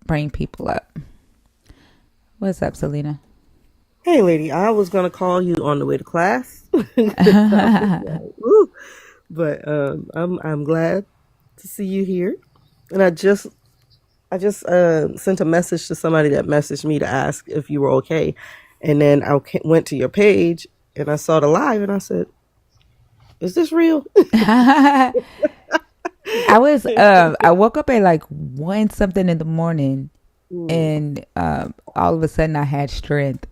bring people up. What's up, Selena? Hey, lady, I was gonna call you on the way to class, but I'm glad to see you here. And I just sent a message to somebody that messaged me to ask if you were okay, and then went to your page and I saw the live and I said, "Is this real?" I woke up at like 1 something in the morning, Mm. and all of a sudden I had strength.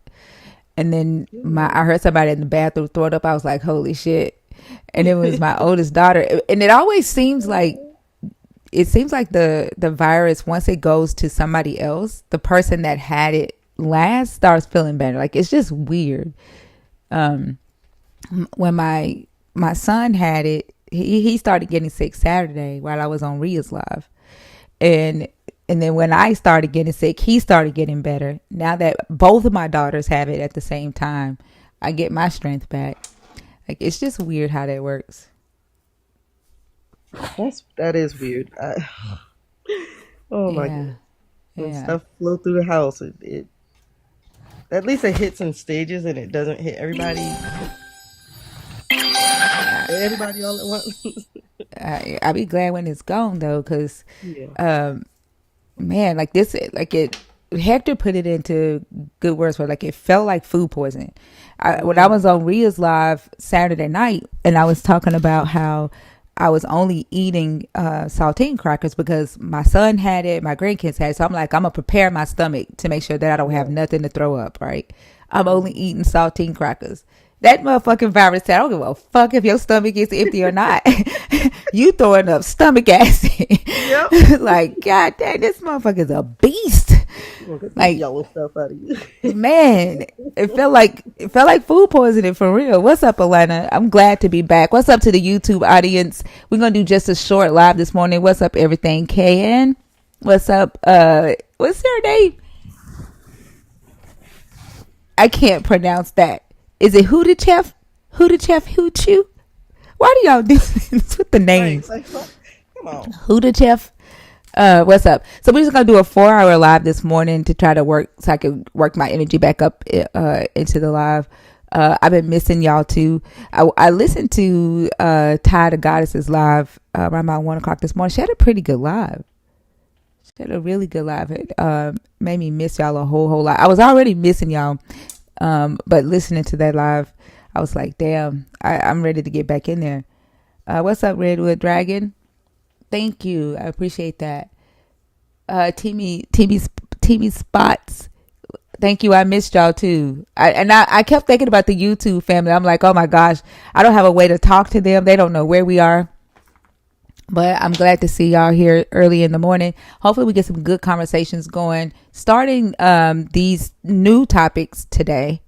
And then I heard somebody in the bathroom throw it up. I was like, holy shit. And it was my oldest daughter. And it always seems like the virus, once it goes to somebody else, the person that had it last starts feeling better. Like, it's just weird. When my son had it, he started getting sick Saturday while I was on Ria's live. And then when I started getting sick, he started getting better. Now that both of my daughters have it at the same time, I get my strength back. Like, it's just weird how that works. That is weird. Oh my Yeah. god, when Yeah. stuff flow through the house, it at least it hits in stages and it doesn't hit everybody all at once. I'll be glad when it's gone, though, because, Yeah. man, like this, like it, Hector put it into good words for, like, it felt like food poisoning. When I was on Ria's live Saturday night, and I was talking about how I was only eating saltine crackers because my son had it, my grandkids had it. So I'm like, I'm gonna prepare my stomach to make sure that I don't have nothing to throw up, right? I'm only eating saltine crackers. That motherfucking virus said, I don't give a fuck if your stomach is empty or not. You throwing up stomach acid. Yep. Like, god dang, this motherfucker's a beast. We'll get this Like, yellow stuff out of you. man, it felt like food poisoning for real. What's up, Alana? I'm glad to be back. What's up to the YouTube audience? We're gonna do just a short live this morning. What's up, everything? KN? What's up? What's your name? I can't pronounce that. Is it Hudachef? Hoochu? Why do y'all do this with the names? Right, like, come on. Hudachef? What's up? So we're just gonna do a 4-hour live this morning to try to work so I can work my energy back up into the live. I've been missing y'all too. I listened to Ty the Goddess's live around about 1 o'clock this morning. She had a pretty good live. She had a really good live. It made me miss y'all a whole lot. I was already missing y'all, but listening to that live, I was like, damn, I'm ready to get back in there. What's up, Redwood Dragon? Thank you. I appreciate that. Timmy Spots. Thank you. I missed y'all too. I kept thinking about the YouTube family. I'm like, oh my gosh, I don't have a way to talk to them. They don't know where we are. But I'm glad to see y'all here early in the morning. Hopefully we get some good conversations going. Starting these new topics today.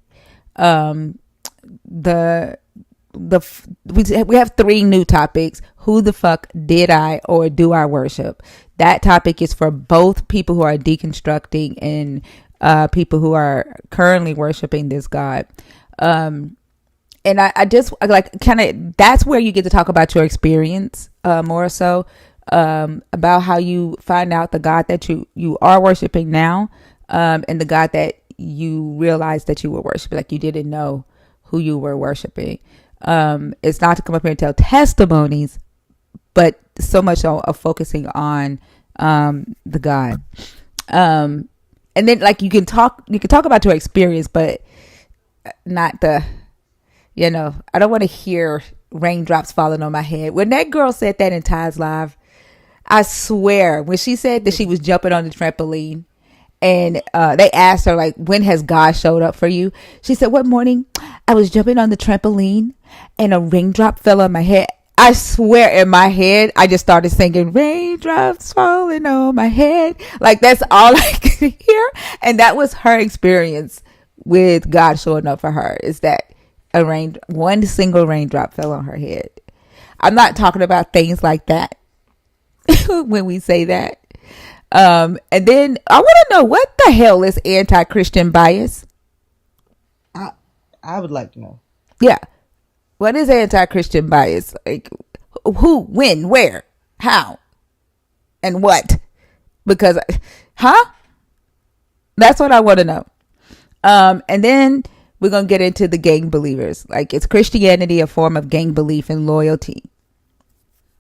We have 3 new topics. Who the fuck did I or do I worship? That topic is for both people who are deconstructing and people who are currently worshiping this God. And I just like kind of, that's where you get to talk about your experience more so, about how you find out the God that you are worshiping now, and the God that you realized that you were worshiping, like you didn't know who you were worshiping. It's not to come up here and tell testimonies, but so much of focusing on the God. And then like you can talk about your experience, but not the, I don't want to hear raindrops falling on my head. When that girl said that in Ty's live, I swear, when she said that she was jumping on the trampoline and they asked her, like, when has God showed up for you? She said, what morning I was jumping on the trampoline and a raindrop fell on my head. I swear in my head, I just started singing raindrops falling on my head. Like, that's all I could hear. And that was her experience with God showing up for her, is that one single raindrop fell on her head. I'm not talking about things like that when we say that. And then I want to know, what the hell is anti-Christian bias? I would like to know. Yeah. What is anti-Christian bias? Like, who, when, where, how, and what? Because, That's what I want to know. And then we're going to get into the gang believers. Like, is Christianity a form of gang belief and loyalty?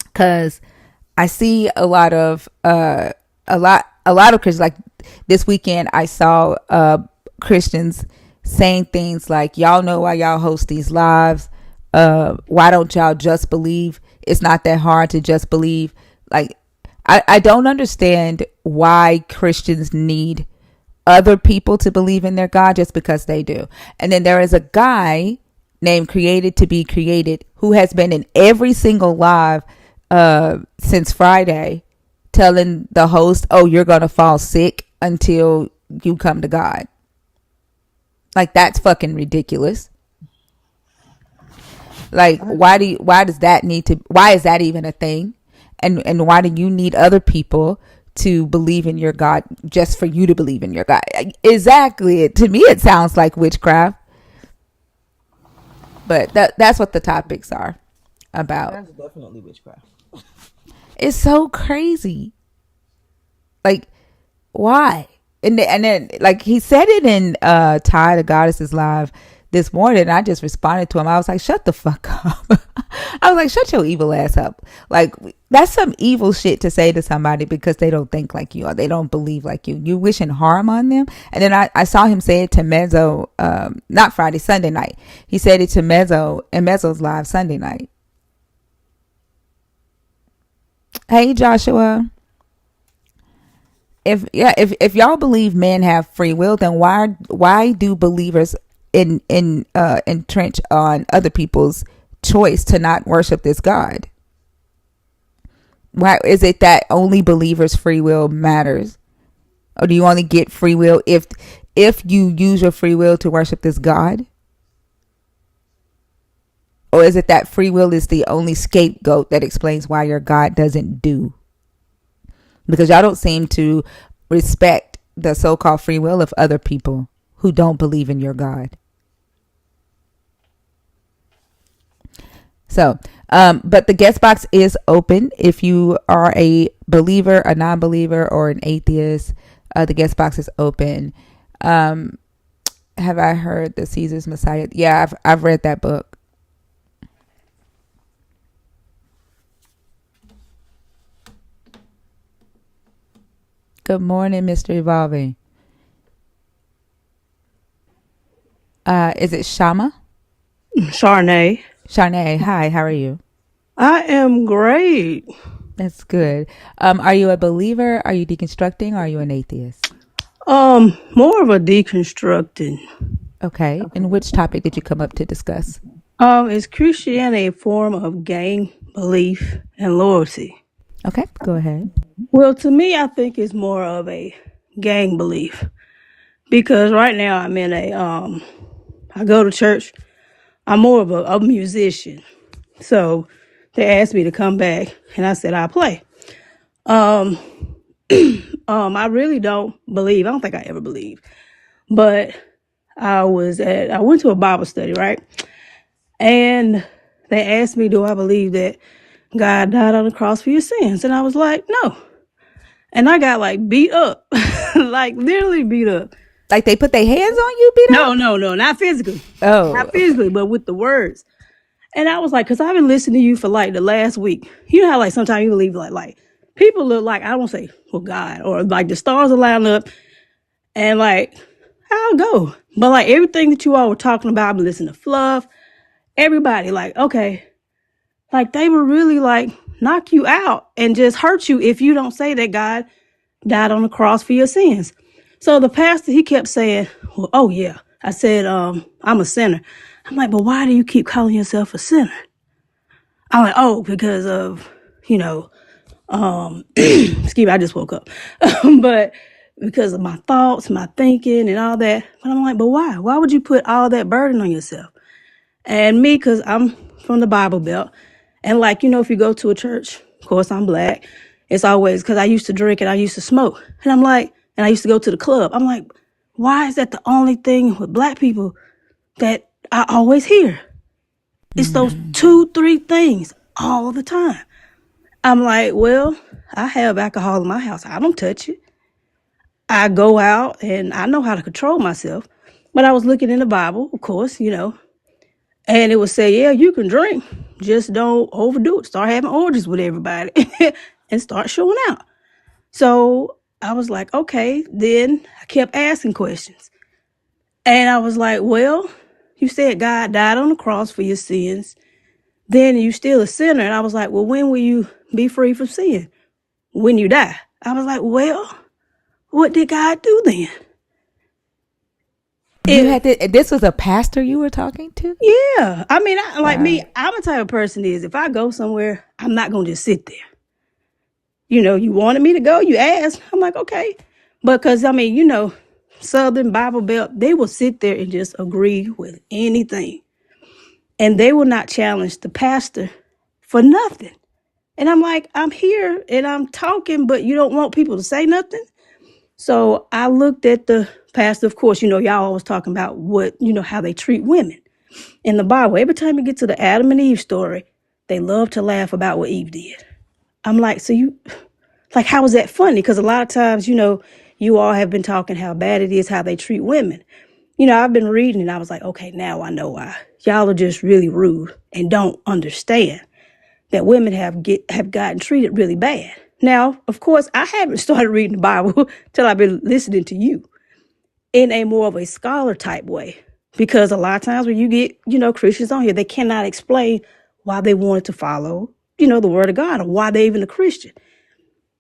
Because I see a lot of Christians. Like this weekend, I saw Christians saying things like, "Y'all know why y'all host these lives? Why don't y'all just believe? It's not that hard to just believe." Like, I don't understand why Christians need other people to believe in their God just because they do. And then there is a guy named Created to Be Created who has been in every single live since Friday, telling the host, "Oh, you're gonna fall sick until you come to God." Like, that's fucking ridiculous. Like, why is that even a thing? And why do you need other people to believe in your God just for you to believe in your God? Exactly. To me, it sounds like witchcraft. But that's what the topics are about. That's definitely witchcraft. It's so crazy. Like, why? And then like he said it in Ty the Goddess's live this morning, and I just responded to him. I was like, shut the fuck up. I was like, shut your evil ass up. Like, that's some evil shit to say to somebody because they don't think like you or they don't believe like you. You wishing harm on them. And then I saw him say it to Mezzo, not Friday, Sunday night. He said it to Mezzo and Mezzo's live Sunday night. Hey, Joshua. If y'all believe men have free will, then why do believers entrench on other people's choice to not worship this God? Why is it that only believers' free will matters? Or do you only get free will if you use your free will to worship this God? Or is it that free will is the only scapegoat that explains why your God doesn't do? Because y'all don't seem to respect the so-called free will of other people who don't believe in your God. So, but the guest box is open. If you are a believer, a non-believer, or an atheist, the guest box is open. Have I heard the Caesar's Messiah? Yeah, I've read that book. Good morning, Mr. Evolving. Is it Shama? Charnay. Charnay, hi, how are you? I am great. That's good. Are you a believer? Are you deconstructing? Or are you an atheist? More of a deconstructing. Okay. And which topic did you come up to discuss? Is Christianity a form of gang belief and loyalty? Okay, go ahead. Well, to me, I think it's more of a gang belief because right now I'm in I go to church. I'm more of a musician. So they asked me to come back and I said, I'll play. I really don't believe. I don't think I ever believed, but I went to a Bible study, right? And they asked me, do I believe that God died on the cross for your sins? And I was like, no. And I got like beat up, like literally beat up. Like they put their hands on you, beat up? No, not physically. Oh. Not physically, but with the words. And I was like, because I've been listening to you for like the last week. You know how like sometimes you believe like people look like, I don't say, well, God, or like the stars are lining up and like, I'll go. But like everything that you all were talking about, I've been listening to Fluff, everybody like, okay, like they would really like knock you out and just hurt you if you don't say that God died on the cross for your sins. So the pastor, he kept saying, well, oh yeah. I said, I'm a sinner. I'm like, but why do you keep calling yourself a sinner? I'm like, oh, because of, excuse me, I just woke up. But because of my thoughts, my thinking and all that. But I'm like, but why? Why would you put all that burden on yourself? And me, because I'm from the Bible Belt. And like, if you go to a church, of course I'm black. It's always because I used to drink and I used to smoke. And I'm like, and I used to go to the club. I'm like, why is that the only thing with black people that I always hear? It's those 2-3 things all the time. I'm like, well, I have alcohol in my house. I don't touch it. I go out and I know how to control myself. But I was looking in the Bible, of course, and it would say, yeah, you can drink. Just don't overdo it. Start having orgies with everybody and start showing out. So I was like, okay. Then I kept asking questions. And I was like, well, you said God died on the cross for your sins. Then you still a sinner. And I was like, well, when will you be free from sin? When you die. I was like, well, what did God do then? This was a pastor you were talking to? Yeah. I mean, Wow. I'm the type of person is if I go somewhere, I'm not going to just sit there. You wanted me to go, you asked. I'm like, okay. Because, Southern Bible Belt, they will sit there and just agree with anything. And they will not challenge the pastor for nothing. And I'm like, I'm here and I'm talking, but you don't want people to say nothing. So I looked at the pastor. Of course, y'all always talking about how they treat women in the Bible. Every time you get to the Adam and Eve story, they love to laugh about what Eve did. I'm like, how is that funny? Because a lot of times, you all have been talking how bad it is, how they treat women. I've been reading and I was like, okay, now I know why. Y'all are just really rude and don't understand that women have gotten treated really bad. Now, of course, I haven't started reading the Bible till I've been listening to you in a more of a scholar type way. Because a lot of times when you get, Christians on here, they cannot explain why they wanted to follow, the word of God or why they even a Christian.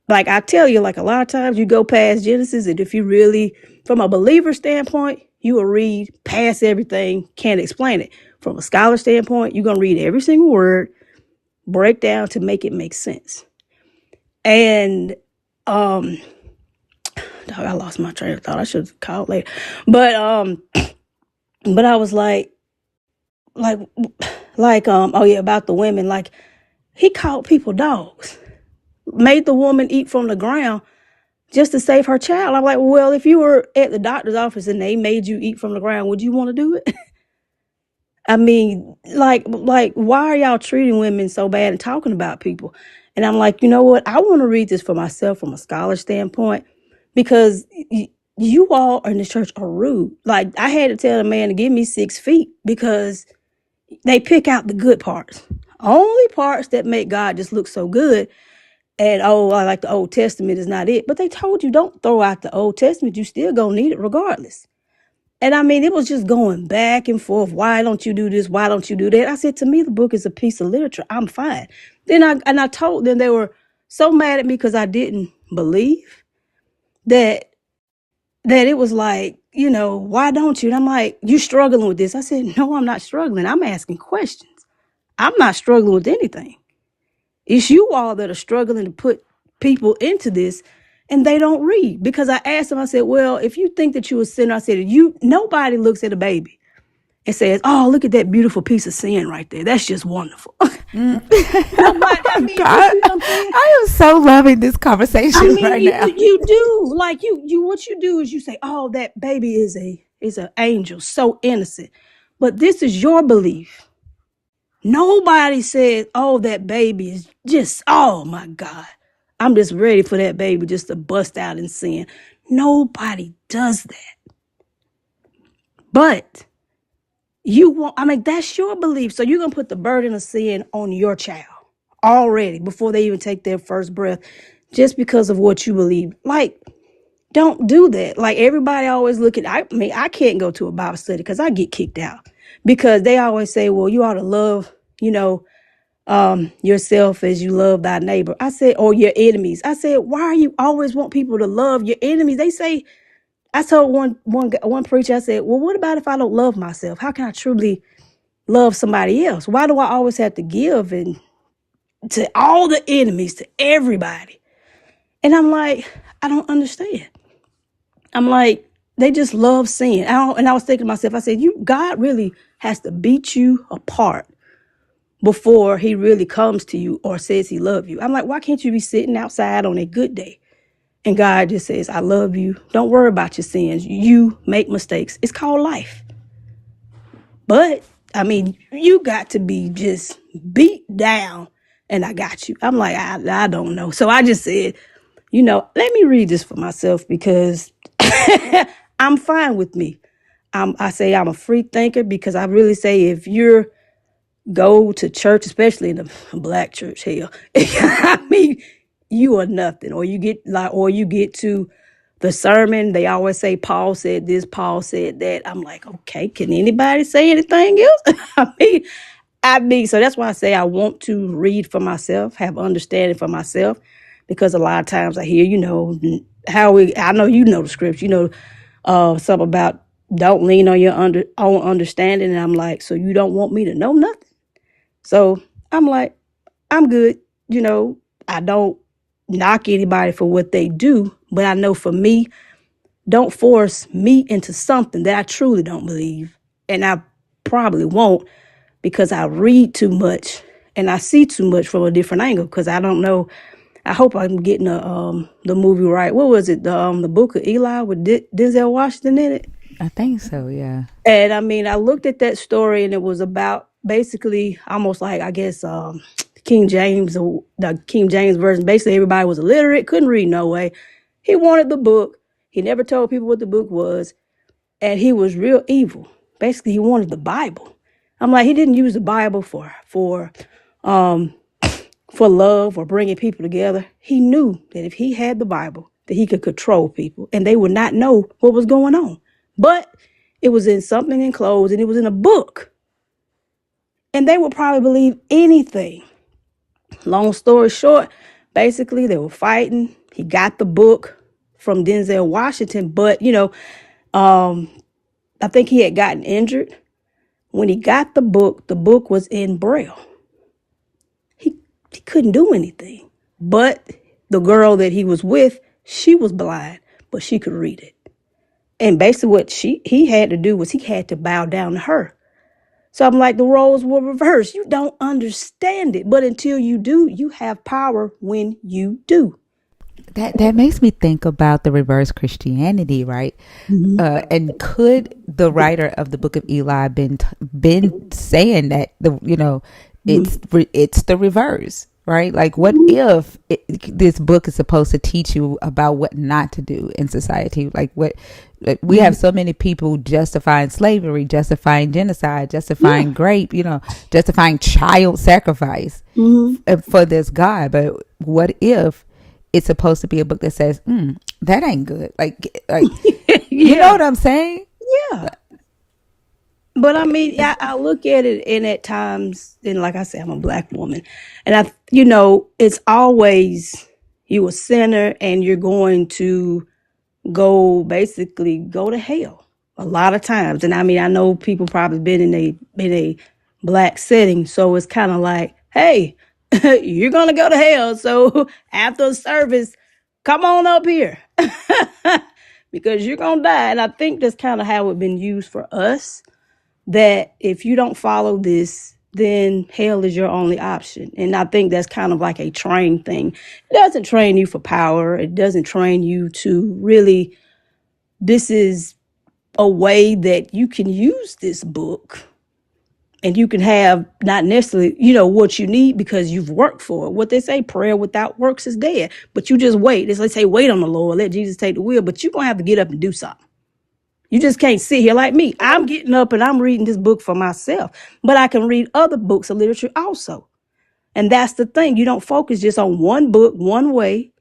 Like I tell you, like a lot of times you go past Genesis, and if you really, from a believer standpoint, you will read past everything, can't explain it. From a scholar standpoint, you're going to read every single word, break down to make it make sense. And I lost my train of thought. I should have called later. But I was like, oh yeah, about the women. Like he called people dogs, made the woman eat from the ground just to save her child. I'm like, well, if you were at the doctor's office and they made you eat from the ground, would you want to do it? I mean, like, why are y'all treating women so bad and talking about people? And I'm like, you know what? I want to read this for myself from a scholar standpoint because you all in the church are rude. Like, I had to tell a man to give me 6 feet because they pick out the good parts. Only parts that make God just look so good. And, I like the Old Testament is not it. But they told you don't throw out the Old Testament. You still gonna need it regardless. And I mean, it was just going back and forth. Why don't you do this? Why don't you do that? I said, to me, the book is a piece of literature. I'm fine. Then I told them, they were so mad at me because I didn't believe that it was like, why don't you? And I'm like, you struggling with this? I said, no, I'm not struggling. I'm asking questions. I'm not struggling with anything. It's you all that are struggling to put people into this and they don't read. Because I asked them, I said, well, if you think that you're a sinner, I said, nobody looks at a baby and says, oh, look at that beautiful piece of sin right there. That's just wonderful. Nobody, I mean, you see what I'm saying? I am so loving this conversation right now. You do. Like what you do is you say, oh, that baby is an angel, so innocent. But this is your belief. Nobody said, oh, that baby is just, oh my God. I'm just ready for that baby just to bust out in sin. Nobody does that. But that's your belief. So you're going to put the burden of sin on your child already before they even take their first breath just because of what you believe. Like, don't do that. Like everybody always I can't go to a Bible study because I get kicked out because they always say, well, you ought to love, yourself as you love thy neighbor. I said, or your enemies. I said, why you always want people to love your enemies? They say, I told one preacher, I said, well, what about if I don't love myself? How can I truly love somebody else? Why do I always have to give and to all the enemies, to everybody? And I'm like, I don't understand. I'm like, they just love sin. And I was thinking to myself, I said, God really has to beat you apart before he really comes to you or says he loves you. I'm like, why can't you be sitting outside on a good day? And God just says, I love you. Don't worry about your sins. You make mistakes. It's called life. But, I mean, you got to be just beat down and I got you. I'm like, I don't know. So I just said, let me read this for myself because I'm fine with me. I say I'm a free thinker because I really say if you're go to church, especially in the black church, hell, I mean, you are nothing. Or you get to the sermon, they always say Paul said this, Paul said that. I'm like, okay, can anybody say anything else? I mean, so that's why I say I want to read for myself, have understanding for myself, because a lot of times I hear, I know you know the scripture, something about don't lean on your own understanding, and I'm like, so you don't want me to know nothing? So I'm like, I'm good. I don't knock anybody for what they do, but I know for me, don't force me into something that I truly don't believe. And I probably won't because I read too much and I see too much from a different angle because I don't know. I hope I'm getting the movie right. What was it? The Book of Eli with Denzel Washington in it? I think so, yeah. And I mean, I looked at that story and it was about basically almost like, I guess, King James, or the King James version. Basically, everybody was illiterate, couldn't read no way. He wanted the book. He never told people what the book was. And he was real evil. Basically, he wanted the Bible. I'm like, he didn't use the Bible for love or bringing people together. He knew that if he had the Bible, that he could control people and they would not know what was going on. But it was in something enclosed and it was in a book. And they would probably believe anything. Long story short, basically they were fighting. He got the book from Denzel Washington, but I think he had gotten injured. When he got the book was in Braille. He couldn't do anything. But the girl that he was with, she was blind, but she could read it. And basically what he had to do was he had to bow down to her. So I'm like, the roles were reversed. You don't understand it. But until you do, you have power when you do. That makes me think about the reverse Christianity, right? And could the writer of the Book of Eli been saying that it's the reverse, right? Like, what if this book is supposed to teach you about what not to do in society? Like, we have so many people justifying slavery, justifying genocide, justifying rape, justifying child sacrifice for this God. But what if it's supposed to be a book that says, that ain't good. Like you know what I'm saying? Yeah. But I mean, I look at it, and at times, and like I said, I'm a black woman, and it's always you a sinner, and you're going to basically go to hell a lot of times. And I mean, I know people probably been in a black setting, so it's kind of like, hey, you're gonna go to hell. So after the service, come on up here because you're gonna die. And I think that's kind of how it's been used for us. That if you don't follow this, then hell is your only option. And I think that's kind of like a train thing. It doesn't train you for power. It doesn't train you to really, this is a way that you can use this book and you can have not necessarily, what you need because you've worked for it. What they say, prayer without works is dead. But you just wait. It's like say, wait on the Lord, let Jesus take the wheel. But you're going to have to get up and do something. You just can't sit here like me. I'm getting up and I'm reading this book for myself, but I can read other books of literature also. And that's the thing. You don't focus just on one book, one way.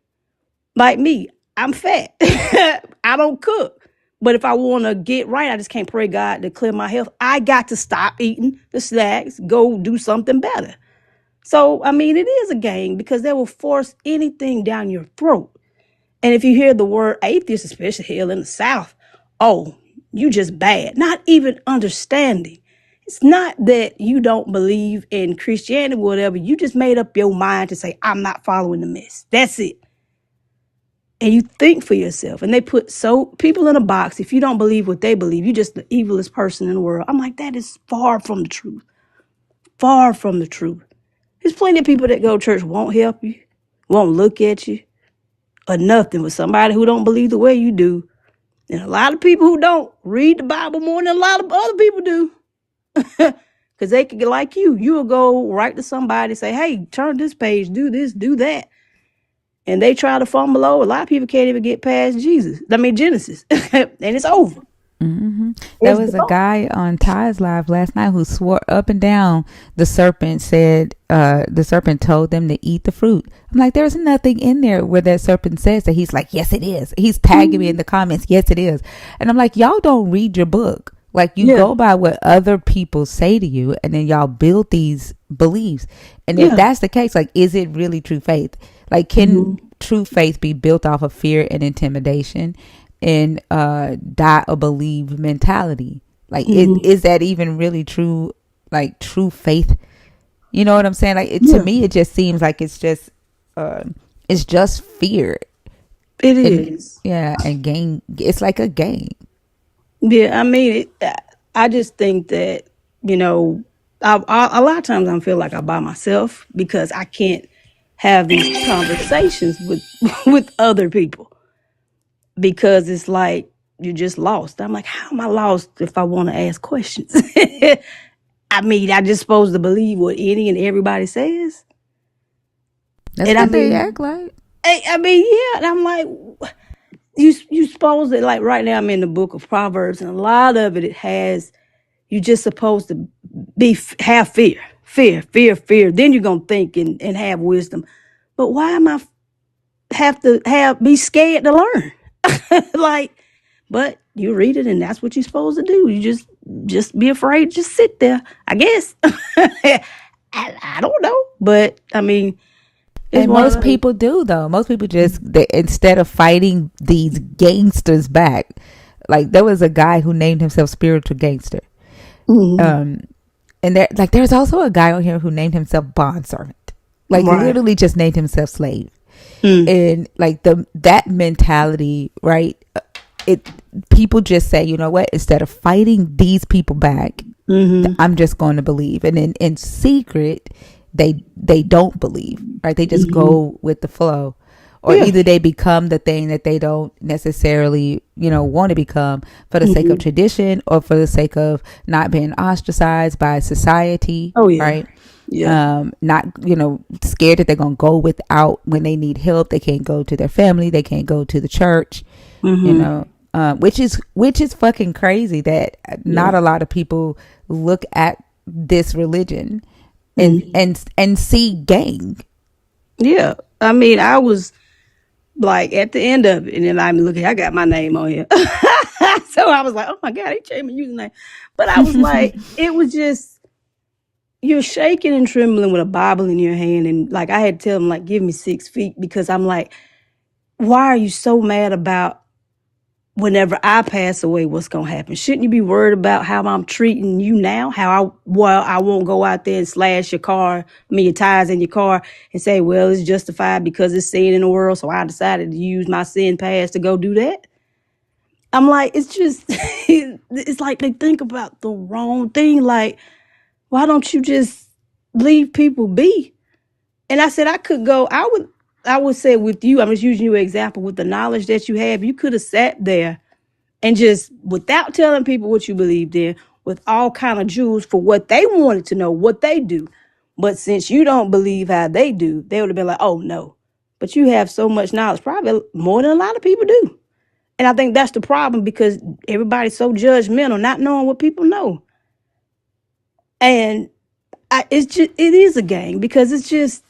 Like me, I'm fat. I don't cook. But if I want to get right, I just can't pray God to clear my health. I got to stop eating the snacks, go do something better. So, I mean, it is a game because they will force anything down your throat. And if you hear the word atheist, especially here in the South, oh, you just bad. Not even understanding. It's not that you don't believe in Christianity or whatever. You just made up your mind to say, I'm not following the mess. That's it. And you think for yourself. And they put people in a box. If you don't believe what they believe, you're just the evilest person in the world. I'm like, that is far from the truth. Far from the truth. There's plenty of people that go to church won't help you, won't look at you, or nothing with somebody who don't believe the way you do. And a lot of people who don't read the Bible more than a lot of other people do. Because they could get like you. You will go right to somebody and say, hey, turn this page, do this, do that. and they try to fumble over. A lot of people can't even get past Genesis, and it's over. There It's was a gone. guy on Ty's live last night who swore up and down the serpent told them to eat the fruit. I'm like, there's nothing in there where that serpent says that. He's like, yes, it is. He's tagging me in the comments. Yes, it is. And I'm like, y'all don't read your book. Like, you go by what other people say to you, and then y'all build these beliefs. And if that's the case, like, is it really true faith? Like, can true faith be built off of fear and intimidation and die or believe mentality? Like, is that even really true? Like, true faith? You know what I'm saying? Like, to me, it just seems like it's just fear. It is. Yeah, and game. It's like a game. Yeah, I mean, I just think that, you know, a lot of times I feel like I'm by myself because I can't have these conversations with other people, because it's like you're just lost. I'm like, how am I lost if I want to ask questions? I mean, I just supposed to believe what any and everybody says. That's And what they act like. I mean, yeah. And I'm like, you supposed to, like, right now I'm in the book of Proverbs, and a lot of it has, you just supposed to have fear. Then you're gonna think and have wisdom. But why am I have to be scared to learn? Like, but you read it, and that's what you're supposed to do. You just be afraid, just sit there, I guess. I don't know, but I mean, and most people do, though. Most people just, instead of fighting these gangsters back, like, there was a guy who named himself spiritual gangster. And there's also a guy on here who named himself bondservant. Like, literally just named himself slave. And like that mentality, right? People just say, you know what? Instead of fighting these people back, I'm just going to believe. And in secret, they don't believe, right? They just go with the flow, or either they become the thing that they don't necessarily, want to become for the sake of tradition or for the sake of not being ostracized by society. Right? Yeah. Not, scared that they're going to go without when they need help. They can't go to their family. They can't go to the church, which is fucking crazy that not a lot of people look at this religion and see gang. Yeah. I mean, I was like at the end of it, and then I'm looking, I got my name on here. So I was like, oh my God, they changed my username. But I was like, it was just, you're shaking and trembling with a Bible in your hand. And like, I had to tell them, like, give me 6 feet, because I'm like, why are you so mad about whenever I pass away, what's going to happen? Shouldn't you be worried about how I'm treating you now? I won't go out there and slash your car, your tires in your car, and say, well, it's justified because it's sin in the world, so I decided to use my sin pass to go do that. I'm like, it's just, it's like they think about the wrong thing. Like, why don't you just leave people be? And I said, I could go, I would say with you, I'm just using you as an example, with the knowledge that you have, you could have sat there and just, without telling people what you believed in, with all kind of jewels for what they wanted to know, what they do. But since you don't believe how they do, they would have been like, oh no. But you have so much knowledge, probably more than a lot of people do. And I think that's the problem, because everybody's so judgmental, not knowing what people know. And it is a game, because it's just,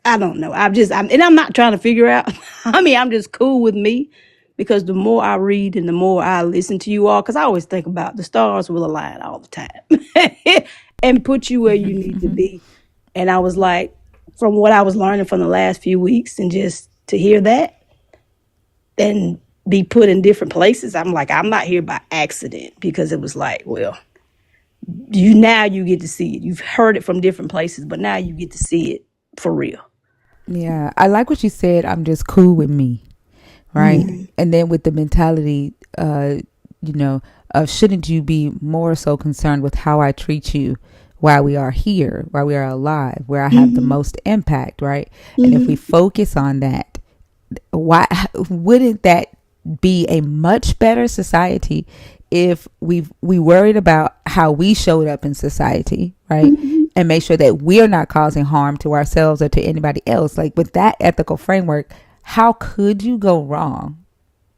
I don't know. And I'm not trying to figure out. I mean, I'm just cool with me, because the more I read and the more I listen to you all, because I always think about the stars will align all the time and put you where you need to be. And I was like, from what I was learning from the last few weeks, and just to hear that and be put in different places, I'm like, I'm not here by accident, because it was like, well, you get to see it. You've heard it from different places, but now you get to see it for real. Yeah, I like what you said. I'm just cool with me, right? And then with the mentality, of shouldn't you be more so concerned with how I treat you while we are here, while we are alive, where I have the most impact, right? And if we focus on that, why wouldn't that be a much better society if we worried about how we showed up in society, right? and make sure that we're not causing harm to ourselves or to anybody else. Like with that ethical framework, how could you go wrong?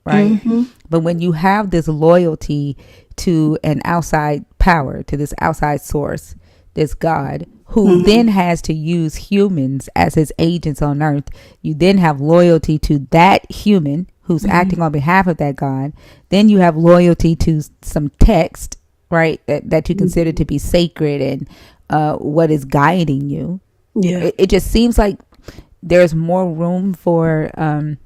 Right. Mm-hmm. But when you have this loyalty to an outside power, to this outside source, this God, who then has to use humans as his agents on earth, you then have loyalty to that human who's acting on behalf of that God. Then you have loyalty to some text, right, that you consider to be sacred and what is guiding you. Yeah. It just seems like there's more room for a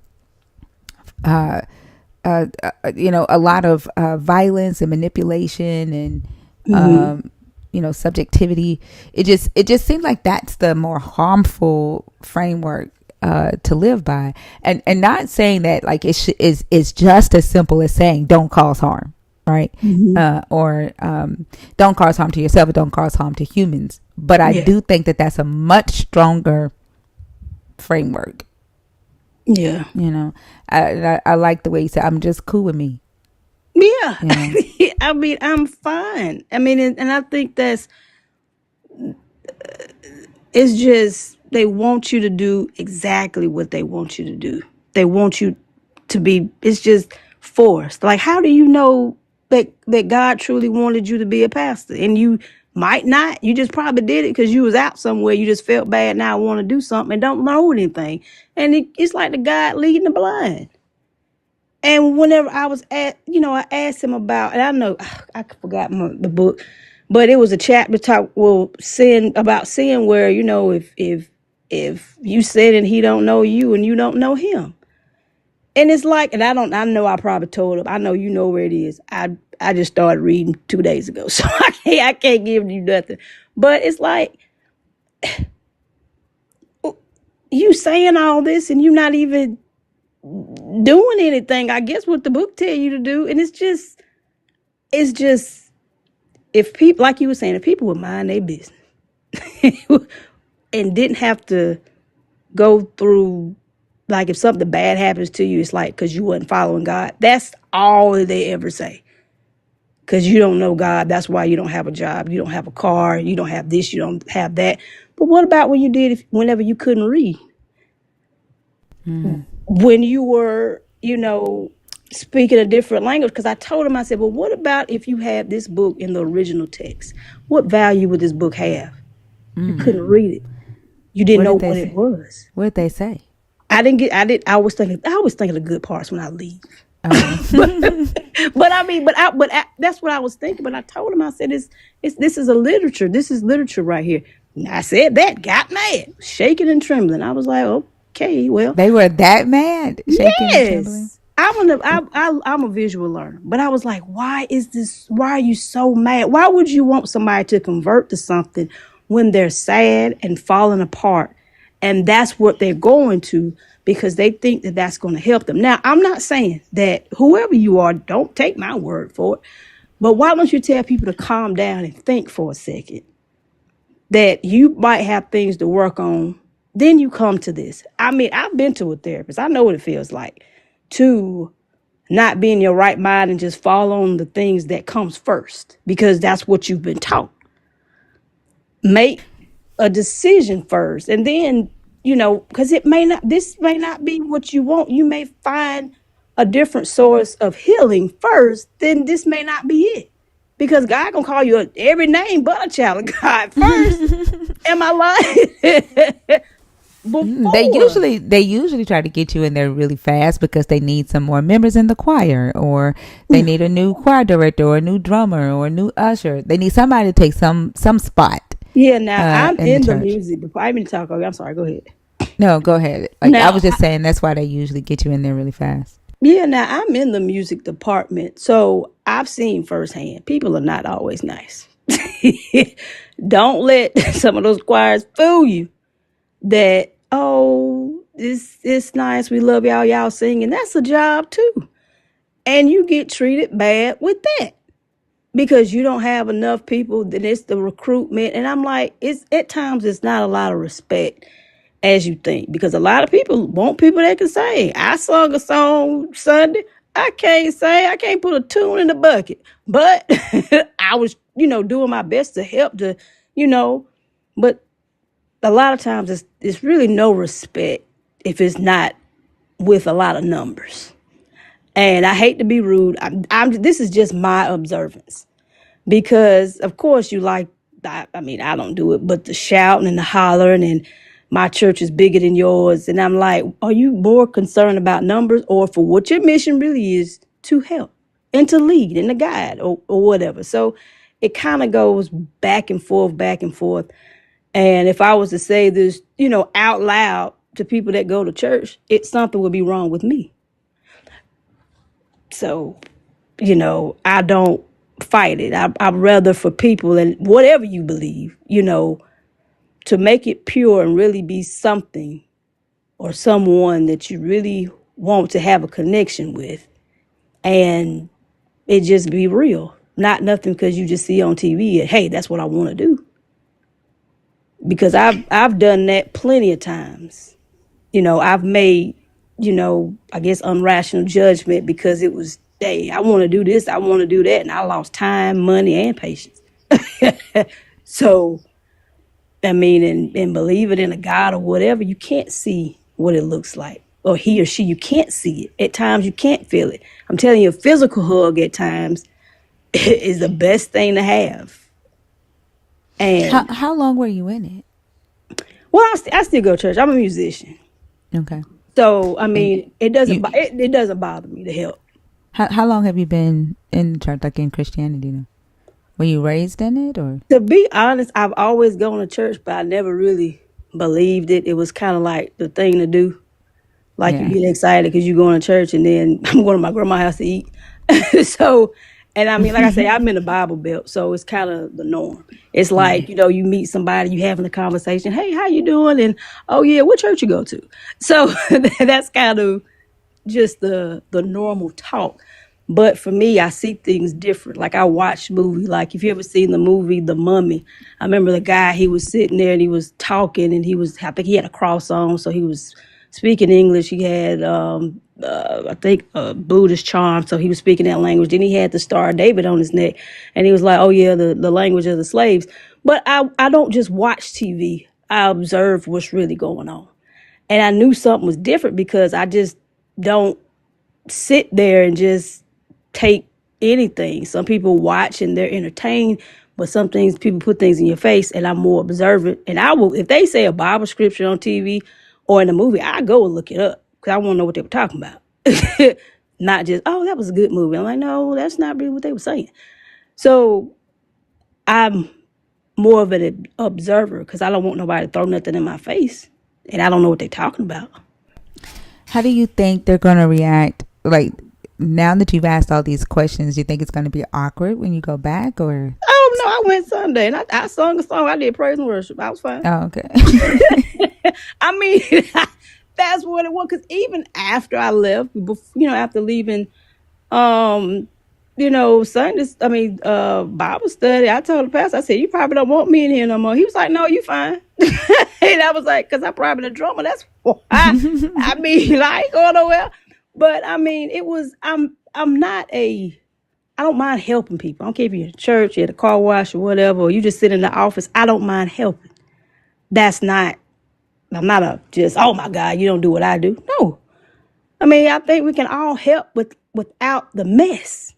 lot of violence and manipulation and subjectivity. It just seems like that's the more harmful framework to live by, and not saying that like it's just as simple as saying don't cause harm, right? Or don't cause harm to yourself or don't cause harm to humans. But I do think that that's a much stronger framework. Yeah. I like the way you said, I'm just cool with me. Yeah. I mean, I'm fine. I mean, and I think it's just, they want you to do exactly what they want you to do. They want you to be, it's just forced. Like, how do you know that God truly wanted you to be a pastor? And you might not. You just probably did it because you was out somewhere. You just felt bad. Now I want to do something and don't know anything. And it's like the God leading the blind. And whenever I was I asked him about, and I know I forgot the book, but it was a chapter about sin where, if you sin and he don't know you and you don't know him. And it's like, and I know I probably told him, I know you know where it is. I just started reading 2 days ago, so I can't give you nothing. But it's like, you saying all this and you not even doing anything, I guess, what the book tell you to do. And it's just, if people, like you were saying, if people would mind their business and didn't have to go through, like, if something bad happens to you, it's like because you wasn't following God. That's all they ever say. Because you don't know God, that's why you don't have a job, you don't have a car, you don't have this, you don't have that. But what about when you did, whenever you couldn't read? When you were, speaking a different language? Because I told him, I said, well, what about if you had this book in the original text? What value would this book have? You couldn't read it. You didn't know what it was. What did they say? I was thinking the good parts when I leave. but that's what I was thinking. But I told him, I said, this is a literature. This is literature right here. And I said that, got mad, shaking and trembling. I was like, okay, well. They were that mad, shaking and trembling? I'm a visual learner, but I was like, why are you so mad? Why would you want somebody to convert to something when they're sad and falling apart? And that's what they're going to, because they think that that's going to help them. Now, I'm not saying that whoever you are, don't take my word for it, but why don't you tell people to calm down and think for a second that you might have things to work on? Then you come to this. I mean, I've been to a therapist. I know what it feels like to not be in your right mind and just fall on the things that comes first, because that's what you've been taught. Make a decision first, and then, because this may not be what you want. You may find a different source of healing first, then this may not be it. Because God gonna call you every name but a child of God first. Am I lying? They usually try to get you in there really fast because they need some more members in the choir, or they need a new choir director, or a new drummer, or a new usher. They need somebody to take some spot. Yeah, now I'm in the music. Before I mean to talk, I'm sorry. Go ahead. No, go ahead. I was just saying that's why they usually get you in there really fast. Yeah, now I'm in the music department, so I've seen firsthand people are not always nice. Don't let some of those choirs fool you that, it's nice, we love y'all singing. That's a job too. And you get treated bad with that because you don't have enough people. Then it's the recruitment. And I'm like, at times it's not a lot of respect as you think, because a lot of people want people that can sing. I sung a song Sunday. I can't sing. I can't put a tune in the bucket. But I was, doing my best to help to, But a lot of times it's really no respect if it's not with a lot of numbers. And I hate to be rude. This is just my observance. Because, of course, I don't do it, but the shouting and the hollering and my church is bigger than yours. And I'm like, are you more concerned about numbers or for what your mission really is to help and to lead and to guide or whatever? So it kind of goes back and forth, back and forth. And if I was to say this, out loud to people that go to church, something would be wrong with me. So, I don't fight it. I'd rather for people, and whatever you believe, to make it pure and really be something or someone that you really want to have a connection with, and it just be real, not nothing because you just see on TV and hey, that's what I want to do. Because I've done that plenty of times. I've made, I guess unrational judgment because it was, hey, I want to do this, I want to do that, and I lost time, money, and patience. So, I mean, and believe it in a God or whatever, you can't see what it looks like. Or he or she, you can't see it. At times, you can't feel it. I'm telling you, a physical hug at times is the best thing to have. And How long were you in it? well, I still go to church. I'm a musician. Okay. So, I mean, it doesn't You- it doesn't bother me to help. How long have you been in church, like in Christianity now? Were you raised in it or? To be honest, I've always gone to church, but I never really believed it. It was kind of like the thing to do. Like Yeah. you get excited because you're going to church, and then I'm going to my grandma's house to eat. So, and I mean, like I say, I'm in the Bible Belt, so it's kind of the norm. It's like, you meet somebody, you having a conversation. Hey, how you doing? And oh yeah, what church you go to? So that's kind of just the normal talk. But for me, I see things different. Like I watch movies. Like if you ever seen the movie The Mummy, I remember the guy, he was sitting there and he was talking and I think he had a cross on, so he was speaking English. He had, I think, Buddhist charm, so he was speaking that language. Then he had the Star of David on his neck, and he was like, oh yeah, the language of the slaves. But I don't just watch TV. I observe what's really going on. And I knew something was different because I just don't sit there and just take anything. Some people watch and they're entertained, but some things, people put things in your face, and I'm more observant. And I will, if they say a Bible scripture on TV or in a movie, I go and look it up because I want to know what they were talking about. Not just, oh, that was a good movie. I'm like, no, that's not really what they were saying. So I'm more of an observer because I don't want nobody to throw nothing in my face, and I don't know what they're talking about. How do you think they're going to react? Like, now that you've asked all these questions, do you think it's going to be awkward when you go back or? Oh, no, I went Sunday and I sung a song. I did praise and worship. I was fine. Oh, okay. I mean, that's what it was. Because even after I left, after leaving, Sundays, Bible study, I told the pastor, I said, you probably don't want me in here no more. He was like, no, you fine. And I was like, because I'm probably the drummer. That's why. I ain't going nowhere. But I mean, I'm not I don't mind helping people. I don't care if you're in church, you're at a car wash or whatever, or you just sit in the office. I don't mind helping. I'm not just, oh my God, you don't do what I do. No. I mean, I think we can all help without the mess,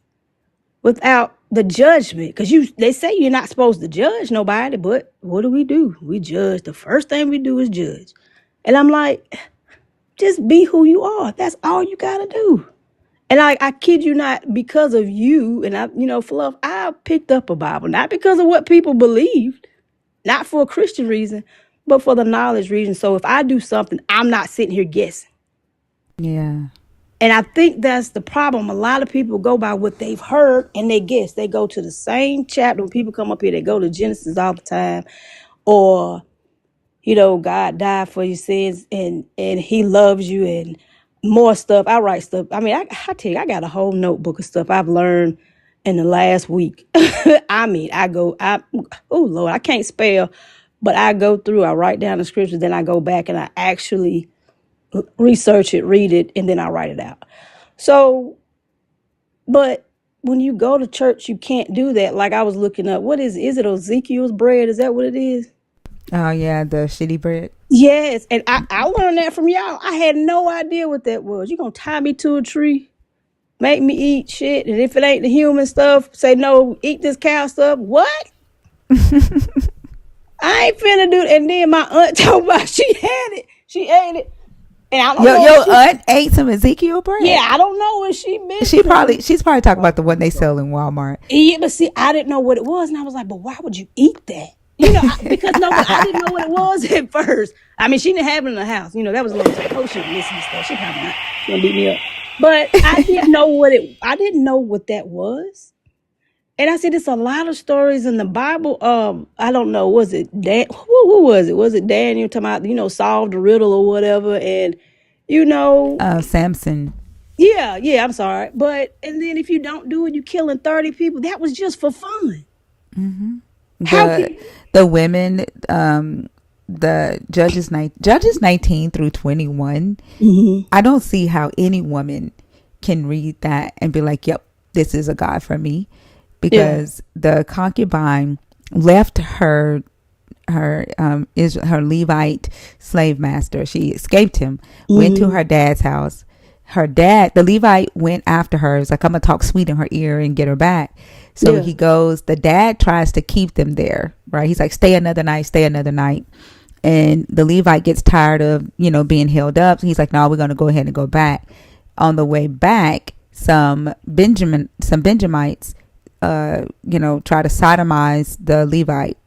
without the judgment. Because they say you're not supposed to judge nobody, but what do? We judge. The first thing we do is judge. And I'm like, just be who you are. That's all you got to do. And I kid you not, because of you and Fluff, I picked up a Bible, not because of what people believed, not for a Christian reason, but for the knowledge reason. So if I do something, I'm not sitting here guessing. Yeah. And I think that's the problem. A lot of people go by what they've heard and they guess. They go to the same chapter. When people come up here, they go to Genesis all the time. Or, God died for your sins and he loves you and more stuff. I write stuff. I mean, I tell you, I got a whole notebook of stuff I've learned in the last week. Oh Lord, I can't spell, but I go through, I write down the scriptures, then I go back and I actually research it, read it, and then I write it out. So, but when you go to church, you can't do that. Like I was looking up, what is it Ezekiel's bread? Is that what it is? Oh yeah, the shitty bread. Yes, and I learned that from y'all. I had no idea what that was. You gonna tie me to a tree, make me eat shit, and if it ain't the human stuff, say no, eat this cow stuff. What? I ain't finna do. And then my aunt told me she had it. She ate it, and I don't know. Your aunt ate some Ezekiel bread. Yeah, I don't know if she missed. She's probably talking about the one they sell in Walmart. Yeah, but see, I didn't know what it was, and I was like, but why would you eat that? You know, because no, but I didn't know what it was at first. I mean, she didn't have it in the house. You know, that was a little time. Oh, she missing stuff. She probably not gonna beat me up. But I didn't know I didn't know what that was. And I said, there's a lot of stories in the Bible. I don't know, was it who was it? Was it Daniel talking about, you know, solve the riddle or whatever? And you know, Samson. yeah, I'm sorry. But and then if you don't do it, you killing 30 people. That was just for fun. Mm-hmm. How The women, the judges 19 through 21. mm-hmm. I don't see how any woman can read that and be like, yep, this is a God for me, because the concubine left her Levite slave master. She escaped him, went to her dad's house. Her dad, the Levite, went after her. It's like, I'm gonna talk sweet in her ear and get her back. So he goes, the dad tries to keep them there, right? He's like, stay another night. And the Levite gets tired of, you know, being held up. So he's like, no, we're going to go ahead and go back. On the way back, some Benjamites, you know, try to sodomize the Levite,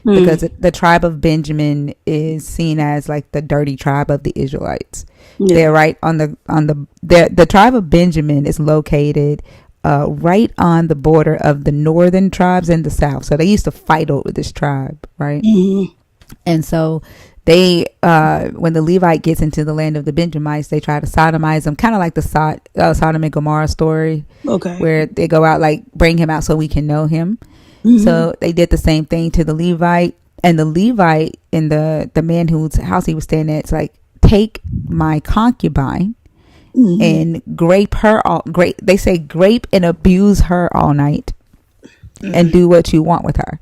because the tribe of Benjamin is seen as like the dirty tribe of the Israelites. They're right on the tribe of Benjamin is located right on the border of the northern tribes and the south. So they used to fight over this tribe, right? Mm-hmm. And so they, when the Levite gets into the land of the Benjamites, they try to sodomize them, kind of like the Sodom and Gomorrah story, where they go out, like, bring him out so we can know him. Mm-hmm. So they did the same thing to the Levite, and the Levite and the man whose house he was staying at, it's like, take my concubine and grape and abuse her all night and do what you want with her.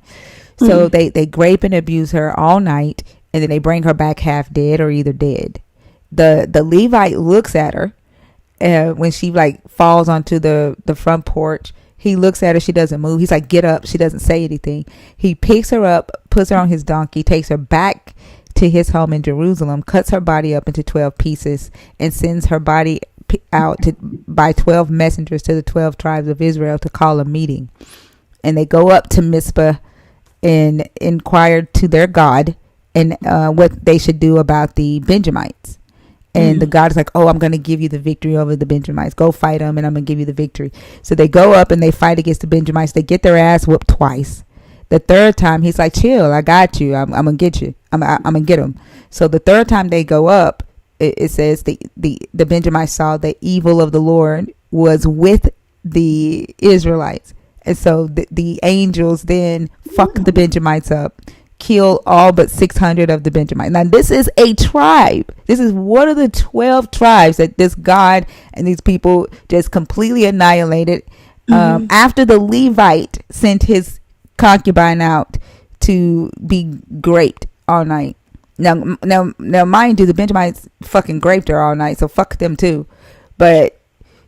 So they grape and abuse her all night, and then they bring her back half dead or either dead. The Levite looks at her when she like falls onto the front porch. He looks at her. She doesn't move. He's like, get up. She doesn't say anything. He picks her up, puts her on his donkey, takes her back to his home in Jerusalem, cuts her body up into 12 pieces, and sends her body out by 12 messengers to the 12 tribes of Israel to call a meeting. And they go up to Mizpah and inquire to their God and what they should do about the Benjamites. And the God is like, oh, I'm going to give you the victory over the Benjamites. Go fight them, and I'm going to give you the victory. So they go up and they fight against the Benjamites. They get their ass whooped twice. The third time, he's like, chill, I got you. I'm going to get you. I'm going to get them. So the third time they go up, it says the Benjamites saw the evil of the Lord was with the Israelites. And so the angels then fuck the Benjamites up, kill all but 600 of the Benjamites. Now, this is a tribe. This is one of the 12 tribes that this God and these people just completely annihilated after the Levite sent his concubine out to be graped all night. Now, mind you, the Benjamites fucking graped her all night, so fuck them too. But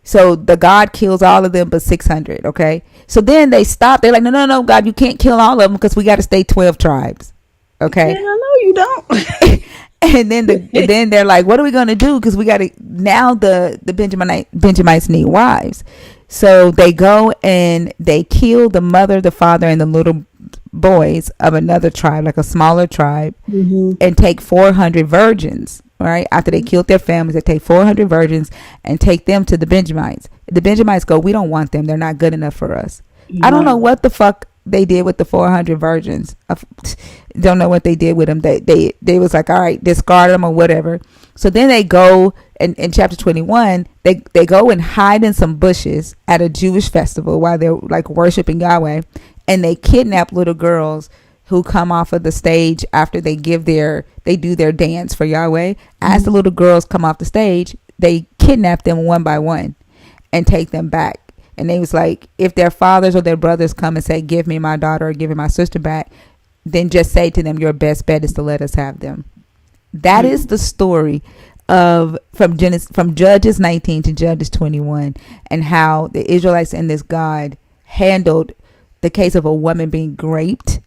so the God kills all of them but 600, okay? So then they stop. They're like, no, God, you can't kill all of them because we got to stay 12 tribes, okay? Yeah, no, you don't. And then they're like, what are we going to do? Because we got to, now the Benjamites need wives. So they go and they kill the mother, the father, and the little boys of another tribe, like a smaller tribe, and take 400 virgins. Right after they killed their families, they take 400 virgins and take them to the Benjamites. The Benjamites go, we don't want them. They're not good enough for us. Right. I don't know what the fuck they did with the 400 virgins. I don't know what they did with them. They was like, all right, discard them or whatever. So then they go in chapter 21. They go and hide in some bushes at a Jewish festival while they're like worshiping Yahweh, and they kidnap little girls who come off of the stage after they do their dance for Yahweh. As the little girls come off the stage, they kidnap them one by one and take them back. And they was like, if their fathers or their brothers come and say, give me my daughter or give me my sister back, then just say to them, your best bet is to let us have them. That is the story of from Judges 19 to Judges 21, and how the Israelites and this God handled the case of a woman being raped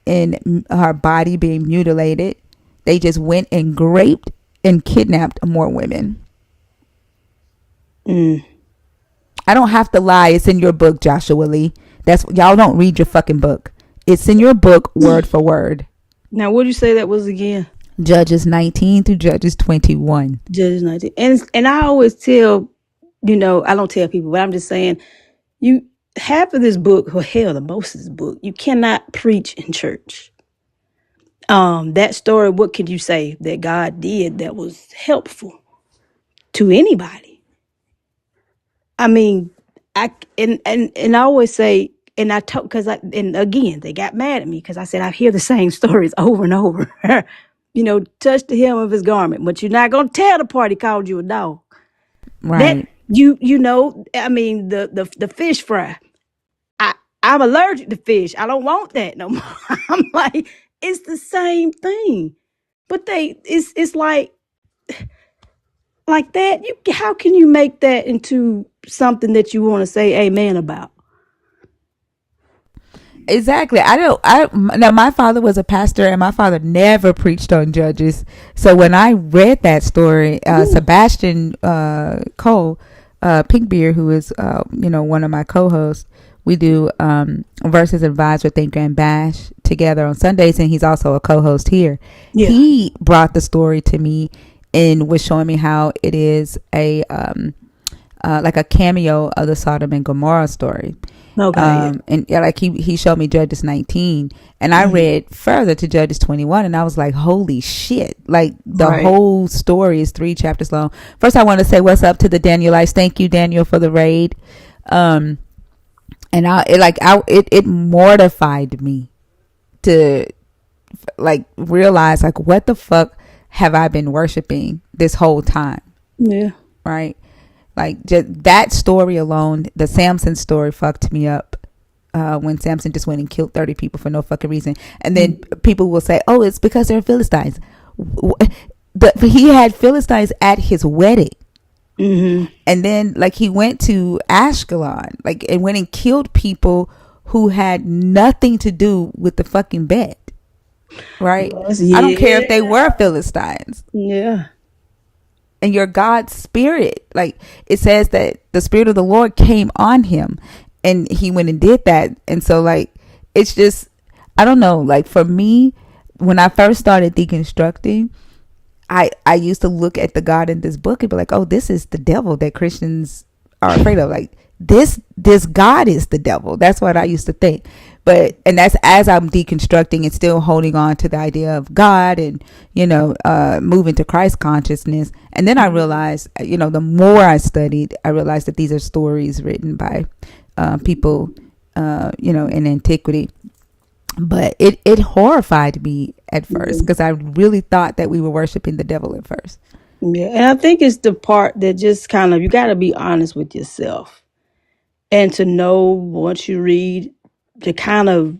and her body being mutilated. They just went and raped and kidnapped more women. I don't have to lie. It's in your book, Joshua Lee. That's y'all don't read your fucking book. It's in your book, word for word. Now, what did you say that was again? Judges 19 through Judges 21. Judges 19. And I always tell, I don't tell people, but I'm just saying, half of this book, or hell, the most of this book, you cannot preach in church. That story, what could you say that God did that was helpful to anybody? I mean, I always say, and I talk and again, they got mad at me because I said I hear the same stories over and over. Touch the hem of his garment, but you're not gonna tell the party called you a dog. Right. That I mean the fish fry. I'm allergic to fish. I don't want that no more. I'm like, it's the same thing, but it's like that. How can you make that into something that you want to say amen about? Exactly. Now my father was a pastor, and my father never preached on Judges. So when I read that story, Sebastian Cole, Pinkbeard, who is one of my co-hosts, we do Versus and Vibes with Thinker and Bash together on Sundays, and he's also a co-host here. Yeah. He brought the story to me and was showing me how it is a like a cameo of the Sodom and Gomorrah story. Okay. And like he showed me Judges 19, and I read further to Judges 21, and I was like, holy shit. Like the whole story is 3 chapters long. First, I want to say what's up to the Danielites. Thank you, Daniel, for the raid. And it mortified me to like realize like what the fuck have I been worshiping this whole time? Yeah. Right. Like just that story alone, the Samson story fucked me up. When Samson just went and killed 30 people for no fucking reason. And then people will say, oh, it's because they're Philistines. He had Philistines at his wedding. Mm-hmm. And then like he went to Ashkelon, like, and went and killed people who had nothing to do with the fucking bed. Right? Yeah. I don't care if they were Philistines. Yeah. And your God's spirit, like it says that the spirit of the Lord came on him, and he went and did that. And so like, it's just, I don't know, like for me, when I first started deconstructing, I used to look at the God in this book and be like, oh, this is the devil that Christians are afraid of. Like this God is the devil. That's what I used to think. And that's as I'm deconstructing and still holding on to the idea of God and, moving to Christ consciousness. And then I realized, the more I studied, I realized that these are stories written by people, in antiquity. But it horrified me at first because I really thought that we were worshiping the devil at first. Yeah, and I think it's the part that just kind of, you got to be honest with yourself and to know once you read to kind of,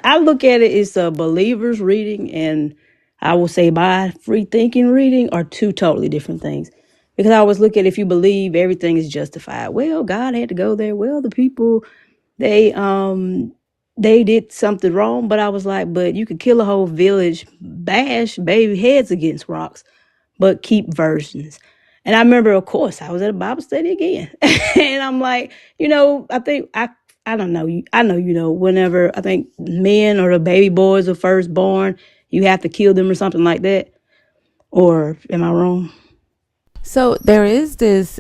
I look at it as a believer's reading and I will say my free thinking reading are two totally different things. Because I always look at if you believe everything is justified. Well, God had to go there. Well, the people, they did something wrong, but I was like, but you could kill a whole village, bash baby heads against rocks, but keep virgins. And I remember, of course, I was at a Bible study again. And I'm like, I think, I don't know. I know, whenever I think men or the baby boys are first born, you have to kill them or something like that. Or am I wrong? So there is this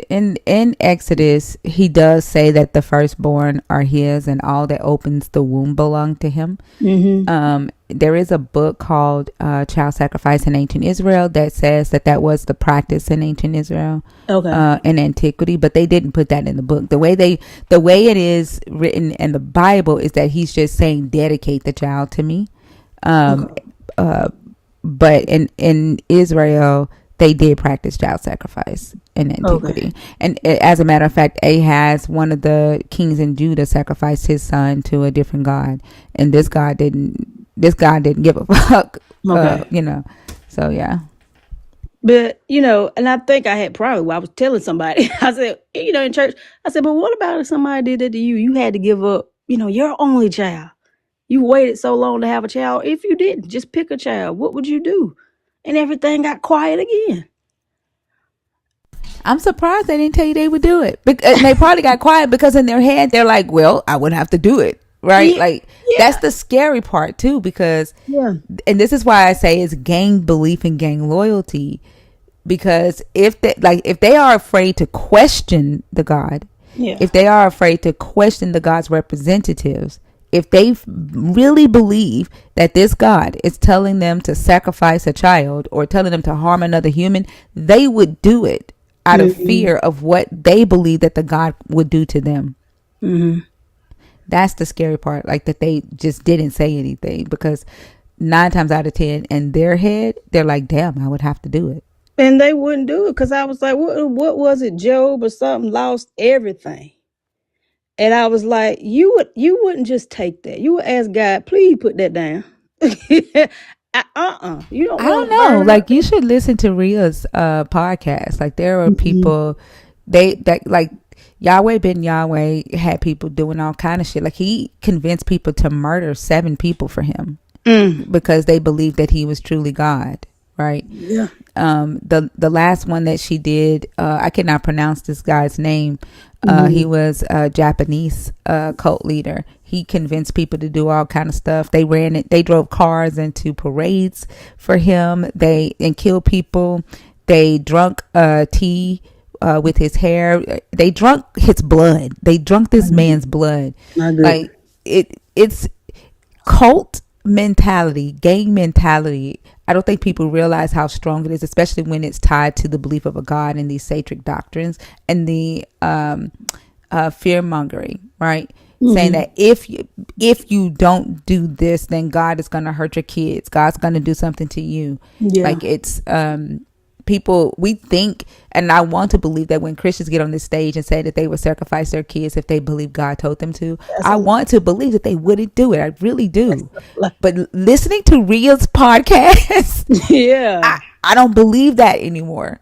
in Exodus, he does say that the firstborn are his and all that opens the womb belong to him. Mm-hmm. There is a book called Child Sacrifice in Ancient Israel that says that was the practice in ancient Israel, in antiquity, but they didn't put that in the book. The way it is written in the Bible is that he's just saying dedicate the child to me. But in Israel, they did practice child sacrifice in Okay. antiquity. And as a matter of fact, Ahaz, one of the kings in Judah, sacrificed his son to a different god, and this god didn't give a fuck. Okay. So yeah. But, and I think I had probably, I was telling somebody, I said, in church, I said, but what about if somebody did that to you? You had to give up, your only child. You waited so long to have a child. If you didn't, just pick a child. What would you do? And everything got quiet again. I'm surprised they didn't tell you they would do it. And they probably got quiet because in their head they're like, well, I wouldn't have to do it. Right? Yeah. That's the scary part too, because and this is why I say it's gang belief and gang loyalty. Because if they are afraid to question the God, if they are afraid to question the God's representatives, if they really believe that this God is telling them to sacrifice a child or telling them to harm another human, they would do it out of fear of what they believe that the God would do to them. Mm-hmm. That's the scary part, like that they just didn't say anything, because 9 times out of 10 in their head, they're like, damn, I would have to do it. And they wouldn't do it because I was like, what was it? Job or something lost everything. And I was like, you wouldn't just take that. You would ask God, please put that down. You don't I want don't to know. burn Like, up. you should listen to Ria's podcast. Like, there are people that like Yahweh Ben Yahweh had people doing all kind of shit. Like, he convinced people to murder 7 people for him because they believed that he was truly God. Right. Yeah. The last one that she did, I cannot pronounce this guy's name. He was a Japanese cult leader. He convinced people to do all kind of stuff. They drove cars into parades for him. And killed people. They drunk tea with his hair. They drunk his blood. They drunk this man's blood. Like, it's cult mentality, gang mentality. I don't think people realize how strong it is, especially when it's tied to the belief of a God and these satanic doctrines and the fear mongering, right? Saying that if you don't do this, then God is going to hurt your kids. God's going to do something to you. Yeah. Like, it's people, we think, and I want to believe that when Christians get on this stage and say that they would sacrifice their kids if they believe God told them to, I want to believe that they wouldn't do it. I really do. But listening to Ria's podcast, I don't believe that anymore.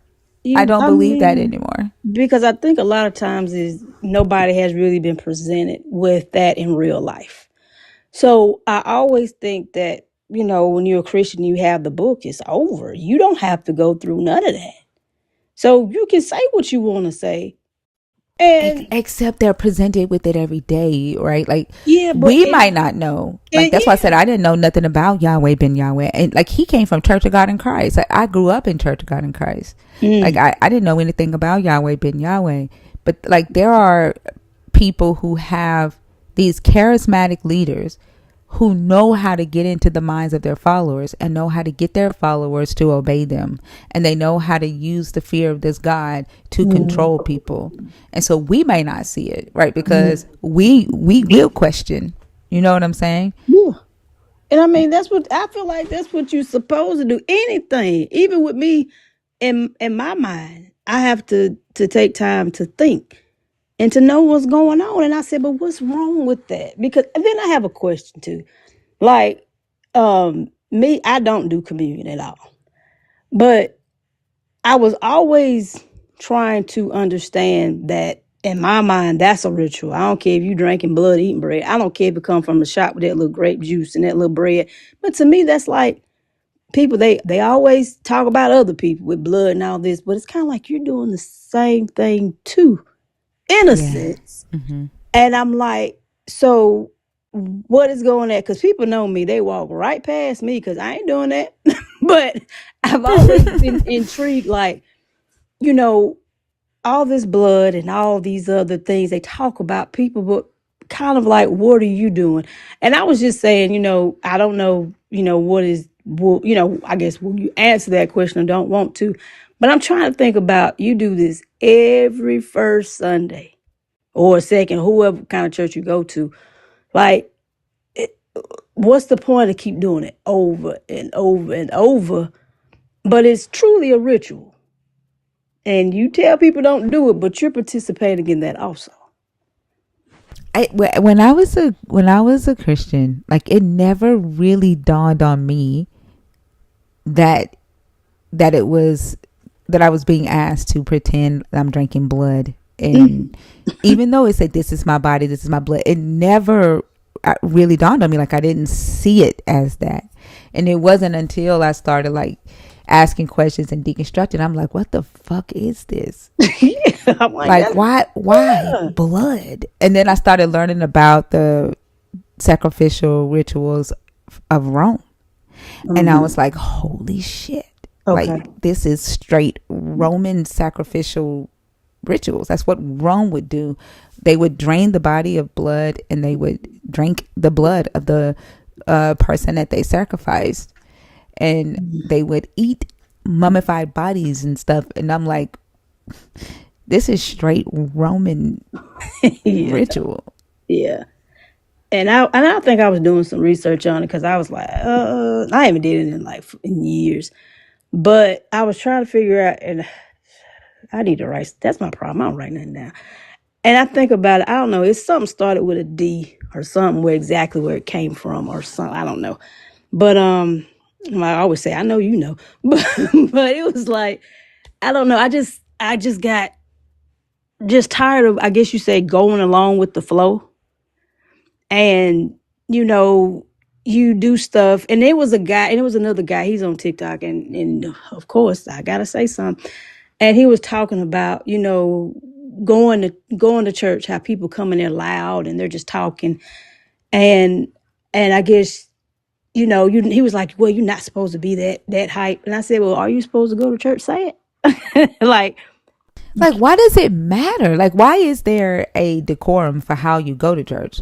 I don't believe that anymore. Because I think a lot of times is nobody has really been presented with that in real life. So I always think that, when you're a Christian, you have the book, it's over. You don't have to go through none of that. So you can say what you want to say. And except they're presented with it every day, right? Like, but we might not know. Like, that's why I said I didn't know nothing about Yahweh Ben Yahweh. And like, he came from Church of God in Christ. Like, I grew up in Church of God in Christ. Like, I didn't know anything about Yahweh Ben Yahweh. But like, there are people who have these charismatic leaders who know how to get into the minds of their followers and know how to get their followers to obey them. And they know how to use the fear of this God to control people. And so we may not see it, right? Because we will question. You know what I'm saying? Yeah. And I mean, that's what I feel like. That's what you're supposed to do. Anything, even with me, in my mind, I have to take time to think and to know what's going on. And I said, but what's wrong with that? Because and then I have a question too. Like, me, I don't do communion at all. But I was always trying to understand that in my mind, that's a ritual. I don't care if you drinking blood, eating bread. I don't care if it come from the shop with that little grape juice and that little bread. But to me, that's like people, they always talk about other people with blood and all this, but it's kind of like you're doing the same thing too, in a sense. And I'm like, so what is going on? Because people know me, they walk right past me because I ain't doing that. But I've always been intrigued, like, all this blood and all these other things they talk about people, but kind of like, what are you doing? And I was just saying, I don't know, what is, I guess will you answer that question or don't want to, but I'm trying to think about, you do this every first Sunday or second, whoever kind of church you go to, like, what's the point of keep doing it over and over and over? but it's truly a ritual. And you tell people don't do it, but you're participating in that also. When I was a Christian, like it never really dawned on me that it was that I was being asked to pretend I'm drinking blood. And even though it said, this is my body, this is my blood, it never really dawned on me. Like I didn't see it as that. And it wasn't until I started like asking questions and deconstructing, I'm like, what the fuck is this? I'm Like why blood? And then I started learning about the sacrificial rituals of Rome. And I was like, holy shit. Okay. Like this is straight Roman sacrificial rituals. That's what Rome would do. They would drain the body of blood and they would drink the blood of the person that they sacrificed, and they would eat mummified bodies and stuff. And I'm like, this is straight Roman ritual. Yeah. And I think I was doing some research on it because I was like, I haven't did it in years. But I was trying to figure out, and I need to write. That's my problem. I don't write nothing down. And I think about it. I don't know. It's something started with a D or something where it came from or something. I don't know. But I always say, I know you know. But it was like, I don't know. I just got just tired of, I guess you say, going along with the flow. And, you do stuff. And there was a guy, and it was another guy, he's on TikTok. And of course, I got to say something. And he was talking about, going to church, how people come in there loud and they're just talking. And I guess, he was like, well, you're not supposed to be that hype. And I said, well, are you supposed to go to church? Say it. Like, why does it matter? Like, why is there a decorum for how you go to church?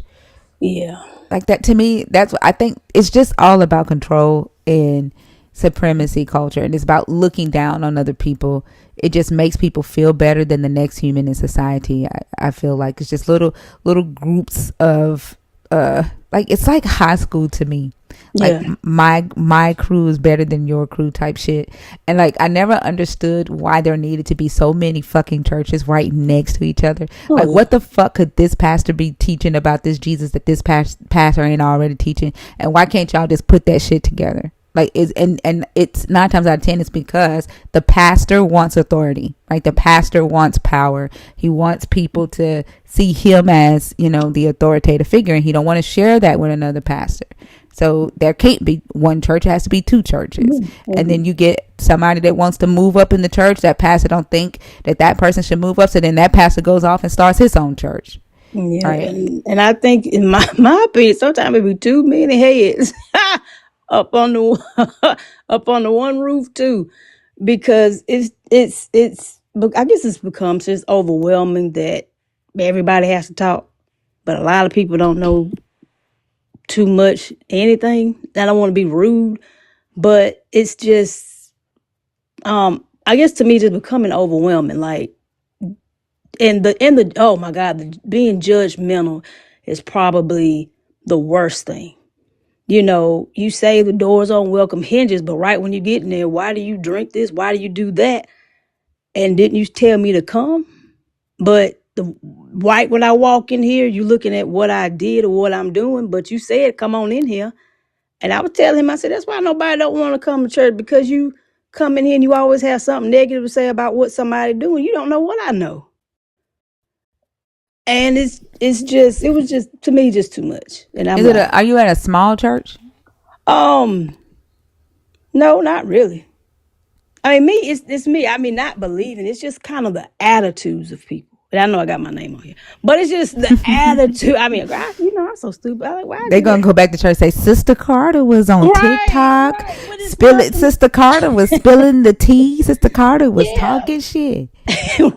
yeah. Like that, to me, that's what I think. It's just all about control and supremacy culture, and it's about looking down on other people. It just makes people feel better than the next human in society. I feel like it's just little groups of like, it's like high school to me. Like, Yeah. my crew is better than your crew type shit. And like, I never understood why there needed to be so many fucking churches right next to each other. Like, what the fuck could this pastor be teaching about this Jesus that this pastor ain't already teaching? And why can't y'all just put that shit together? Like, and it's 9 times out of 10, it's because the pastor wants authority. Right? The pastor wants power. He wants people to see him as, the authoritative figure, and he don't want to share that with another pastor. So there can't be one church, it has to be 2 churches. Mm-hmm. And then you get somebody that wants to move up in the church. That pastor don't think that person should move up. So then that pastor goes off and starts his own church. Yeah. Right? And I think, in my opinion, sometimes it be too many heads up on the one roof too, because it's I guess it's become just overwhelming that everybody has to talk, but a lot of people don't know too much anything. I don't want to be rude, but it's just I guess to me just becoming overwhelming. Like, and the oh my God, being judgmental is probably the worst thing. You say the doors on welcome hinges, but right when you get in there, why do you drink this? Why do you do that? And didn't you tell me to come? But right when I walk in here, you looking at what I did or what I'm doing, but you said, come on in here. And I was telling him, I said, that's why nobody don't want to come to church, because you come in here and you always have something negative to say about what somebody doing. You don't know what I know. And it was just, to me, just too much. And I'm are you at a small church? No, not really. I mean, it's me. I mean, not believing. It's just kind of the attitudes of people. And I know I got my name on here, but it's just the attitude. I mean, I'm so stupid. I'm like, why? They're gonna go back to church and say, Sister Carter was on TikTok. Sister Carter was spilling the tea. Sister Carter was talking shit.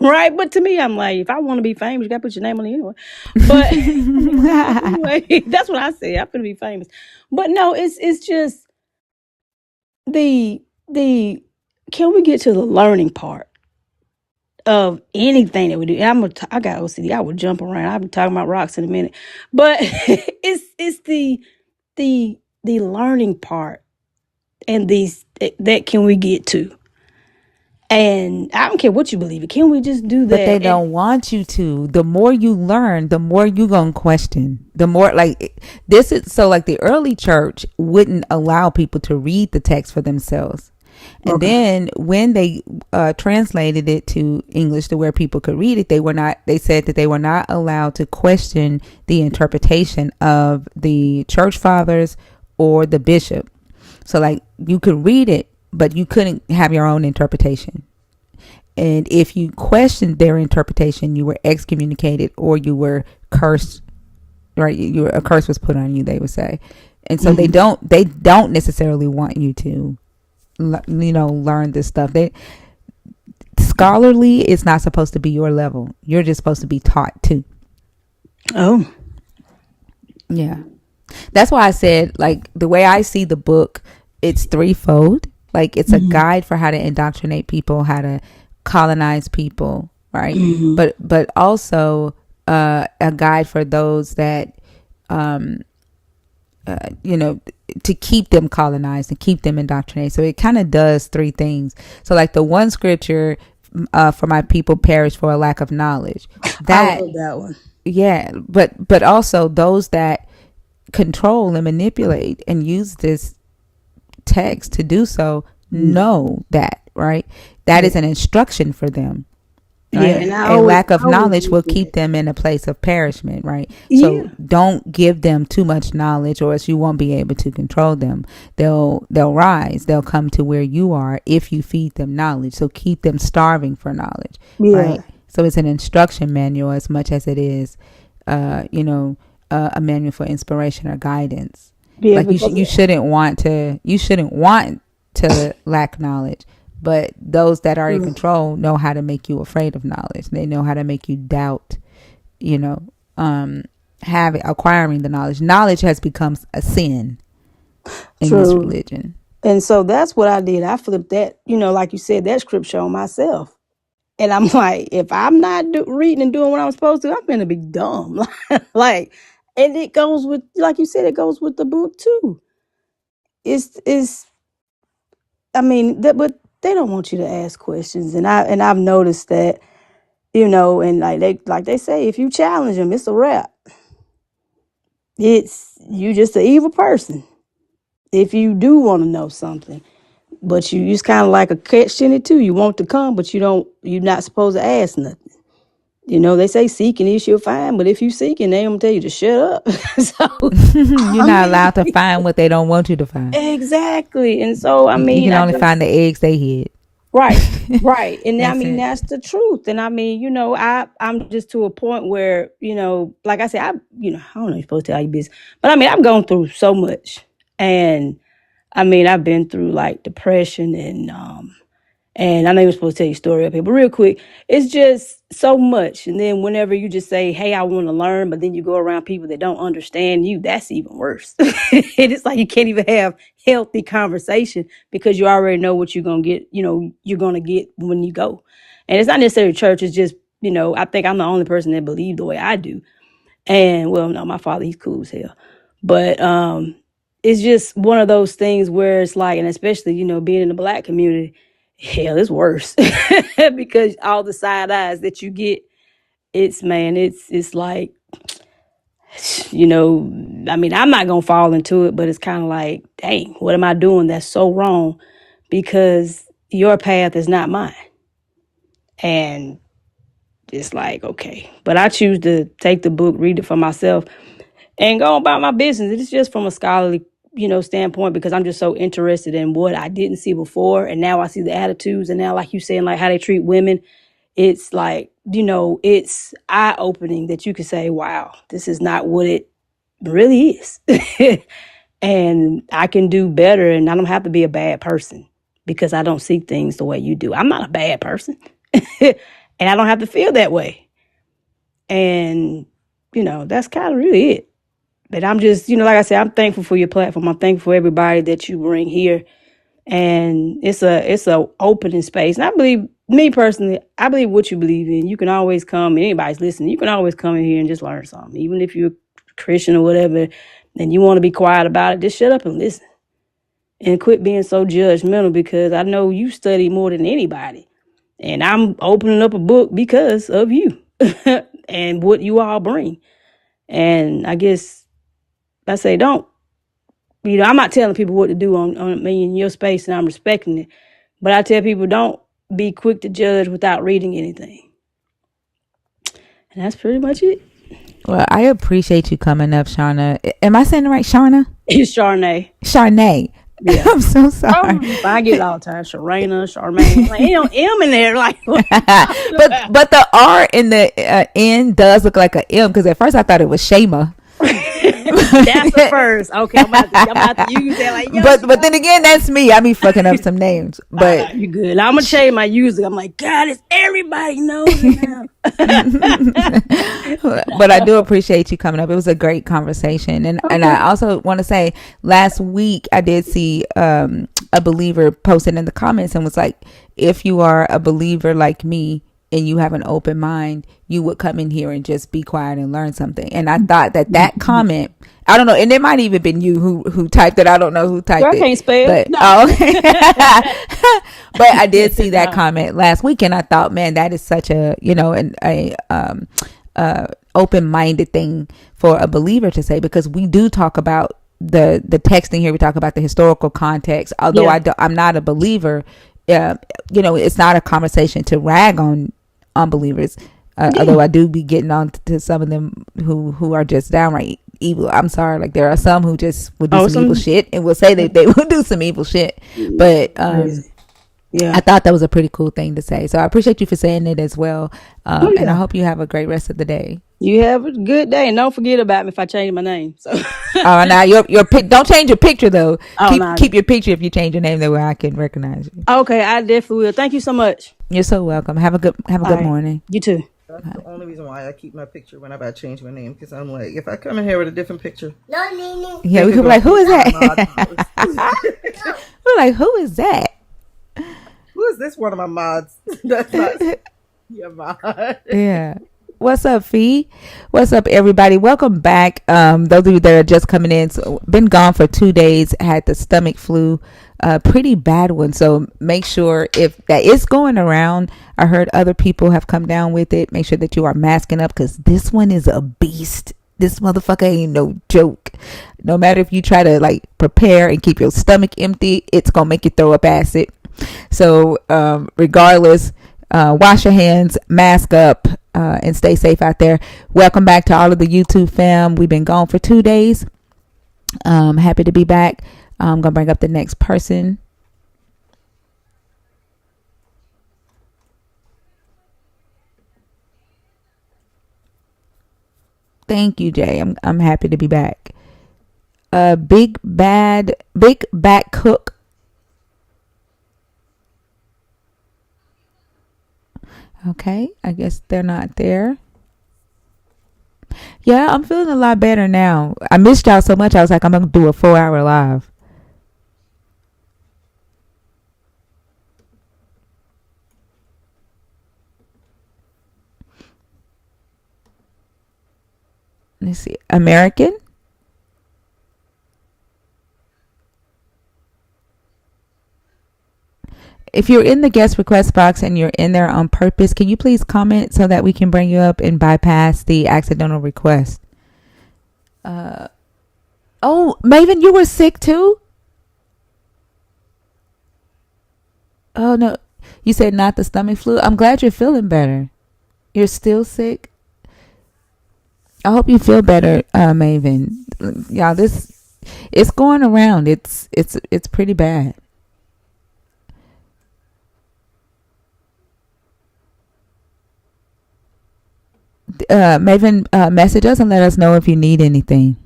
Right, but to me, I'm like, if I want to be famous, you gotta put your name on it anyway. But anyway, that's what I say. I'm gonna be famous. But no, it's just the can we get to the learning part of anything that we do? I got OCD. I would jump around. I'll be talking about rocks in a minute. But it's the learning part. and these that can we get to? And I don't care what you believe. Can we just do But they that? And don't want you to. The more you learn, the more you gonna question. The more like this is so like the early church wouldn't allow people to read the text for themselves. And okay. then when they translated it to English to where people could read it, they said that they were not allowed to question the interpretation of the church fathers or the bishop. So like you could read it, but you couldn't have your own interpretation. And if you questioned their interpretation, you were excommunicated or you were cursed, right? A curse was put on you, they would say. And so they don't necessarily want you to, learn this stuff. Scholarly, it's not supposed to be your level. You're just supposed to be taught too. Oh. Yeah. That's why I said, like, the way I see the book, it's threefold. Like, it's a guide for how to indoctrinate people, how to colonize people, right? But also a guide for those that to keep them colonized and keep them indoctrinated. So it kind of does three things. So like the one scripture, for my people perish for a lack of knowledge, I love that one. Yeah, but also those that control and manipulate and use this text to do so know that, right? That is an instruction for them. Right? Yeah, and a lack of knowledge will keep them in a place of perishment, right? So don't give them too much knowledge, or else you won't be able to control them. They'll rise. They'll come to where you are if you feed them knowledge. So keep them starving for knowledge, right? So it's an instruction manual as much as it is, a manual for inspiration or guidance. Yeah, like you shouldn't want to lack knowledge. But those that are in control know how to make you afraid of knowledge. They know how to make you doubt, acquiring the knowledge. Knowledge has become a sin in this religion. And so that's what I did. I flipped that, like you said, that scripture on myself. And I'm like, if I'm not reading and doing what I'm supposed to, I'm going to be dumb. Like, and it goes with, like you said, it goes with the book too. But they don't want you to ask questions, and I've noticed that, and like they say, if you challenge them, it's a wrap. It's you just an evil person if you do want to know something, but you just kind of like a catch-22. You want to come, but you're not supposed to ask nothing. They say seeking you shall find, but if you seeking, they gonna tell you to shut up. So you're not allowed to find what they don't want you to find. Exactly. And so you can only find the eggs they hid. Right. And that's the truth. And I'm just to a point where, like I said, I don't know if you're supposed to tell your business, but I've gone through so much. And I've been through like depression and I know you're supposed to tell your story up here, but real quick, it's just so much. And then whenever you just say, hey, I want to learn, but then you go around people that don't understand you, that's even worse. It's like you can't even have healthy conversation because you already know what you're going to get, you're going to get when you go. And it's not necessarily church. It's just, I think I'm the only person that believes the way I do. And well, no, my father, he's cool as hell. But it's just one of those things where it's like, and especially, being in the Black community, hell, it's worse because all the side eyes that you get, it's like, I'm not going to fall into it, but it's kind of like, dang, what am I doing that's so wrong? Because your path is not mine. And it's like, okay, but I choose to take the book, read it for myself and go about my business. It's just from a scholarly standpoint, because I'm just so interested in what I didn't see before. And now I see the attitudes. And now, like you saying, like how they treat women, it's like, it's eye opening that you can say, wow, this is not what it really is. And I can do better. And I don't have to be a bad person because I don't see things the way you do. I'm not a bad person. And I don't have to feel that way. And, that's kind of really it. But I'm just, like I said, I'm thankful for your platform. I'm thankful for everybody that you bring here. And it's a opening space. And I believe, me personally, I believe what you believe in. You can always come, and anybody's listening, you can always come in here and just learn something. Even if you're a Christian or whatever, and you want to be quiet about it, just shut up and listen. and quit being so judgmental, because I know you study more than anybody. And I'm opening up a book because of you and what you all bring. And I guess I say, don't, I'm not telling people what to do on me in your space, and I'm respecting it. But I tell people, don't be quick to judge without reading anything. And that's pretty much it. Well, I appreciate you coming up, Shauna. Am I saying it right, Shauna? It's Charnay. Charnay. Yeah. I'm so sorry. I get it all the time. Sharana, Charmaine. Like, M in there. Like, but the R in the N does look like an M, because at first I thought it was Shama. That's the first. Okay, I'm about to use that. Like, but then again, that's me. I be fucking up some names. But you good. I'm gonna change my user. I'm like, God, it's everybody knows it now. But I do appreciate you coming up. It was a great conversation, and I also want to say, last week I did see a believer posted in the comments and was like, if you are a believer like me and you have an open mind, you would come in here and just be quiet and learn something. And I thought that comment, I don't know, and it might even been you who typed it. I don't know who typed it. I can't spell. But, but I did see that comment last week, and I thought, man, that is such a, open-minded thing for a believer to say, because we do talk about the texting here. We talk about the historical context. Although I'm not a believer, it's not a conversation to rag on unbelievers. Although I do be getting on to some of them who are just downright evil. I'm sorry, like there are some who just will do some evil shit and will say that they will do some evil shit. But I thought that was a pretty cool thing to say. So I appreciate you for saying it as well. And I hope you have a great rest of the day. You have a good day, and don't forget about me if I change my name. So, now your don't change your picture though. Keep your picture if you change your name, that way I can recognize you. Okay, I definitely will. Thank you so much. You're so welcome. Have a good morning. You too. That's the only reason why I keep my picture whenever I change my name, because I'm like, if I come in here with a different picture, yeah, we could be like, who is that? We're like, who is that? Who is this? One of my mods. That's not your mod. Yeah. What's up, Fee? What's up, everybody? Welcome back. Those of you that are just coming in, so been gone for 2 days, had the stomach flu, pretty bad one. So make sure, if that is going around, I heard other people have come down with it. Make sure that you are masking up, because this one is a beast. This motherfucker ain't no joke. No matter if you try to like prepare and keep your stomach empty, it's gonna make you throw up acid. So regardless, wash your hands, mask up, and stay safe out there. Welcome back to all of the YouTube fam. We've been gone for 2 days. Happy to be back. I'm gonna bring up the next person. Thank you, Jay. I'm happy to be back. Big Back Cook. Okay, I guess they're not there. Yeah, I'm feeling a lot better now. I missed y'all so much. I was like, I'm going to do a 4-hour live. Let's see. American. If you're in the guest request box and you're in there on purpose, can you please comment so that we can bring you up and bypass the accidental request? Oh, Maven, you were sick too? Oh, no. You said not the stomach flu? I'm glad you're feeling better. You're still sick? I hope you feel better, Maven. Y'all, it's going around. It's pretty bad. Maven, message us and let us know if you need anything.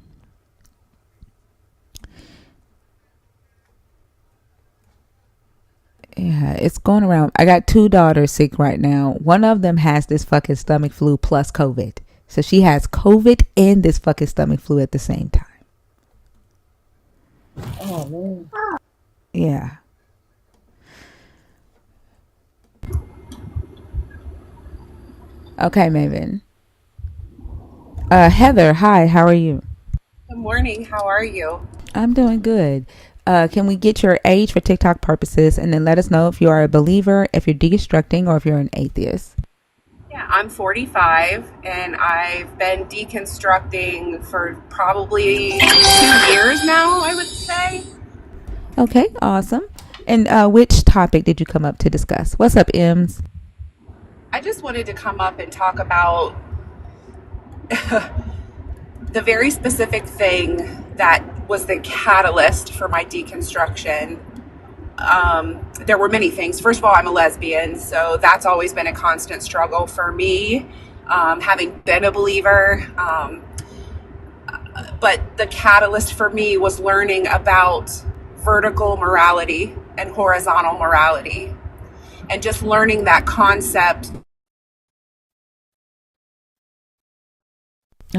Yeah, it's going around. I got 2 daughters sick right now. One of them has this fucking stomach flu plus COVID. So she has COVID and this fucking stomach flu at the same time. Oh, man. Yeah. Okay, Maven. Heather, hi, how are you? Good morning. How are you? I'm doing good. Can we get your age for TikTok purposes, and then let us know if you are a believer, if you're deconstructing, or if you're an atheist? Yeah, I'm 45 and I've been deconstructing for probably 2 years now, I would say. Okay, awesome. And which topic did you come up to discuss? What's up, Ems? I just wanted to come up and talk about the very specific thing that was the catalyst for my deconstruction. There were many things. First of all, I'm a lesbian, so that's always been a constant struggle for me, having been a believer. But the catalyst for me was learning about vertical morality and horizontal morality, and just learning that concept.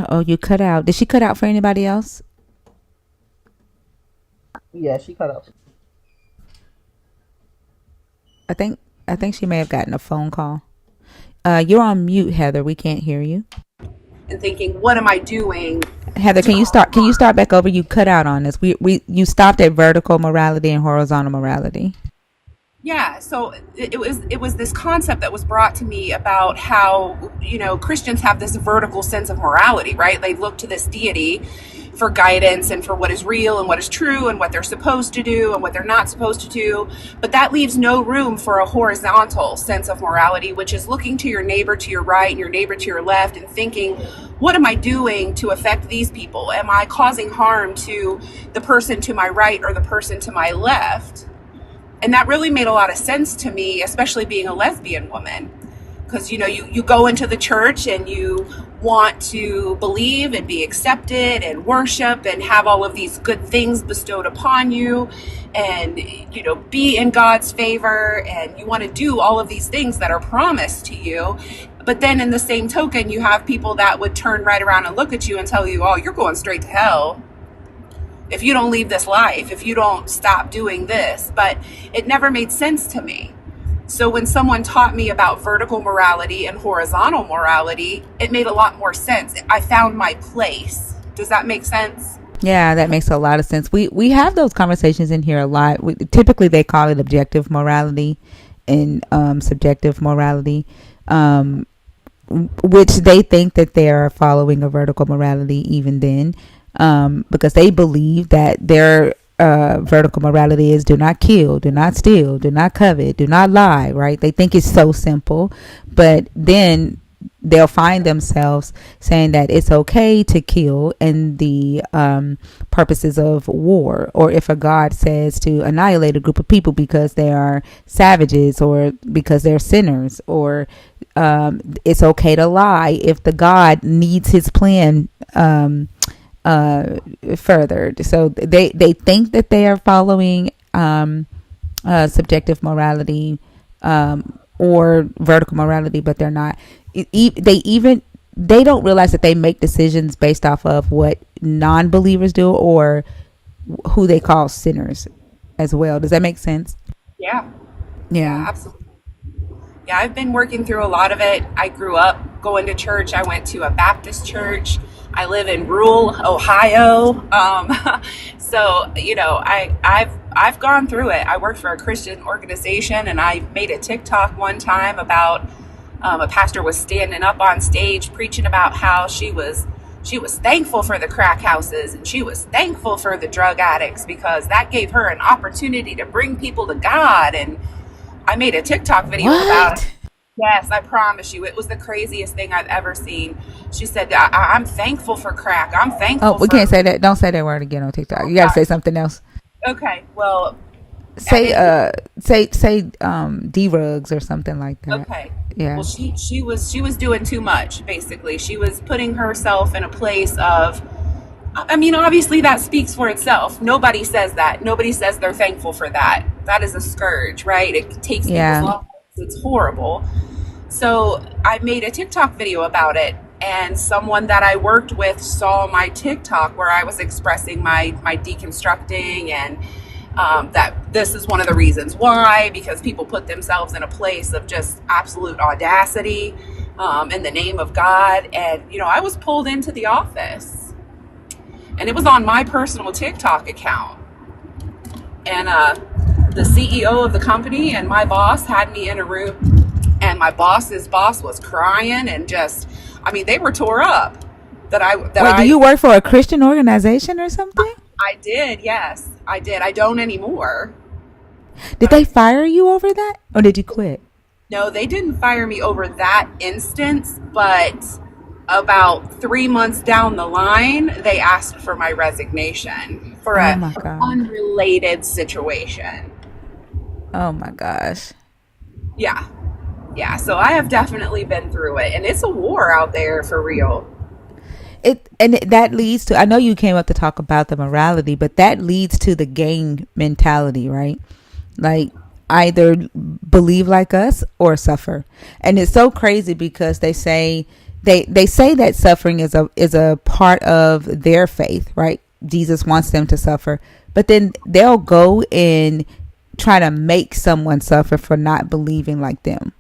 Oh, you cut out. Did she cut out for anybody else? Yeah, she cut out. I think she may have gotten a phone call. You're on mute, Heather. We can't hear you. And thinking, what am I doing? Heather, can you start back over? You cut out on us. You stopped at vertical morality and horizontal morality. Yeah, so it was this concept that was brought to me about how, Christians have this vertical sense of morality, right? They look to this deity for guidance and for what is real and what is true and what they're supposed to do and what they're not supposed to do. But that leaves no room for a horizontal sense of morality, which is looking to your neighbor to your right and your neighbor to your left and thinking, what am I doing to affect these people? Am I causing harm to the person to my right or the person to my left? And that really made a lot of sense to me, especially being a lesbian woman. Because, you go into the church and you want to believe and be accepted and worship and have all of these good things bestowed upon you and, be in God's favor. And you want to do all of these things that are promised to you. But then in the same token, you have people that would turn right around and look at you and tell you, oh, you're going straight to hell if you don't leave this life, if you don't stop doing this. But it never made sense to me. So when someone taught me about vertical morality and horizontal morality, it made a lot more sense. I found my place. Does that make sense? Yeah, that makes a lot of sense. We have those conversations in here a lot. Typically, they call it objective morality and subjective morality, which they think that they are following a vertical morality even then, because they believe that their vertical morality is do not kill, do not steal, do not covet, do not lie, right? They think it's so simple, but then they'll find themselves saying that it's okay to kill in the purposes of war, or if a god says to annihilate a group of people because they are savages or because they're sinners, or it's okay to lie if the god needs his plan furthered. So they think that they are following subjective morality or vertical morality, but they're not. They don't realize that they make decisions based off of what non-believers do or who they call sinners as well. Does that make sense? Yeah. Yeah, Absolutely. Yeah, I've been working through a lot of it. I grew up going to church. I went to a Baptist church. I live in rural Ohio. So, I've gone through it. I worked for a Christian organization, and I made a TikTok one time about a pastor was standing up on stage preaching about how she was thankful for the crack houses and she was thankful for the drug addicts because that gave her an opportunity to bring people to God. And I made a TikTok video about it. Yes, I promise you. It was the craziest thing I've ever seen. She said, I'm thankful for crack. I'm thankful we can't say that. Don't say that word again on TikTok. You got to say something else. Okay, well. Say D-rugs or something like that. Okay. Yeah. Well, she was doing too much, basically. She was putting herself in a place of, obviously that speaks for itself. Nobody says that. Nobody says they're thankful for that. That is a scourge, right? It takes people's lives. It's horrible. So I made a TikTok video about it, and someone that I worked with saw my TikTok where I was expressing my deconstructing and that this is one of the reasons why, because people put themselves in a place of just absolute audacity in the name of God. And, I was pulled into the office, and it was on my personal TikTok account. And the CEO of the company and my boss had me in a room, and my boss's boss was crying and just, I mean, they were tore up Wait, do you work for a Christian organization or something? I did, yes, I did. I don't anymore. Did they fire you over that, or did you quit? No, they didn't fire me over that instance, but about 3 months down the line, they asked for my resignation for Oh a my God. unrelated situation. Oh my gosh. Yeah. Yeah, so I have definitely been through it, and it's a war out there for real. That leads to, I know you came up to talk about the morality, but that leads to the gang mentality, right? Like, either believe like us or suffer. And it's so crazy because they say that suffering is a part of their faith, right? Jesus wants them to suffer, but then they'll go and try to make someone suffer for not believing like them.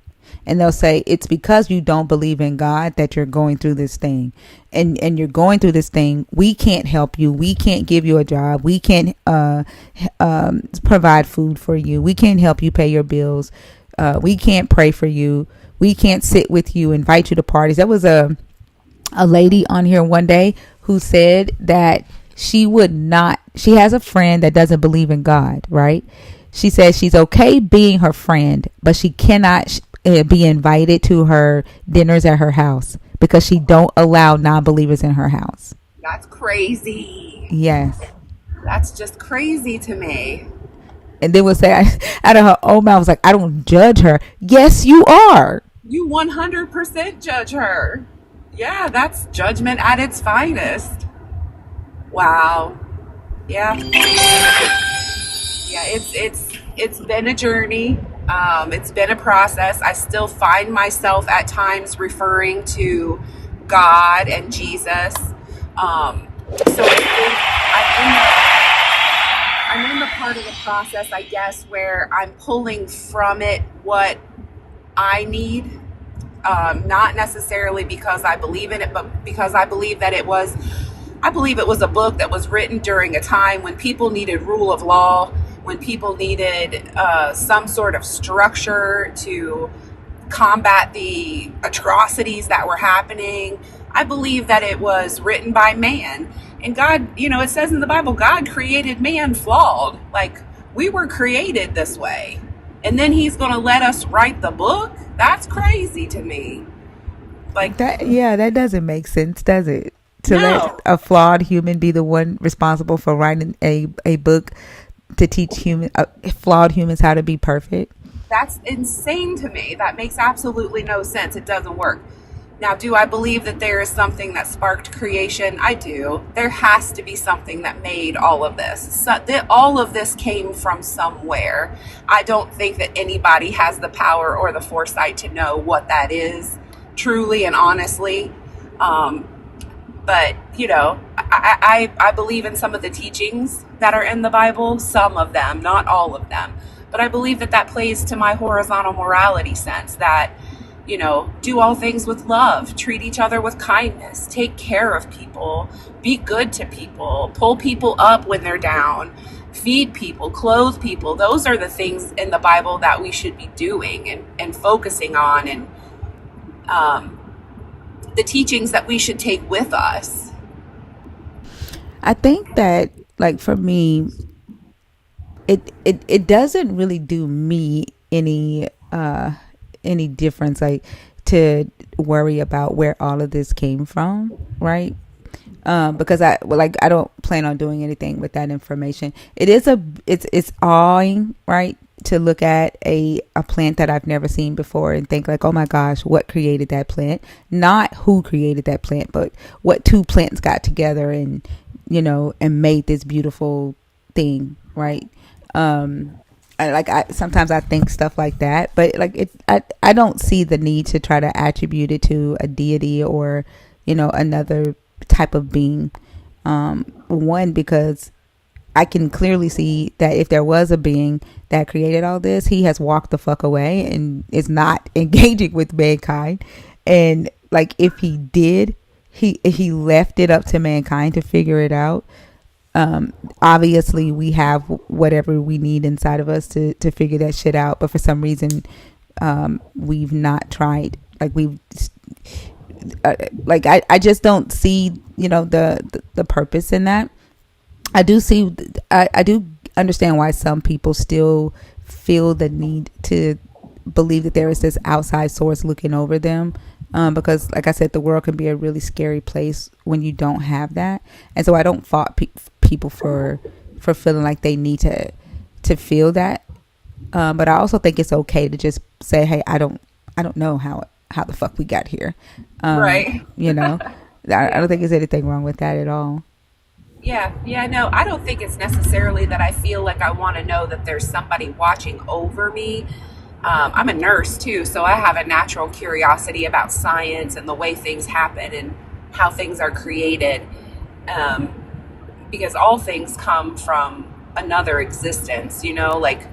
And they'll say it's because you don't believe in God that you're going through this thing, and you're going through this thing. We can't help you. We can't give you a job. We can't provide food for you. We can't help you pay your bills. We can't pray for you. We can't sit with you, invite you to parties. There was a lady on here one day who said that she has a friend that doesn't believe in God, right? She says she's okay being her friend, but she cannot be invited to her dinners at her house because she don't allow non-believers in her house. That's crazy. Yes. That's just crazy to me. And then we'll say out of her own mouth, was like, I don't judge her. Yes, you are. You 100% judge her. Yeah, that's judgment at its finest. Wow. Yeah. Yeah, it's been a journey. It's been a process. I still find myself at times referring to God and Jesus. So I'm in the part of the process, I guess, where I'm pulling from it what I need. Not necessarily because I believe in it, but because I believe it was a book that was written during a time when people needed rule of law, when people needed some sort of structure to combat the atrocities that were happening. I believe that it was written by man. And God, it says in the Bible, God created man flawed. Like, we were created this way. And then he's going to let us write the book? That's crazy to me. Like that, yeah, that doesn't make sense, does it? To No. let a flawed human be the one responsible for writing a book to teach flawed humans how to be perfect. That's insane to me. That makes absolutely no sense. It doesn't work. Now, do I believe that there is something that sparked creation? I do. There has to be something that made all of this. So all of this came from somewhere. I don't think that anybody has the power or the foresight to know what that is, truly and honestly. But, I believe in some of the teachings that are in the Bible, some of them, not all of them. But I believe that plays to my horizontal morality sense that, do all things with love, treat each other with kindness, take care of people, be good to people, pull people up when they're down, feed people, clothe people. Those are the things in the Bible that we should be doing and focusing on, and the teachings that we should take with us. I think that, like, for me, it doesn't really do me any difference, like, to worry about where all of this came from, right? Because I don't plan on doing anything with that information. It's awing, right, to look at a plant that I've never seen before and think like, oh my gosh, what created that plant? Not who created that plant, but what two plants got together and made this beautiful thing, right? Sometimes I think stuff like that, but I don't see the need to try to attribute it to a deity or another type of being. One, because I can clearly see that if there was a being that created all this, he has walked the fuck away and is not engaging with mankind. And if he did, he left it up to mankind to figure it out. Obviously we have whatever we need inside of us to figure that shit out, but for some reason we've not tried. Like we've I just don't see, you know, the purpose in that. I do see, I do understand why some people still feel the need to believe that there is this outside source looking over them, because like I said, the world can be a really scary place when you don't have that. And so I don't fault people for feeling like they need to feel that, but I also think it's okay to just say, hey, I don't know how the fuck we got here. Right. You know, I don't think there's anything wrong with that at all. Yeah, no, I don't think it's necessarily that I feel like I want to know that there's somebody watching over me. I'm a nurse too, so I have a natural curiosity about science and the way things happen and how things are created, um, because all things come from another existence, you know, like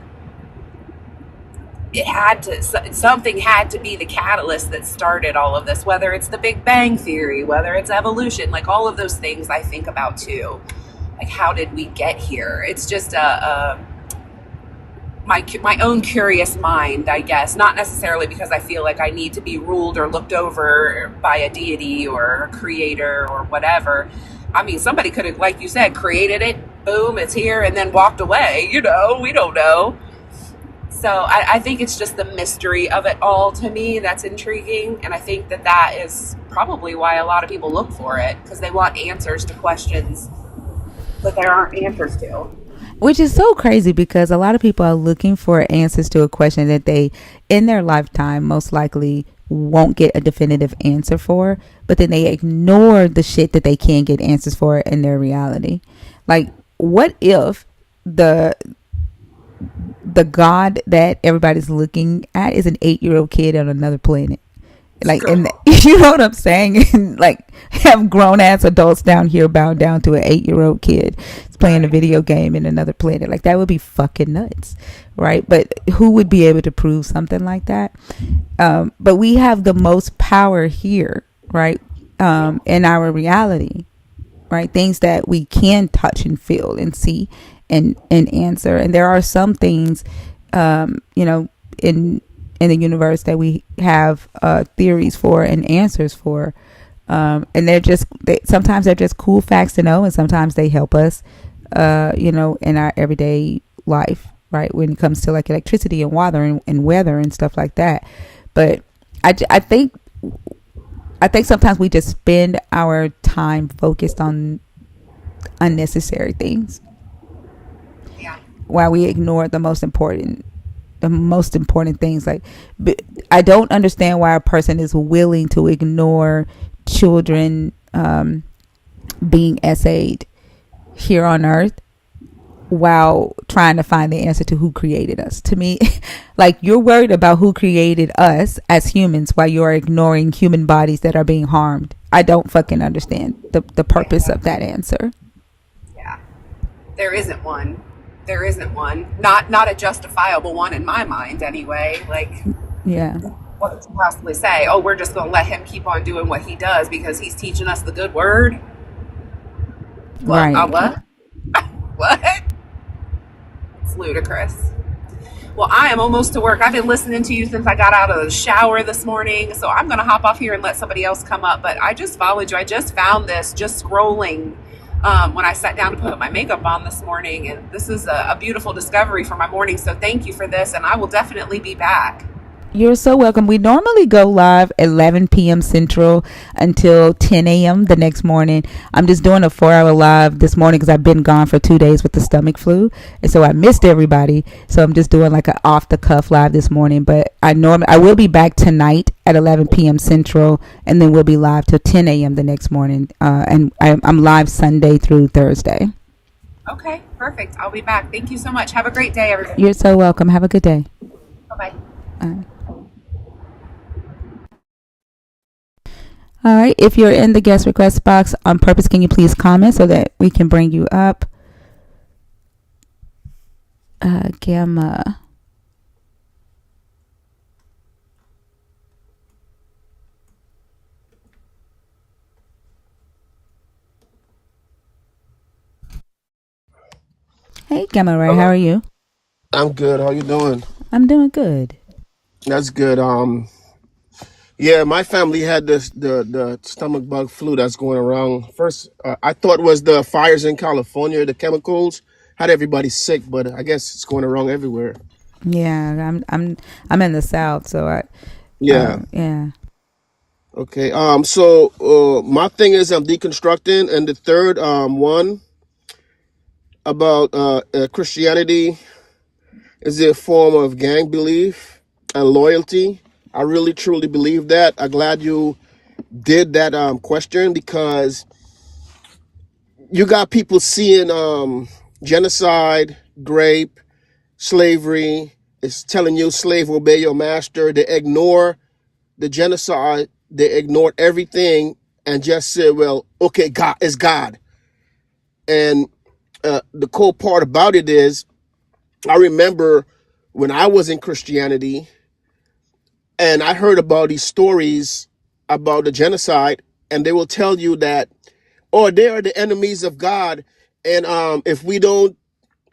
something had to be the catalyst that started all of this, whether it's the Big Bang Theory, whether it's evolution, like all of those things I think about too. Like, how did we get here? It's just my own curious mind, I guess, not necessarily because I feel like I need to be ruled or looked over by a deity or a creator or whatever. I mean, somebody could have, like you said, created it, boom, it's here, and then walked away. You know, we don't know. So I think it's just the mystery of it all to me that's intriguing. And I think that is probably why a lot of people look for it, because they want answers to questions that there aren't answers to. Which is so crazy because a lot of people are looking for answers to a question that they, in their lifetime, most likely won't get a definitive answer for, but then they ignore the shit that they can get answers for in their reality. Like, what if the God that everybody's looking at is an 8-year-old kid on another planet? Like, and you know what I'm saying? And like, have grown ass adults down here bound down to an 8-year-old kid playing a video game in another planet. Like, that would be fucking nuts, right? But who would be able to prove something like that? But we have the most power here, right? In our reality, right? Things that we can touch and feel and see and answer. And there are some things, you know, in the universe that we have theories for and answers for, and sometimes they're just cool facts to know, and sometimes they help us, you know, in our everyday life, right? When it comes to like electricity and water and weather and stuff like that. But I think sometimes we just spend our time focused on unnecessary things, Yeah. while we ignore the most important things. Like, I don't understand why a person is willing to ignore children being essayed here on earth while trying to find the answer to who created us. To me, like, you're worried about who created us as humans while you're ignoring human bodies that are being harmed. I don't fucking understand the purpose of that answer. Yeah. There isn't one. Not a justifiable one in my mind anyway. Like, Yeah. what could you possibly say? Oh, we're just going to let him keep on doing what he does because he's teaching us the good word? Right. What? What? It's ludicrous. Well, I am almost to work. I've been listening to you since I got out of the shower this morning, so I'm going to hop off here and let somebody else come up. But I just followed you. I just found this just scrolling when I sat down to put my makeup on this morning, and this is a beautiful discovery for my morning. So thank you for this, and I will definitely be back. You're so welcome. We normally go live 11 p.m. Central until 10 a.m. the next morning. I'm just doing a 4-hour live this morning because I've been gone for 2 days with the stomach flu, and so I missed everybody. So I'm just doing like an off the cuff live this morning. But I will be back tonight at 11 p.m. Central, and then we'll be live till 10 a.m. the next morning. And I'm live Sunday through Thursday. Okay, perfect. I'll be back. Thank you so much. Have a great day, everybody. You're so welcome. Have a good day. Bye-bye. All right. If you're in the guest request box on purpose, can you please comment so that we can bring you up? Gamma. Hey, Gamma Ray, how Hello. are you? I'm good. How you doing? I'm doing good. That's good. Yeah, my family had the stomach bug flu that's going around. First, I thought it was the fires in California, the chemicals had everybody sick, but I guess it's going around everywhere. Yeah, I'm in the South, so Yeah. yeah. Okay. So, my thing is I'm deconstructing, and the third one about Christianity is a form of gang belief and loyalty. I really truly believe that. I'm glad you did that question because you got people seeing genocide, rape, slavery. It's telling you slave obey your master. They ignore the genocide. They ignored everything and just said, "Well, okay, God is God." And the cool part about it is, I remember when I was in Christianity and I heard about these stories about the genocide, and they will tell you that, or they are the enemies of God, and if we don't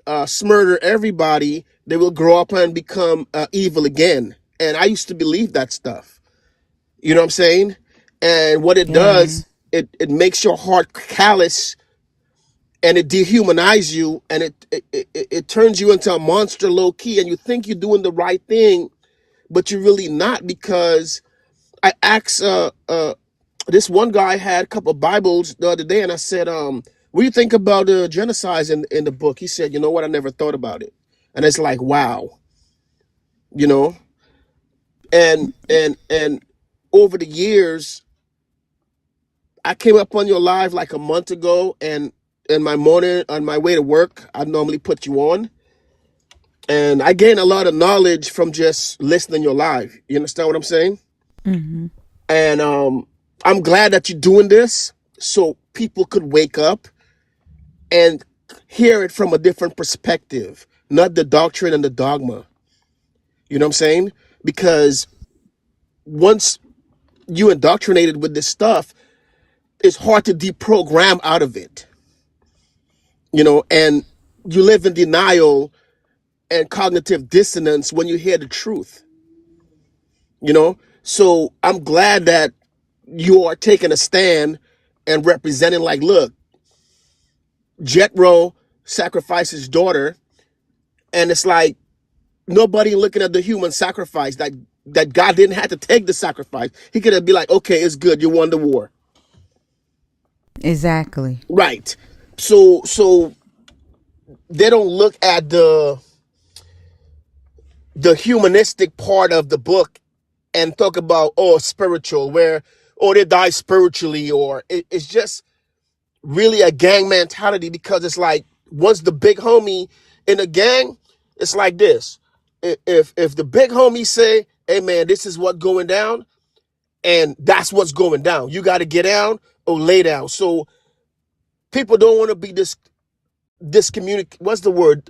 smurder everybody, they will grow up and become evil again. And I used to believe that stuff. You know what I'm saying? And what it Yeah. does, it makes your heart callous, and it dehumanizes you, and it turns you into a monster low key, and you think you're doing the right thing, but you're really not. Because I asked this one guy had a couple of Bibles the other day, and I said, what do you think about the genocides in the book? He said, you know what, I never thought about it. And it's like, wow, you know. And over the years, I came up on your live like a month ago, and in my morning on my way to work, I normally put you on, and I gain a lot of knowledge from just listening your live. You understand what I'm saying? Mm-hmm. And I'm glad that you're doing this so people could wake up and hear it from a different perspective, not the doctrine and the dogma. You know what I'm saying? Because once you indoctrinated with this stuff, it's hard to deprogram out of it. You know, and you live in denial and cognitive dissonance when you hear the truth. You know, so I'm glad that you are taking a stand and representing, like, look, Jethro sacrificed his daughter, and it's like nobody looking at the human sacrifice, that God didn't have to take the sacrifice. He could have been like, okay, it's good, you won the war. Exactly. Right. So they don't look at the humanistic part of the book and talk about, oh, spiritual, where, oh, they die spiritually, or it's just really a gang mentality. Because it's like, once the big homie in a gang, it's like this. If the big homie say, hey man, this is what going down, and that's what's going down, you got to get down or lay down. So people don't want to be discommunicate, what's the word,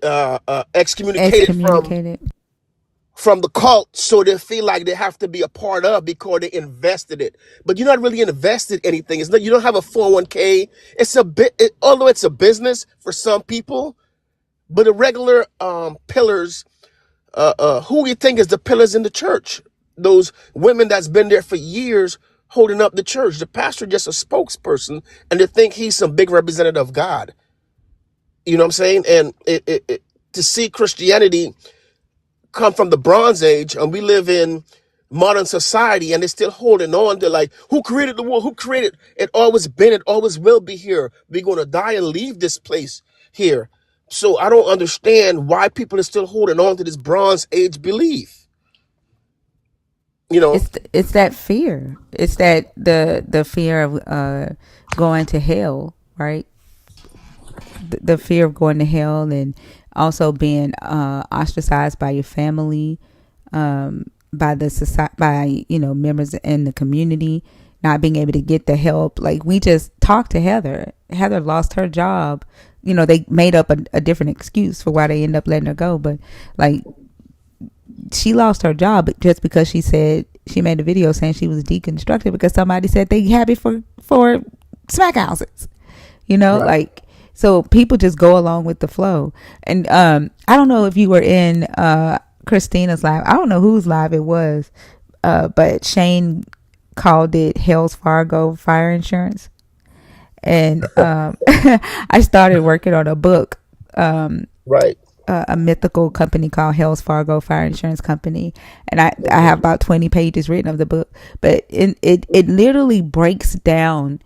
excommunicated Excommunicated. from the cult, so they feel like they have to be a part of because they invested it. But you're not really invested anything. It's not, you don't have a 401k. It's a bit, although it's a business for some people, but the regular pillars, who you think is the pillars in the church? Those women that's been there for years holding up the church. The pastor just a spokesperson, and they think he's some big representative of God. You know what I'm saying? And to see Christianity come from the Bronze Age, and we live in modern society, and they're still holding on to, like, who created the world? Who created it? Always been, it always will be here. We're going to die and leave this place here. So I don't understand why people are still holding on to this Bronze Age belief. You know, It's that fear. It's that the fear of going to hell, right? The fear of going to hell, and also being ostracized by your family, by the society, by members in the community, not being able to get the help. Like, we just talked to Heather. Heather lost her job. They made up a different excuse for why they end up letting her go, but like, she lost her job just because she said, she made a video saying she was deconstructed because somebody said they happy for smack houses. right. Like, So people just go along with the flow. And I don't know if you were in Christina's live. I don't know whose live it was, but Shane called it Hells Fargo Fire Insurance. And I started working on a book, Right. a mythical company called Hells Fargo Fire Insurance Company, and I have about 20 pages written of the book. But it literally breaks down,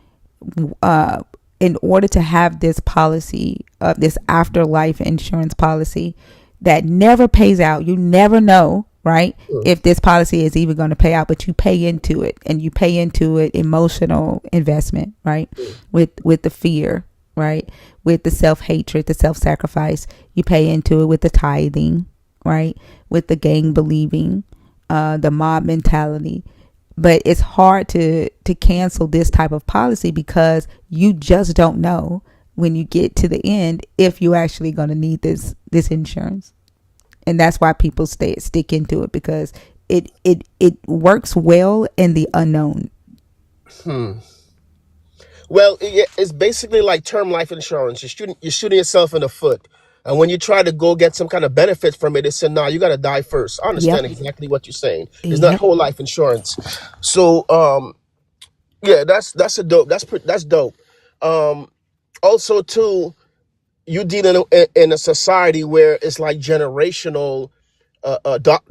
in order to have this policy of this afterlife insurance policy that never pays out. You never know, right? If this policy is even going to pay out, but you pay into it, and you pay into it emotional investment, right? With the fear, right? With the self-hatred, the self-sacrifice, you pay into it with the tithing, right? With the gang believing, the mob mentality. But it's hard to cancel this type of policy because you just don't know when you get to the end if you're actually going to need this insurance. And that's why people stick into it, because it works well in the unknown. Well, it's basically like term life insurance. You're shooting yourself in the foot. And when you try to go get some kind of benefit from it, it's saying, nah, you got to die first. I understand Yep. exactly what you're saying. It's not Yep. whole life insurance. So, yeah, that's a dope. That's dope. Also, too, you deal in a society where it's like generational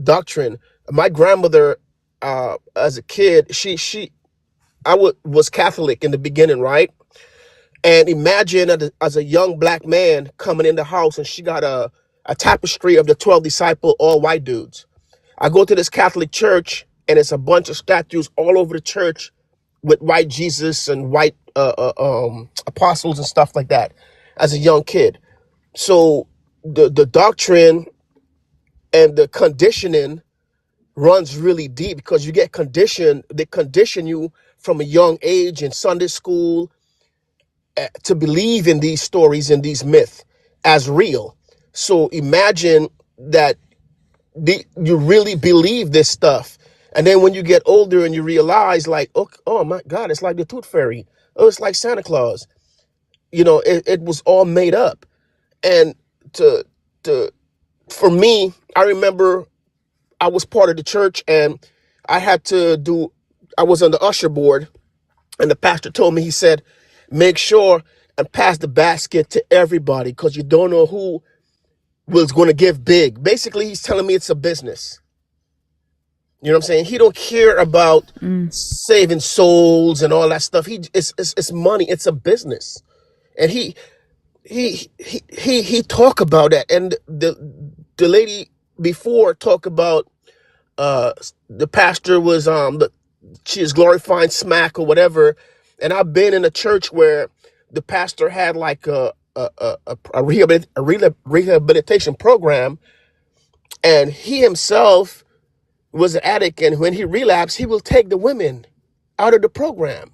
doctrine. My grandmother, as a kid, was Catholic in the beginning, right? And imagine as a young black man coming in the house, and she got a tapestry of the 12 disciples, all white dudes. I go to this Catholic church, and it's a bunch of statues all over the church with white Jesus and white apostles and stuff like that as a young kid. So the doctrine and the conditioning runs really deep, because you get conditioned. They condition you from a young age in Sunday school to believe in these stories and these myths as real. So imagine that you really believe this stuff. And then when you get older and you realize, like, oh my God, it's like the Tooth Fairy. Oh, it's like Santa Claus. It was all made up. And to to for me, I remember I was part of the church, and I was on the usher board, and the pastor told me, he said, make sure and pass the basket to everybody, because you don't know who was going to give big. Basically, he's telling me it's a business. You know what I'm saying? He don't care about saving souls and all that stuff. It's money. It's a business. And he talk about that. And the lady before talk about the pastor was she is glorifying smack or whatever. And I've been in a church where the pastor had like a rehabilitation program, and he himself was an addict, and when he relapsed, he will take the women out of the program.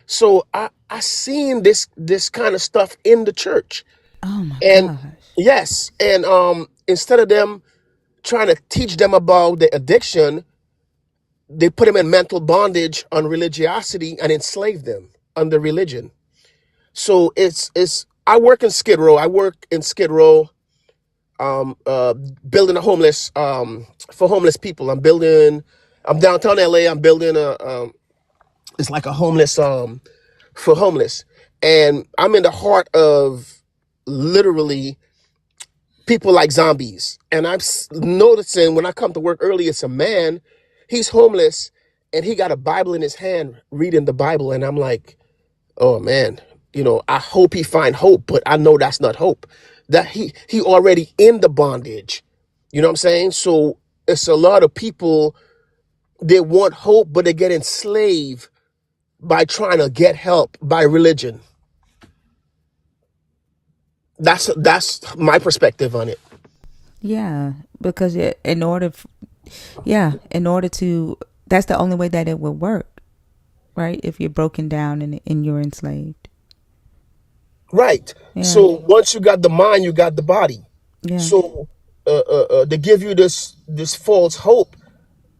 So I seen this kind of stuff in the church. Oh my And gosh. yes, and instead of them trying to teach them about the addiction, they put them in mental bondage on religiosity and enslave them under religion. So it's I work in Skid Row. Building a homeless for homeless people. I'm downtown LA. I'm building it's like a homeless for homeless. And I'm in the heart of literally people like zombies. And I'm noticing when I come to work early, it's a man, he's homeless, and he got a Bible in his hand reading the Bible. And I'm like, oh man, I hope he find hope, but I know that's not hope. That he already in the bondage. You know what I'm saying? So it's a lot of people, they want hope, but they get enslaved by trying to get help by religion. That's my perspective on it. Yeah, because in order to, that's the only way that it would work, right? If you're broken down and you're enslaved. Right. Yeah. So once you got the mind, you got the body. Yeah. So they give you this false hope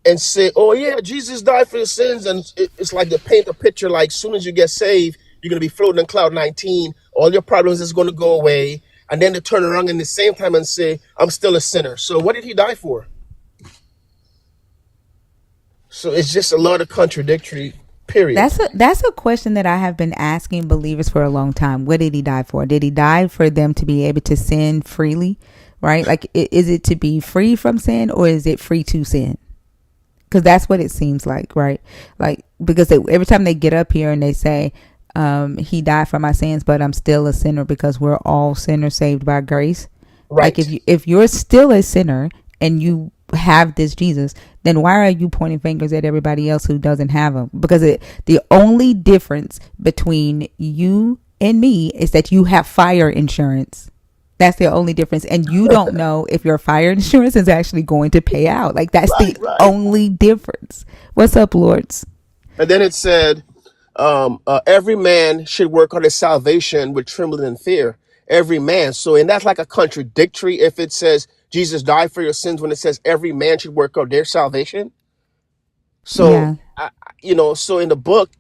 and say, oh yeah, Jesus died for your sins. And it's like they paint a picture like, as soon as you get saved, you're going to be floating on cloud 19. All your problems is going to go away. And then to turn around in the same time and say, I'm still a sinner. So what did he die for? So it's just a lot of contradictory, period. That's a question that I have been asking believers for a long time. What did he die for? Did he die for them to be able to sin freely? Right? Like, is it to be free from sin, or is it free to sin? Because that's what it seems like, right? Like, because every time they get up here and they say, he died for my sins, but I'm still a sinner, because we're all sinners saved by grace. Right. Like, if you're still a sinner and you have this Jesus, then why are you pointing fingers at everybody else who doesn't have him? Because the only difference between you and me is that you have fire insurance. That's the only difference. And you don't know if your fire insurance is actually going to pay out. Like, that's the only difference. What's up, Lords? And then it said, every man should work on his salvation with trembling and fear. Every man. So, and that's like a contradictory if it says Jesus died for your sins, when it says every man should work on their salvation. So, Yeah. So in the book,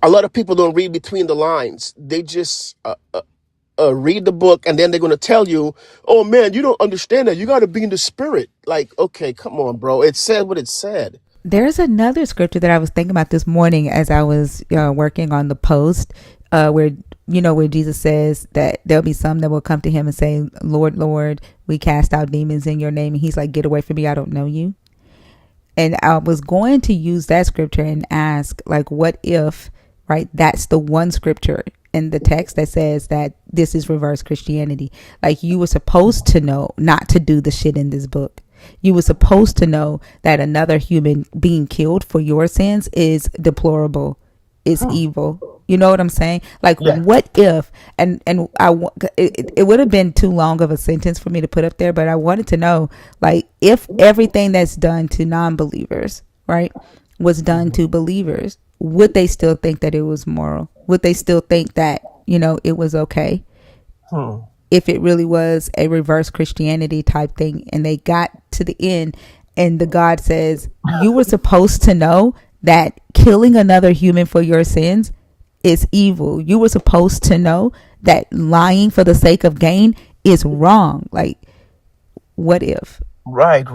a lot of people don't read between the lines. They just read the book, and then they're going to tell you, oh man, you don't understand that. You got to be in the spirit. Like, okay, come on, bro. It said what it said. There's another scripture that I was thinking about this morning as I was working on the post, where Jesus says that there'll be some that will come to him and say, Lord, Lord, we cast out demons in your name. And he's like, get away from me. I don't know you. And I was going to use that scripture and ask, like, what if, right, that's the one scripture in the text that says that this is reverse Christianity. Like, you were supposed to know not to do the shit in this book. You were supposed to know that another human being killed for your sins is deplorable, is evil. You know what I'm saying? Like, what if, and it would have been too long of a sentence for me to put up there, but I wanted to know, like, if everything that's done to non-believers, right, was done to believers, would they still think that it was moral? Would they still think that, it was okay? If it really was a reverse Christianity type thing, and they got to the end and the God says, you were supposed to know that killing another human for your sins is evil. You were supposed to know that lying for the sake of gain is wrong. Like, what if? Right.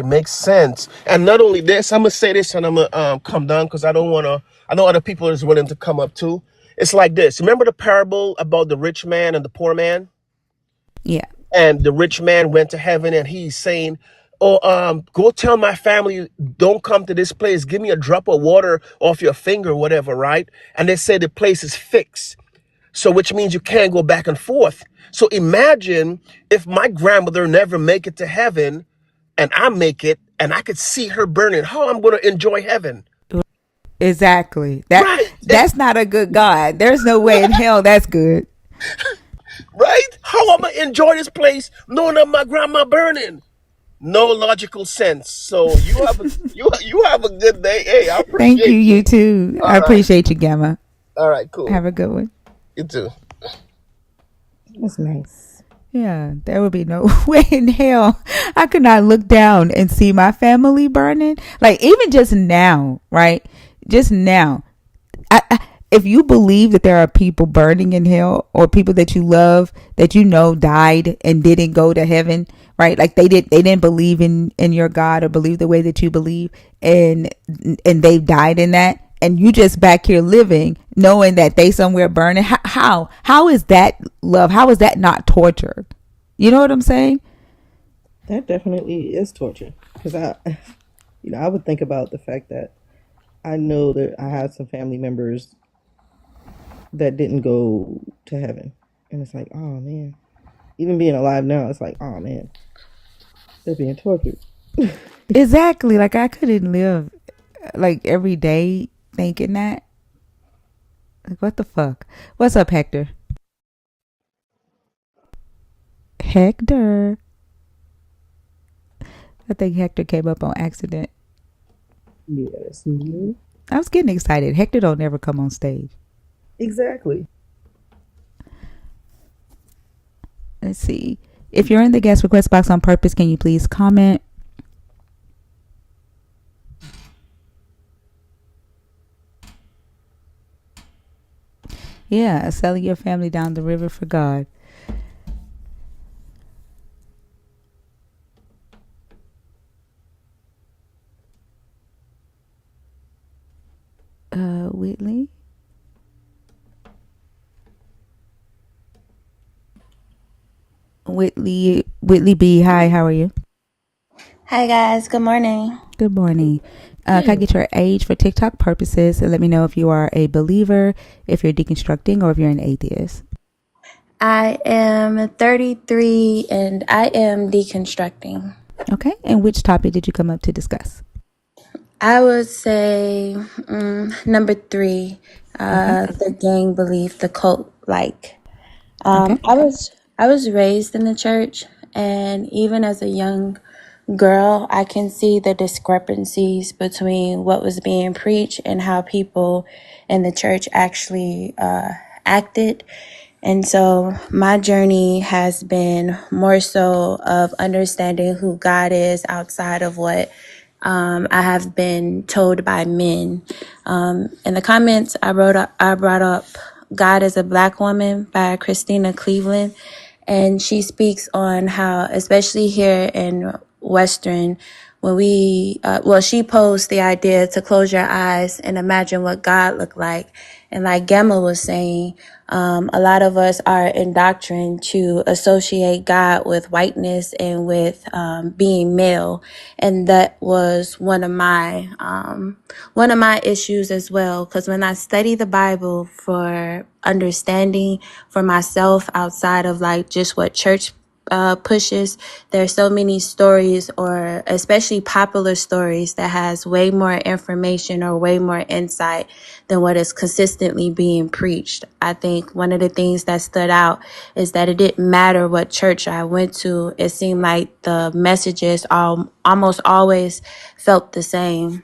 Makes sense. And not only this, I'm going to say this, and I'm going to come down, because I know other people is willing to come up too. It's like this. Remember the parable about the rich man and the poor man? Yeah. And the rich man went to heaven, and he's saying, oh, go tell my family, don't come to this place. Give me a drop of water off your finger, whatever, right? And they say the place is fixed. So which means you can't go back and forth. So imagine if my grandmother never make it to heaven and I make it, and I could see her burning. How I'm going to enjoy heaven? Exactly. Right. That's not a good God. There's no way in hell that's good. Right? How am I enjoy this place knowing that my grandma burning? No logical sense. So you have a good day. Hey, I appreciate Thank you. You too. I appreciate you, Gamma. All right, cool. Have a good one. You too. That's nice. Yeah, there would be no way in hell I could not look down and see my family burning. Like, even just now, right? Just now, if you believe that there are people burning in hell, or people that you love that died and didn't go to heaven, right? Like, they didn't believe in your God, or believe the way that you believe, and they died in that, and you just back here living knowing that they somewhere burning. How is that love? How is that not torture? You know what I'm saying? That definitely is torture. Because I would think about the fact that I know that I had some family members that didn't go to heaven. And it's like, oh man. Even being alive now, it's like, oh man. They're being tortured. Exactly. Like, I couldn't live like every day thinking that. Like, what the fuck? What's up, Hector? Hector. I think Hector came up on accident. Yeah, that's new. I was getting excited. Hector don't never come on stage. Exactly. Let's see. If you're in the guest request box on purpose, can you please comment? Yeah, selling your family down the river for God. Whitley. Whitley B. Hi, how are you? Hi guys, good morning. Good morning. Can I get your age for TikTok purposes? And let me know if you are a believer, if you're deconstructing, or if you're an atheist. I am 33 and I am deconstructing. Okay. And which topic did you come up to discuss? I would say number 3, Okay. the gang belief, the cult like. Okay. I was raised in the church, and even as a young girl, I can see the discrepancies between what was being preached and how people in the church actually acted. And so my journey has been more so of understanding who God is outside of what I have been told by men. In the comments, I brought up God is a Black Woman by Christina Cleveland. And she speaks on how, especially here in Western, when she posed the idea to close your eyes and imagine what God looked like. And like Gemma was saying, a lot of us are indoctrined to associate God with whiteness and with being male, and that was one of my issues as well. Because when I study the Bible for understanding for myself outside of like just what church pushes, there's so many stories, or especially popular stories, that has way more information or way more insight than what is consistently being preached. I think one of the things that stood out is that it didn't matter what church I went to. It seemed like the messages almost always felt the same.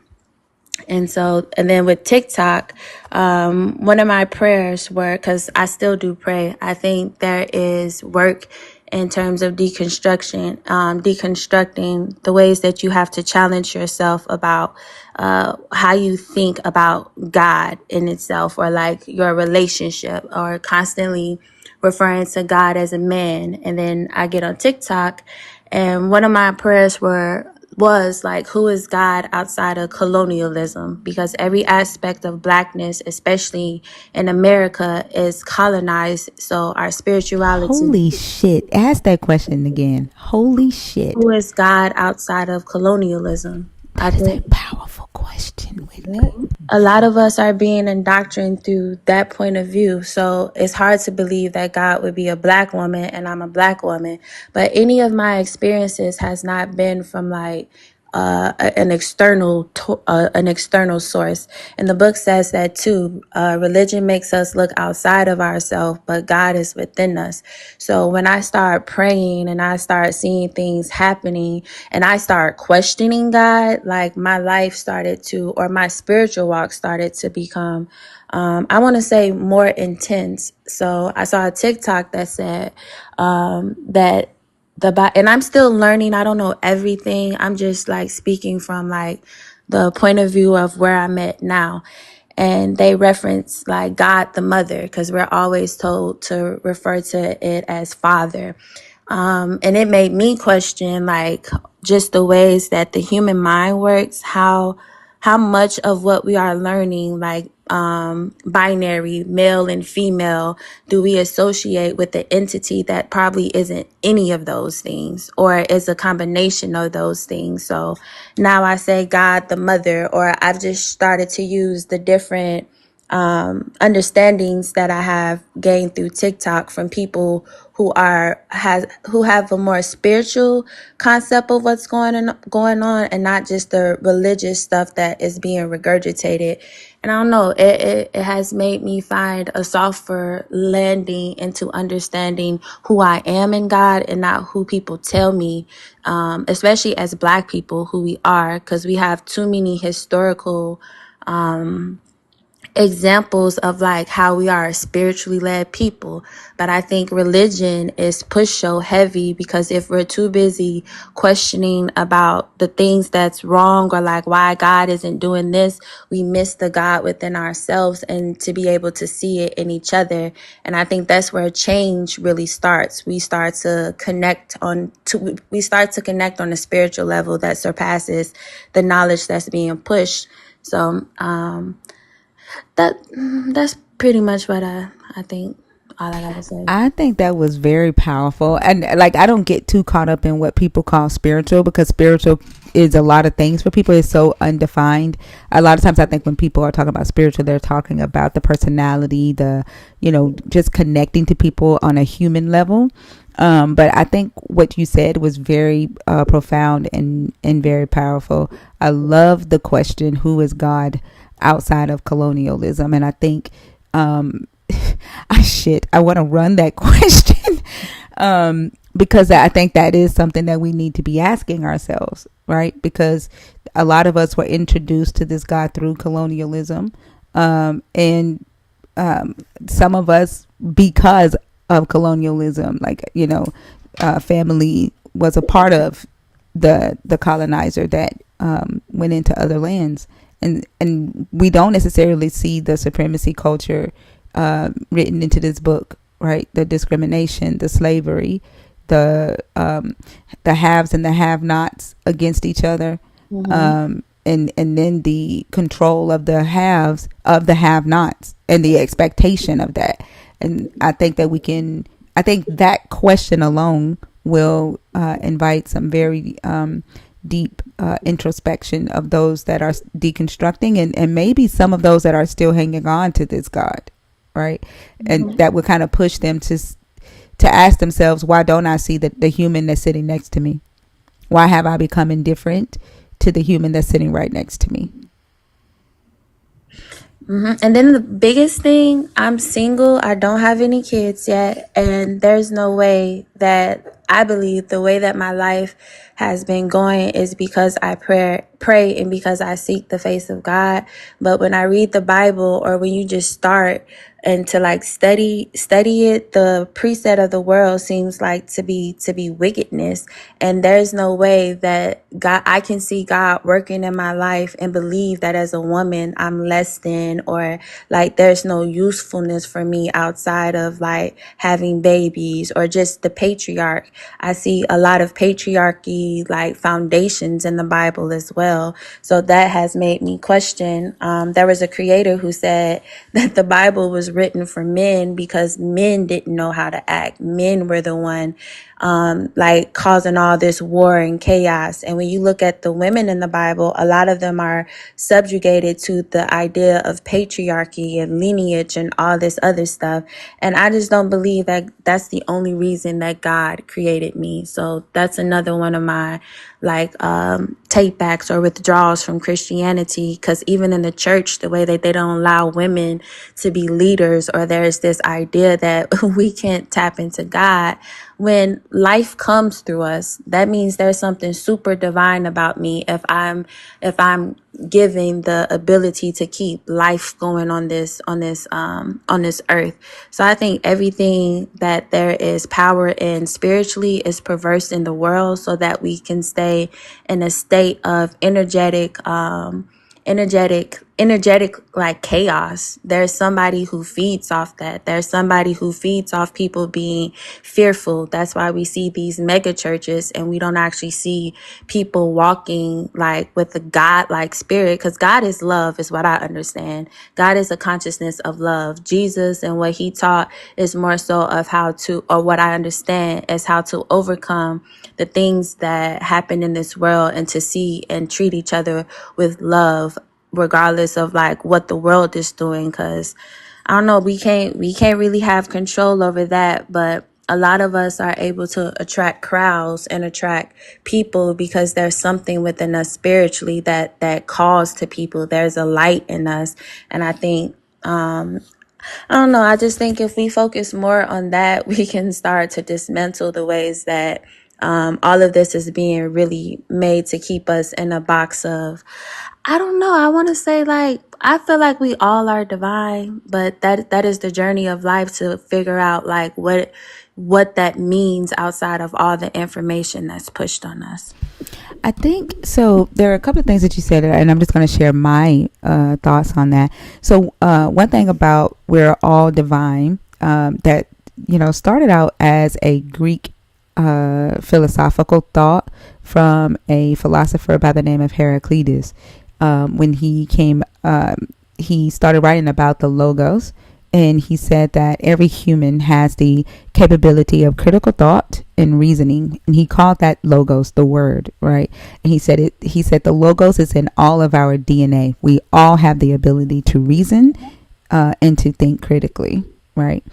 And then with TikTok, one of my prayers were, because I still do pray, I think there is work in terms of deconstructing the ways that you have to challenge yourself about how you think about God in itself, or like your relationship, or constantly referring to God as a man. And then I get on TikTok, and one of my prayers was like, who is God outside of colonialism? Because every aspect of Blackness, especially in America, is colonized. So our spirituality. Holy shit. Ask that question again. Holy shit. Who is God outside of colonialism? I That is a think powerful question, Whitley. a lot of us are being indoctrinated through that point of view. So it's hard to believe that God would be a Black woman and I'm a Black woman. But any of my experiences has not been from like an external source. And the book says that too. Religion makes us look outside of ourselves, but God is within us. So when I start praying and I start seeing things happening and I start questioning God, like my life started to, or my spiritual walk started to become, I want to say, more intense. So I saw a TikTok that said that and I'm still learning. I don't know everything. I'm just like speaking from like the point of view of where I'm at now. And they reference like God the mother, because we're always told to refer to it as father. And it made me question like just the ways that the human mind works, how much of what we are learning, like binary, male and female, do we associate with the entity that probably isn't any of those things, or is a combination of those things. So now I say God the mother, or I've just started to use the different understandings that I have gained through TikTok from people who have a more spiritual concept of what's going on, and not just the religious stuff that is being regurgitated. And I don't know, it has made me find a softer landing into understanding who I am in God and not who people tell me, especially as Black people, who we are, because we have too many historical examples of like how we are a spiritually led people. But I think religion is pushed so heavy because if we're too busy questioning about the things that's wrong or like why God isn't doing this, we miss the God within ourselves and to be able to see it in each other. And I think that's where change really starts. We start to connect on a spiritual level that surpasses the knowledge that's being pushed. So, that's pretty much what I think all I gotta say. I think that was very powerful. And like, I don't get too caught up in what people call spiritual, because spiritual is a lot of things for people. It's so undefined. A lot of times I think when people are talking about spiritual, they're talking about the personality, just connecting to people on a human level. But I think what you said was very profound and very powerful. I love the question, who is God outside of colonialism? And I think I want to run that question because I think that is something that we need to be asking ourselves, right? Because a lot of us were introduced to this God through colonialism, and some of us because of colonialism, family was a part of the colonizer that went into other lands, and we don't necessarily see the supremacy culture written into this book, right? The discrimination, the slavery, the haves and the have-nots against each other, and then the control of the haves of the have-nots and the expectation of that. And I think that question alone will invite some very deep introspection of those that are deconstructing, and maybe some of those that are still hanging on to this God, right? And that would kind of push them to ask themselves, why don't I see the human that's sitting next to me? Why have I become indifferent to the human that's sitting right next to me? And then the biggest thing, I'm single. I don't have any kids yet. And there's no way that I believe the way that my life has been going is because I pray and because I seek the face of God. But when I read the Bible, or when you just start and to like study it, the preset of the world seems like to be wickedness. And there's no way that I can see God working in my life and believe that as a woman I'm less than, or like there's no usefulness for me outside of like having babies or just the patriarch. I see a lot of patriarchy like foundations in the Bible as well. So that has made me question. There was a creator who said that the Bible was written for men because men didn't know how to act. Men were the one like causing all this war and chaos. And when you look at the women in the Bible, a lot of them are subjugated to the idea of patriarchy and lineage and all this other stuff. And I just don't believe that that's the only reason that God created me. So that's another one of my take backs or withdrawals from Christianity, because even in the church, the way that they don't allow women to be leaders, or there's this idea that we can't tap into God. When life comes through us, that means there's something super divine about me if I'm giving the ability to keep life going on this earth. So I think everything that there is power in spiritually is perverse in the world, so that we can stay in a state of energetic like chaos. There's somebody who feeds off that. There's somebody who feeds off people being fearful. That's why we see these mega churches and we don't actually see people walking like with a God-like spirit, because God is love is what I understand. God is a consciousness of love. Jesus and what he taught is more so of how to, or what I understand is how to overcome the things that happen in this world and to see and treat each other with love, regardless of like what the world is doing. Because I don't know, we can't really have control over that, but a lot of us are able to attract crowds and attract people because there's something within us spiritually that calls to people. There's a light in us. And I think I don't know, I just think if we focus more on that, we can start to dismantle the ways that all of this is being really made to keep us in a box of I don't know. I want to say like I feel like we all are divine, but that is the journey of life to figure out like what that means outside of all the information that's pushed on us. I think so. There are a couple of things that you said, and I'm just going to share my thoughts on that. So, one thing about we're all divine that started out as a Greek philosophical thought from a philosopher by the name of Heraclitus. When he started writing about the logos, and he said that every human has the capability of critical thought and reasoning, and he called that logos, the word, right? And he said the logos is in all of our DNA. We all have the ability to reason and to think critically, right?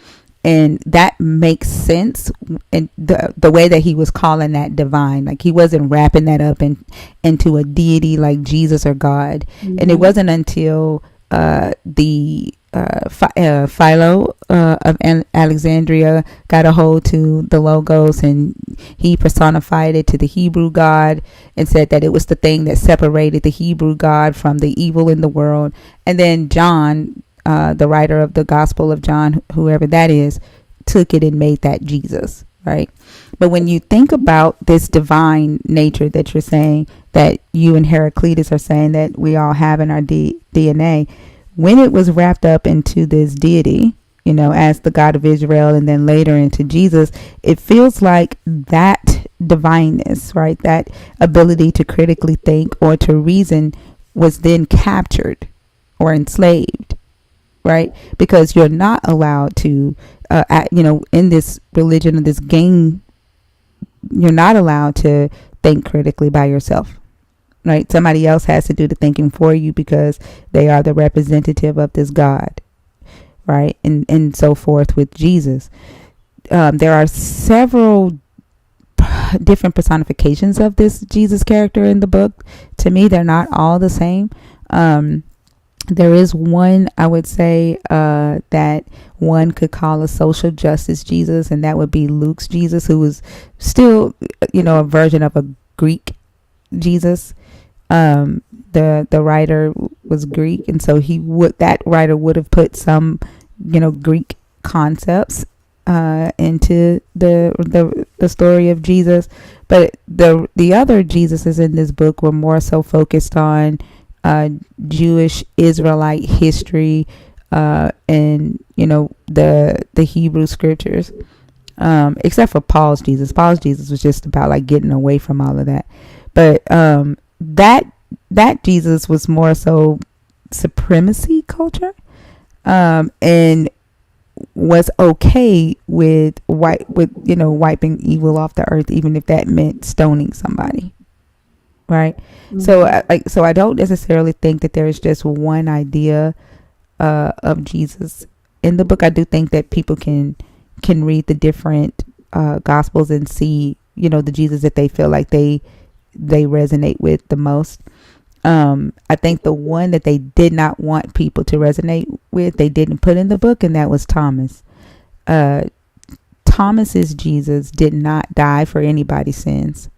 And that makes sense in the way that he was calling that divine. Like, he wasn't wrapping that up into a deity like Jesus or God. Mm-hmm. And it wasn't until Philo of Alexandria got a hold to the logos, and he personified it to the Hebrew God and said that it was the thing that separated the Hebrew God from the evil in the world. And then John, the writer of the Gospel of John, whoever that is, took it and made that Jesus, right? But when you think about this divine nature that you're saying, that you and Heraclitus are saying that we all have in our DNA, when it was wrapped up into this deity, as the God of Israel, and then later into Jesus, it feels like that divineness, right? That ability to critically think or to reason was then captured or enslaved, right? Because you're not allowed to, in this religion or this game, you're not allowed to think critically by yourself. Right? Somebody else has to do the thinking for you because they are the representative of this God, right? And so forth with Jesus. There are several different personifications of this Jesus character in the book. To me, they're not all the same. There is one, I would say, that one could call a social justice Jesus, and that would be Luke's Jesus, who was still, a version of a Greek Jesus. The writer was Greek, and so that writer would have put some Greek concepts into the story of Jesus. But the other Jesuses in this book were more so focused on Jewish Israelite history and the Hebrew scriptures, except for Paul's Jesus. Paul's Jesus was just about like getting away from all of that. But that Jesus was more so supremacy culture, and was okay with wiping evil off the earth, even if that meant stoning somebody, right? Mm-hmm. So I don't necessarily think that there is just one idea of Jesus in the book. I do think that people can read the different gospels and see the Jesus that they feel like they resonate with the most. I think the one that they did not want people to resonate with, they didn't put in the book, and that was Thomas. Thomas's Jesus did not die for anybody's sins.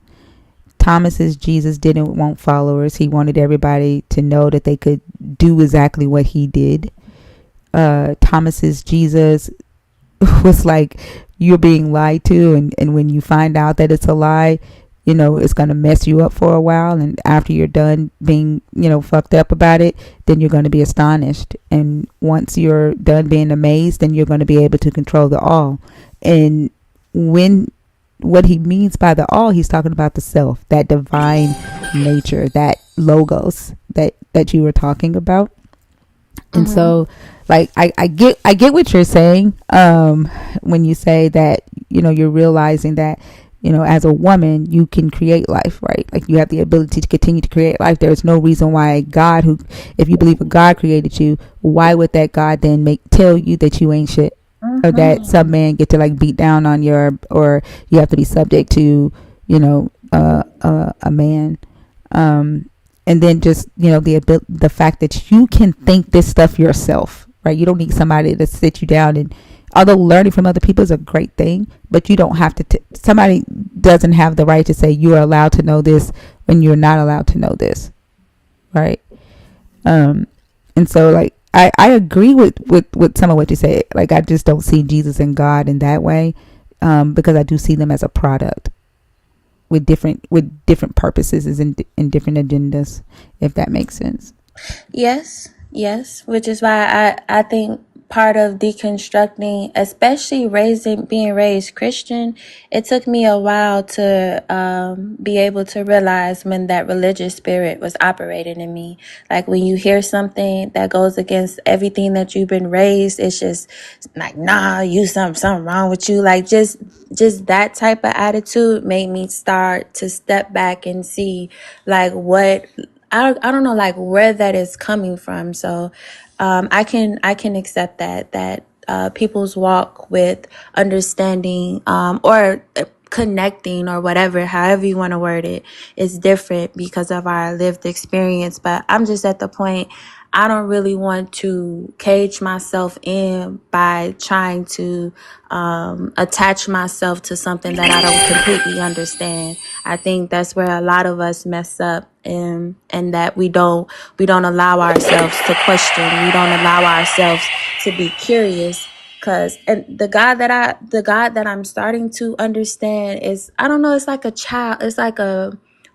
Thomas's Jesus didn't want followers. He wanted everybody to know that they could do exactly what he did. Thomas's Jesus was like, you're being lied to, and when you find out that it's a lie, it's going to mess you up for a while. And after you're done being, fucked up about it, then you're going to be astonished. And once you're done being amazed, then you're going to be able to control the all. And what he means by the all, he's talking about the self, that divine nature, that logos that you were talking about. And so, like, I get what you're saying when you say that, you're realizing that, as a woman, you can create life, right? Like, you have the ability to continue to create life. There's no reason why God, if you believe a God created you, why would that God then tell you that you ain't shit? Or that some man get to like beat down on or you have to be subject to, a man. And then just, the fact that you can think this stuff yourself, right? You don't need somebody to sit you down, and although learning from other people is a great thing, but you don't have to, somebody doesn't have the right to say you are allowed to know this when you're not allowed to know this, right? And so like I agree with some of what you say. Like I just don't see Jesus and God in that way, because I do see them as a product with different purposes and different agendas, if that makes sense. Yes, which is why I think part of deconstructing, especially being raised Christian, it took me a while to be able to realize when that religious spirit was operating in me. Like when you hear something that goes against everything that you've been raised, it's just like, nah, something wrong with you. Like just that type of attitude made me start to step back and see like what I don't know like where that is coming from. So I can accept that people's walk with understanding or connecting or whatever, however you want to word it, is different because of our lived experience. But I'm just at the point I don't really want to cage myself in by trying to attach myself to something that I don't completely understand. I think that's where a lot of us mess up, and that we don't allow ourselves to question. We don't allow ourselves to be curious. And the God that I'm starting to understand is, I don't know, it's like a child. It's like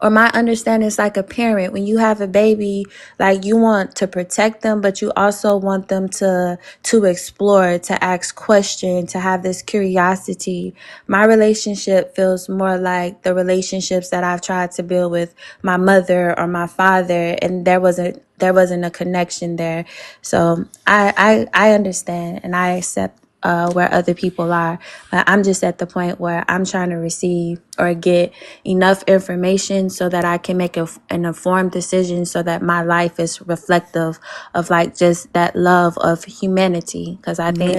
or my understanding is like a parent. When you have a baby, like you want to protect them, but you also want them to explore, to ask questions, to have this curiosity. My relationship feels more like the relationships that I've tried to build with my mother or my father, and there wasn't a connection there. So I understand and I accept where other people are, but I'm just at the point where I'm trying to receive or get enough information so that I can make an informed decision, so that my life is reflective of like just that love of humanity. Because I think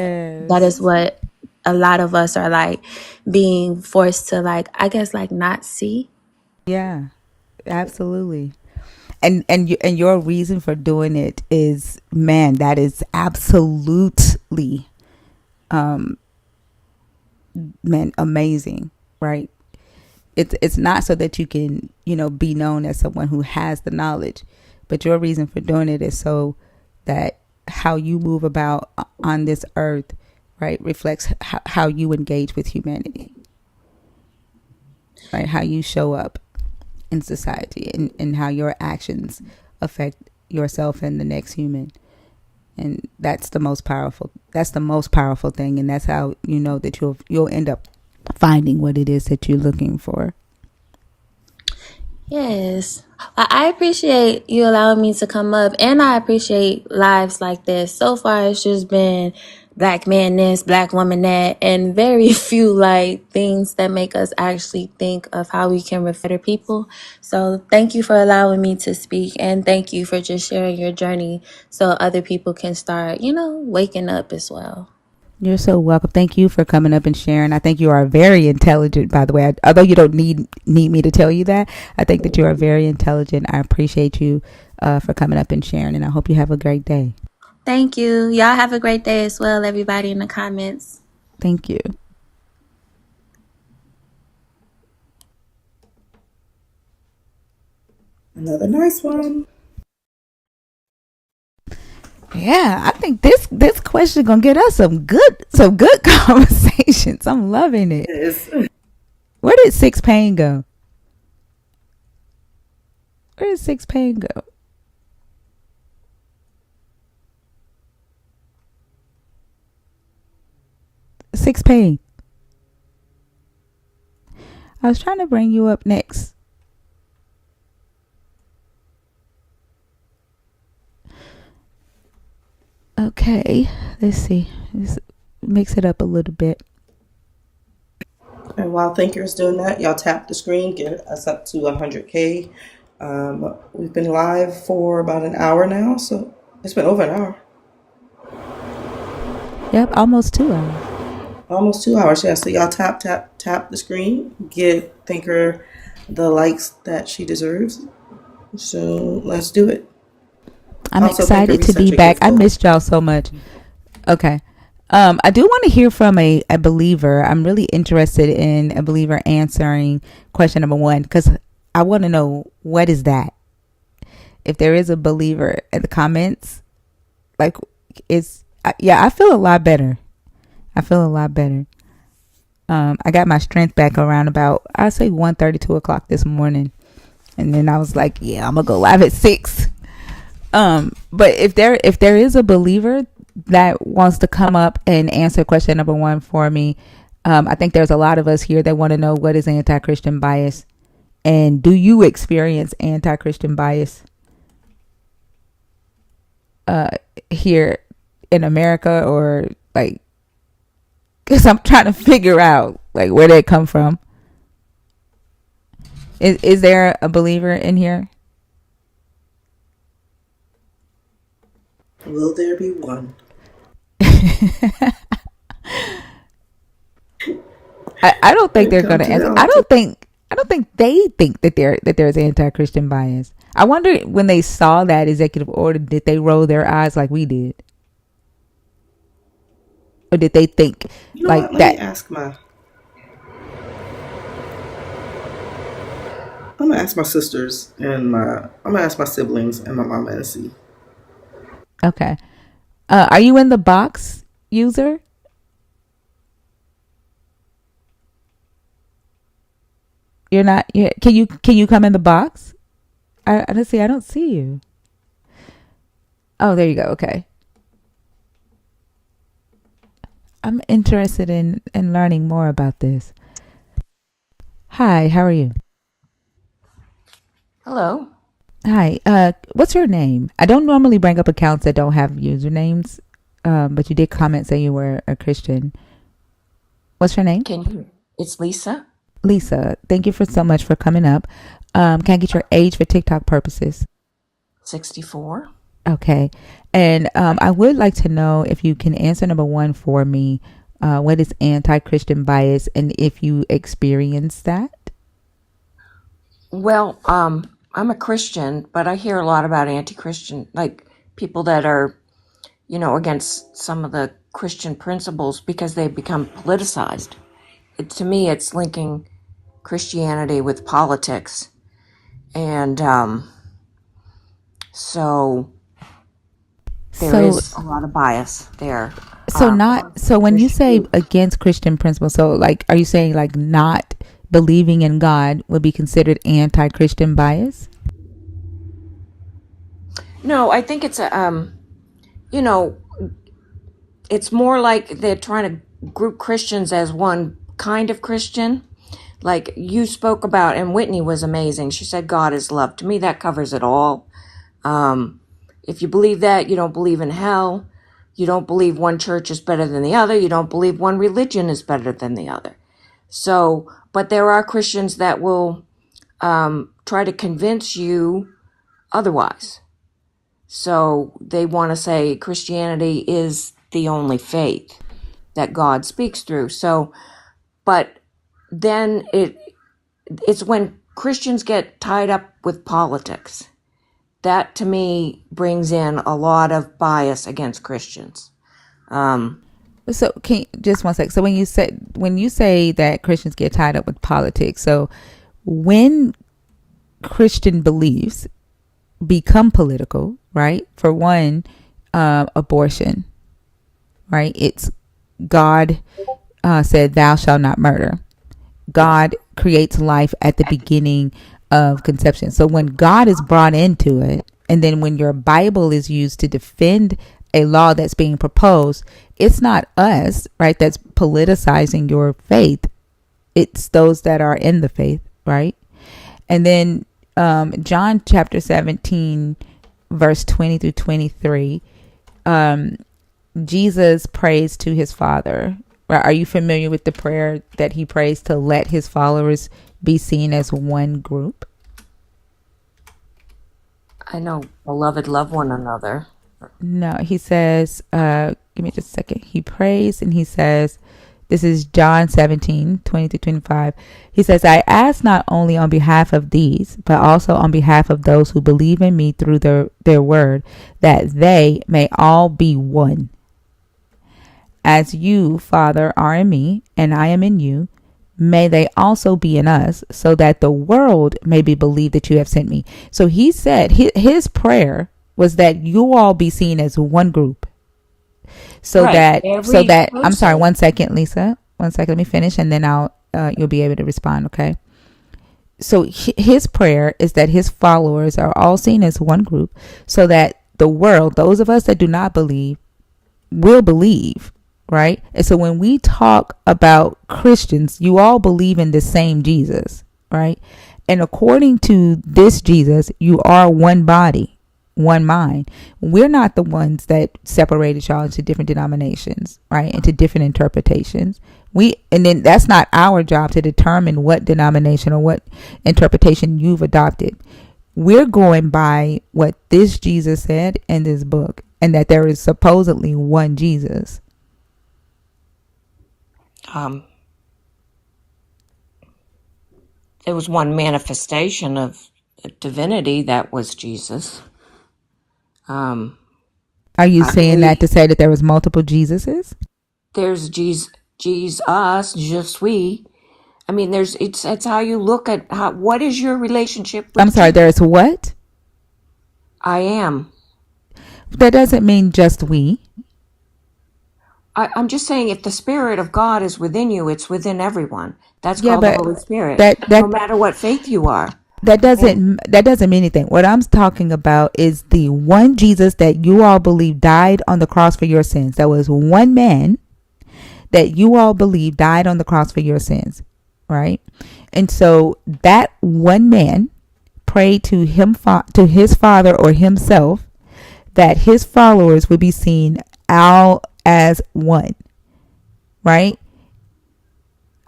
that is Yes. what a lot of us are like being forced to, like, I guess, like not see. Yeah, absolutely. And your reason for doing it is, man, that is absolutely man amazing, right? It's not so that you can, be known as someone who has the knowledge, but your reason for doing it is so that how you move about on this earth, right, reflects how you engage with humanity, right? How you show up in society, and how your actions affect yourself and the next human. And that's the most powerful thing, and that's how you know that you'll end up finding what it is that you're looking for. Yes. I appreciate you allowing me to come up, and I appreciate lives like this. So far, it's just been black man this, black woman that, and very few like things that make us actually think of how we can better people. So thank you for allowing me to speak, and thank you for just sharing your journey so other people can start, waking up as well. You're so welcome. Thank you for coming up and sharing. I think you are very intelligent, by the way. Although you don't need me to tell you that, I think that you are very intelligent. I appreciate you for coming up and sharing, and I hope you have a great day. Thank you. Y'all have a great day as well, everybody in the comments. Thank you. Another nice one. Yeah, I think this question gonna get us some good conversations. I'm loving it. Yes. Where did Six Pain go? Where did Six Pain go? Six Pain. I was trying to bring you up next. Okay, let's see. Let's mix it up a little bit. And while Thinker's doing that, y'all tap the screen, get us up to 100K. We've been live for about an hour now, so it's been over an hour. Yep, almost 2 hours. Almost 2 hours, yeah. So y'all tap the screen, give Thinker the likes that she deserves. So let's do it. I'm Also, Thinker, excited to reset be your back. gift I goal. missed y'all so much. Okay. I do want to hear from a believer. I'm really interested in a believer answering question number 1, because I want to know, what is that? if there is a believer in the comments, like I feel a lot better. I feel a lot better. I got my strength back around about, I say 1:30, 2 o'clock this morning. And then I was like, yeah, I'm going to go live at 6. But if there is a believer that wants to come up and answer question number 1 for me, I think there's a lot of us here that want to know, what is anti-Christian bias? And do you experience anti-Christian bias here in America, or like, because I'm trying to figure out like where they come from. Is there a believer in here? Will there be one? I don't think they're going to answer. I don't think they think that there's anti-Christian bias. I wonder, when they saw that executive order, did they roll their eyes like we did, or did they think like Let that? I'm gonna ask my sisters and I'm gonna ask my siblings and my mama and see. Okay. Are you in the box, user? You're not. Can you come in the box? I don't see. I don't see you. Oh, there you go. Okay. I'm interested in learning more about this. Hi, how are you? Hello. Hi. What's your name? I don't normally bring up accounts that don't have usernames, but you did comment saying you were a Christian. What's your name? It's Lisa. Lisa. Thank you so much for coming up. Can I get your age for TikTok purposes? 64. Okay. And I would like to know if you can answer number 1 for me. What is anti-Christian bias, and if you experience that? Well, I'm a Christian, but I hear a lot about anti-Christian, like people that are, against some of the Christian principles because they've become politicized. To me, it's linking Christianity with politics. And so there is a lot of bias there. So when you say against Christian principles, so like, are you saying like not believing in God would be considered anti-Christian bias? No, I think it's it's more like they're trying to group Christians as one kind of Christian. Like you spoke about, and Whitney was amazing. She said, God is love. To me, that covers it all. If you believe that, you don't believe in hell. You don't believe one church is better than the other. You don't believe one religion is better than the other. So, but there are Christians that will try to convince you otherwise. So they want to say Christianity is the only faith that God speaks through. So, but then it's when Christians get tied up with politics. That to me brings in a lot of bias against Christians. So just one sec. So when you say that Christians get tied up with politics, so when Christian beliefs become political, right? For one, abortion, right? It's God said, "Thou shalt not murder." God creates life at the beginning of conception. So when God is brought into it, and then when your Bible is used to defend a law that's being proposed, it's not us, right, that's politicizing your faith. It's those that are in the faith, right? And then John chapter 17, verse 20 through 23, Jesus prays to his Father. Are you familiar with the prayer that he prays to let his followers be seen as one group? I know, beloved, love one another. No, he says, give me just a second. He prays and he says, this is John 17, 20 to 25. He says, I ask not only on behalf of these, but also on behalf of those who believe in me through their word, that they may all be one. As you, Father, are in me, and I am in you, may they also be in us, so that the world may be believed that you have sent me. So he said his prayer was that you all be seen as one group. So Right. that I'm sorry, person. 1 second, Lisa. 1 second, let me finish, and then I'll you'll be able to respond, okay? So his prayer is that his followers are all seen as one group, so that the world, those of us that do not believe, will believe, right? And so when we talk about Christians, you all believe in the same Jesus, right? And according to this Jesus, you are one body, one mind. We're not the ones that separated y'all into different denominations, right? Into different interpretations. And then that's not our job to determine what denomination or what interpretation you've adopted. We're going by what this Jesus said in this book, and that there is supposedly one Jesus. There was one manifestation of divinity that was Jesus. Are you I saying that believe to say that there was multiple Jesuses? there's Jesus, je suis. I mean, it's how you look at what is your relationship I'm with sorry, Jesus? there's what? I am. That doesn't mean just we. I'm just saying, if the Spirit of God is within you, it's within everyone. That's Yeah, called the but Holy Spirit, that no that matter what faith you are. that And doesn't mean anything. What I'm talking about is the one Jesus that you all believe died on the cross for your sins. That was one man that you all believe died on the cross for your sins, right? And so that one man prayed to to his Father or himself, that his followers would be seen all as one, right?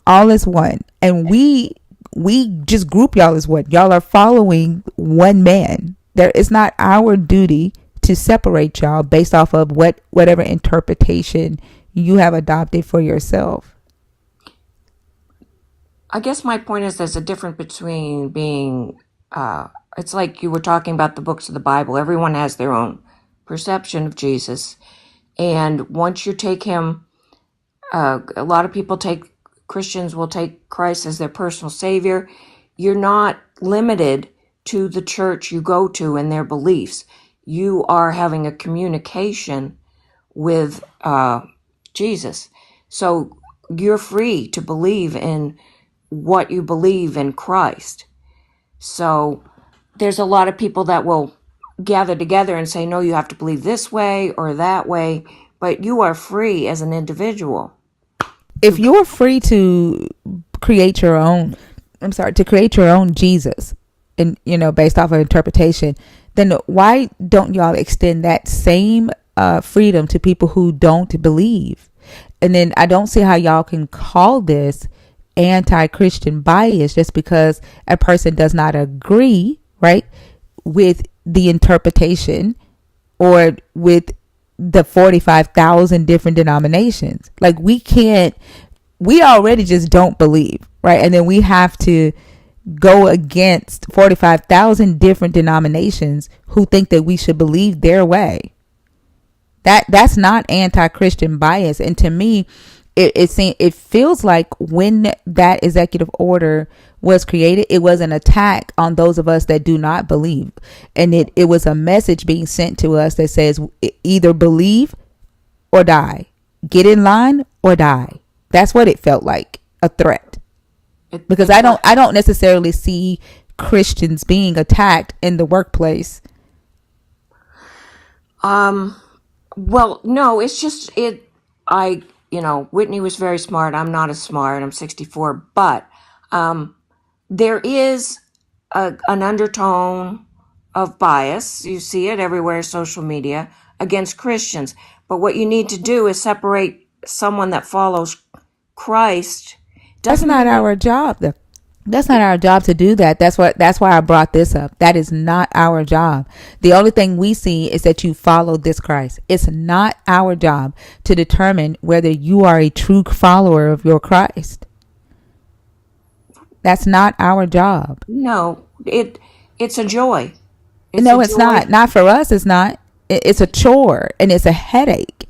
All as one. And we just group y'all as one. Y'all are following one man. It's not our duty to separate y'all based off of whatever interpretation you have adopted for yourself. I guess my point is there's a difference between being, it's like you were talking about the books of the Bible. Everyone has their own perception of Jesus. And once you take him, a lot of Christians will take Christ as their personal savior. You're not limited to the church you go to and their beliefs. You are having a communication with Jesus. So you're free to believe in what you believe in Christ. So there's a lot of people that will gather together and say, no, you have to believe this way or that way, but you are free as an individual. If you're free to create your own, to create your own Jesus, and based off of interpretation, then why don't y'all extend that same freedom to people who don't believe? And then I don't see how y'all can call this anti-Christian bias just because a person does not agree, right, with the interpretation or with the 45,000 different denominations. Like we already just don't believe, right? And then we have to go against 45,000 different denominations who think that we should believe their way. That's not anti-Christian bias. And to me, it feels like when that executive order was created, it was an attack on those of us that do not believe. And it was a message being sent to us that says either believe or die. Get in line or die. That's what it felt like, a threat. Because I don't necessarily see Christians being attacked in the workplace. Well, no, it's just Whitney was very smart. I'm not as smart. I'm 64, but there is an undertone of bias. You see it everywhere, social media, against Christians. But what you need to do is separate someone that follows Christ. That's not our job. That's not our job to do that. That's why I brought this up. That is not our job. The only thing we see is that you follow this Christ. It's not our job to determine whether you are a true follower of your Christ. That's not our job. No, it's a joy. It's not. Not for us. It's not. It's a chore and it's a headache.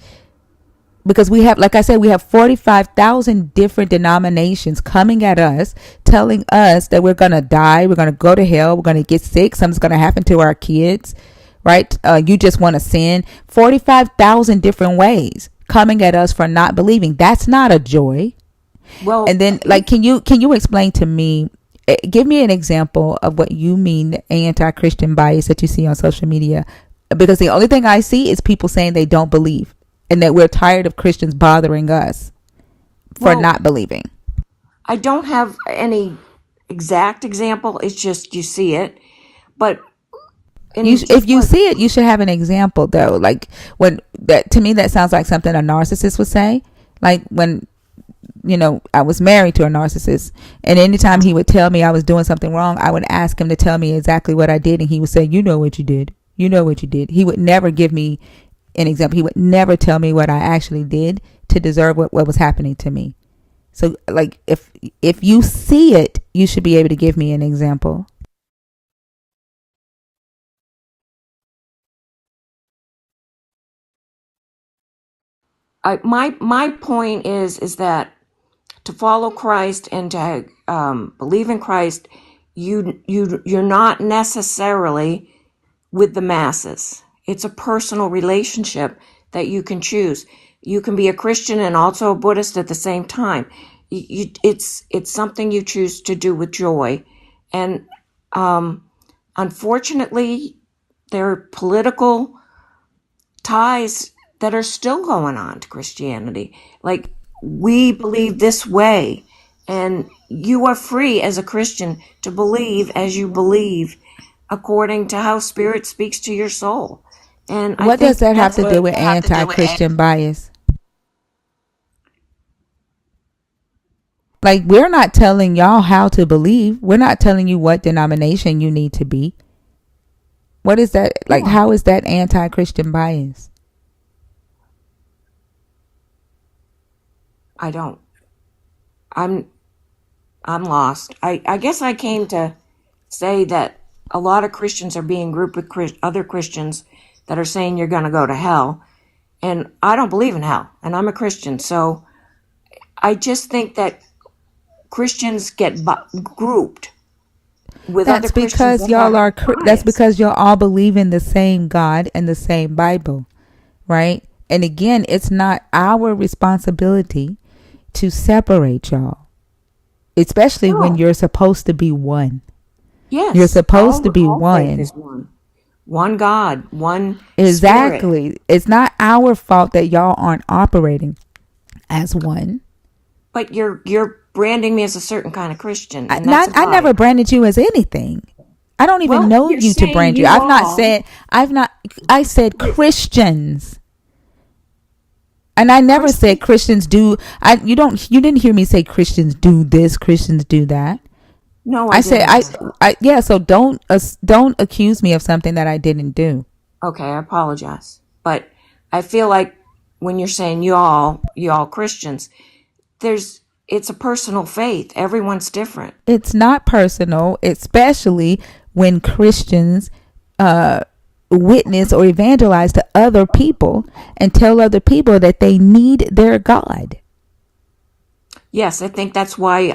because we have, like I said, we have 45,000 different denominations coming at us, telling us that we're going to die, we're going to go to hell, we're going to get sick, something's going to happen to our kids, right? You just want to sin. 45,000 different ways coming at us for not believing. That's not a joy. Well, And then, like, can you explain to me, give me an example of what you mean, the anti-Christian bias that you see on social media? Because the only thing I see is people saying they don't believe, and that we're tired of Christians bothering us for not believing. I don't have any exact example. It's just you see it. But If you see it, you should have an example, though. Like, when that, to me, that sounds like something a narcissist would say. Like, when, I was married to a narcissist, and anytime he would tell me I was doing something wrong, I would ask him to tell me exactly what I did, and he would say, you know what you did. You know what you did. He would never give me an example. He would never tell me what I actually did to deserve what was happening to me. So, like, if you see it, you should be able to give me an example. My point is that to follow Christ and to believe in Christ, you're not necessarily with the masses. It's a personal relationship that you can choose. You can be a Christian and also a Buddhist at the same time. It's something you choose to do with joy. And unfortunately, there are political ties that are still going on to Christianity. Like, we believe this way, and you are free as a Christian to believe as you believe, according to how Spirit speaks to your soul. And what does that have to do with anti-Christian bias? Like, we're not telling y'all how to believe. We're not telling you what denomination you need to be. What is that? Like, how is that anti-Christian bias? I'm lost. I guess I came to say that a lot of Christians are being grouped with other Christians that are saying you're going to go to hell. And I don't believe in hell, and I'm a Christian. So I just think that Christians get grouped with other Christians. That's because y'all all believe in the same God and the same Bible, right? And again, it's not our responsibility to separate y'all, especially when you're supposed to be one. Yes, you're supposed to be one. One God, one exactly. Spirit. It's not our fault that y'all aren't operating as one. But you're branding me as a certain kind of Christian. And I never branded you as anything. I don't even know you to brand you. I said Christians. And I never said Christians do. You didn't hear me say Christians do this, Christians do that. No, I said yeah. So don't accuse me of something that I didn't do. Okay, I apologize, but I feel like when you're saying y'all Christians, it's a personal faith. Everyone's different. It's not personal, especially when Christians witness or evangelize to other people and tell other people that they need their God. Yes, I think that's why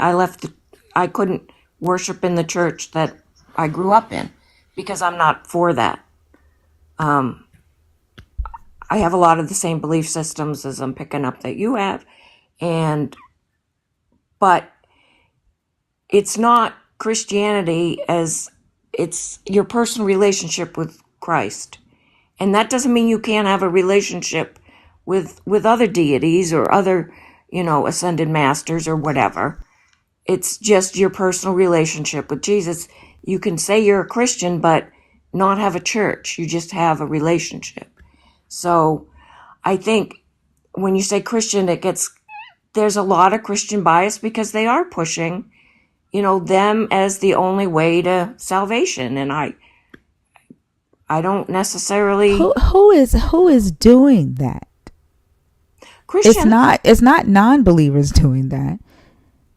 I couldn't worship in the church that I grew up in, because I'm not for that. I have a lot of the same belief systems as I'm picking up that you have, but it's not Christianity as it's your personal relationship with Christ. And that doesn't mean you can't have a relationship with other deities or other, ascended masters or whatever. It's just your personal relationship with Jesus. You can say you're a Christian, but not have a church. You just have a relationship. So I think when you say Christian, there's a lot of Christian bias because they are pushing, them as the only way to salvation. And I don't necessarily. Who is doing that? Christians. It's not non-believers doing that.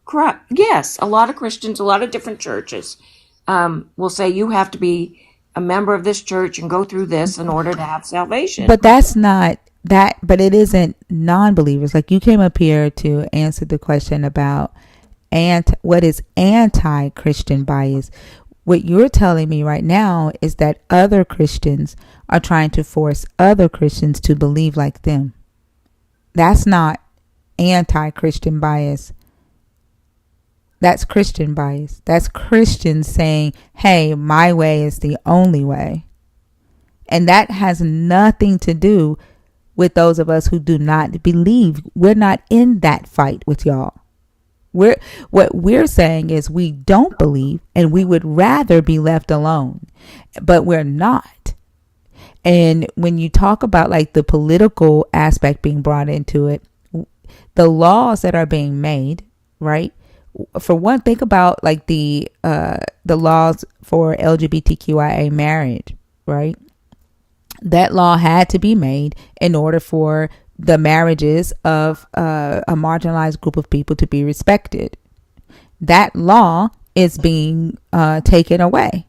Correct. Yes, a lot of Christians, a lot of different churches will say you have to be a member of this church and go through this in order to have salvation. But that's not but it isn't non-believers. Like, you came up here to answer the question about what is anti-Christian bias. What you're telling me right now is that other Christians are trying to force other Christians to believe like them. That's not anti-Christian bias. That's Christian bias. That's Christians saying, hey, my way is the only way. And that has nothing to do with those of us who do not believe. We're not in that fight with y'all. What we're saying is we don't believe and we would rather be left alone, but we're not. And when you talk about like the political aspect being brought into it, the laws that are being made, right? For one, think about like the laws for LGBTQIA marriage, right? That law had to be made in order for the marriages of a marginalized group of people to be respected. That law is being taken away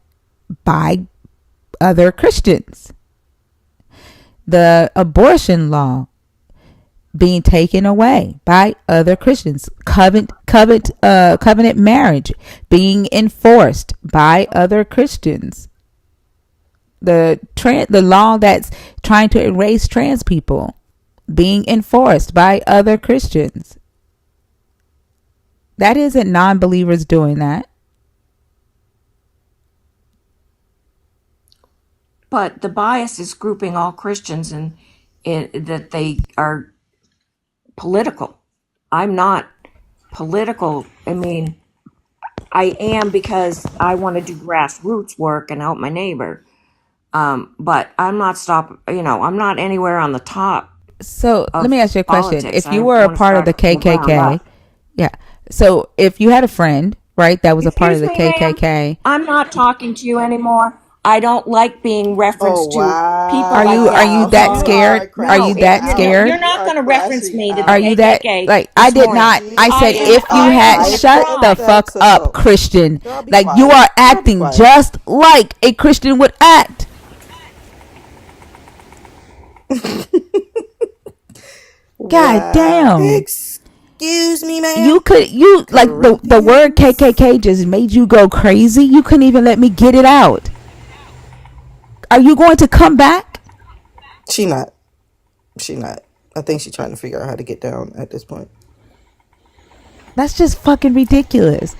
by other Christians. The abortion law being taken away by other Christians. Covenant marriage being enforced by other Christians. The law that's trying to erase trans people being enforced by other Christians. That isn't non-believers doing that. But the bias is grouping all Christians in that they are political. I'm not political. I mean, I am because I want to do grassroots work and help my neighbor. But I'm not I'm not anywhere on the top. So let me ask you a question. Politics. If you were a part of the KKK, yeah. So if you had a friend, right, that was a part of the KKK. I'm not talking to you anymore. I don't like being referenced to people. Are you that scared? Are you that scared? You're not going to reference me to the Are you that KKK. like I did not? I said if you had shut the fuck up, Christian. Like you are acting just like a Christian would act. God damn. Excuse me, man. You like the word KKK just made you go crazy. You couldn't even let me get it out. Are you going to come back? She not. I think she's trying to figure out how to get down at this point. That's just fucking ridiculous.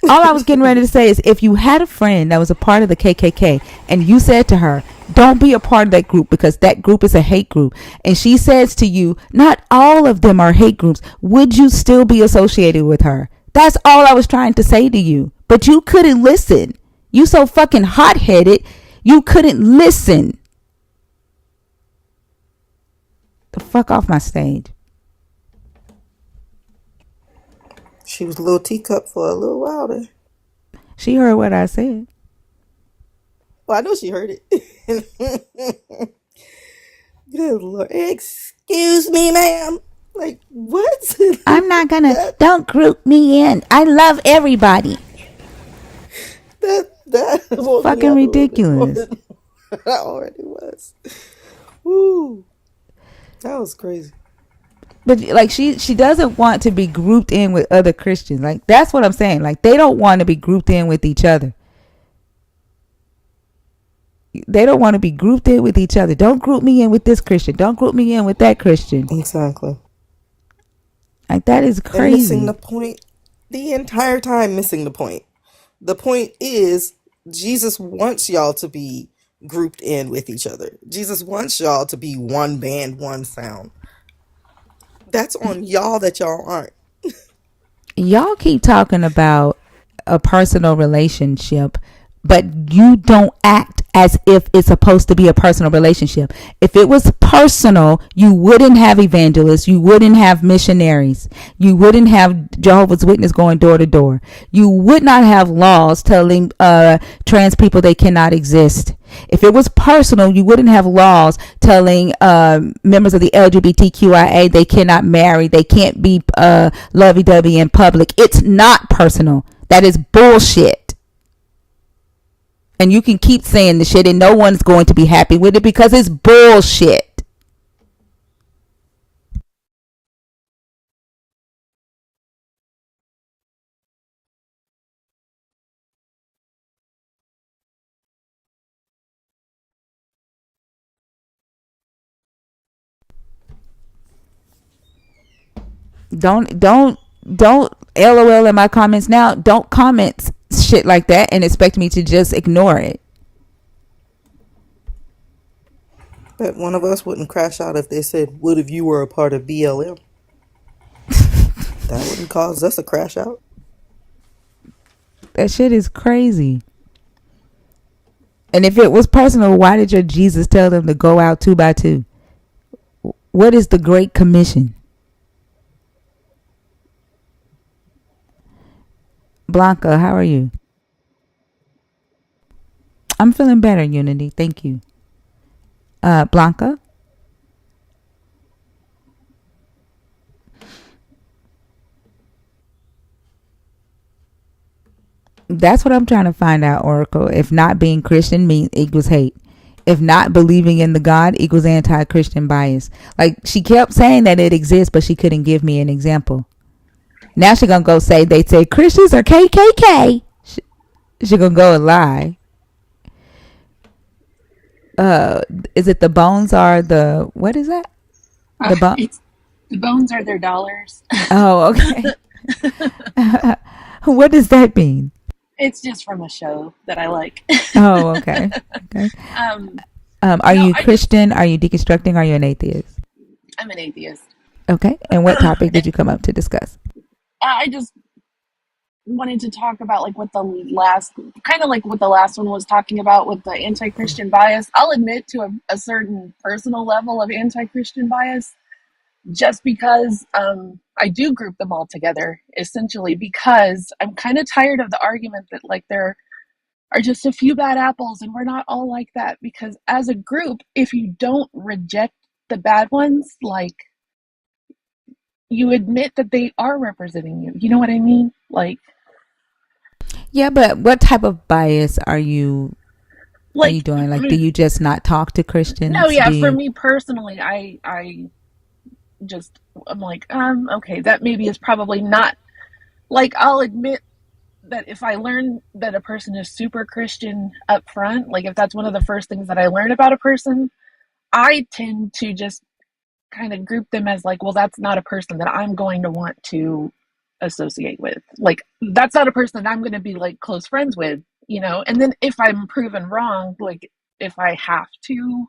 All I was getting ready to say is if you had a friend that was a part of the KKK and you said to her, don't be a part of that group because that group is a hate group, and she says to you, not all of them are hate groups, would you still be associated with her? That's all I was trying to say to you. But you couldn't listen. You so fucking hot-headed, you couldn't listen. The fuck off my stage. She was a little teacup for a little while there. She heard what I said. Well, I know she heard it. Good Lord. Excuse me, ma'am. Like, what? I'm not gonna, don't group me in. I love everybody. That was fucking ridiculous. That already was. Woo. That was crazy. But like she doesn't want to be grouped in with other Christians. Like that's what I'm saying. Like they don't want to be grouped in with each other. They don't want to be grouped in with each other. Don't group me in with this Christian. Don't group me in with that Christian. Exactly. Like that is crazy. They're missing the point the entire time. Missing the point. The point is Jesus wants y'all to be grouped in with each other. Jesus wants y'all to be one band, one sound. That's on y'all that y'all aren't. Y'all keep talking about a personal relationship, but you don't act as if it's supposed to be a personal relationship. If it was personal, you wouldn't have evangelists, you wouldn't have missionaries, you wouldn't have Jehovah's Witness going door to door. You would not have laws telling trans people they cannot exist. If it was personal, you wouldn't have laws telling members of the LGBTQIA they cannot marry, they can't be lovey-dovey in public. It's not personal. That is bullshit. And you can keep saying the shit and no one's going to be happy with it because it's bullshit. Don't LOL in my comments now. Don't comment shit like that and expect me to just ignore it. But one of us wouldn't crash out if they said, "What if you were a part of BLM?" That wouldn't cause us a crash out. That shit is crazy. And if it was personal, why did your Jesus tell them to go out 2 by 2? What is the Great Commission? Blanca, how are you? I'm feeling better, Unity. Thank you. Blanca? That's what I'm trying to find out, Oracle. If not being Christian means equals hate. If not believing in the God equals anti-Christian bias. Like, she kept saying that it exists, but she couldn't give me an example. Now she gonna go say they say Christians are KKK. She gonna go and lie. Is it the bones are the, what is that? It's the bones are their dollars. Oh, okay. What does that mean? It's just from a show that I like. Oh, okay. Okay. Are No, you Christian? Are you deconstructing? Are you an atheist? I'm an atheist. Okay. And what topic did you come up to discuss? I just wanted to talk about like what the last, kind of like what the last one was talking about with the anti-Christian bias. I'll admit to a certain personal level of anti-Christian bias, just because I do group them all together, essentially because I'm kind of tired of the argument that like there are just a few bad apples and we're not all like that. Because as a group, if you don't reject the bad ones, like you admit that they are representing you. You know what I mean? Like, Yeah, but what type of bias are you doing? Like, do you just not talk to Christians? No, yeah. Do For you... me personally, I'm like, okay, that maybe is probably not, like, I'll admit that if I learn that a person is super Christian up front, like if that's one of the first things that I learn about a person, I tend to just kind of group them as like, well, that's not a person that I'm going to want to associate with. Like, that's not a person that I'm going to be like close friends with, you know? And then if I'm proven wrong, like if I have to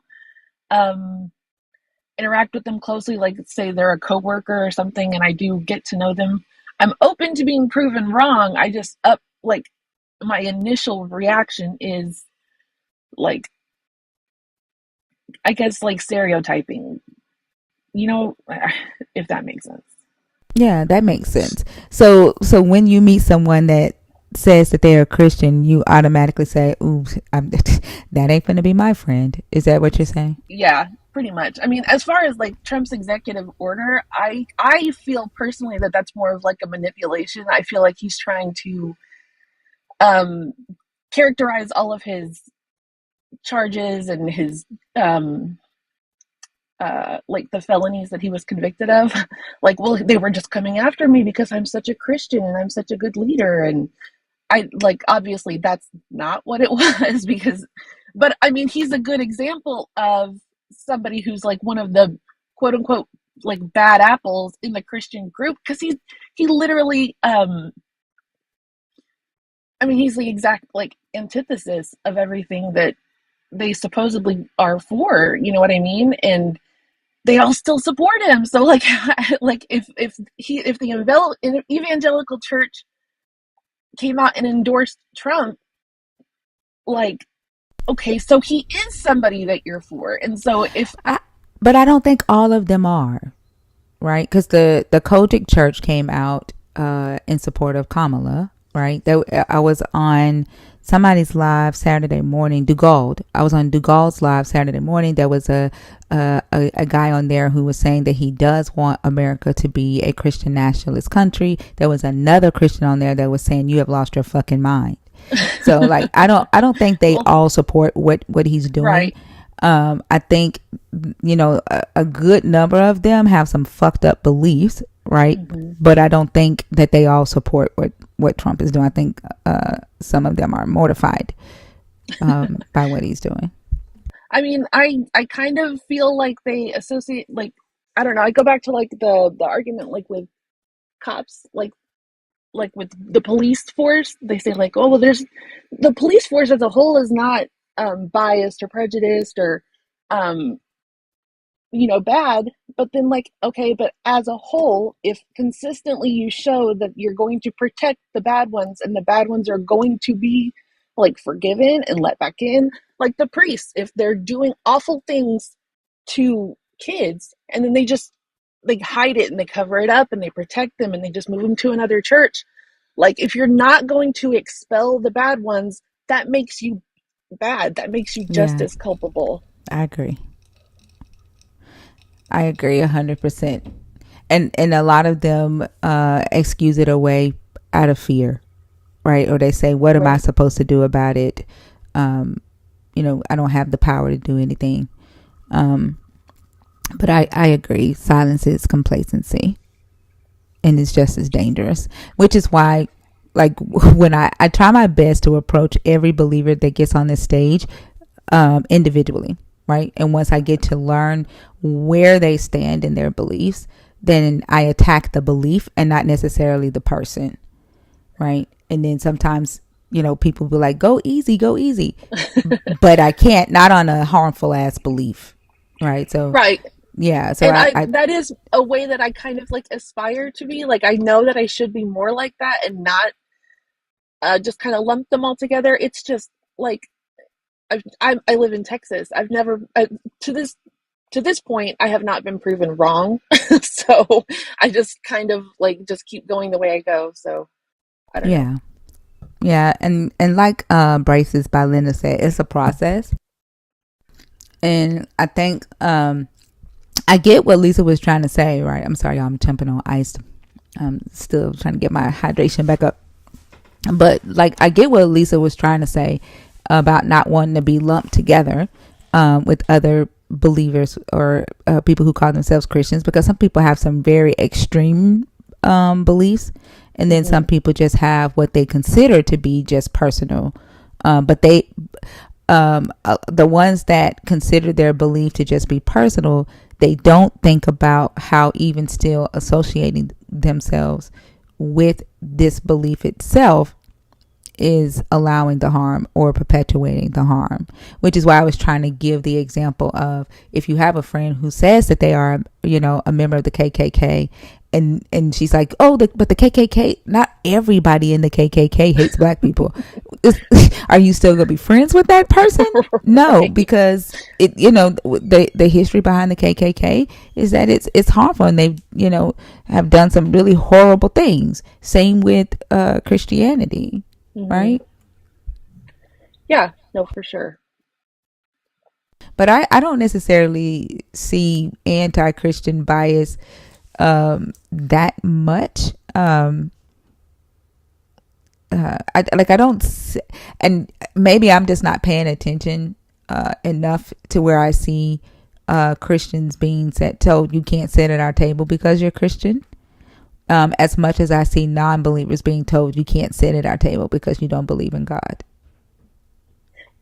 interact with them closely, like say they're a coworker or something, and I do get to know them, I'm open to being proven wrong. I just like my initial reaction is like, I guess like stereotyping, you know, if that makes sense. Yeah, that makes sense. So when you meet someone that says that they're a Christian, you automatically say, "Ooh, that ain't gonna be my friend." Is that what you're saying? Yeah, pretty much. I mean, as far as like Trump's executive order, I feel personally that that's more of like a manipulation. I feel like he's trying to um characterize all of his charges and his like the felonies that he was convicted of. Like, well, they were just coming after me because I'm such a Christian and I'm such a good leader, and I like, obviously that's not what it was. Because, but I mean, he's a good example of somebody who's like one of the quote unquote like bad apples in the Christian group, because he literally I mean, he's the exact like antithesis of everything that they supposedly are for, you know what I mean? And they all still support him. So like like if the evangelical church came out and endorsed Trump, like, okay, so he is somebody that you're for. And so But I don't think all of them are, right? Because the Kojic Church came out in support of Kamala, right? I was on somebody's live Saturday morning. I was on Dugald's live Saturday morning. There was a guy on there who was saying that he does want America to be a Christian nationalist country. There was another Christian on there that was saying, "You have lost your fucking mind." So like, I don't think they all support what he's doing. right. I think, you know, a good number of them have some fucked up beliefs, right? Mm-hmm. But I don't think that they all support what Trump is doing. I think some of them are mortified by what he's doing. I mean, I kind of feel like they associate, like, I don't know, I go back to like the argument like with cops, like with the police force, they say like, oh well, there's the police force as a whole is not biased or prejudiced or um, bad. But then, like, okay, but as a whole, if consistently you show that you're going to protect the bad ones and the bad ones are going to be like forgiven and let back in, like the priests, if they're doing awful things to kids and then they hide it and they cover it up and they protect them and they just move them to another church. Like, if you're not going to expel the bad ones, that makes you bad. That makes you just Yeah, as culpable. I agree. I agree 100%. And a lot of them excuse it away out of fear, right? Or they say, "What am I Right. supposed to do about it?" Um, I don't have the power to do anything. Um, but I agree. Silence is complacency, and it's just as dangerous. Which is why, like, when I try my best to approach every believer that gets on this stage individually, right? And once I get to learn where they stand in their beliefs, then I attack the belief and not necessarily the person, right? And then sometimes, people be like, go easy, but I can't, not on a harmful ass belief, right? So, Right. yeah, so And I that is a way that I kind of like aspire to be. Like, I know that I should be more like that and not just kind of lump them all together. It's just like I live in Texas. I've never to this point I have not been proven wrong. So I just kind of like just keep going the way I go. So I don't know. yeah, yeah, and like Braces by Linda said, it's a process, and I think I get what Lisa was trying to say, right? I'm sorry, I'm jumping on ice. I'm still trying to get my hydration back up. But like, I get what Lisa was trying to say about not wanting to be lumped together with other believers or people who call themselves Christians, because some people have some very extreme beliefs, and then some people just have what they consider to be just personal. But the ones that consider their belief to just be personal, they don't think about how even still associating themselves with this belief itself is allowing the harm or perpetuating the harm, which is why I was trying to give the example of, if you have a friend who says that they are, a member of the KKK, and she's like, oh, but the KKK, not everybody in the KKK hates black people. Are you still gonna be friends with that person? No, Right. because the history behind the KKK is that it's harmful, and they have done some really horrible things. Same with Christianity, right? Yeah, no, for sure. But I don't necessarily see anti-Christian bias that much. I don't, and maybe I'm just not paying attention enough to where I see Christians being told you can't sit at our table because you're Christian. As much as I see non-believers being told you can't sit at our table because you don't believe in God.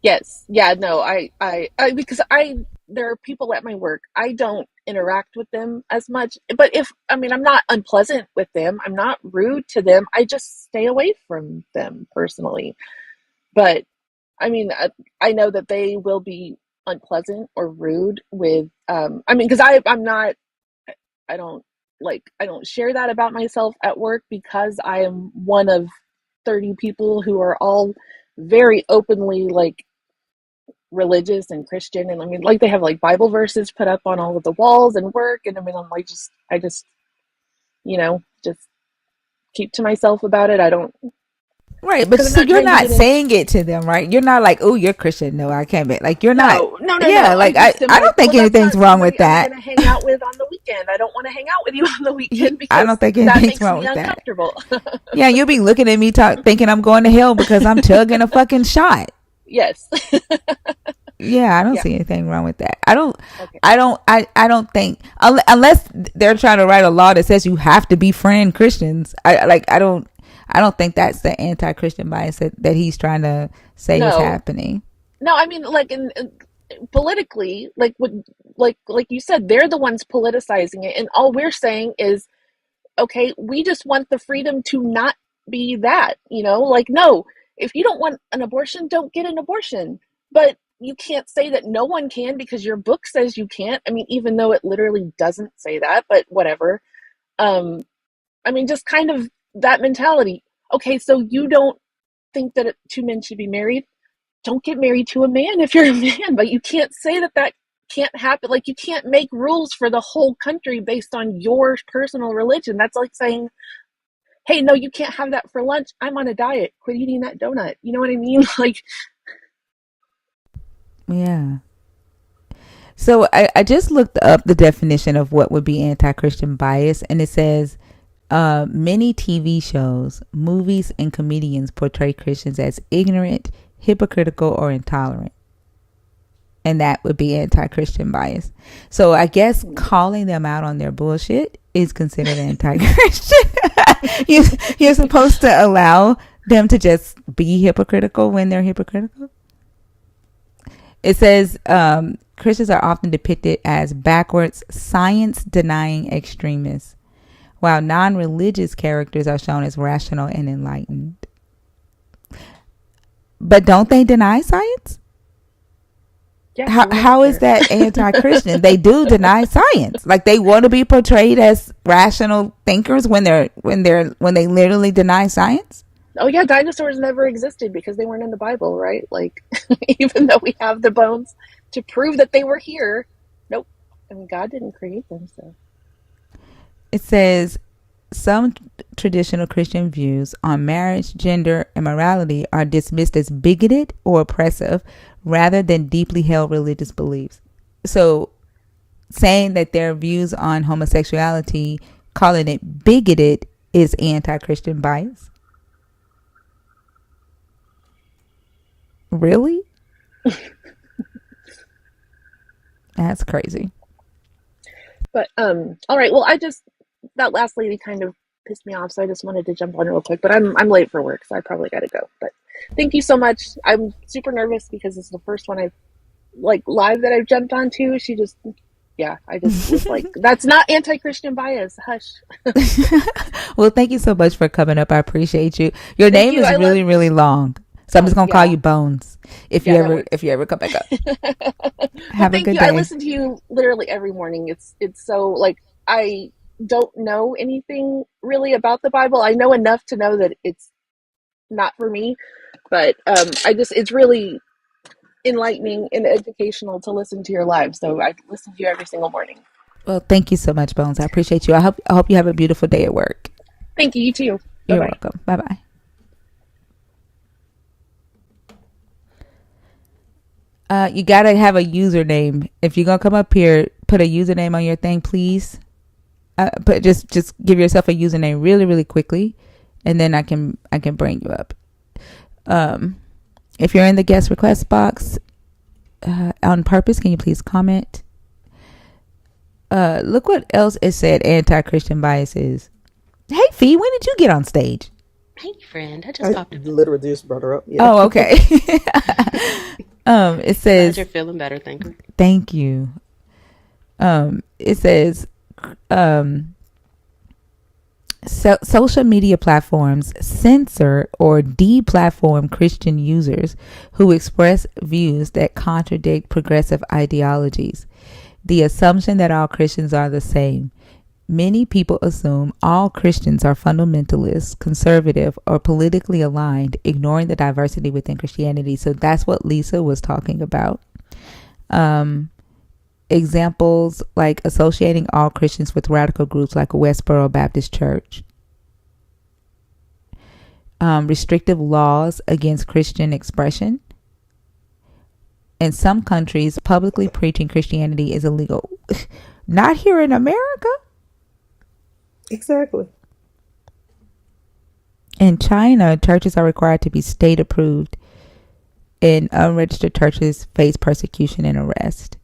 Yes. Yeah, no, I because there are people at my work. I don't interact with them as much. But I'm not unpleasant with them. I'm not rude to them. I just stay away from them personally. But I mean, I know that they will be unpleasant or rude with because I'm not I don't I don't share that about myself at work because I am one of 30 people who are all very openly like religious and Christian, and I mean, like, they have like Bible verses put up on all of the walls and work, and I mean, I just just keep to myself about it. I don't, Right, but because I'm so not you're trying to not get in. saying it to them, right? You're not like, oh, you're Christian. No, I can't be. Like, you're not. No, no, no, Yeah, no. I like just am I like, don't think well, that's anything's not wrong with somebody I'm that. gonna hang out with on the weekend. I don't want to hang out with you on the weekend I don't because think that anything's makes wrong me with that. uncomfortable. Yeah, you'll be looking at me thinking I'm going to hell because I'm chugging a fucking shot. Yes. Yeah, I don't Yeah. see anything wrong with that. I don't. Okay. I don't think unless they're trying to write a law that says you have to befriend Christians. I don't. I don't think that's the anti-Christian bias that he's trying to say is No. happening. No, I mean, like, in politically, like, what, like you said, they're the ones politicizing it, and all we're saying is okay, we just want the freedom to not be that, like, no, if you don't want an abortion, don't get an abortion. But you can't say that no one can because your book says you can't. I mean, even though it literally doesn't say that, but whatever. I mean, just kind of that mentality. Okay, so you don't think that two men should be married? Don't get married to a man if you're a man, but you can't say that that can't happen. Like, you can't make rules for the whole country based on your personal religion. That's like saying, hey, no, you can't have that for lunch. I'm on a diet. Quit eating that donut. You know what I mean? Like, Yeah. So I just looked up the definition of what would be anti-Christian bias, and it says many TV shows, movies, and comedians portray Christians as ignorant, hypocritical, or intolerant. And that would be anti-Christian bias. So I guess calling them out on their bullshit is considered anti-Christian. You're supposed to allow them to just be hypocritical when they're hypocritical. It says Christians are often depicted as backwards, science-denying extremists, while non-religious characters are shown as rational and enlightened. But don't they deny science? yeah, How is that anti-Christian? They do deny science. Like, they want to be portrayed as rational thinkers when they literally deny science. Oh yeah, dinosaurs never existed because they weren't in the Bible, right? Like, even though we have the bones to prove that they were here, nope. I mean, God didn't create them, so. It says some traditional Christian views on marriage, gender, and morality are dismissed as bigoted or oppressive rather than deeply held religious beliefs. So saying that their views on homosexuality, calling it bigoted, is anti-Christian bias. Really? That's crazy. But all right. Well, that last lady kind of pissed me off, so I just wanted to jump on real quick. But I'm late for work, so I probably got to go. But thank you so much. I'm super nervous because it's the first one I've live that I've jumped onto. I just was like, that's not anti-Christian bias. Hush. Well, thank you so much for coming up. I appreciate you. Your name is really, really long. So I'm just gonna call you Bones if you ever come back up. Have a good day. I listen to you literally every morning. It's so, like, I don't know anything really about the Bible. I know enough to know that it's not for me, but it's really enlightening and educational to listen to your live. So I listen to you every single morning. Well, thank you so much, Bones. I appreciate you. I hope you have a beautiful day at work. Thank you. You too. You're welcome. Bye bye. You gotta have a username. If you're gonna come up here, put a username on your thing, please. But just give yourself a username really, really quickly, and then I can bring you up. If you're in the guest request box on purpose, can you please comment? Look what else it said anti-Christian bias is. Hey, Fee, when did you get on stage? Hey, friend. I just popped up. Literally just brought her up. Yeah. Oh, okay. It says, glad you're feeling better. Thank you. It says, social media platforms censor or deplatform Christian users who express views that contradict progressive ideologies. The assumption that all Christians are the same. Many people assume all Christians are fundamentalists, conservative, or politically aligned, ignoring the diversity within Christianity. So that's what Lisa was talking about. Examples like associating all Christians with radical groups like Westboro Baptist Church. Restrictive laws against Christian expression. In some countries, publicly preaching Christianity is illegal. Not here in America. Exactly. In China, churches are required to be state approved, and unregistered churches face persecution and arrest.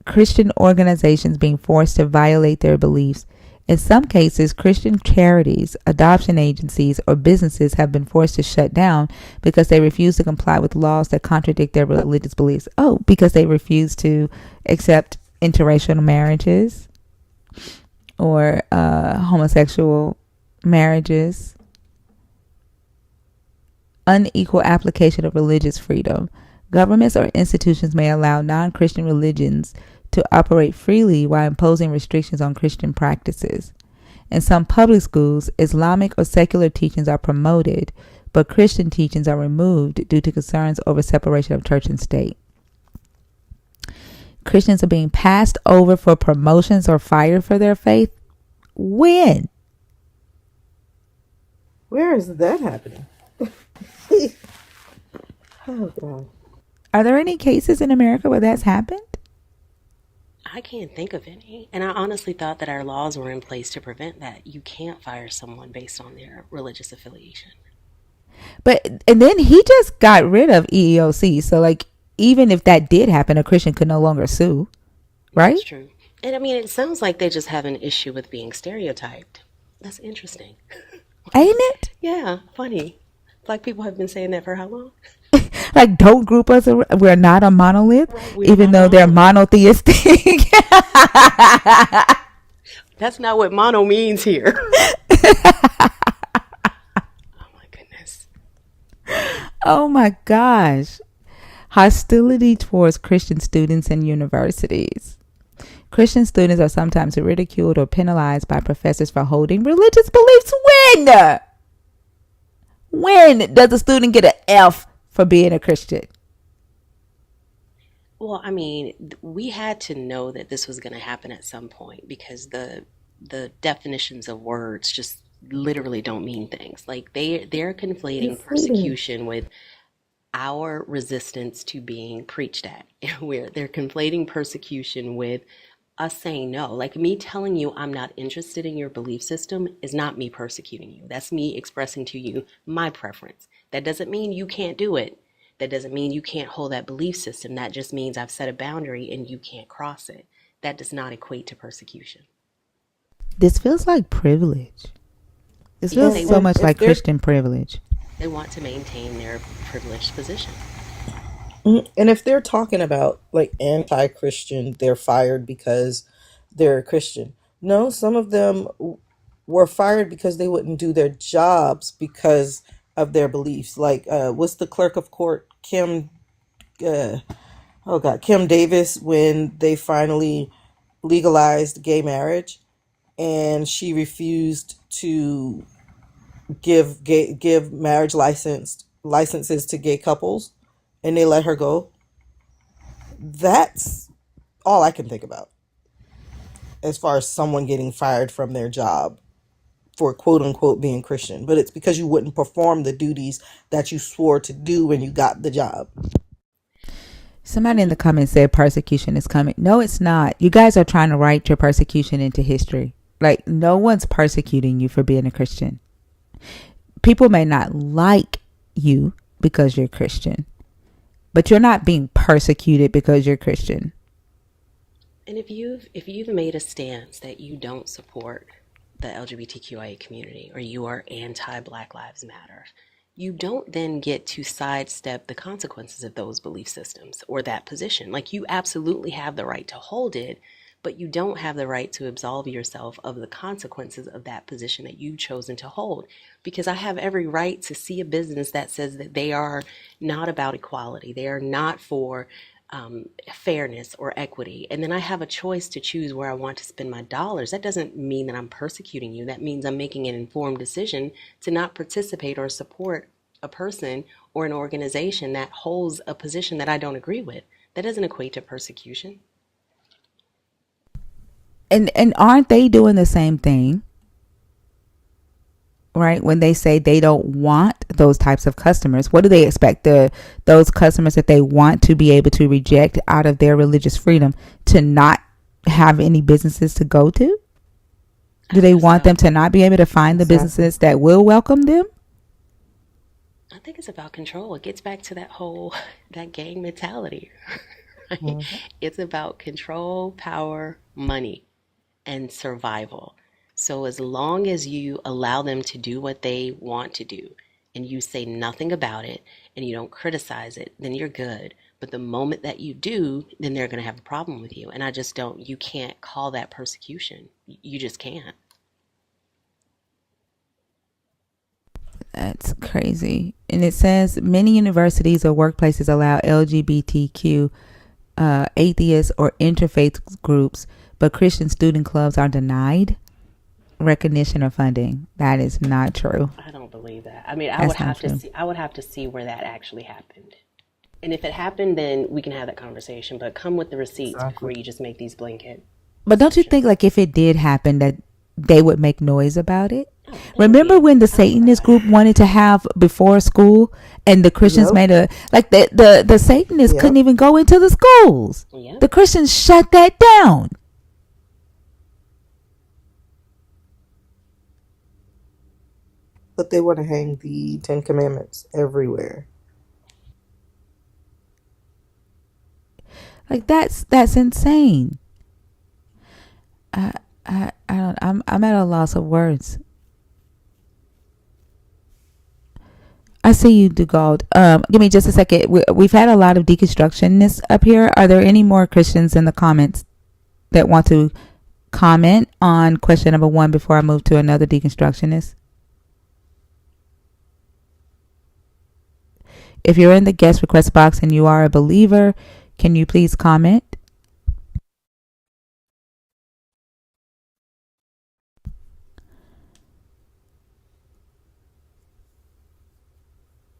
Christian organizations being forced to violate their beliefs In some cases, Christian charities, adoption agencies, or businesses have been forced to shut down because they refuse to comply with laws that contradict their religious beliefs. Oh, because they refuse to accept interracial marriages or homosexual marriages. Unequal application of religious freedom. Governments or institutions may allow non-Christian religions to operate freely while imposing restrictions on Christian practices. In some public schools, Islamic or secular teachings are promoted, but Christian teachings are removed due to concerns over separation of church and state. Christians are being passed over for promotions or fired for their faith. When? Where is that happening? Oh, God. Are there any cases in America where that's happened? I can't think of any. And I honestly thought that our laws were in place to prevent that. You can't fire someone based on their religious affiliation. And then he just got rid of EEOC. So, like, even if that did happen, a Christian could no longer sue, right? That's true. And I mean, it sounds like they just have an issue with being stereotyped. That's interesting. Ain't it? Yeah, funny. Black people have been saying that for how long? Like, don't group us. We're not a monolith, Right, even though they're monotheistic. That's not what mono means here. Oh my goodness. Oh my gosh. Hostility towards Christian students in universities. Christian students are sometimes ridiculed or penalized by professors for holding religious beliefs. When does a student get an F for being a Christian? Well, I mean, we had to know that this was going to happen at some point because the definitions of words just literally don't mean things. Like they're conflating persecution with our resistance to being preached at. Where they're conflating persecution with us saying no. Like me telling you I'm not interested in your belief system is not me persecuting you. That's me expressing to you my preference. That doesn't mean you can't do it. That doesn't mean you can't hold that belief system. That just means I've set a boundary and you can't cross it. That does not equate to persecution. This feels like privilege. This feels so much like Christian privilege. They want to maintain their privileged position. And if they're talking about like anti-Christian, they're fired because they're a Christian. No, some of them were fired because they wouldn't do their jobs because of their beliefs. Like, what's the clerk of court, Kim Davis, when they finally legalized gay marriage, and she refused to give marriage licenses to gay couples, and they let her go. That's all I can think about as far as someone getting fired from their job for quote unquote being Christian. But it's because you wouldn't perform the duties that you swore to do when you got the job. Somebody in the comments said persecution is coming. No, it's not. You guys are trying to write your persecution into history. Like, no one's persecuting you for being a Christian. People may not like you because you're Christian, but you're not being persecuted because you're Christian. And if you've made a stance that you don't support the LGBTQIA community or you are anti-Black Lives Matter, you don't then get to sidestep the consequences of those belief systems or that position. Like, you absolutely have the right to hold it, but you don't have the right to absolve yourself of the consequences of that position that you've chosen to hold. Because I have every right to see a business that says that they are not about equality, they are not for fairness or equity, and then I have a choice to choose where I want to spend my dollars. That doesn't mean that I'm persecuting you. That means I'm making an informed decision to not participate or support a person or an organization that holds a position that I don't agree with. That doesn't equate to persecution. And aren't they doing the same thing? Right? When they say they don't want those types of customers, what do they expect those customers that they want to be able to reject out of their religious freedom to not have any businesses to go to? Do they want them to not be able to find the businesses that will welcome them? I think it's about control. It gets back to that gang mentality. Right? Mm-hmm. It's about control, power, money, and survival. So as long as you allow them to do what they want to do and you say nothing about it and you don't criticize it, then you're good. But the moment that you do, then they're going to have a problem with you. And I just don't, you can't call that persecution. You just can't. That's crazy. And it says many universities or workplaces allow LGBTQ atheists or interfaith groups, but Christian student clubs are denied recognition or funding. That is not true. I don't believe that. I mean, I That's would not have true. to see. I would have to see where that actually happened. And if it happened, then we can have that conversation. But come with the receipts before you just make these blanket. But don't you think, like, if it did happen, that they would make noise about it? Oh, Remember when the Satanist group wanted to have before school, and the Christians made a, like, the Satanists couldn't even go into the schools. Yep. The Christians shut that down. But they want to hang the Ten Commandments everywhere. Like, that's insane. I'm at a loss of words. I see you, Dugald. Give me just a second. We've had a lot of deconstructionists up here. Are there any more Christians in the comments that want to comment on question number 1 before I move to another deconstructionist? If you're in the guest request box and you are a believer, can you please comment?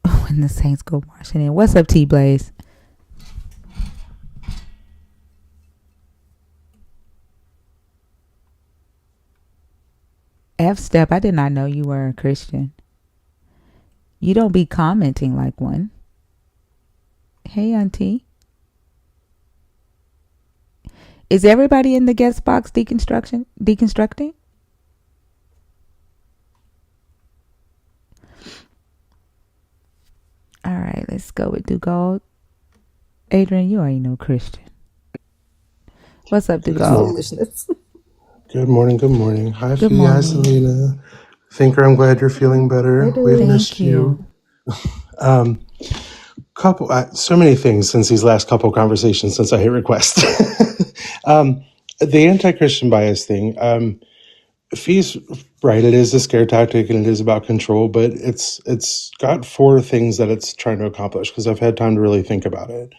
When the Saints go marching in. What's up, T-Blaze? F-Step, I did not know you were a Christian. You don't be commenting like one. Hey, Auntie. Is everybody in the guest box deconstructing? All right, let's go with Dugald. Adrian, you already know Christian. What's up, Dugald? Foolishness. Good morning, good morning. Hi, Good Fee. Hi, morning. Selena. Thinker, I'm glad you're feeling better. We've Thank missed you. So many things since these last couple conversations since I hit request. The anti-Christian bias thing. Fee's right. It is a scare tactic and it is about control, but it's got 4 things that it's trying to accomplish because I've had time to really think about it.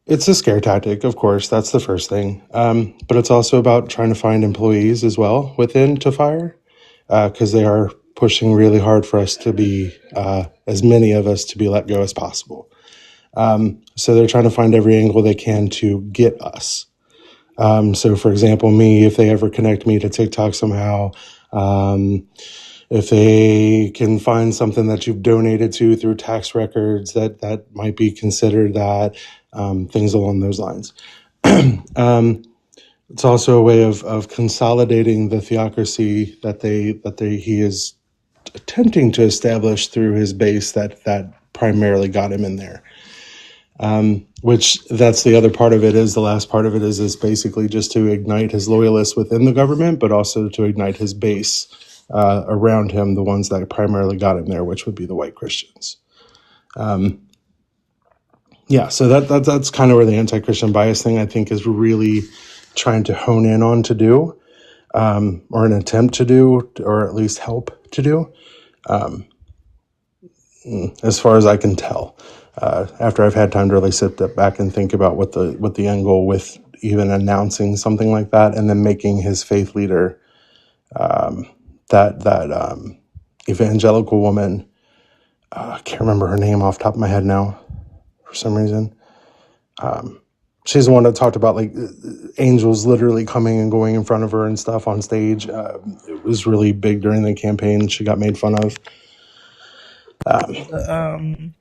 It's a scare tactic, of course. That's the first thing. But it's also about trying to find employees as well within to fire because they are pushing really hard for us to be, as many of us to be let go as possible. So they're trying to find every angle they can to get us. So, for example, me, if they ever connect me to TikTok somehow, if they can find something that you've donated to through tax records, that might be considered that, things along those lines. It's also a way of consolidating the theocracy that he is attempting to establish through his base that primarily got him in there. Which that's the other part of it is the last part of it is basically just to ignite his loyalists within the government, but also to ignite his base around him, the ones that primarily got him there, which would be the white Christians. So that's kind of where the anti-Christian bias thing I think is really trying to hone in on to do, or an attempt to do, or at least help to do, as far as I can tell. After I've had time to really sit back and think about what the end goal with even announcing something like that, and then making his faith leader, that evangelical woman, I can't remember her name off the top of my head now for some reason. She's the one that talked about like angels literally coming and going in front of her and stuff on stage. It was really big during the campaign. She got made fun of.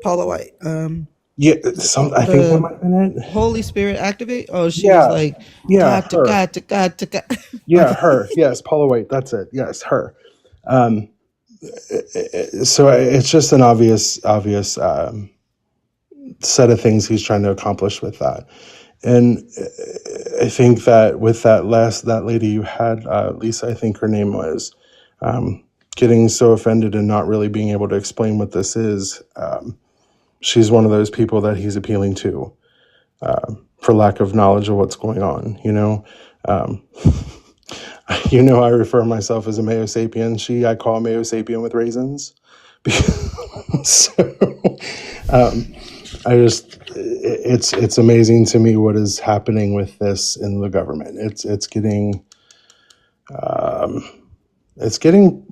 Paula White. I think that might have been it. Holy Spirit activate. Oh, she was like, God to her. God to God to God. Yeah, her. Yes, Paula White. That's it. Yes, her. So it's just an obvious set of things he's trying to accomplish with that. And I think that with that lady you had, Lisa, I think her name was, getting so offended and not really being able to explain what this is, she's one of those people that he's appealing to, for lack of knowledge of what's going on, you know? I refer myself as a Mayo sapien. I call Mayo sapien with raisins. So, it's amazing to me what is happening with this in the government. It's getting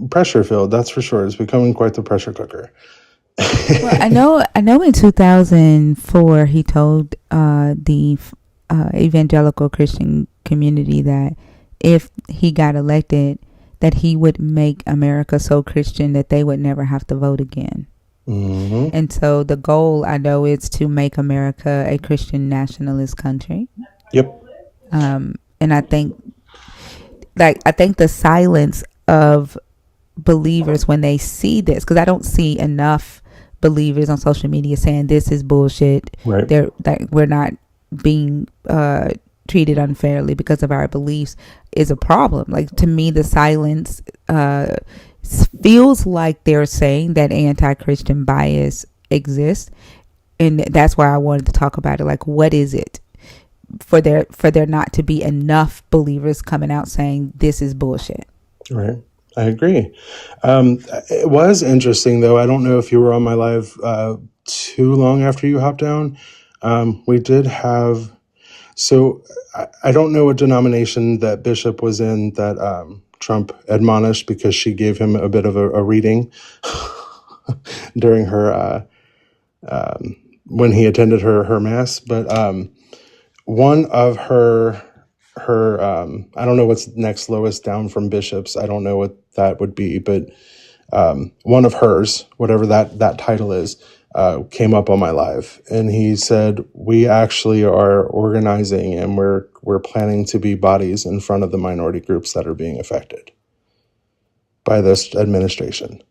pressure filled. That's for sure. It's becoming quite the pressure cooker. Well, I know in 2004 he told the evangelical Christian community that if he got elected, that he would make America so Christian that they would never have to vote again. Mm-hmm. And so the goal, I know, is to make America a Christian nationalist country. Yep. And I think the silence of believers when they see this, because I don't see enough believers on social media saying this is bullshit. Right. They're like, we're not being treated unfairly because of our beliefs is a problem. Like, to me, the silence feels like they're saying that anti-Christian bias exists, and that's why I wanted to talk about it. Like, what is it for there not to be enough believers coming out saying this is bullshit? Right. I agree. It was interesting, though. I don't know if you were on my live too long after you hopped down. We did have... So I don't know what denomination that Bishop was in that Trump admonished, because she gave him a bit of a reading during her when he attended her mass. But one of her I don't know what's next lowest down from bishops. I don't know what that would be, but one of hers, whatever that title is, came up on my live, and he said, we actually are organizing and we're planning to be bodies in front of the minority groups that are being affected by this administration.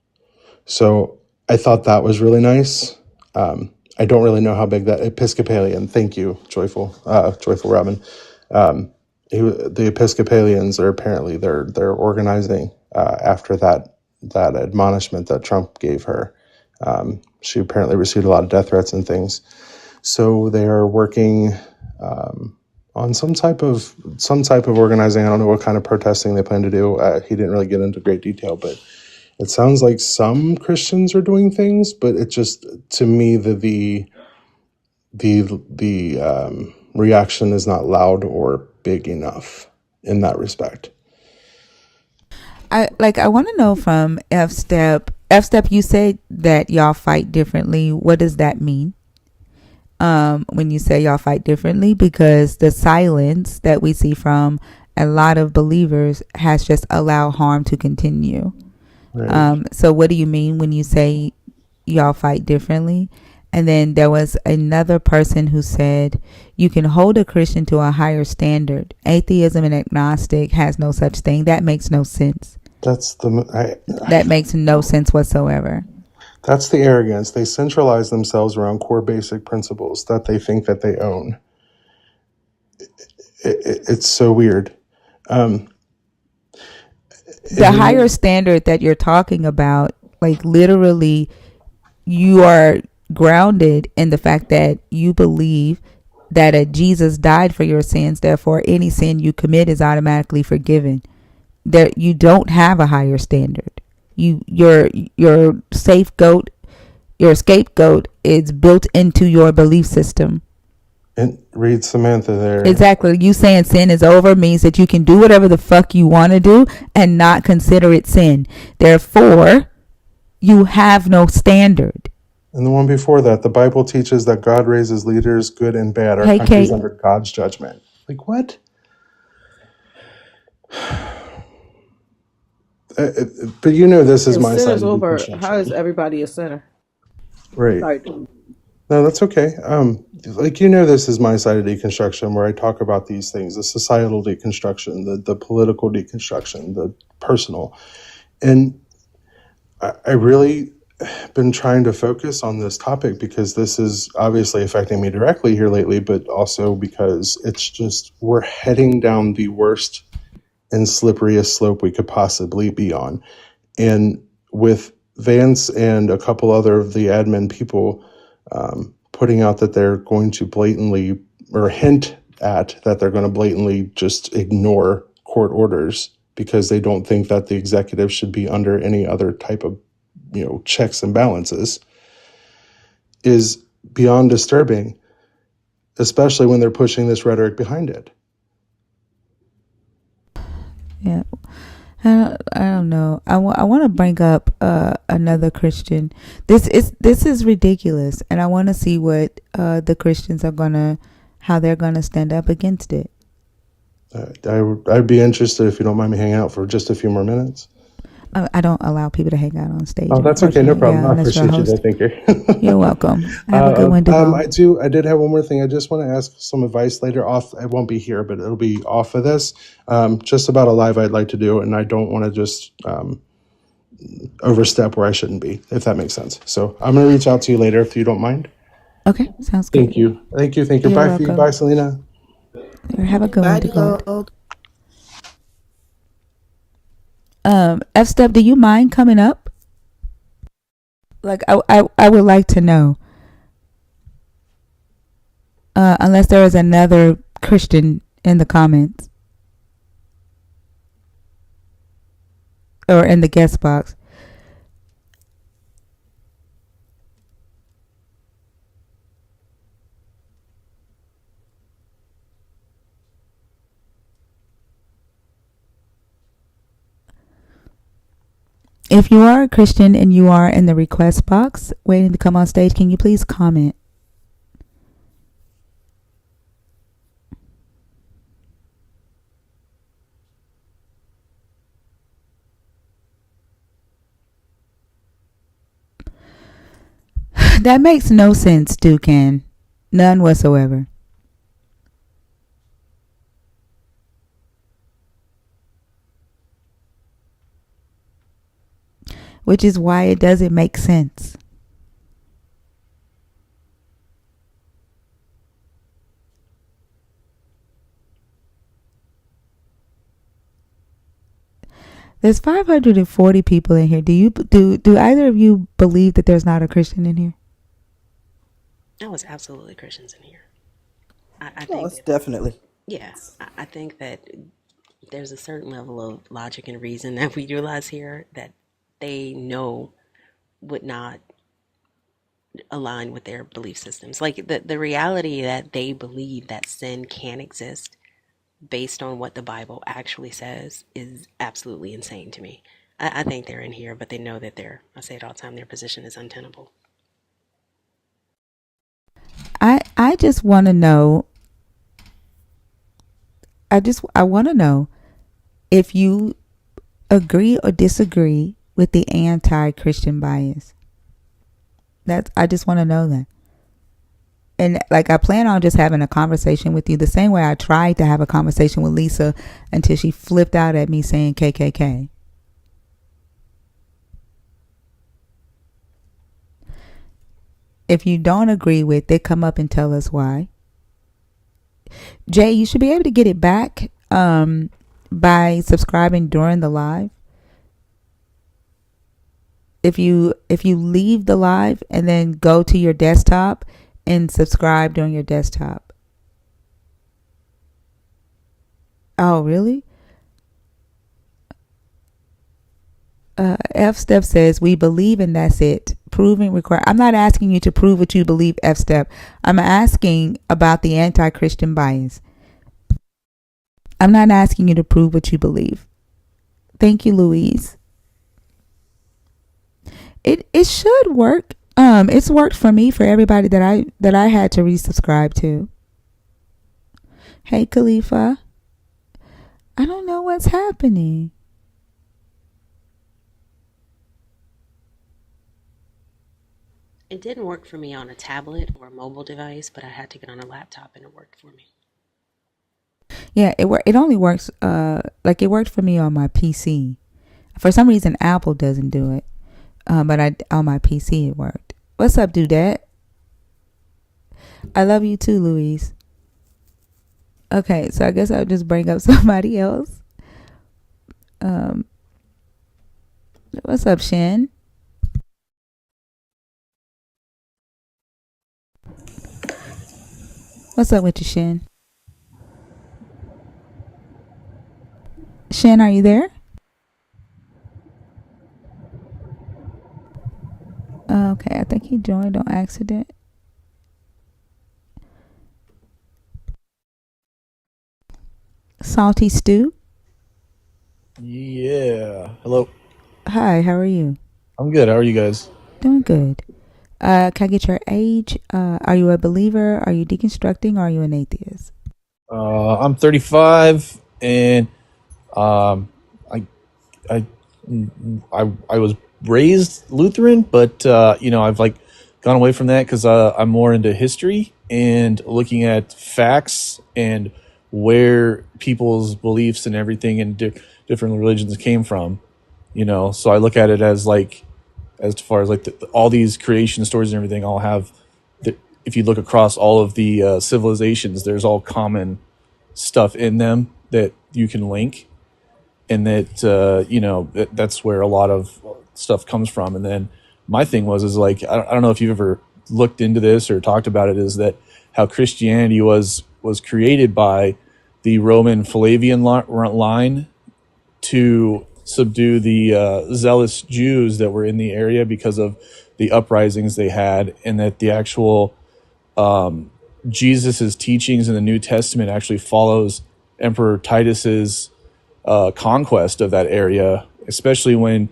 So I thought that was really nice. I don't really know how big that Episcopalian, thank you, joyful Robin. The Episcopalians are apparently they're organizing after that admonishment that Trump gave her. She apparently received a lot of death threats and things. So they are working on some type of organizing. I don't know what kind of protesting they plan to do. He didn't really get into great detail, but it sounds like some Christians are doing things. But it just, to me, the reaction is not loud or big enough in that respect. I want to know from F-Step, you said that y'all fight differently. What does that mean? When you say y'all fight differently, because the silence that we see from a lot of believers has just allowed harm to continue. Right. So what do you mean when you say y'all fight differently? And then there was another person who said you can hold a Christian to a higher standard. Atheism and agnostic has no such thing. That makes no sense. That makes no sense whatsoever. That's the arrogance. They centralize themselves around core basic principles that they think that they own. It's so weird. The higher standard that you're talking about, like, literally, you are grounded in the fact that you believe that Jesus died for your sins, therefore any sin you commit is automatically forgiven. That you don't have a higher standard. Your scapegoat is built into your belief system. And read Samantha there. Exactly. You saying sin is over means that you can do whatever the fuck you want to do and not consider it sin. Therefore, you have no standard. And the one before that, the Bible teaches that God raises leaders, good and bad. Our country's under God's judgment. Like, what? But this is my side. Over. How is everybody a sinner? Right. Sorry. No, that's okay. This is my side of deconstruction, where I talk about these things: the societal deconstruction, the political deconstruction, the personal. And I really been trying to focus on this topic because this is obviously affecting me directly here lately, but also because it's just, we're heading down the worst and slipperiest slope we could possibly be on. And with Vance and a couple other of the admin people putting out that they're going to blatantly, or hint at that they're going to blatantly just ignore court orders because they don't think that the executive should be under any other type of, checks and balances, is beyond disturbing, especially when they're pushing this rhetoric behind it. Yeah. I don't know. I want to bring up another Christian. This is ridiculous, and I want to see what the Christians how they're gonna stand up against it. I'd be interested if you don't mind me hanging out for just a few more minutes. I don't allow people to hang out on stage. Oh, that's okay. No problem. Yeah, I appreciate you there. Thank you. You're welcome. Have a good one, Devon. I did have one more thing. I just want to ask some advice later off. I won't be here, but it'll be off of this. Just about a live I'd like to do, and I don't want to just overstep where I shouldn't be, if that makes sense. So I'm going to reach out to you later if you don't mind. Okay, sounds good. Thank you. You're Bye, welcome. Fee. Bye, Selena. Have a good one, Devon. Gold. F-Step, do you mind coming up? Like, I would like to know. Unless there is another Christian in the comments. Or in the guest box. If you are a Christian and you are in the request box waiting to come on stage, can you please comment? That makes no sense, Dukan. None whatsoever. Which is why it doesn't make sense. There's 540 people in here. Do either of you believe that there's not a Christian in here? No, it's absolutely Christians in here. I Oh, think it's definitely. yeah, I think that there's a certain level of logic and reason that we utilize here that they know would not align with their belief systems. Like the reality that they believe that sin can exist based on what the Bible actually says is absolutely insane to me. I think they're in here, but they know that I say it all the time, their position is untenable. I just want to know. I want to know if you agree or disagree with the anti-Christian bias. I just want to know that. And like, I plan on just having a conversation with you the same way I tried to have a conversation with Lisa until she flipped out at me saying KKK. If you don't agree with it, come up and tell us why. Jay, you should be able to get it back by subscribing during the live. If you leave the live and then go to your desktop and subscribe during your desktop. Oh, really? F-Step says, we believe and that's it. Proving required. I'm not asking you to prove what you believe, F-Step. I'm asking about the anti-Christian bias. I'm not asking you to prove what you believe. Thank you, Louise. It should work. It's worked for me, for everybody that I had to resubscribe to. Hey, Khalifa. I don't know what's happening. It didn't work for me on a tablet or a mobile device, but I had to get on a laptop and it worked for me. Yeah, it only works like it worked for me on my PC. For some reason Apple doesn't do it. But on my PC it worked. What's up, Dudette? I love you too, Louise. Okay, so I guess I'll just bring up somebody else. What's up, Shin? What's up with you, Shin? Shin, are you there? Okay, I think he joined on accident. Salty Stew. Yeah. Hello. Hi, how are you? I'm good. How are you guys? Doing good. Can I get your age? Are you a believer? Are you deconstructing? Or are you an atheist? I'm 35, and um, I, I, I was raised Lutheran, but I've like gone away from that because I'm more into history and looking at facts and where people's beliefs and everything and different religions came from. So I look at it as like, as far as like all these creation stories and everything all have if you look across all of the civilizations, there's all common stuff in them that you can link, and that's where a lot of stuff comes from. And then my thing is like, I don't know if you've ever looked into this or talked about it, is that how Christianity was created by the Roman Flavian line to subdue the zealous Jews that were in the area because of the uprisings they had, and that the actual Jesus's teachings in the New Testament actually follows Emperor Titus's conquest of that area, especially when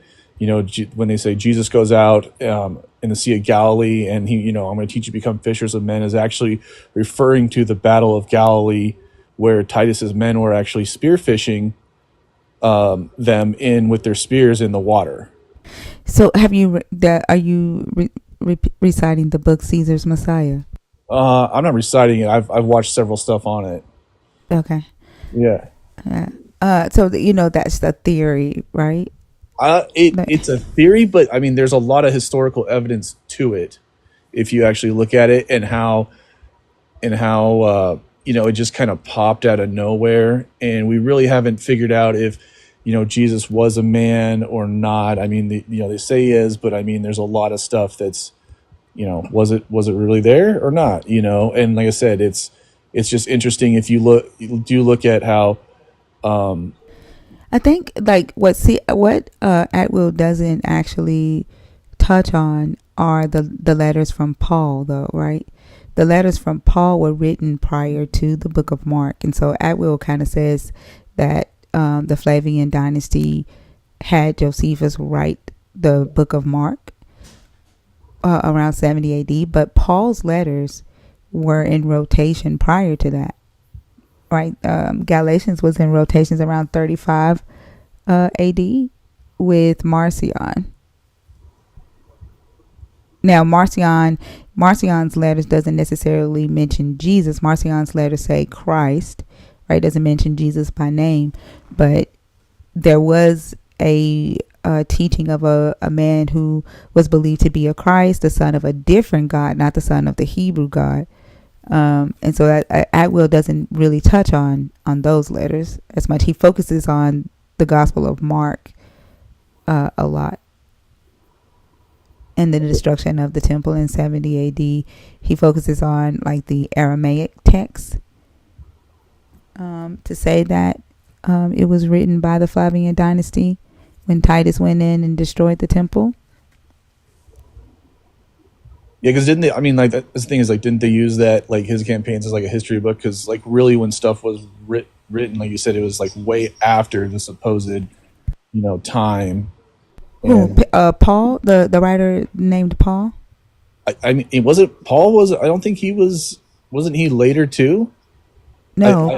when they say Jesus goes out in the Sea of Galilee and I'm going to teach you to become fishers of men, is actually referring to the Battle of Galilee, where Titus's men were actually spearfishing them in with their spears in the water. So, are you reciting the book Caesar's Messiah? I'm not reciting it. I've watched several stuff on it. Okay. Yeah. So that's the theory, right? It's a theory, but I mean, there's a lot of historical evidence to it if you actually look at it, and how it just kind of popped out of nowhere, and we really haven't figured out if Jesus was a man or not. I mean, they say he is, but I mean, there's a lot of stuff that's was it really there or not? And like I said, it's just interesting if you look at how. I think like what Atwill doesn't actually touch on are the letters from Paul, though, right? The letters from Paul were written prior to the Book of Mark, and so Atwill kind of says that the Flavian dynasty had Josephus write the Book of Mark around 70 AD, but Paul's letters were in rotation prior to that, right? Galatians was in rotations around 35 AD with Marcion. Now, Marcion's letters doesn't necessarily mention Jesus. Marcion's letters say Christ, right? Doesn't mention Jesus by name, but there was a teaching of a man who was believed to be a Christ, the son of a different God, not the son of the Hebrew God. And so Atwill doesn't really touch on those letters as much. He focuses on the Gospel of Mark a lot, and the destruction of the temple in 70 AD. He focuses on like the Aramaic text to say that it was written by the Flavian dynasty when Titus went in and destroyed the temple. Yeah, because didn't they? I mean, like that's the thing is, like, didn't they use that, like, his campaigns as like a history book? Because like really, when stuff was written, like you said, it was like way after the supposed time. Who? Paul, the writer named Paul. I mean, it wasn't Paul. I don't think he was. Wasn't he later too? No,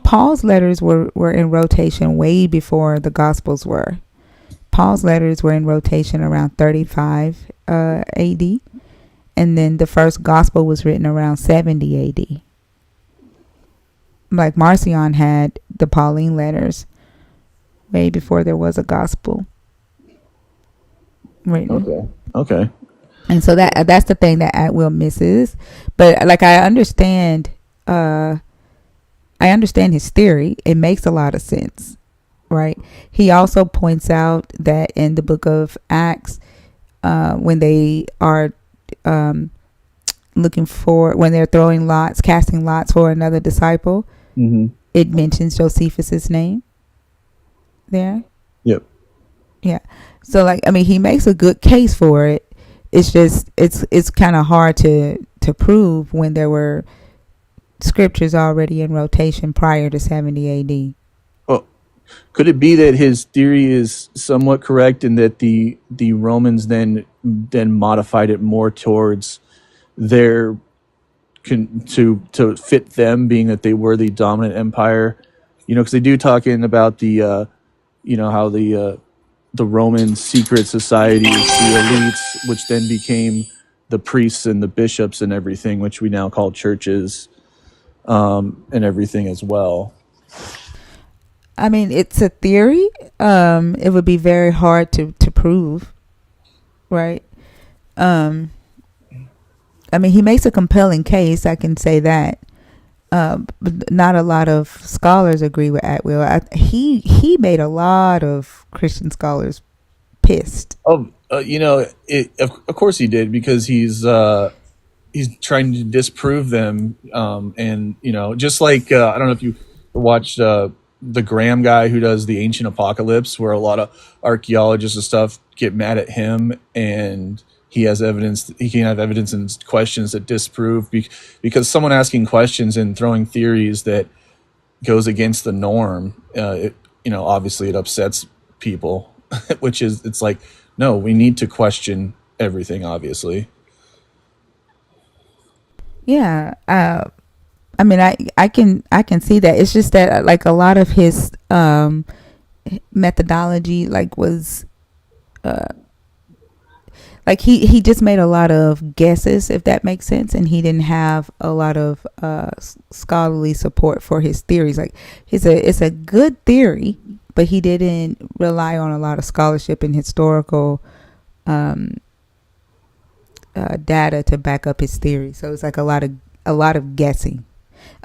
Paul's letters were in rotation way before the Gospels were. Paul's letters were in rotation around 35 AD, and then the first Gospel was written around 70 AD. Like Marcion had the Pauline letters way before there was a Gospel. written. Okay. And so that's the thing that Atwill misses. But like I understand his theory. It makes a lot of sense, right? He also points out that in the book of Acts, when they are when they're casting lots for another disciple, it mentions Josephus's name there. Yep. Yeah. So he makes a good case for it. It's just it's kind of hard to prove when there were scriptures already in rotation prior to 70 AD. Well, could it be that his theory is somewhat correct and that the Romans then modified it more towards their to fit them, being that they were the dominant empire? Because they do talk in about the how the Roman secret societies, the elites, which then became the priests and the bishops and everything, which we now call churches, and everything as well. It's a theory. It would be very hard to prove, right? He makes a compelling case. I can say that. But not a lot of scholars agree with Atwill. He made a lot of Christian scholars pissed. Oh, of course he did, because he's trying to disprove them, and just like I don't know if you watched the Graham guy who does the Ancient Apocalypse, where a lot of archaeologists and stuff get mad at him, and he has evidence. He can have evidence and questions that disprove because someone asking questions and throwing theories that goes against the norm. Obviously it upsets people, which is it's like, no, we need to question everything. Obviously, Yeah. I can see that. It's just that like a lot of his methodology was he just made a lot of guesses, if that makes sense, and he didn't have a lot of scholarly support for his theories. It's a good theory, but he didn't rely on a lot of scholarship and historical data to back up his theory. So it's like a lot of guessing,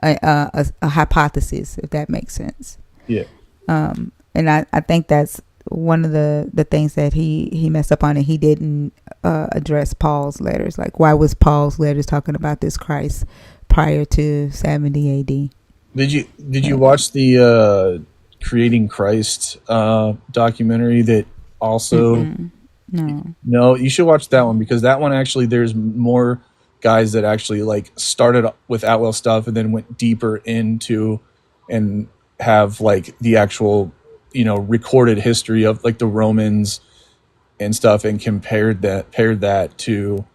a hypothesis, if that makes sense. Yeah. And I think that's one of the things that he messed up on, and he didn't address Paul's letters. Like, why was Paul's letters talking about this Christ prior to 70 AD? Did you watch the Creating Christ documentary that also? Mm-mm. No, you should watch that one, because that one actually, there's more guys that actually started with Atwell stuff and then went deeper into and have the actual recorded history of the Romans and stuff, and paired that to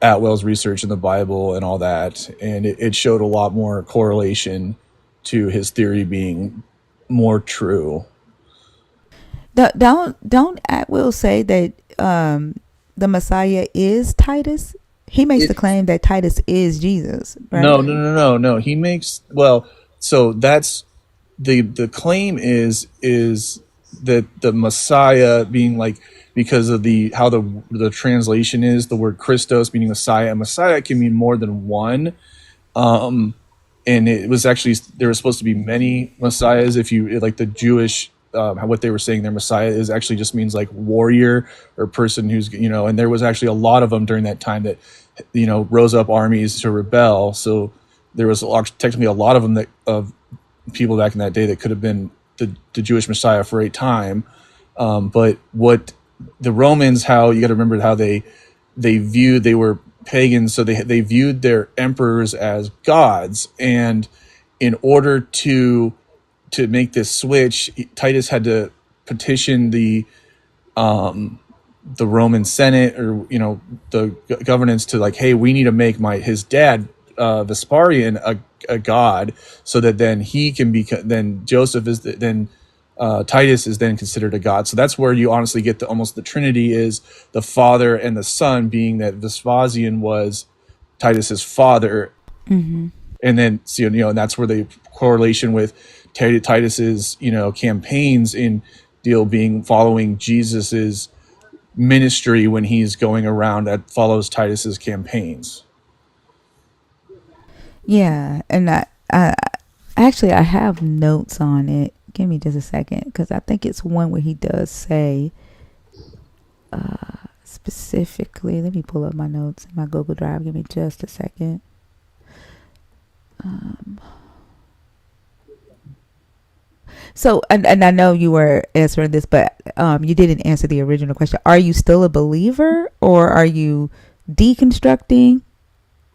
Atwell's research in the Bible and all that, and it showed a lot more correlation to his theory being more true. Don't Atwill say that the Messiah is Titus? He makes the claim that Titus is Jesus, right? No. He makes, so that's the claim is that the Messiah being because of how the translation is, the word Christos meaning Messiah, and Messiah can mean more than one. And it was actually, there were supposed to be many Messiahs. If you the Jewish, what they were saying their Messiah is actually just means warrior or person who's, and there was actually a lot of them during that time that, rose up armies to rebel. So there was technically a lot of them of people back in that day that could have been the Jewish Messiah for a time. But what the Romans, how you got to remember how they were pagans, so they viewed their emperors as gods, and in order to make this switch, Titus had to petition the Roman Senate, or the governance, to hey, we need to make his dad Vespasian a god, so that then he can be, then Joseph is then Titus is then considered a god. So that's where you honestly get almost the Trinity, is the Father and the Son, being that Vespasian was Titus's father. Mm-hmm. And then and that's where the correlation with Titus's campaigns in deal being following Jesus's ministry when he's going around that follows Titus's campaigns. Yeah, and I actually I have notes on it. Give me just a second, because I think it's one where he does say specifically. Let me pull up my notes in my Google Drive. Give me just a second. So, and I know you were answering this, but you didn't answer the original question. Are you still a believer, or are you deconstructing?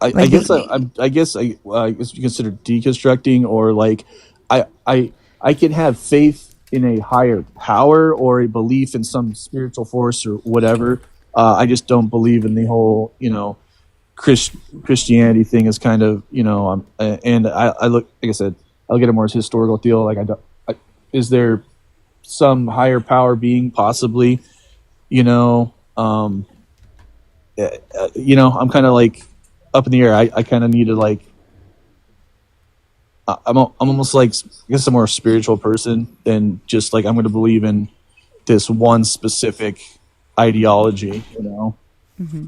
I guess you consider deconstructing, or like I can have faith in a higher power or a belief in some spiritual force or whatever. I just don't believe in the whole, Christianity thing is kind of, and I look, like I said, I'll get a more historical deal. Like is there some higher power being possibly, I'm kind of like up in the air. I kind of need to like, I'm almost like, I guess I'm more a spiritual person than just like, I'm going to believe in this one specific ideology, Mm-hmm.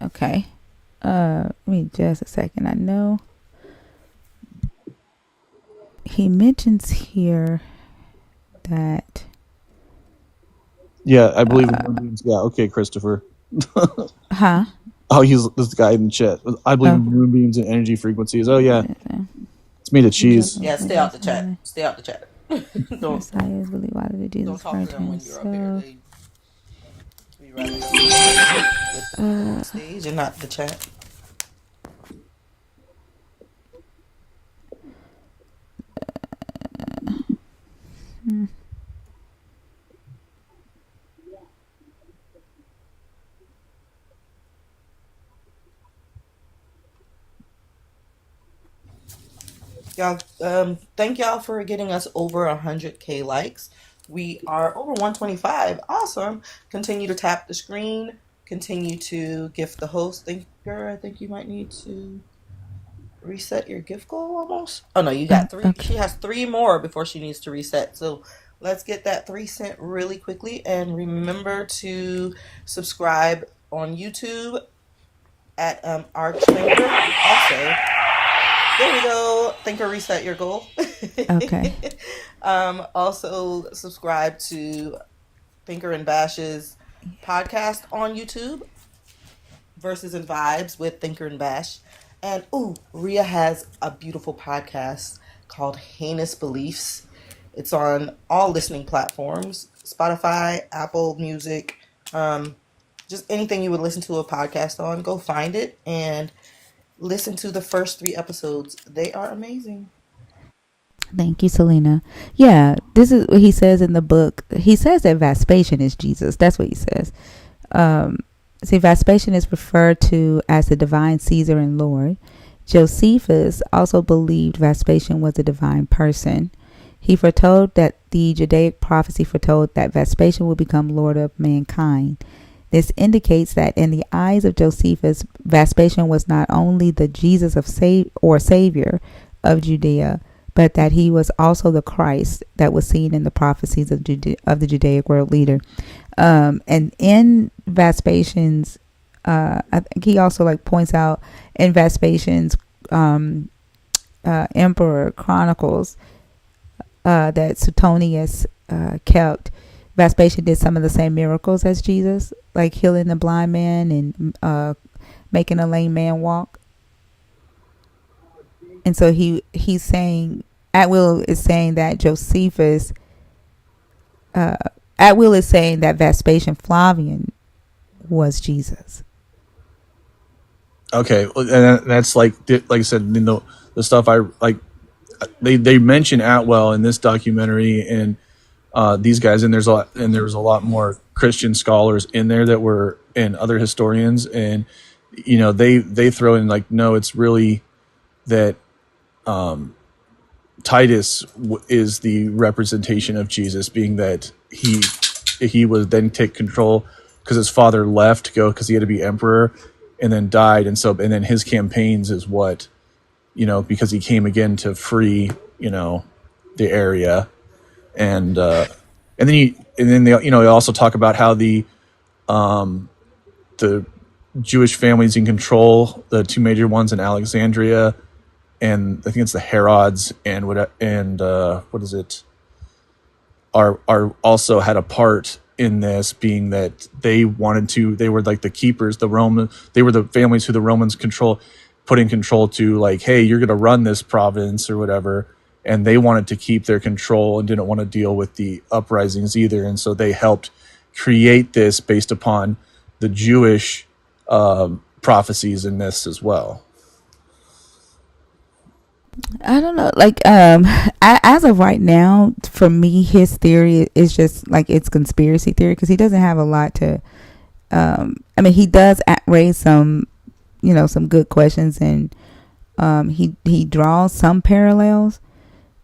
Okay. Let me just a second. I know he mentions here that. Yeah, I believe in human beings. Yeah, okay, Christopher. Huh? Oh, he's this guy in the chat. I believe in human beings and energy frequencies. Oh yeah, it's made of cheese. Yeah, stay out the chat. Stay out the chat. Don't talk to them when you're up here. We rather on stage and not the chat. Y'all, thank y'all for getting us over 100K likes. We are over 125. Awesome. Continue to tap the screen. Continue to gift the host. Thinker, I think you might need to reset your gift goal almost. Oh no, you got 3. Okay. She has 3 more before she needs to reset. So let's get that 3 cent really quickly. And remember to subscribe on YouTube at Archthinker. Also, there we go. Thinker, reset your goal. Okay. Also, subscribe to Thinker and Bash's podcast on YouTube, Verses and Vibes with Thinker and Bash. And, Rhea has a beautiful podcast called Heinous Beliefs. It's on all listening platforms, Spotify, Apple Music, just anything you would listen to a podcast on. Go find it and listen to the first 3 episodes. They are amazing. Thank you, Selena. Yeah, this is what he says in the book. He says that Vespasian is Jesus. That's what he says. See, Vespasian is referred to as the divine Caesar and Lord. Josephus also believed Vespasian was a divine person. He foretold that the Judaic prophecy foretold that Vespasian would become Lord of mankind. This indicates that in the eyes of Josephus, Vespasian was not only the Jesus of Savior of Judea, but that he was also the Christ that was seen in the prophecies of the Judaic world leader. And in Vespasian's, I think he also points out in Vespasian's Emperor Chronicles that Suetonius kept. Vespasian did some of the same miracles as Jesus, like healing the blind man and making a lame man walk. And so he's saying, Atwill is saying that Josephus, Atwill is saying that Vespasian Flavian was Jesus. Okay, and that's like I said, the stuff I like. They mention Atwell in this documentary and these guys, and there was a lot more Christian scholars in there that were, and other historians, and they throw in no, it's really that Titus is the representation of Jesus, being that he would then take control because his father left to go because he had to be emperor, and then died, and then his campaigns is what, because he came again to free the area, and And then they you know they also talk about how the Jewish families in control, the two major ones in Alexandria, and I think it's the Herods and what is it, are also had a part in this, being that they were like the keepers, they were the families who the Romans put in control to, like, hey, you're going to run this province or whatever, and they wanted to keep their control and didn't want to deal with the uprisings either, and so they helped create this based upon the Jewish prophecies in this as well. I don't know. Like, as of right now, for me, his theory is just like it's conspiracy theory because he doesn't have a lot to. I mean, he does raise some, some good questions, and he draws some parallels.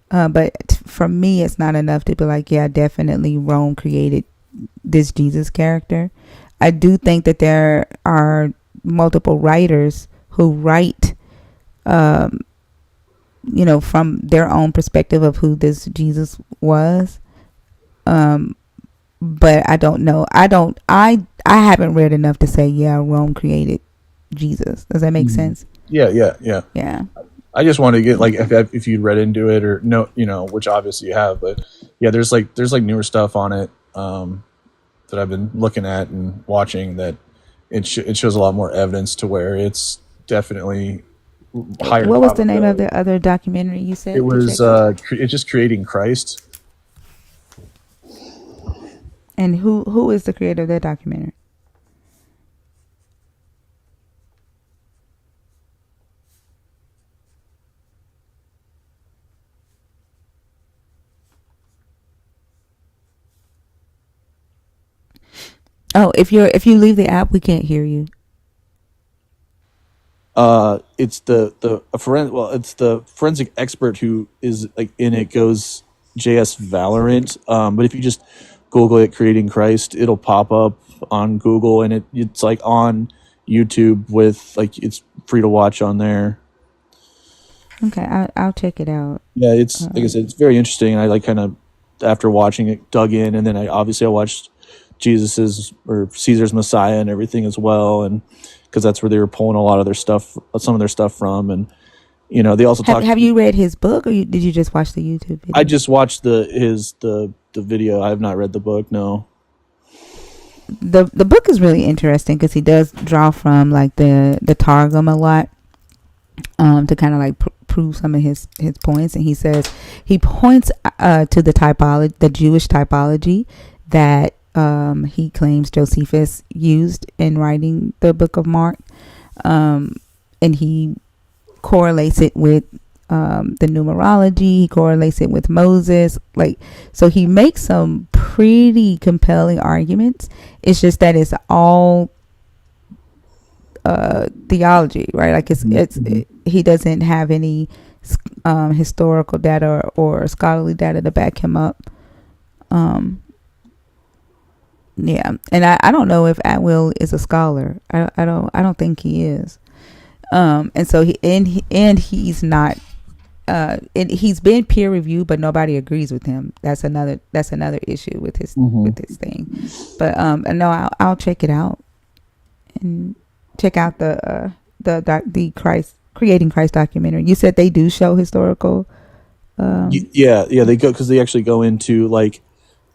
But for me, it's not enough to be like, yeah, definitely Rome created this Jesus character. I do think that there are multiple writers who write, from their own perspective of who this Jesus was. But I don't know. I haven't read enough to say, yeah, Rome created Jesus. Does that make sense? Yeah. I just wanted to get, like, if you'd read into it or no, which obviously you have, but yeah, there's newer stuff on it that I've been looking at and watching that it shows a lot more evidence to where it's definitely higher. What was the name of the other documentary you said? It was it's just Creating Christ. And who is the creator of that documentary? Oh, if you leave the app, we can't hear you. It's it's the forensic expert who is like in it goes JS Valorant. But if you just Google it, Creating Christ, it'll pop up on Google, and it's like on YouTube with, like, it's free to watch on there. Okay, I'll check it out. Yeah, it's like I said, it's very interesting. And I like kind of after watching it dug in, and then I watched Jesus's or Caesar's Messiah and everything as well, and because that's where they were pulling a lot of their stuff, some of their stuff from, and they also talked. Have you read his book, or did you just watch the YouTube video? I just watched the video. I have not read the book. No. The book is really interesting because he does draw from like the Targum a lot, to kind of like prove some of his points, and he points to the typology, the Jewish typology that he claims Josephus used in writing the Book of Mark, and he correlates it with the numerology. He correlates it with Moses. So he makes some pretty compelling arguments. It's just that it's all theology, right? Like he doesn't have any historical data or scholarly data to back him up. Yeah, and I don't know if Atwill is a scholar. I don't think he is. And so he's not. He's been peer reviewed, but nobody agrees with him. That's another issue with his thing. But no, I'll check it out and check out the Creating Christ documentary. You said they do show historical. Yeah, they go because they actually go into like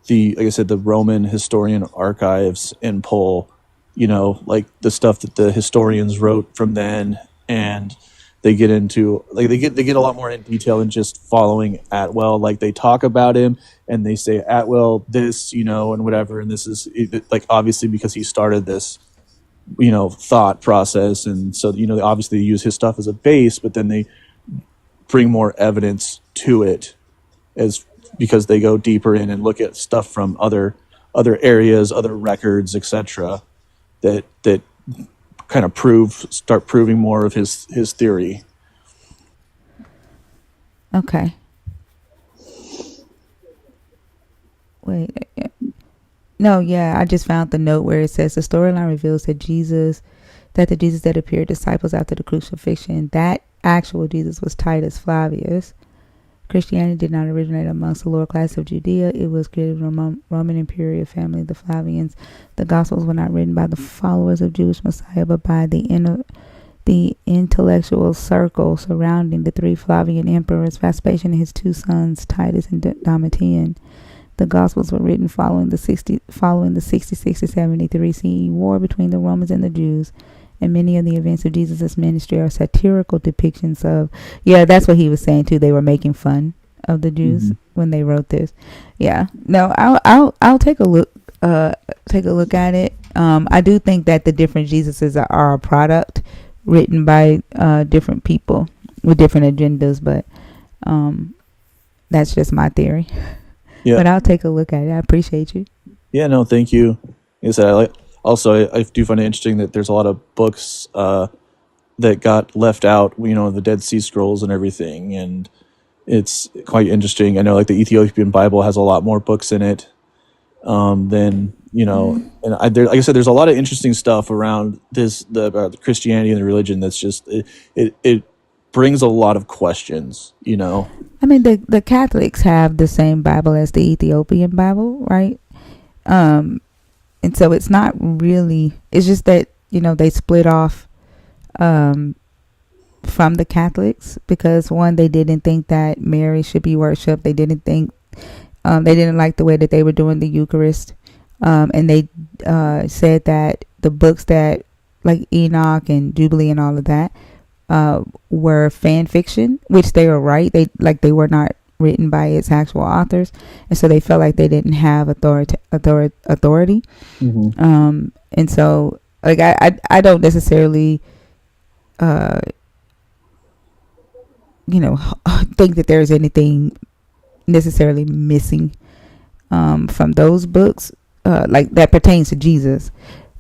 I said, the Roman historian archives and pull, like the stuff that the historians wrote from then, and they get into they get a lot more in detail than just following Atwell. Like they talk about him and they say Atwell this, and whatever, and this is like obviously because he started this, thought process, and so they obviously use his stuff as a base, but then they bring more evidence to it because they go deeper in and look at stuff from other areas, other records, etc. That kind of start proving more of his theory. Okay. Wait. No, yeah, I just found the note where it says the storyline reveals that the Jesus that appeared to disciples after the crucifixion, that actual Jesus was Titus Flavius. Christianity did not originate amongst the lower class of Judea. It was created in the Roman imperial family, the Flavians. The Gospels were not written by the followers of Jewish Messiah, but by the intellectual circle surrounding the three Flavian emperors, Vespasian and his two sons, Titus and Domitian. The Gospels were written following the 66 to 73 CE war between the Romans and the Jews. And many of the events of Jesus' ministry are satirical depictions of, that's what he was saying too. They were making fun of the Jews when they wrote this. Yeah, no, I'll take a look at it. I do think that the different Jesuses are a product written by different people with different agendas, but that's just my theory. Yeah. But I'll take a look at it. I appreciate you. Yeah, no, thank you. Like I said, I do find it interesting that there's a lot of books that got left out, the Dead Sea Scrolls and everything, and it's quite interesting. I know like the Ethiopian Bible has a lot more books in it than, and like I said, there's a lot of interesting stuff around the Christianity and the religion that's just, it brings a lot of questions, I mean, the Catholics have the same Bible as the Ethiopian Bible, right? And so it's not really, it's just that, they split off from the Catholics because, one, they didn't think that Mary should be worshipped. They didn't think, they didn't like the way that they were doing the Eucharist. And they said that the books that, like Enoch and Jubilee and all of that, were fan fiction, which they were right. They were not written by its actual authors, and so they felt like they didn't have authority. And so, like, I don't necessarily, think that there's anything necessarily missing from those books, like that pertains to Jesus.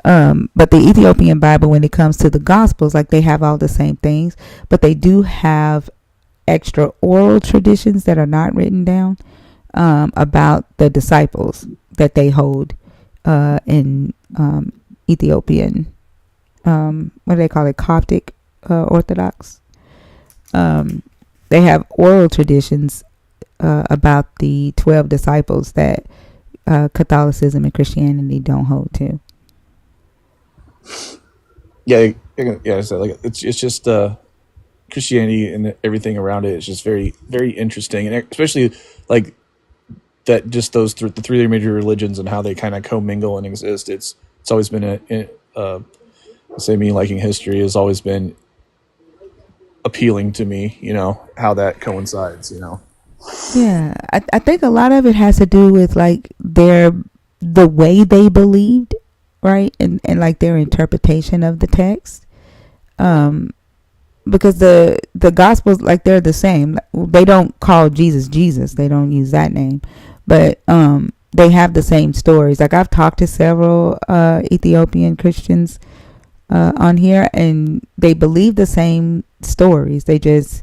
But the Ethiopian Bible, when it comes to the Gospels, like they have all the same things, but they do have extra oral traditions that are not written down about the disciples that they hold in Ethiopian, what do they call it, Coptic Orthodox. They have oral traditions about the 12 disciples that Catholicism and Christianity don't hold to. So like it's just Christianity and everything around it is just very, very interesting, and especially like that, just those the three major religions and how they kind of commingle and exist. It's always been me liking history has always been appealing to me. How that coincides. Yeah, I think a lot of it has to do with like the way they believed, right, and like their interpretation of the text. Because the Gospels, like, they're the same. They don't call Jesus Jesus. They don't use that name, but they have the same stories. Like, I've talked to several Ethiopian Christians on here, and they believe the same stories. They just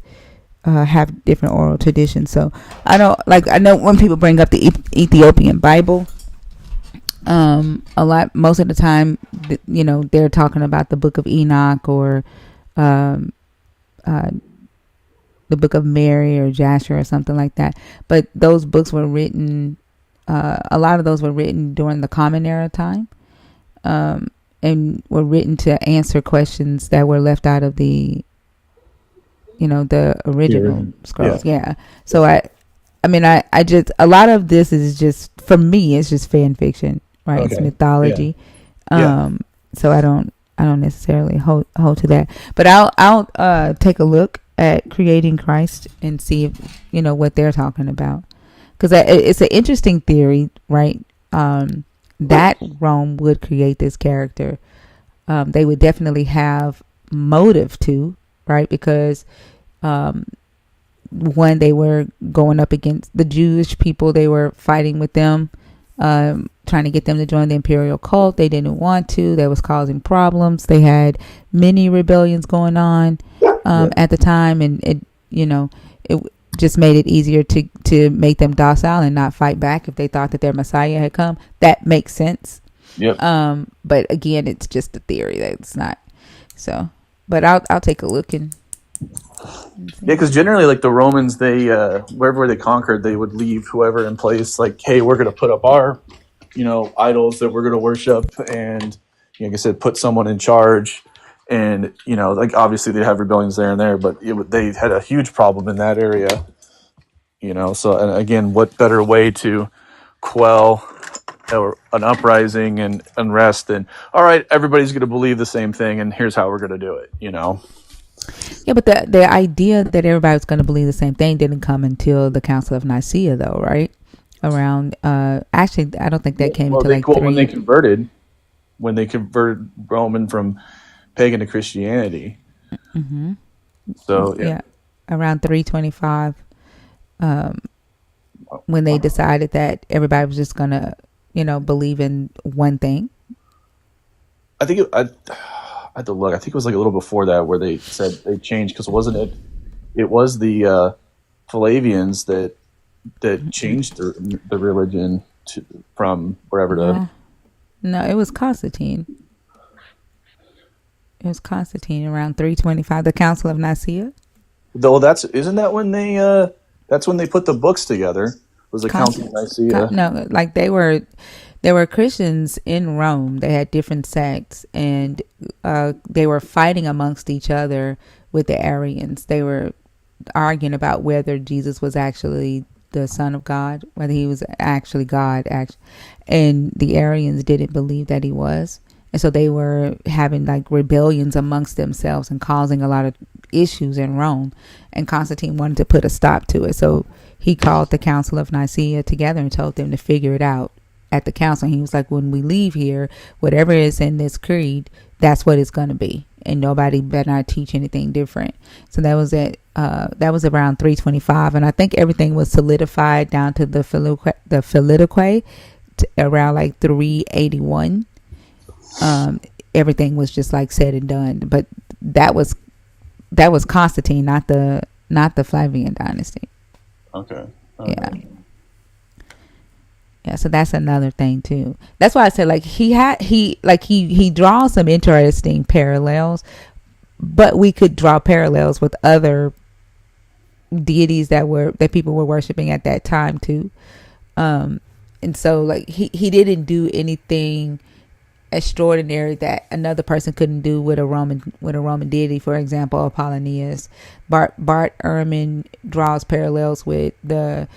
have different oral traditions. So I know when people bring up the Ethiopian Bible, most of the time, they're talking about the Book of Enoch or the Book of Mary or Jasher or something like that. But those books were written, a lot of those were written during the Common Era time, and were written to answer questions that were left out of the original scrolls. Yeah. So I just, a lot of this is just, for me, it's just fan fiction, right? Okay. It's mythology. So I don't necessarily hold to that, but I'll take a look at Creating Christ and see if, what they're talking about, because it's an interesting theory, right? That Rome would create this character. They would definitely have motive to, right? Because when they were going up against the Jewish people, they were fighting with them, trying to get them to join the imperial cult. They didn't want to. That was causing problems. They had many rebellions going on at the time, and it just made it easier to make them docile and not fight back if they thought that their Messiah had come. That makes sense. Yep. But again, it's just a theory. That's not so. But I'll take a look and Let's Yeah, see. because generally, like the Romans, they wherever they conquered, they would leave whoever in place. Like, hey, we're going to put up our, idols that we're going to worship, and like I said, put someone in charge. And like obviously they have rebellions there and there, but they had a huge problem in that area. So and again, what better way to quell or an uprising and unrest than all right, everybody's going to believe the same thing, and here's how we're going to do it. Yeah, but the idea that everybody was going to believe the same thing didn't come until the Council of Nicaea, though, right? Around actually, I don't think that came Well, until like when they three. converted, Roman from pagan to Christianity. Mm-hmm. So Yeah, around 325, when they decided that everybody was just gonna, believe in one thing. I think I had to look. I think it was like a little before that where they said they changed because wasn't it? It was the Flavians that changed the religion from wherever to. No, it was Constantine. It was Constantine around 325, the Council of Nicaea. Though isn't that when that's when they put the books together. Was the Council of Nicaea? No, like they were Christians in Rome. They had different sects, and they were fighting amongst each other with the Arians. They were arguing about whether Jesus was actually the Son of God, whether he was actually God, and the Arians didn't believe that he was. And so they were having like rebellions amongst themselves and causing a lot of issues in Rome. And Constantine wanted to put a stop to it. So he called the Council of Nicaea together and told them to figure it out at the council. He was like, when we leave here, whatever is in this creed, that's what it's going to be. And nobody better not teach anything different. So that was that was around 325. And I think everything was solidified down to the Filioque around like 381. Everything was just like said and done, but that was Constantine, not the Flavian dynasty. Okay. Yeah, so that's another thing too. That's why I said like he draws some interesting parallels, but we could draw parallels with other deities that people were worshiping at that time too. And so like he didn't do anything extraordinary that another person couldn't do with a Roman deity. For example, Apollonius. Bart Ehrman draws parallels with the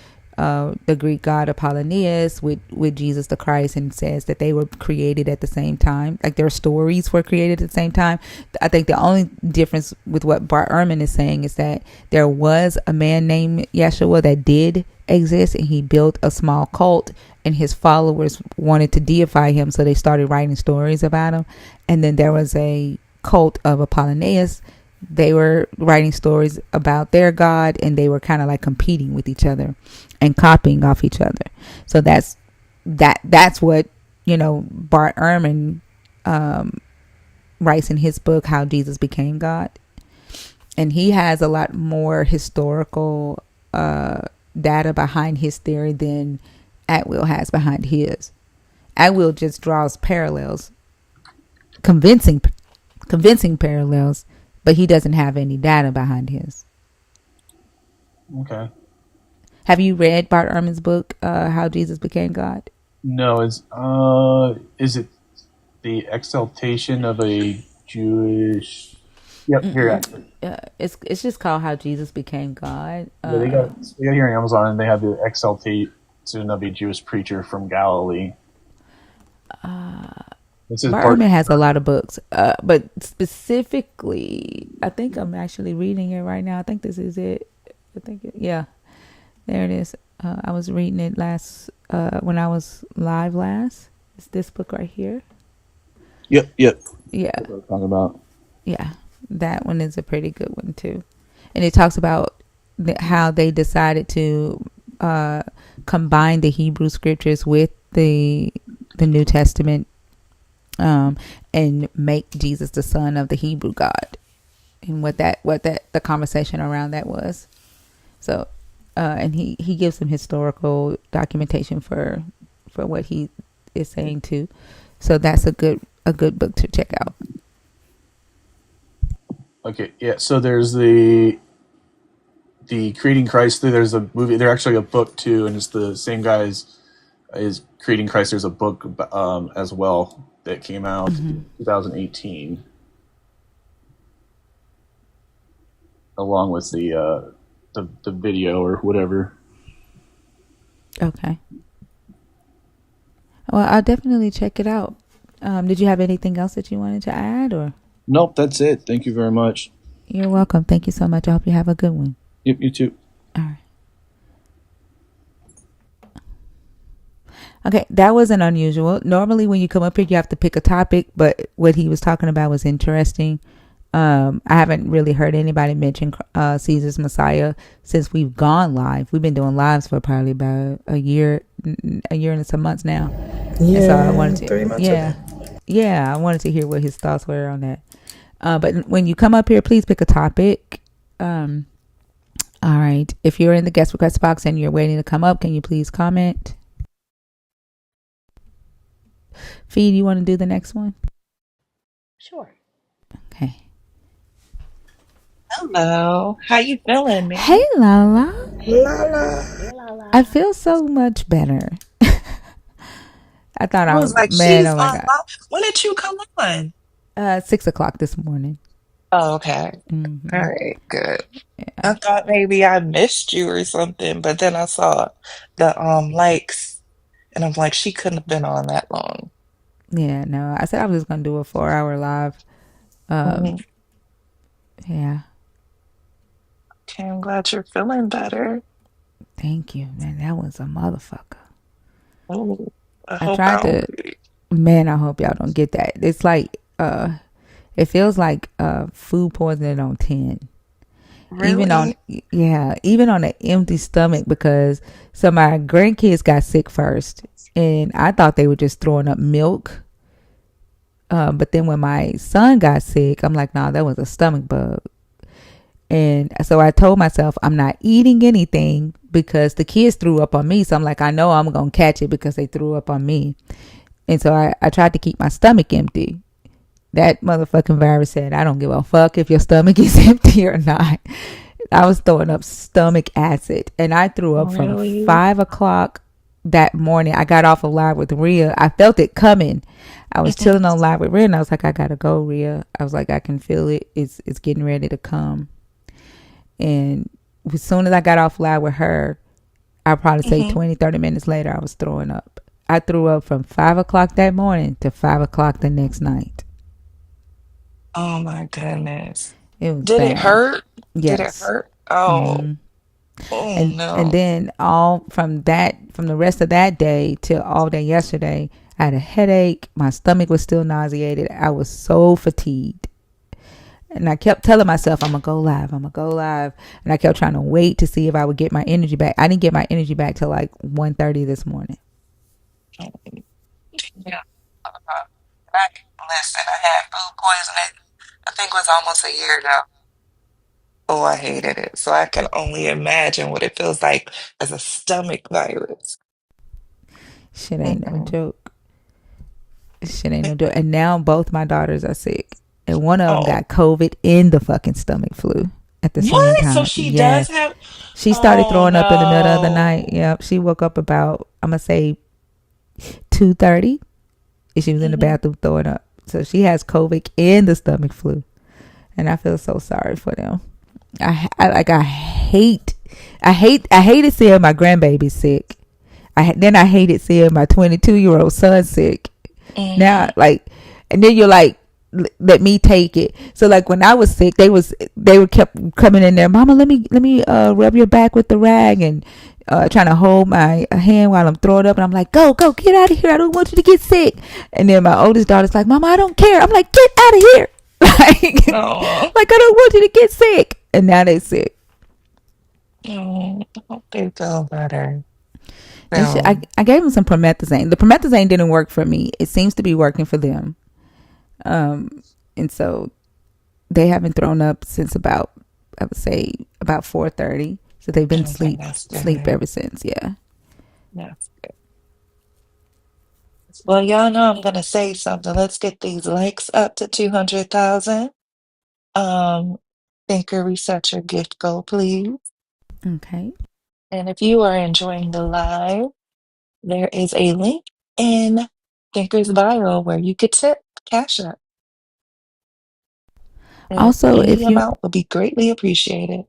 Greek god Apollonius with Jesus the Christ, and says that they were created at the same time, like their stories were created at the same time. I think the only difference with what Bart Ehrman is saying is that there was a man named Yeshua that did exist, and he built a small cult, and his followers wanted to deify him, so they started writing stories about him. And then there was a cult of Apollonius. They were writing stories about their god, and they were kind of like competing with each other and copying off each other. So that's what Bart Ehrman writes in his book How Jesus Became God, and he has a lot more historical data behind his theory than Atwill has behind his. Atwill just draws parallels, convincing parallels, but he doesn't have any data behind his. Okay. Have you read Bart Ehrman's book, How Jesus Became God? No, is it the exaltation of a Jewish? Yep, here actually. It's just called How Jesus Became God. Yeah, they got here on Amazon, and they have the exaltation of a Jewish preacher from Galilee. Bart Ehrman has a lot of books, but specifically, I think I'm actually reading it right now. I think this is it. Yeah, there it is. I was reading it when I was live last. It's this book right here. Yep. Yeah. That's what I'm talking about. Yeah, that one is a pretty good one too, and it talks about how they decided to combine the Hebrew scriptures with the New Testament, and make Jesus the son of the Hebrew God, and what the conversation around that was. So, and he gives some historical documentation for what he is saying too. So that's a good book to check out. Okay, yeah. So there's the the Creating Christ. There's a movie. There's actually a book too, and it's the same guys is Creating Christ. There's a book as well that came out in 2018, along with the video or whatever. Okay. Well, I'll definitely check it out. Did you have anything else that you wanted to add, or? Nope, that's it. Thank you very much. You're welcome. Thank you so much. I hope you have a good one. Yep, you too. All right. Okay, that wasn't unusual. Normally, when you come up here, you have to pick a topic, but what he was talking about was interesting. I haven't really heard anybody mention Caesar's Messiah since we've gone live. We've been doing lives for probably about a year and some months now. Yeah, and so I wanted to, 3 months. I wanted to hear what his thoughts were on that. But when you come up here, please pick a topic. All right. If you're in the guest request box and you're waiting to come up, can you please comment? Fee, do you want to do the next one? Sure. Okay. Hello. How you feeling, man? Hey, Lala. Lala. Hey, Lala. I feel so much better. I thought I I was was, like, man, she's oh my on. God. When did you come on? 6:00 this morning. Oh, okay. All right, good. I thought maybe I missed you or something, but then I saw the likes, and I'm like, she couldn't have been on that long. Yeah, no. I said I was just gonna do a 4-hour live. Mhm. Yeah. Okay, I'm glad you're feeling better. Thank you, man. That was a motherfucker. Oh, I I hope tried I to, don't be. man, I hope y'all don't get that. It's like, it feels like food poisoning on 10. Even on, Really? even on an empty stomach, because so my grandkids got sick first and I thought they were just throwing up milk. But then when my son got sick, I'm like, nah, that was a stomach bug. And so I told myself I'm not eating anything because the kids threw up on me. So I'm like, I know I'm going to catch it because they threw up on me. And so I tried to keep my stomach empty. That motherfucking virus said, I don't give a fuck if your stomach is empty or not. I was throwing up stomach acid and I threw up from Really? 5:00 that morning. I got off of live with Rhea. I felt it coming. I was chilling on live with Rhea and I was like, I gotta go, Rhea. I was like, I can feel it. It's getting ready to come. And as soon as I got off live with her, I'll probably say 20, 30 minutes later, I was throwing up. I threw up from 5:00 that morning to 5:00 the next night. Oh my goodness. It was Did it bad. hurt? Did it Yes. hurt? Oh, Mm-hmm. oh And no. then all from the rest of that day till all day yesterday, I had a headache. My stomach was still nauseated. I was so fatigued. And I kept telling myself, I'm going to go live. I'm going to go live. And I kept trying to wait to see if I would get my energy back. I didn't get my energy back till like 1:30 this morning. Yeah. I, listen, I had food poisoning. I think it was almost a year ago. Oh, I hated it. So I can only imagine what it feels like as a stomach virus. Shit ain't no Mm-mm. joke. Shit ain't no joke. And now both my daughters are sick. And one of them Oh, got COVID and the fucking stomach flu at the same what? So time. she Yeah. does have. She started Oh throwing up in the middle of the night. no. Yep. She woke up about, I'm going to say 2:30. And she was in the Hmm. bathroom throwing up. So she has COVID and the stomach flu. And I feel so sorry for them. I hated seeing my grandbaby sick. Then I hated seeing my 22-year-old son sick. Now, Hmm. like, and then you're like, let me take it. So like when I was sick, they were kept coming in there. Mama, let me rub your back with the rag and trying to hold my hand while I'm throwing up. And I'm like, go, get out of here. I don't want you to get sick. And then my oldest daughter's like, Mama, I don't care. I'm like, get out of here. like, Oh, like I don't want you to get sick. And now they sick. oh, I hope they feel better. They should. No. I gave them some promethazine. The promethazine didn't work for me. It seems to be working for them. And so they haven't thrown up since about, I would say about 4:30. So they've been Okay, sleep that's sleep good. ever since. Yeah. That's good. Well, y'all know I'm gonna say something. Let's get these likes up to 200,000. Um, Thinker, reset your gift goal, please. Okay. And if you are enjoying the live, there is a link in Thinker's bio where you could tip Cash App. And Also, any if you amount would be greatly appreciated.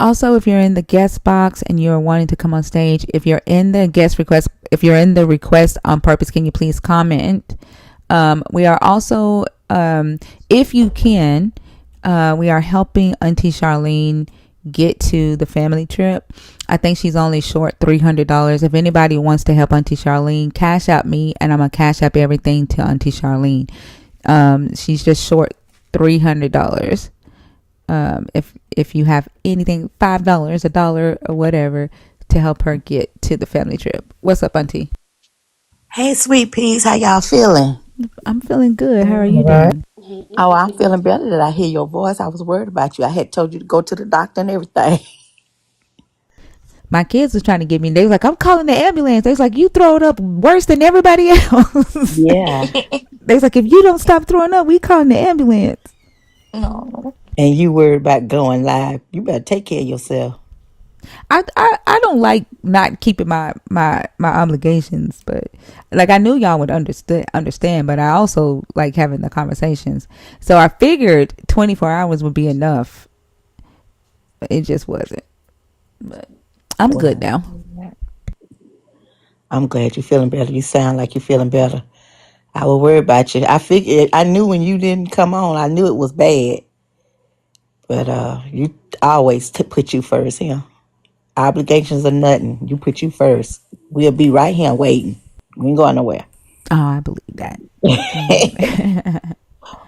Also, if you're in the guest box and you're wanting to come on stage, if you're in the guest request, if you're in the request on purpose, can you please comment? We are also, if you can, we are helping Auntie Charlene get to the family trip. I think she's only short $300. If anybody wants to help Auntie Charlene, cash out me, and I'm gonna cash up everything to Auntie Charlene. She's just short $300. If you have anything, $5, a dollar, or whatever, to help her get to the family trip. What's up, Auntie? Hey, sweet peas, how y'all feeling? I'm feeling good. How are you All right. doing? Oh, I'm feeling better that I hear your voice. I was worried about you. I had told you to go to the doctor and everything. My kids was trying to get me. They was like, I'm calling the ambulance. They was like, you throw it up worse than everybody else. Yeah. They was like, if you don't stop throwing up, we calling the ambulance. No. And you worried about going live. You better take care of yourself. I don't like not keeping my obligations, but like I knew y'all would understand, but I also like having the conversations. So I figured 24 hours would be enough. But it just wasn't. But I'm good Well, now. I'm glad you're feeling better. You sound like you're feeling better. I was worried about you. I knew when you didn't come on, I knew it was bad. But you always put you first here. Obligations are nothing. You put you first. We'll be right here waiting. We ain't going nowhere. Oh, I believe that. I believe that.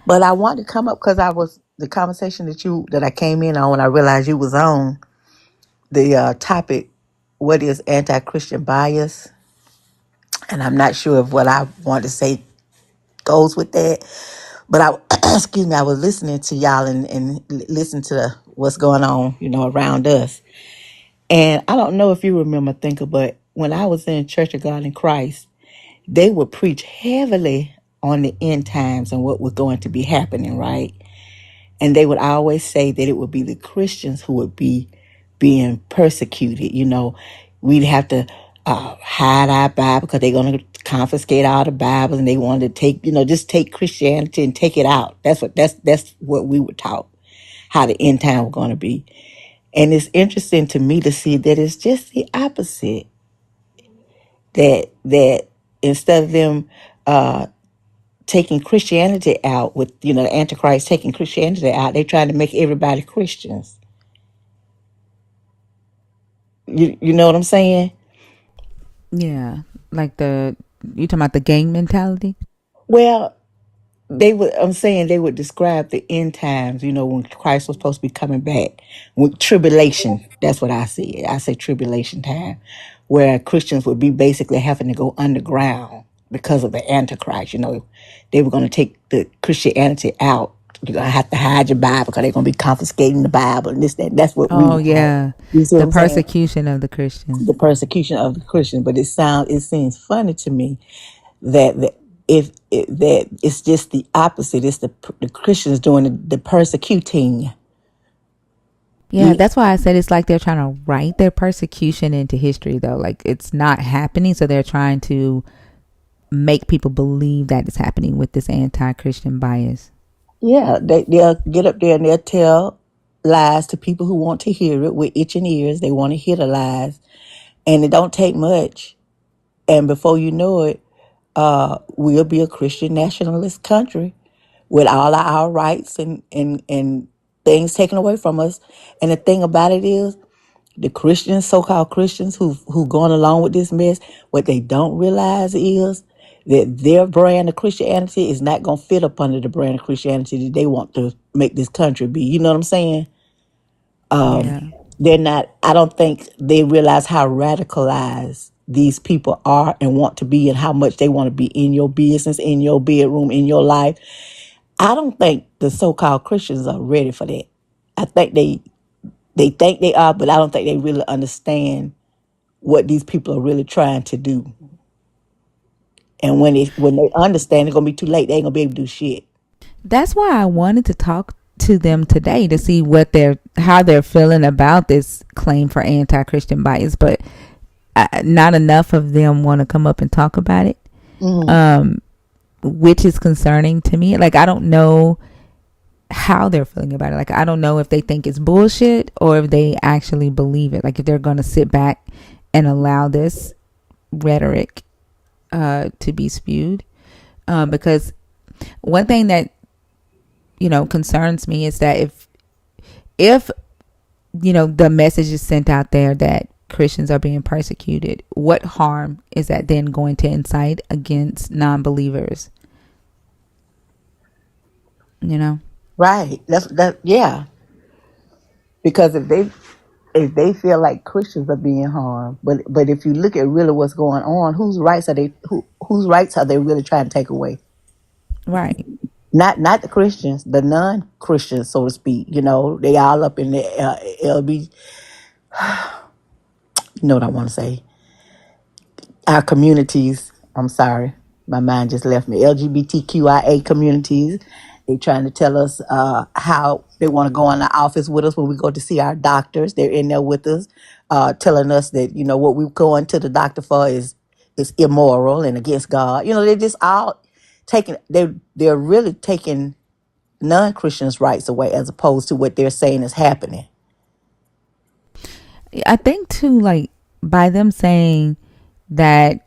But I wanted to come up because I was the conversation that I came in on when I realized you was on the topic. What is anti-Christian bias? And I'm not sure if what I want to say goes with that. But I, excuse me, I was listening to y'all and listen to what's going on, around us. And I don't know if you remember Thinker, but when I was in Church of God in Christ, they would preach heavily on the end times and what was going to be happening, right? And they would always say that it would be the Christians who would be being persecuted. We'd have to hide our Bible because they're going to confiscate all the Bibles, and they wanted to take, just take Christianity and take it out. That's what we were taught, how the end time was going to be. And it's interesting to me to see that it's just the opposite. That instead of them taking Christianity out with, the Antichrist taking Christianity out, they trying to make everybody Christians. You know what I'm saying? Yeah, like you talking about the gang mentality? Well, I'm saying they would describe the end times, when Christ was supposed to be coming back. With tribulation, that's what I see. I say tribulation time, where Christians would be basically having to go underground because of the Antichrist. They were going to take the Christianity out. You're going to have to hide your Bible because they're going to be confiscating the Bible and this, that. That's what we Oh were taught. yeah, You see what the I'm saying? persecution of the Christians. The persecution of the Christians. But it seems funny to me that that it's just the opposite. It's the Christians doing the persecuting. Yeah, that's why I said it's like they're trying to write their persecution into history, though. Like it's not happening, so they're trying to make people believe that it's happening with this anti-Christian bias. Yeah, they'll get up there and they'll tell lies to people who want to hear it with itching ears. They want to hear the lies, and it don't take much. And before you know it, we'll be a Christian nationalist country with all of our rights and things taken away from us. And the thing about it is, the Christians, so-called Christians who going along with this mess, what they don't realize is that their brand of Christianity is not going to fit up under the brand of Christianity that they want to make this country be. You know what I'm saying? Yeah. They're not, I don't think they realize how radicalized these people are and want to be, and how much they want to be in your business, in your bedroom, in your life. I don't think the so-called Christians are ready for that. I think they think they are, but I don't think they really understand what these people are really trying to do. And when they understand, it's gonna be too late. They ain't gonna be able to do shit. That's why I wanted to talk to them today to see how they're feeling about this claim for anti-Christian bias, but not enough of them want to come up and talk about it, which is concerning to me. Like, I don't know how they're feeling about it. Like, I don't know if they think it's bullshit or if they actually believe it. Like, if they're going to sit back and allow this rhetoric to be spewed. Because one thing that, concerns me is that if the message is sent out there that Christians are being persecuted, what harm is that then going to incite against non-believers? Right. Yeah. Because if they feel like Christians are being harmed, but if you look at really what's going on, whose rights are they really trying to take away? Right. Not the Christians, the non-Christians, so to speak. They all up in the LB. You know what I want to say? Our communities. I'm sorry, my mind just left me. LGBTQIA communities. They trying to tell us how they want to go in the office with us when we go to see our doctors. They're in there with us, telling us that what we going to the doctor for is immoral and against God. They're just all taking. They're really taking non-Christians' rights away as opposed to what they're saying is happening. I think too, like, by them saying that,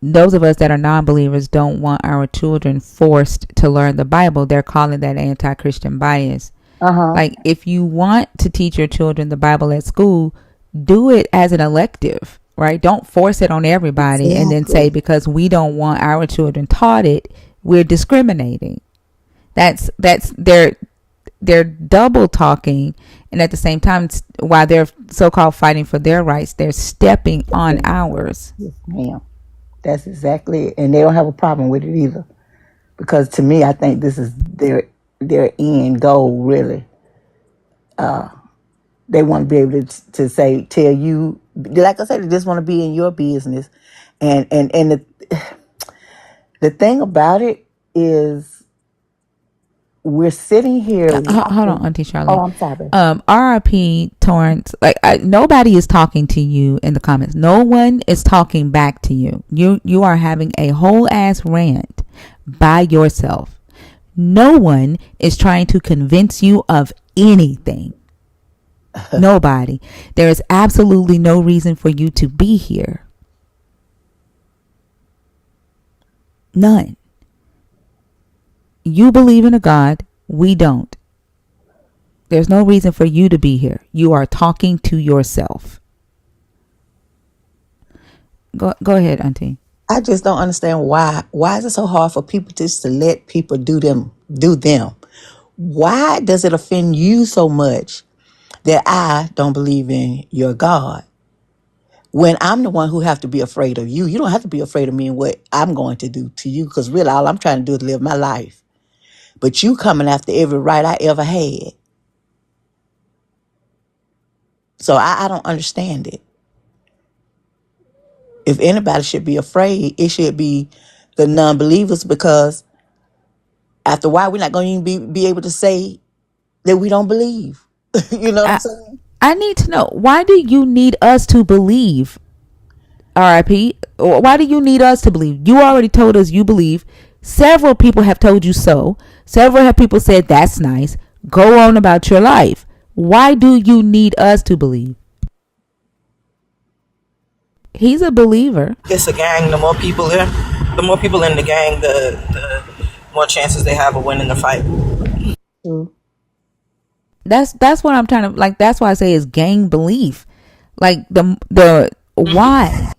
those of us that are non-believers don't want our children forced to learn the Bible, they're calling that anti-Christian bias. Like, if you want to teach your children the Bible at school, do it as an elective, right? Don't force it on everybody and then say, because we don't want our children taught it, we're discriminating. That's they're double talking, and at the same time, while they're so-called fighting for their rights, they're stepping on ours. Yes, ma'am. That's exactly it. And they don't have a problem with it either. Because to me, I think this is their end goal, really. They want to be able to tell you, like I said, they just want to be in your business. And the thing about it is we're sitting here Hold on, Auntie Charlene. Oh, I'm sorry. RRP Torrance. Like, nobody is talking to you in the comments. No one is talking back to you. You are having a whole ass rant by yourself. No one is trying to convince you of anything. Nobody. There is absolutely no reason for you to be here. None. You believe in a God. We don't. There's no reason for you to be here. You are talking to yourself. Go ahead, Auntie. I just don't understand why. Why is it so hard for people just to let people do them? Why does it offend you so much that I don't believe in your God? When I'm the one who have to be afraid of you. You don't have to be afraid of me and what I'm going to do to you, because really all I'm trying to do is live my life. But you coming after every right I ever had. So I don't understand it. If anybody should be afraid, it should be the non-believers, because after a while we're not going to even be able to say that we don't believe. You know what I'm saying? I need to know, why do you need us to believe? RIP. Why do you need us to believe? You already told us you believe. Several people have told you so. Several have people said that's nice. Go on about your life. Why do you need us to believe? He's a believer. It's a gang. The more people in the gang, the more chances they have of winning the fight. True. That's what I'm trying to, like, that's why I say it's gang belief. Like, the why?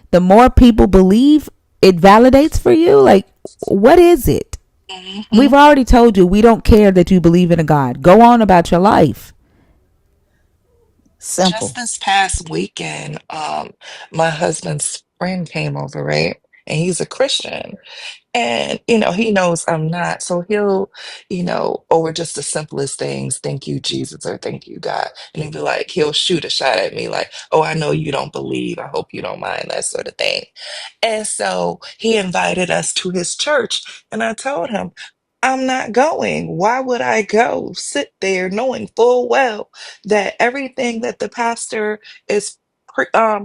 The more people believe, it validates for you. Like, what is it? Mm-hmm. We've already told you we don't care that you believe in a God. Go on about your life. Simple. Just this past weekend, my husband's friend came over, right? And he's a Christian. And, he knows I'm not. So he'll, over just the simplest things, thank you, Jesus, or thank you, God. And he'll shoot a shot at me like, oh, I know you don't believe. I hope you don't mind, that sort of thing. And so he invited us to his church. And I told him, I'm not going. Why would I go sit there knowing full well that everything that the pastor is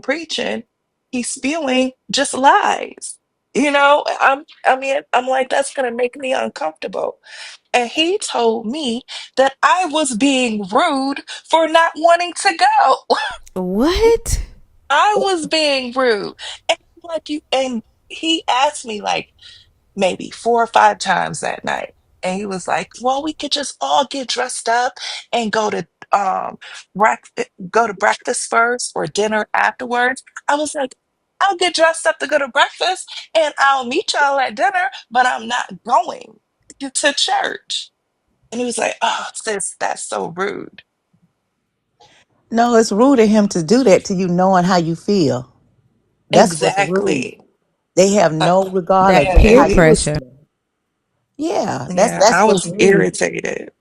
preaching, he's spewing just lies? I'm like, that's gonna make me uncomfortable. And he told me that I was being rude for not wanting to go. What? I was being rude. And like you and he asked me like maybe 4 or 5 times that night. And he was like, well, we could just all get dressed up and go to breakfast first or dinner afterwards. I was like, I'll get dressed up to go to breakfast and I'll meet y'all at dinner, but I'm not going to church. And he was like, oh, sis, that's so rude. No, it's rude of him to do that to you, knowing how you feel. That's what's rude. Exactly. They have Uh, no regard That of and, peer how and you he, pressure. feel. Yeah, that's yeah, that's I what's was rude. irritated.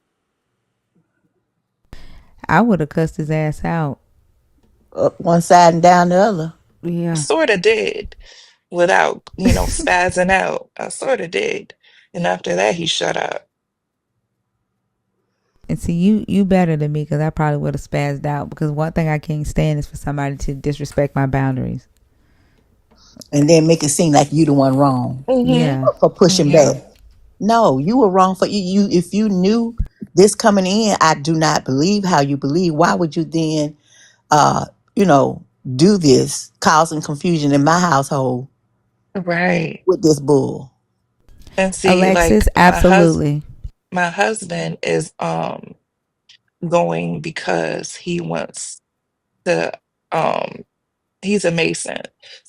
I would have cussed his ass out. Up one side and down the other. Yeah. Sort of did without, spazzing out. I sort of did. And after that, he shut up. And see, you better than me because I probably would have spazzed out. Because one thing I can't stand is for somebody to disrespect my boundaries. And then make it seem like you the one wrong Hmm. Yeah. for pushing Yeah, back. No, you were wrong for you. If you knew this coming in, I do not believe how you believe. Why would you then, uh, you know, do this, causing confusion in my household right. with this bull? And see, Alexis, like absolutely. my husband is going because he wants to um he's a mason,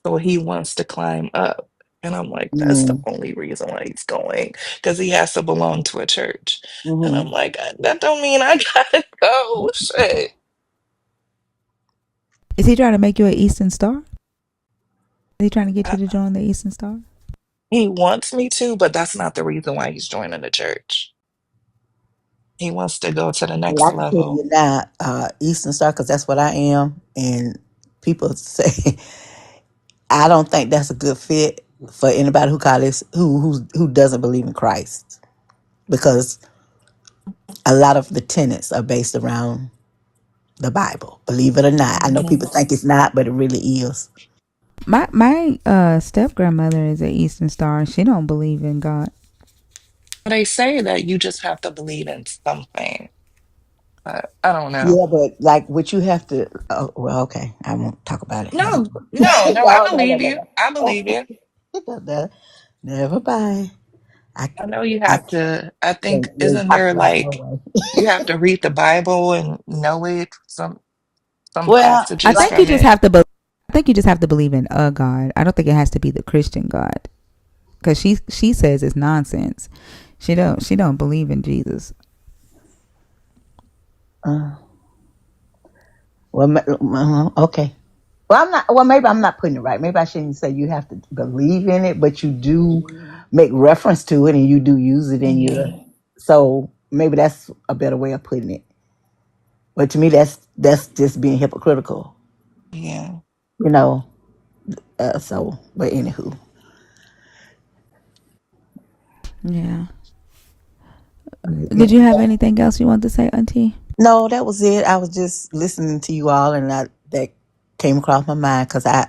so he wants to climb up. And I'm like, that's the Mm, only reason why he's going, because he has to belong to a church. And I'm mm-hmm. like, that don't mean I gotta go. Shit. Is he trying to make you an Eastern Star? Is he trying to get I, you to join the Eastern Star? he wants me to, but that's not the reason why he's joining the church. He wants to go to the Well, next I can tell you level. now, Eastern Star, because that's what I am, and people say I don't think that's a good fit for anybody who call this who doesn't believe in Christ, because a lot of the tenets are based around the Bible. Believe it or not, I know Hmm. people think it's not, but it really is. My step grandmother is an Eastern Star and she don't believe in God. They say that you just have to believe in something, but I don't know. Yeah, but like what you have to. Oh, well, okay, I won't talk about it. No, no, no, I No, no, no, believe no, you. no. I believe you. Never mind. I I know you I have to. I think, can't really isn't talk there about it like no way. you have to read the Bible and know it, some Well, I passages like think you from just it? have to I think you just have to believe in a God. I don't think it has to be the Christian God. Because she says it's nonsense. She don't believe in Jesus. uh, okay. Well, I'm not. Well, maybe I'm not putting it right. Maybe I shouldn't say you have to believe in it, but you do make reference to it and you do use it in your. Hmm. So maybe that's a better way of putting it. But to me, that's just being hypocritical, Yeah. you know. So, but anywho, Yeah. yeah. Did you have anything else you want to say, Auntie? No, that was it. I was just listening to you all, and that came across my mind because I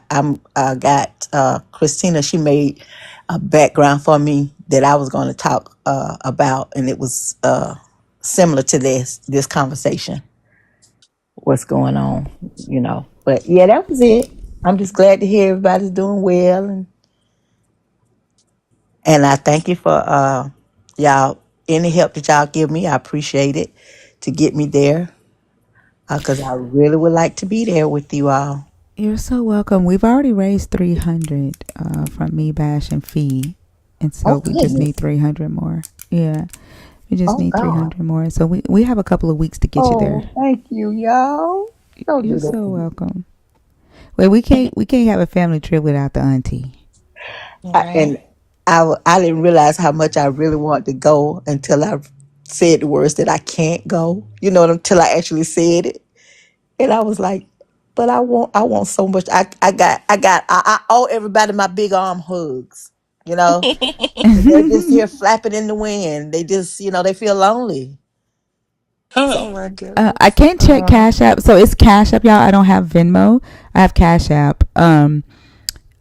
got Christina. She made a background for me that I was going to talk about, and it was similar to this conversation. What's going on, you know? But yeah, that was it. I'm just glad to hear everybody's doing well, and I thank you for y'all any help that y'all give me. I appreciate it to get me there because I really would like to be there with you all. You're so welcome. We've already raised 300 from me, Bash, and Fee. And so Oh we just need goodness. 300 more. Yeah. We just Oh need God. 300 more. So we have a couple of weeks to get you there. Oh, thank you, y'all. Don't You're do that so to me. welcome. Wait, we can't have a family trip without the auntie. Right. And I didn't realize how much I really wanted to go until I said the words that I can't go. You know, until I actually said it, and I was like, but I want so much. I owe everybody my big arm hugs. you know, and they're just here flapping in the wind. They just, they feel lonely. So Oh my I goodness. can't check Cash App. So it's Cash App, y'all. I don't have Venmo. I have Cash App.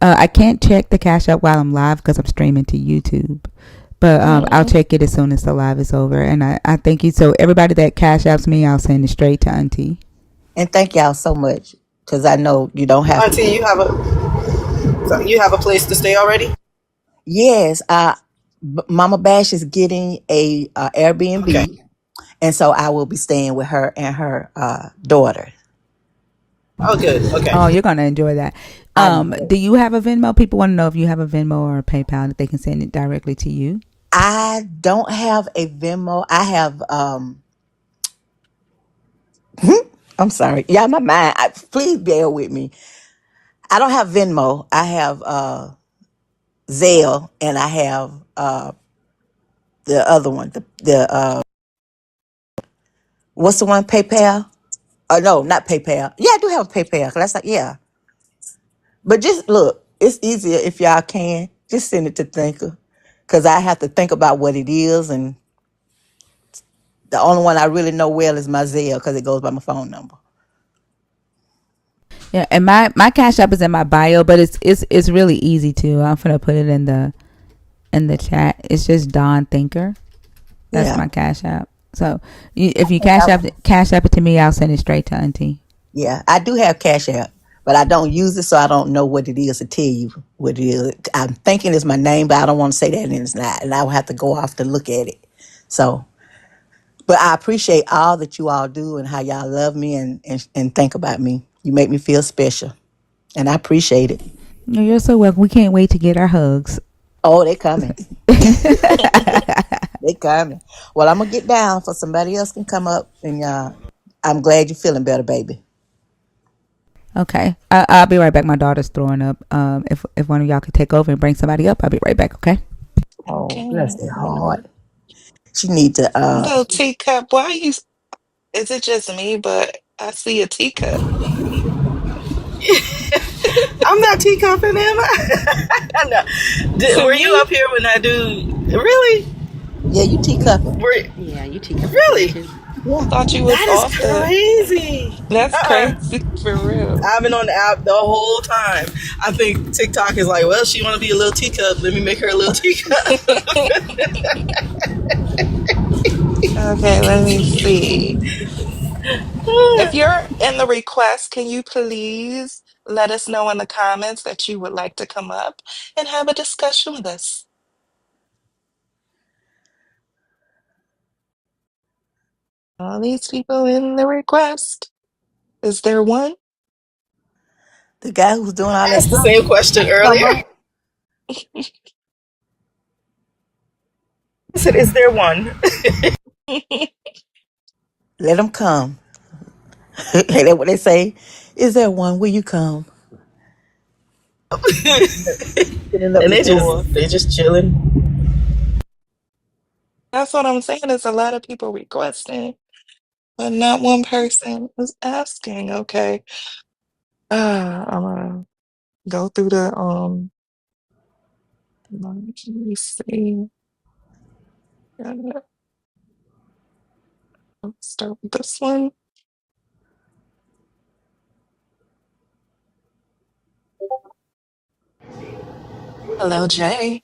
I can't check the Cash App while I'm live because I'm streaming to YouTube. But I'll Mm. check it as soon as the live is over. And I thank you. So everybody that Cash Apps me, I'll send it straight to Auntie. and thank y'all so much because I know you don't have to. Auntie, you have a place to stay already? Yes, Mama Bash is getting a Okay. Airbnb, and so I will be staying with her and her daughter. Oh, good. Okay. Oh, you're gonna enjoy that. I know. Do you have a Venmo? People want to know if you have a Venmo or a PayPal that they can send it directly to you. I don't have a Venmo. I have I'm sorry. Yeah, my mind. Please bear with me. I don't have Venmo. I have Zelle, and I have the other one. The what's the one? PayPal? Oh no, not PayPal. Yeah, I do have PayPal. 'Cause that's like yeah. But just look, it's easier if y'all can just send it to Thinker, because I have to think about what it is, and the only one I really know well is my Zelle because it goes by my phone number. Yeah, and my Cash App is in my bio, but it's really easy too. I'm gonna put it in the chat. It's just Don Thinker. That's Yeah. my Cash App. So if you Cash App it to me, I'll send it straight to Auntie. Yeah, I do have Cash App, but I don't use it, so I don't know what it is to tell you what it is. I'm thinking it's my name, but I don't want to say that, and it's not. And I will have to go off to look at it. So, but I appreciate all that you all do and how y'all love me and think about me. You make me feel special, and I appreciate it. You're so welcome. We can't wait to get our hugs. Oh, they coming. They coming. Well, I'm gonna get down so somebody else can come up, and I'm glad you're feeling better, baby. Okay, I'll be right back. My daughter's throwing up. If one of y'all could take over and bring somebody up, I'll be right back. Okay. Oh, Okay. bless their heart. She need to. Little teacup. Why you? Is it just me? But I see a teacup. I'm not teacupping, am I? No. To Were you me, up here when I do? Really? Yeah, you teacupping. Yeah, you teacupping for me Really? too. Yeah. thought you was That is off the. crazy. That's Uh-uh. crazy for real. I've been on the app the whole time. I think TikTok is like, well, she want to be a little teacup. Let me make her a little teacup. Okay, let me see. If you're in the request, can you please let us know in the comments that you would like to come up and have a discussion with us? All these people in the request. Is there one? The guy who's doing all I that asked the same talking question won't come earlier. up. I said, is there one? Let him come. Hey, that's what they say. Is there one? Will you come? Sitting up And the door. they just chilling. That's what I'm saying. There's a lot of people requesting, but not one person is asking. Okay. I'm gonna go through the let me see. Let's start with this one. Hello, Jay.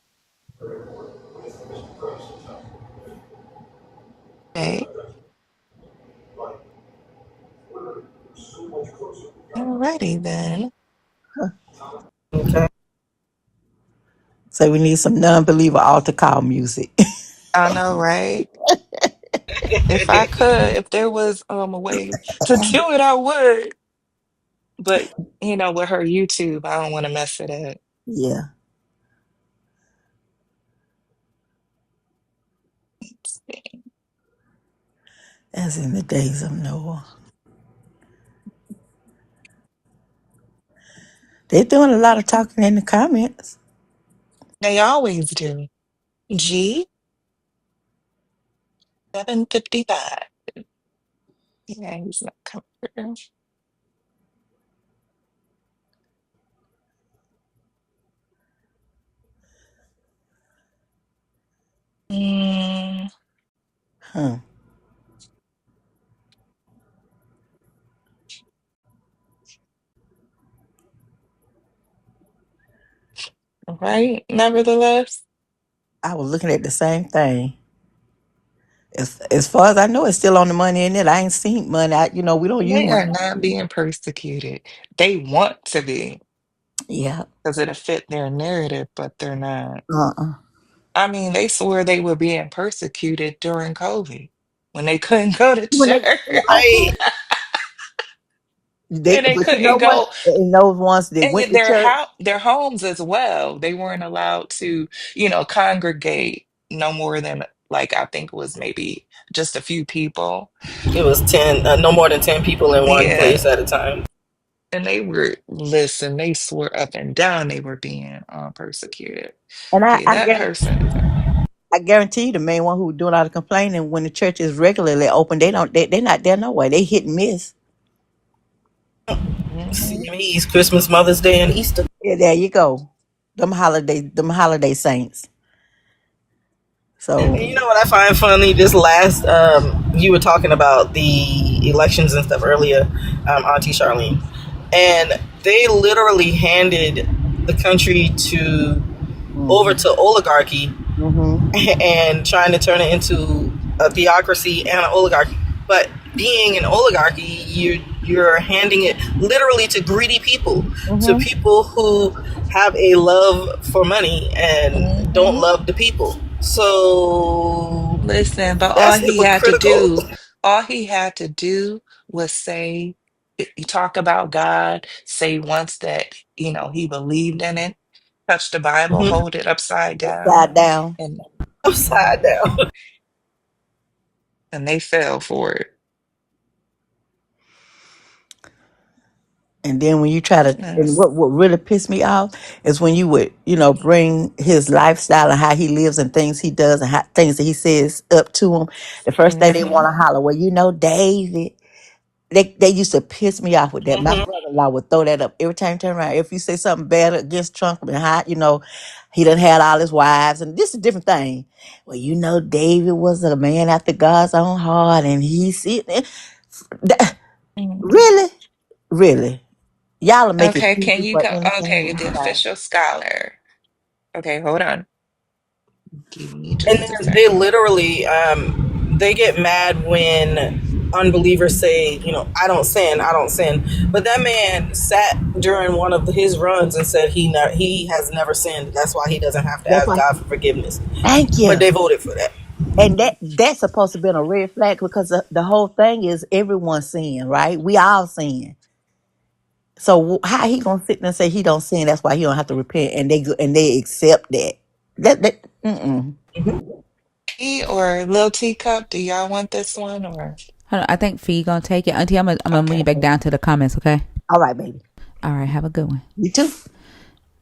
Jay. Alrighty then. Okay. So we need some non-believer altar call music. I know, right? If I could, if there was a way to do it, I would. But with her YouTube, I don't want to mess it up. Yeah, Let's see. as in the days of Noah. They're doing a lot of talking in the comments. They always do. G 755. Yeah, he's not coming through. Huh. Right? Nevertheless, I was looking at the same thing. As far as I know, it's still on the money in it. I ain't seen money. We don't use they money. are not being persecuted. They want to be Yeah. because it'll fit their narrative, but they're not. Uh-uh. I mean, they swore they were being persecuted during COVID when they couldn't go to When they, church. Right. And they but you couldn't know what? go And those ones that and went yet to church, their homes as well. They weren't allowed to, congregate no more than like I think it was maybe just a few people. It was 10, no more than 10 people in one Yeah. place at a time. And listen, they swore up and down they were being persecuted. and Okay, that person. I guarantee you, the main one who doing all the complaining when the church is regularly open, they're not there no way. They hit and miss. Mhm. CME's Christmas, Mother's Day, and Easter. Yeah, there you go. Them holiday saints. So And you know what I find funny? This last, you were talking about the elections and stuff earlier, Auntie Charlene, and they literally handed the country to over mhm. to oligarchy Mhm. and trying to turn it into a theocracy and an oligarchy. But being an oligarchy, you're handing it literally to greedy people, to Mhm. people who have a love for money and don't Mhm. love the people. So Listen, but that's hypocritical. all he had to do was say, you talk about God, say once that, he believed in it, touch the Bible, Mhm. hold it upside down, Upside down. and Upside down. and they fell for it. And then when you try to, and Yes. what really pissed me off is when you would, bring his lifestyle and how he lives and things he does and things that he says up to him. The first thing they Hmm. want to holler, well, David. They used to piss me off with that. My Mhm. brother-in-law would throw that up every time you turn around. If you say something bad against Trump and how, he done had all his wives and this is a different thing. Well, David was a man after God's own heart and Hmm. really, really. Y'all will make it Okay, can easy you for go? anything Okay, the anybody. official scholar. Okay, hold on. Give me And just a they second. literally they get mad when unbelievers say, I don't sin, I don't sin. But that man sat during one of his runs and said he has never sinned. That's why he doesn't have to That's ask why. God for forgiveness. Thank But you. they voted for that. And that's supposed to be a red flag because the whole thing is everyone sin, right? We all sin. So how he gonna sit there and say he don't sin? That's why he don't have to repent, and they accept that. Mm-mm. E or Lil Teacup, do y'all want this one or? Hold on, I think Fee gonna take it. Auntie, I'm gonna move you Okay. back down to the comments, okay? All right, baby. All right, have a good one. You too.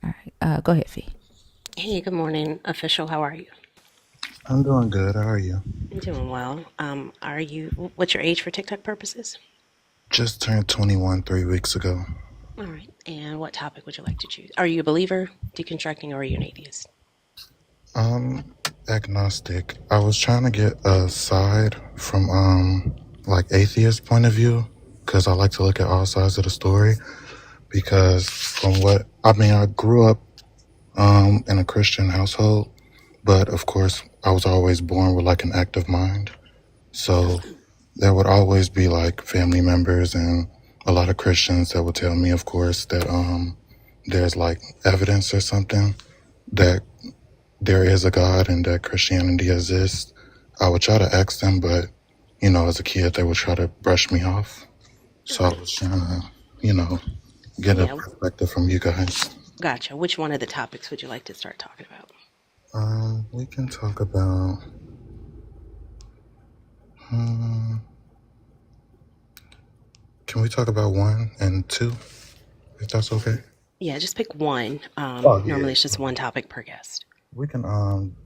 All right, go ahead, Fee. Hey, good morning, official. How are you? I'm doing good. How are you? I'm doing well. What's your age for TikTok purposes? Just turned 21 3 weeks ago. All right. And what topic would you like to choose? Are you a believer, deconstructing, or are you an atheist? Um, Agnostic. I was trying to get a side from like atheist point of view because I like to look at all sides of the story. Because from what I mean, I grew up in a Christian household, but of course, I was always born with like an active mind. So there would always be like family members and a lot of Christians that would tell me, of course, that there's like evidence or something that there is a God and that Christianity exists. I would try to ask them, but as a kid, they would try to brush me off. So I Okay. was trying to, get a Yeah, perspective from you guys. gotcha. Which one of the topics would you like to start talking about? We can talk about. Hmm, can we talk about 1 and 2, if that's okay? Yeah, just pick one. Oh yeah, Normally it's just one topic per guest. we can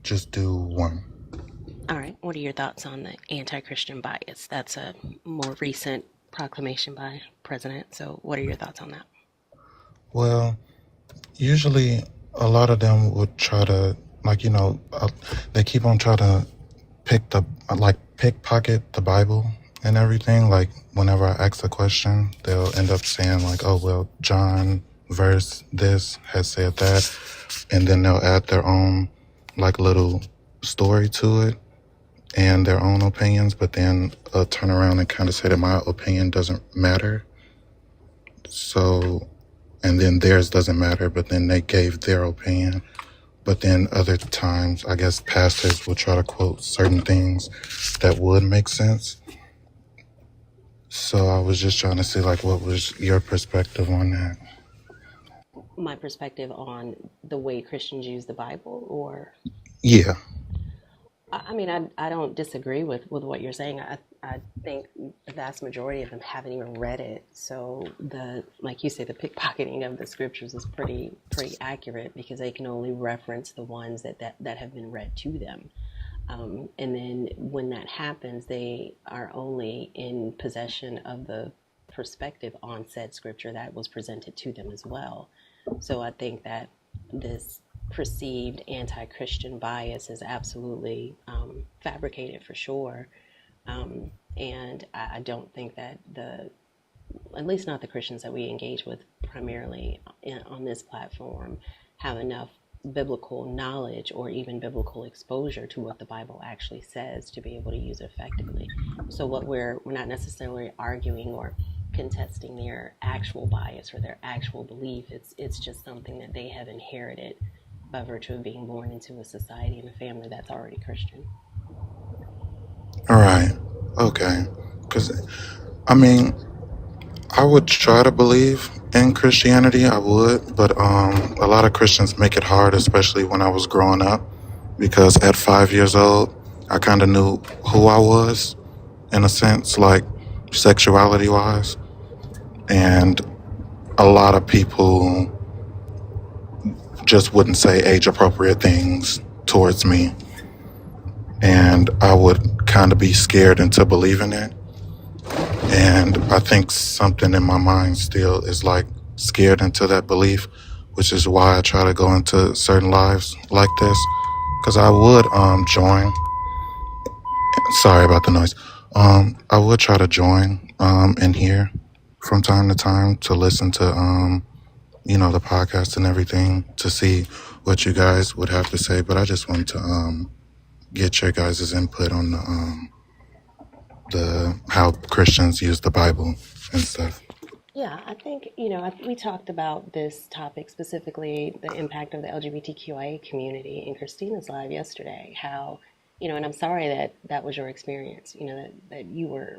just do 1. All right. What are your thoughts on the anti-Christian bias? That's a more recent proclamation by president. So, what are your thoughts on that? Well, usually a lot of them would try to, like, they keep on trying to pickpocket the Bible and everything. Like whenever I ask a question, they'll end up saying like, "Oh well, John verse this has said that," and then they'll add their own like little story to it and their own opinions, but then turn around and kind of say that my opinion doesn't matter. So, and then theirs doesn't matter, but then they gave their opinion. But then other times, I guess pastors will try to quote certain things that would make sense. So I was just trying to see, like, what was your perspective on that? My perspective on the way Christians use the Bible, or Yeah. I mean, I don't disagree with what you're saying. I think the vast majority of them haven't even read it. So like you say, the pickpocketing of the scriptures is pretty accurate, because they can only reference the ones that have been read to them. And then when that happens, they are only in possession of the perspective on said scripture that was presented to them as well. So I think that this perceived anti-Christian bias is absolutely fabricated for sure. And I don't think that at least not the Christians that we engage with primarily on this platform, have enough biblical knowledge or even biblical exposure to what the Bible actually says to be able to use it effectively. So what we're not necessarily arguing or contesting their actual bias or their actual belief. It's just something that they have inherited by virtue of being born into a society and a family that's already Christian. All right. Okay. Because, I mean, I would try to believe in Christianity. I would. But a lot of Christians make it hard, especially when I was growing up. Because at 5 years old, I kind of knew who I was, in a sense, like sexuality-wise. And a lot of people just wouldn't say age-appropriate things towards me. And I would kind of be scared into believing it. And I think something in my mind still is like scared into that belief, which is why I try to go into certain lives like this. Because I would join. Sorry about the noise. I would try to join in here from time to time to listen to the podcast and everything, to see what you guys would have to say. But I just wanted to get your guys' input on the how Christians use the Bible and stuff. Yeah, I think, we talked about this topic specifically, the impact of the LGBTQIA community in Christina's live yesterday, how, and I'm sorry that was your experience, that you were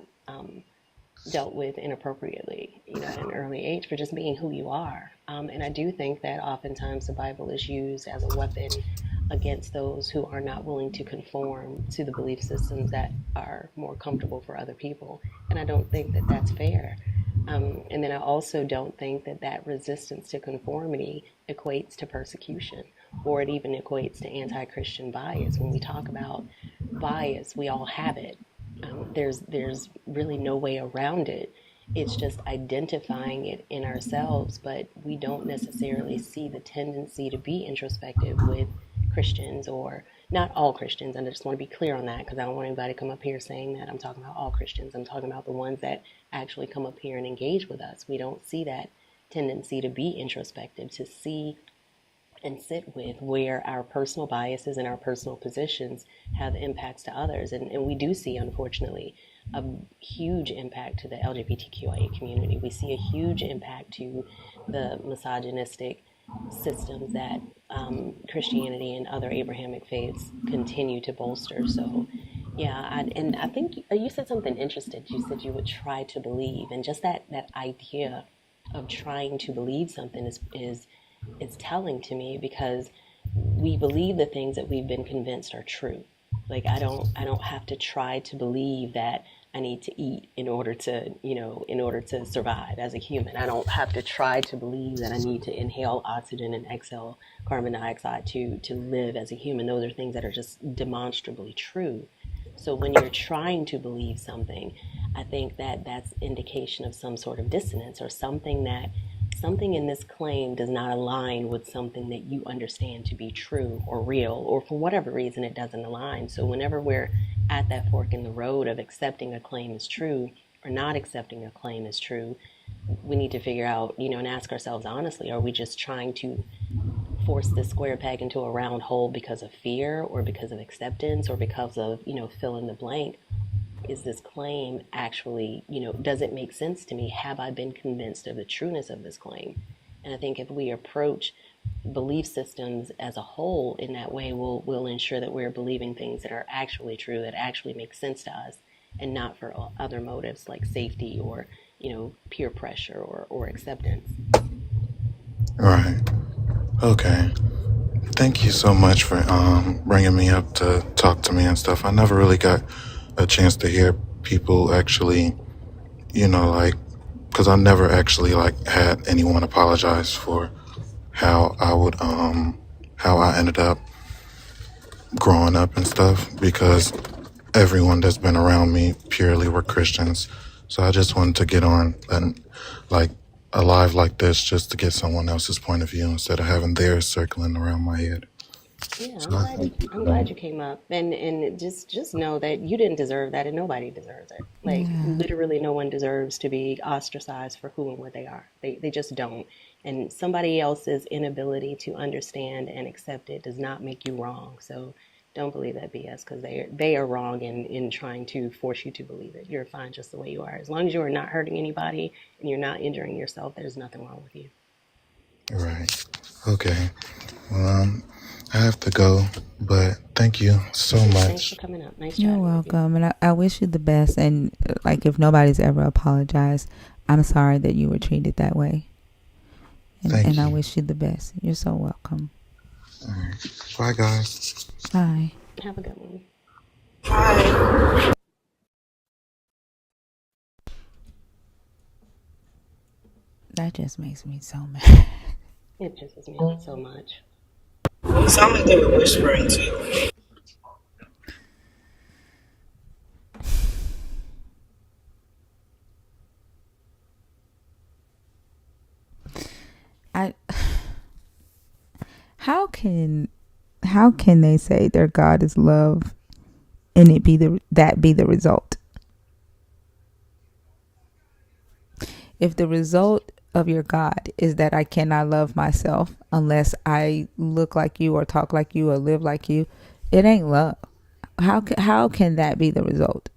dealt with inappropriately, at an early age for just being who you are. And I do think that oftentimes the Bible is used as a weapon against those who are not willing to conform to the belief systems that are more comfortable for other people. And I don't think that that's fair. And then I also don't think that resistance to conformity equates to persecution, or it even equates to anti-Christian bias. When we talk about bias, we all have it. There's really no way around it. It's just identifying it in ourselves, but we don't necessarily see the tendency to be introspective with Christians, or not all Christians. And I just want to be clear on that, because I don't want anybody to come up here saying that I'm talking about all Christians. I'm talking about the ones that actually come up here and engage with us. We don't see that tendency to be introspective, to see and sit with where our personal biases and our personal positions have impacts to others. And we do see, unfortunately, a huge impact to the LGBTQIA community. We see a huge impact to the misogynistic systems that Christianity and other Abrahamic faiths continue to bolster. So, yeah, and I think you said something interesting. You said you would try to believe, and just that idea of trying to believe something is telling to me, because we believe the things that we've been convinced are true. Like I don't have to try to believe that I need to eat in order to survive as a human. I don't have to try to believe that I need to inhale oxygen and exhale carbon dioxide to live as a human. Those are things that are just demonstrably true. So when you're trying to believe something, I think that that's indication of some sort of dissonance, or something that something in this claim does not align with something that you understand to be true or real, or for whatever reason it doesn't align. So whenever we're at that fork in the road of accepting a claim as true or not accepting a claim as true, we need to figure out, and ask ourselves honestly, are we just trying to force this square peg into a round hole because of fear or because of acceptance or because of, fill in the blank? Is this claim actually, does it make sense to me? Have I been convinced of the trueness of this claim? And I think if we approach belief systems as a whole in that way, we'll ensure that we're believing things that are actually true, that actually make sense to us, and not for other motives like safety or, peer pressure or acceptance. Right. Okay. Thank you so much for bringing me up to talk to me and stuff. I never really got a chance to hear people actually, because I never actually had anyone apologize for how I ended up growing up and stuff, because everyone that's been around me purely were Christians. So I just wanted to get on and a live like this just to get someone else's point of view instead of having theirs circling around my head. Yeah, So I thank you I'm for glad that. you came up, and just know that you didn't deserve that, and nobody deserves it. Like Yeah. literally, no one deserves to be ostracized for who and what they are. They just don't. And somebody else's inability to understand and accept it does not make you wrong. So don't believe that BS, because they are wrong in trying to force you to believe it. You're fine just the way you are. As long as you are not hurting anybody and you're not injuring yourself, there's nothing wrong with you. Right. Okay. Well, I have to go, but thank you so Thanks for much. coming up. Nice You're chatting with you. welcome. And I wish you the best. And if nobody's ever apologized, I'm sorry that you were treated that way. And Thank I you. wish you the best. You're so welcome. All right. Bye, guys. Bye. Have a good one. That just makes me so mad. It pisses me off so much. It sounds like they were whispering too. I how can they say their God is love and it be the result? If the result of your God is that I cannot love myself unless I look like you or talk like you or live like you, it ain't love. How can that be the result?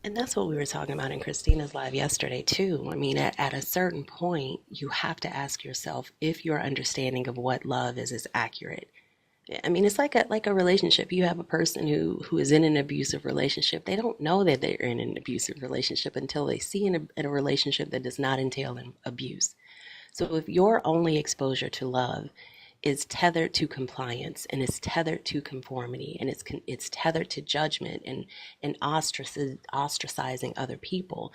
And that's what we were talking about in Christina's live yesterday, too. I mean, at a certain point, you have to ask yourself if your understanding of what love is accurate. I mean, it's like a relationship. You have a person who is in an abusive relationship. They don't know that they're in an abusive relationship until they see in a relationship that does not entail abuse. So if your only exposure to love is tethered to compliance and is tethered to conformity and it's tethered to judgment and ostracizing other people,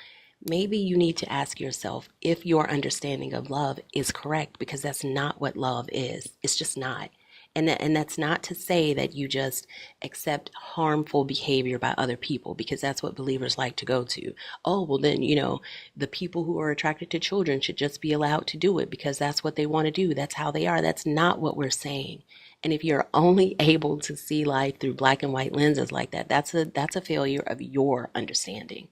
maybe you need to ask yourself if your understanding of love is correct, because that's not what love is. It's just not. And that's not to say that you just accept harmful behavior by other people, because that's what believers like to go to. Oh, well, then, the people who are attracted to children should just be allowed to do it because that's what they want to do. That's how they are. That's not what we're saying. And if you're only able to see life through black and white lenses like that, that's a failure of your understanding,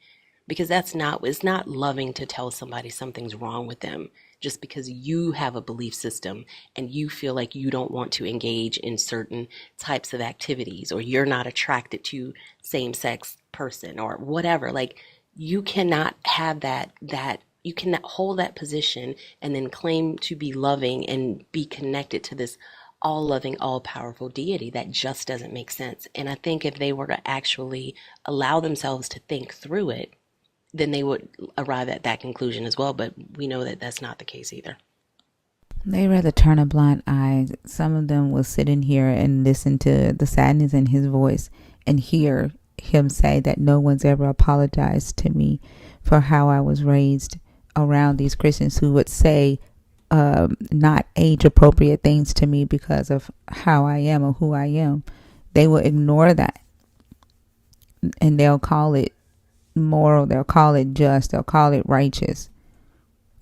because it's not loving to tell somebody something's wrong with them just because you have a belief system and you feel like you don't want to engage in certain types of activities, or you're not attracted to same-sex person or whatever. Like, you cannot have that you cannot hold that position and then claim to be loving and be connected to this all loving, all powerful deity. That just doesn't make sense. And I think if they were to actually allow themselves to think through it, then they would arrive at that conclusion as well. But we know that that's not the case either. They rather turn a blind eye. Some of them will sit in here and listen to the sadness in his voice and hear him say that no one's ever apologized to me for how I was raised around these Christians who would say not age appropriate things to me because of how I am or who I am. They will ignore that and they'll call it moral, they'll call it just, they'll call it righteous.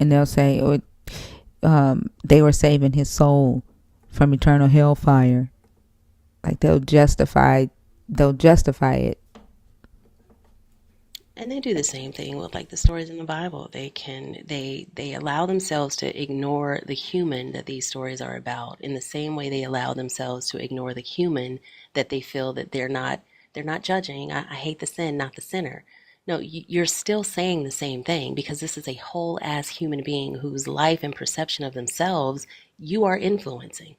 and they'll say, or they were saving his soul from eternal hellfire. Like they'll justify it. And they do the same thing with like the stories in the Bible. They allow themselves to ignore the human that these stories are about in the same way they allow themselves to ignore the human that they feel that they're not judging. I hate the sin, not the sinner. No, you're still saying the same thing because this is a whole ass human being whose life and perception of themselves you are influencing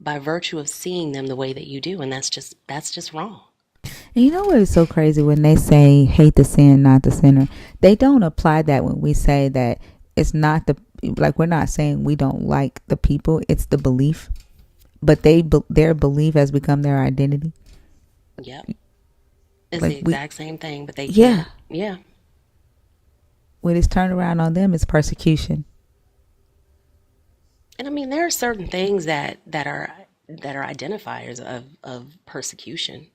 by virtue of seeing them the way that you do, and that's just wrong. And you know what is so crazy when they say hate the sin, not the sinner? They don't apply that when we say that it's not the, like, we're not saying we don't like the people, it's the belief. But their belief has become their identity. Yep. It's Like the we, exact same thing, but they yeah. can't. Yeah. When it's turned around on them, it's persecution. And I mean, there are certain things that are identifiers of persecution,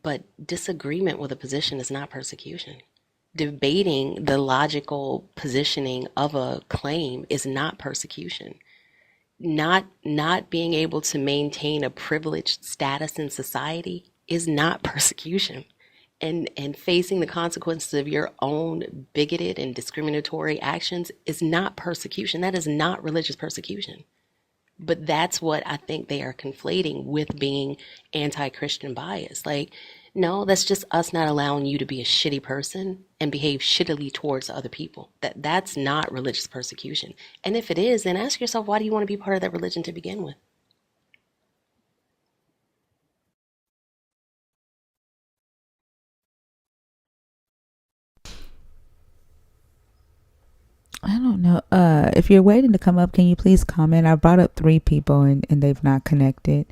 but disagreement with a position is not persecution. Debating the logical positioning of a claim is not persecution. Not being able to maintain a privileged status in society is not persecution. And facing the consequences of your own bigoted and discriminatory actions is not persecution. That is not religious persecution. But that's what I think they are conflating with being anti-Christian bias. Like, no, that's just us not allowing you to be a shitty person and behave shittily towards other people. That's not religious persecution. And if it is, then ask yourself, why do you want to be part of that religion to begin with? I don't know. If you're waiting to come up, can you please comment? I brought up 3 people and they've not connected.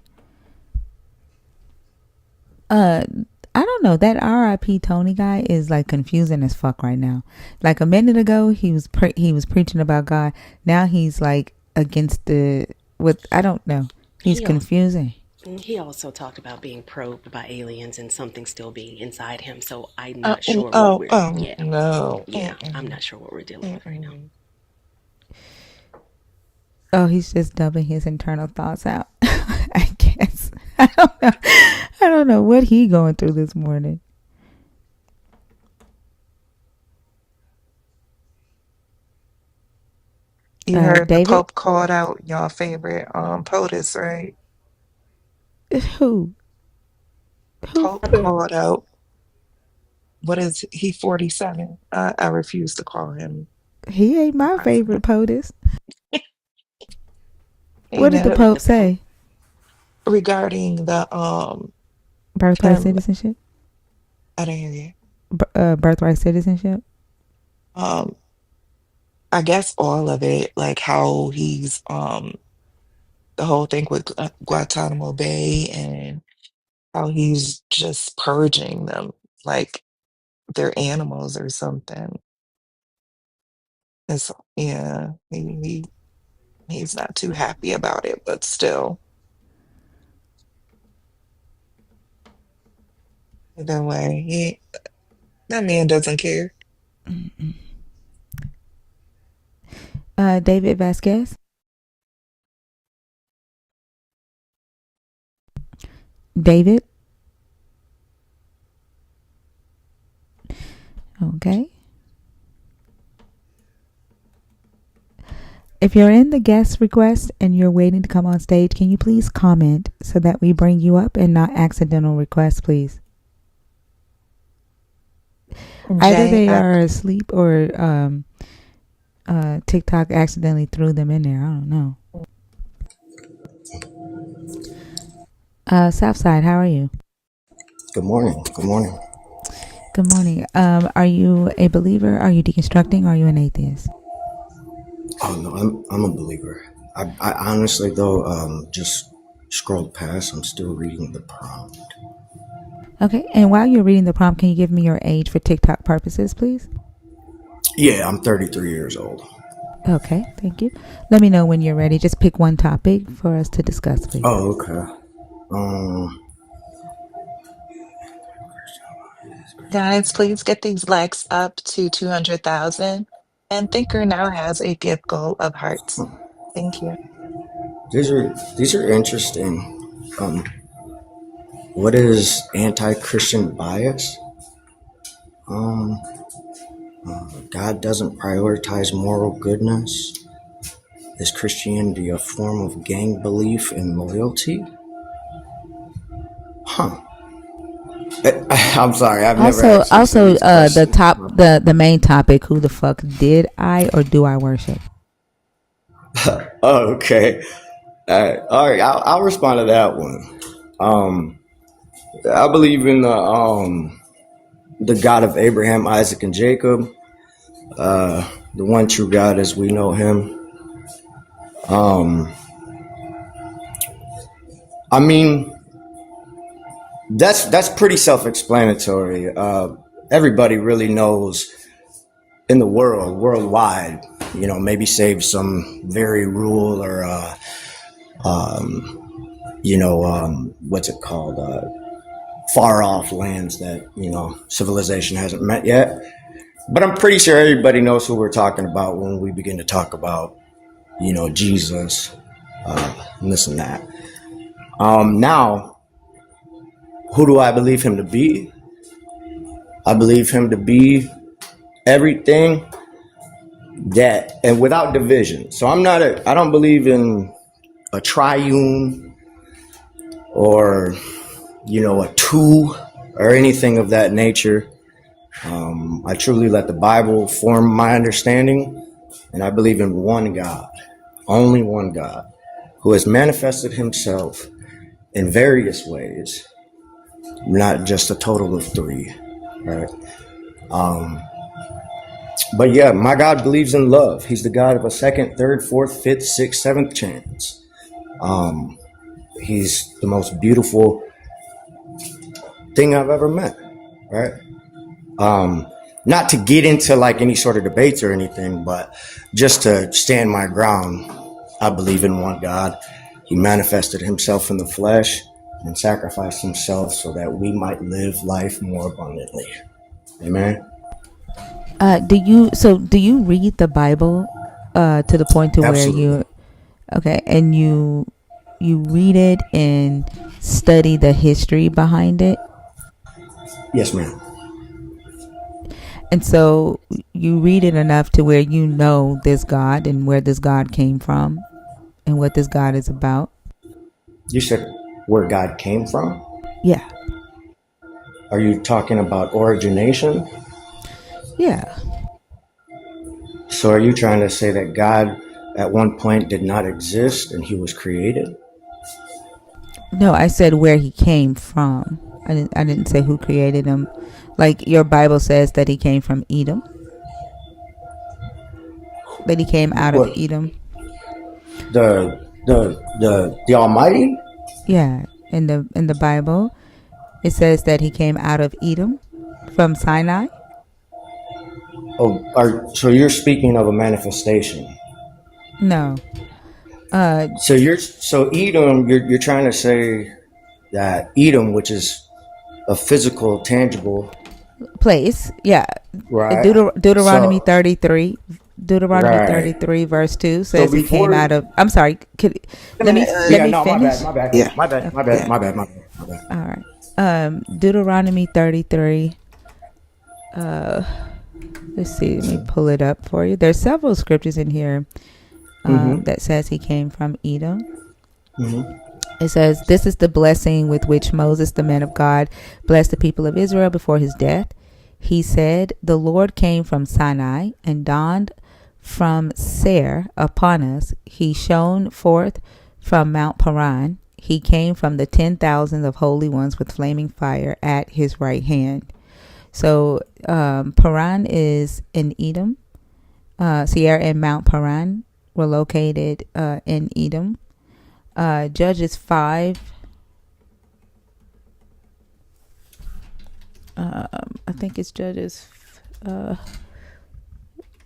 I don't know. That RIP Tony guy is like confusing as fuck right now. Like a minute ago, he was preaching about God. Now he's like against I don't know. He's He also, confusing. he also talked about being probed by aliens and something still being inside him. So I'm Oh, not sure what oh, we're, oh, yeah, no. yeah, I'm Mm-mm, not sure what we're dealing with right now. mm-mm. Oh, he's just dubbing his internal thoughts out. I guess. I don't know. I don't know what he going through this morning. You heard the David? Pope called out y'all favorite POTUS, right? Who? Who? Pope called out, what is he, 47? I refuse to call him He ain't my favorite president. POTUS. He What did the know, Pope say? regarding the Birthright him, citizenship? I didn't hear you. Birthright citizenship? Um, I guess all of it, like how he's the whole thing with Guantanamo Bay and how he's just purging them like they're animals or something. It's, yeah, he's not too happy about it, but still, either way, that man doesn't care. David Vasquez? David? Okay. If you're in the guest request and you're waiting to come on stage, can you please comment so that we bring you up and not accidental requests, please? Either Jay, they are asleep or TikTok accidentally threw them in there. I don't know. Southside, how are you? Good morning. Good morning. Good morning. Are you a believer? Are you deconstructing? Or are you an atheist? Oh no, I'm a believer. I honestly though just scrolled past. I'm still reading the prompt. Okay. And while you're reading the prompt, can you give me your age for TikTok purposes, please? Yeah, I'm 33 years old. Okay. Thank you. Let me know when you're ready. Just pick one topic for us to discuss, please. Oh, okay. Um, guys, please get these likes up to 200,000. And Thinker now has a gift goal of hearts. Thank you. These are interesting. What is anti-Christian bias? Um, God doesn't prioritize moral goodness. Is Christianity a form of gang belief and loyalty? Huh. I'm sorry, I've never Also, actually seen these questions. the main topic: who the fuck did I or do I worship? Oh, okay. All right. I'll respond to that one. I believe in the God of Abraham, Isaac, and Jacob, the one true God as we know Him. I mean, that's pretty self-explanatory. Everybody really knows in the worldwide. Maybe save some very rural or what's it called? Far off lands that civilization hasn't met yet. But I'm pretty sure everybody knows who we're talking about when we begin to talk about Jesus, and this and that. Now, who do I believe him to be? I believe him to be everything that, and without division. So I don't believe in a triune or a two or anything of that nature. I truly let the Bible form my understanding, and I believe in one God, only one God, who has manifested himself in various ways, not just a total of three, right? But yeah, my God believes in love. He's the God of a second, third, fourth, fifth, sixth, seventh chance. He's the most beautiful thing I've ever met, right? Not to get into like any sort of debates or anything, but just to stand my ground. I believe in one God. He manifested himself in the flesh and sacrificed himself so that we might live life more abundantly. Amen. Do you read the Bible to the point to where Absolutely. you okay, and you read it and study the history behind it? Yes, ma'am. And so you read it enough to where you know this God and where this God came from and what this God is about? You said where God came from? Yeah. Are you talking about origination? Yeah. So are you trying to say that God at one point did not exist and he was created? No, I said where he came from. I didn't say who created him. Like your Bible says that he came from Edom. That he came out of What, Edom. the Almighty? Yeah. In the Bible, it says that he came out of Edom from Sinai. So you're speaking of a manifestation. No. So Edom, you're trying to say that Edom, which is a physical, tangible, Place. Yeah. right? Deuteronomy So 33. Deuteronomy right. 33 verse 2 So says he came out before, of, I'm sorry, let me yeah, no, my finish. bad, my bad, Yeah. my bad, my bad, Yeah. my bad, my bad, my bad. All right. Deuteronomy 33. Let's see, let me pull it up for you. There's several scriptures in here that says he came from Edom. It says, "This is the blessing with which Moses, the man of God, blessed the people of Israel before his death. He said, the Lord came from Sinai and dawned from Seir upon us. He shone forth from Mount Paran. He came from the 10,000 of holy ones with flaming fire at his right hand." So Paran is in Edom. Sierra and Mount Paran were located in Edom. Judges 5. I think it's Judges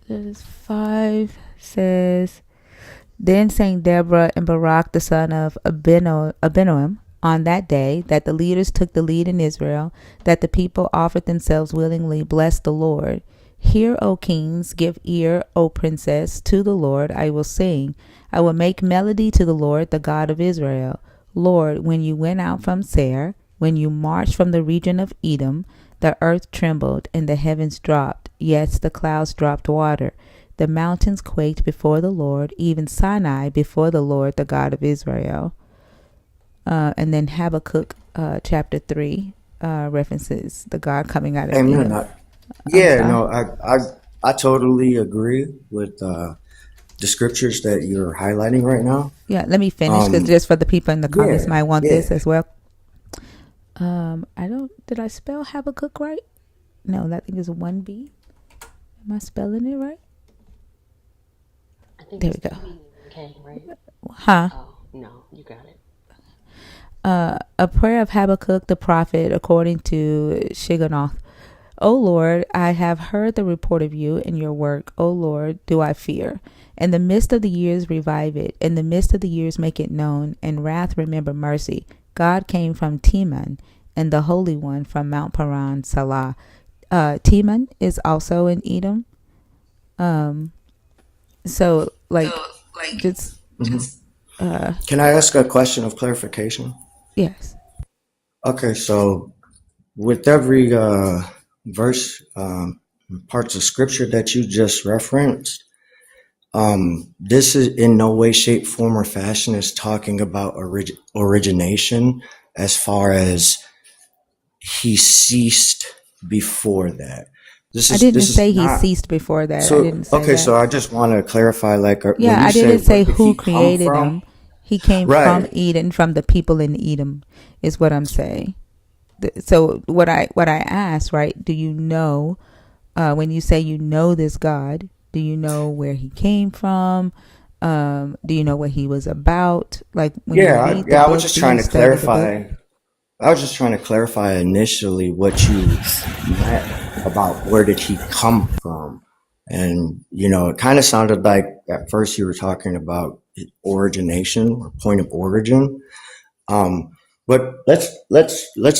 5 says, "Then sang Deborah and Barak the son of Abinoam on that day that the leaders took the lead in Israel, that the people offered themselves willingly, blessed the Lord. Hear, O kings, give ear, O princess, to the Lord I will sing. I will make melody to the Lord, the God of Israel. Lord, when you went out from Seir, when you marched from the region of Edom, the earth trembled and the heavens dropped. Yes, the clouds dropped water. The mountains quaked before the Lord, even Sinai before the Lord, the God of Israel. And then Habakkuk chapter 3 references the God coming out of Amen. Edom. I'm Yeah, sorry. no, I totally agree with the scriptures that you're highlighting right now. Yeah, let me finish because Um, just for the people in the comments yeah, might want this yeah. as well. Did I spell Habakkuk right? No, that thing is 1B. Am I spelling it right? I think There it's we go. okay, right? Huh? Oh, no, you got it. A prayer of Habakkuk the prophet according to Shigionoth. O Lord, I have heard the report of you and your work. O Lord, do I fear. In the midst of the years revive it. In the midst of the years make it known. In wrath remember mercy. God came from Teman, and the Holy One from Mount Paran, Salah. Teman is also in Edom. So like just Can I ask a question of clarification? yes. Okay, so with every verse, parts of scripture that you just referenced, this is in no way, shape, form, or fashion is talking about origination as far as he ceased before that. I This didn't is say he not ceased before that. I so. didn't say Okay, that. so I just want to clarify, like when Yeah, you I say didn't where say did who he come created from, him. He came from right? Eden, from the people in Edom, is what I'm saying. So what I asked, right? Do you know when you say you know this God? Do you know where he came from? Do you know what he was about? Like when you Yeah, read the yeah. I was book, just do trying you to study the book? clarify. I was just trying to clarify initially what you meant about where did he come from. And, it kind of sounded like at first you were talking about origination or point of origin. Um, but let's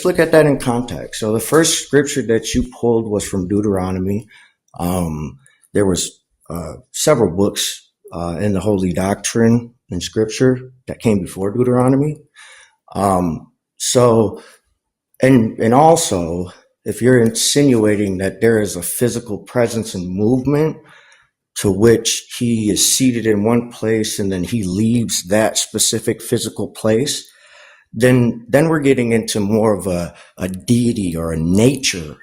look at that in context. So the first scripture that you pulled was from Deuteronomy. There was several books in the Holy Doctrine and Scripture that came before Deuteronomy. So and also, if you're insinuating that there is a physical presence and movement to which he is seated in one place and then he leaves that specific physical place, then we're getting into more of a deity or a nature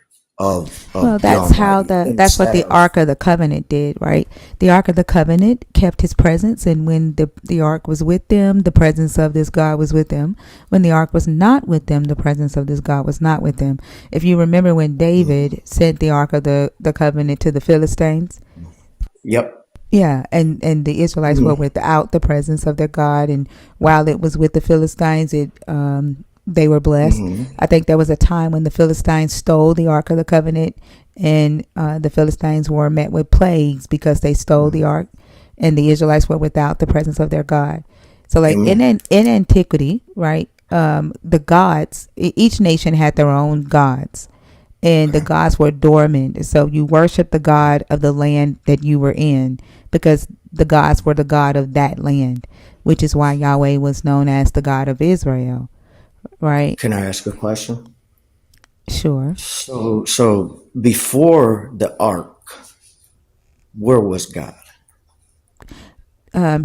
Well, of the that's how Almighty that's what instead the of Ark of the Covenant did, right? The Ark of the Covenant kept his presence, and when the Ark was with them, the presence of this God was with them. When the Ark was not with them, the presence of this God was not with them. If you remember when David sent the Ark of the Covenant to the Philistines, yep. yeah, and the Israelites were Mhm. without the presence of their God, and while it was with the Philistines, they were blessed. Mhm. I think there was a time when the Philistines stole the Ark of the Covenant, and the Philistines were met with plagues because they stole the Ark, and the Israelites were without the presence of their God. So, like Amen. in antiquity, right? The gods, each nation had their own gods, and the Okay. gods were dormant. So you worship the God of the land that you were in because the gods were the God of that land, which is why Yahweh was known as the God of Israel, right? Can I ask a question? Sure. So before the ark, where was God?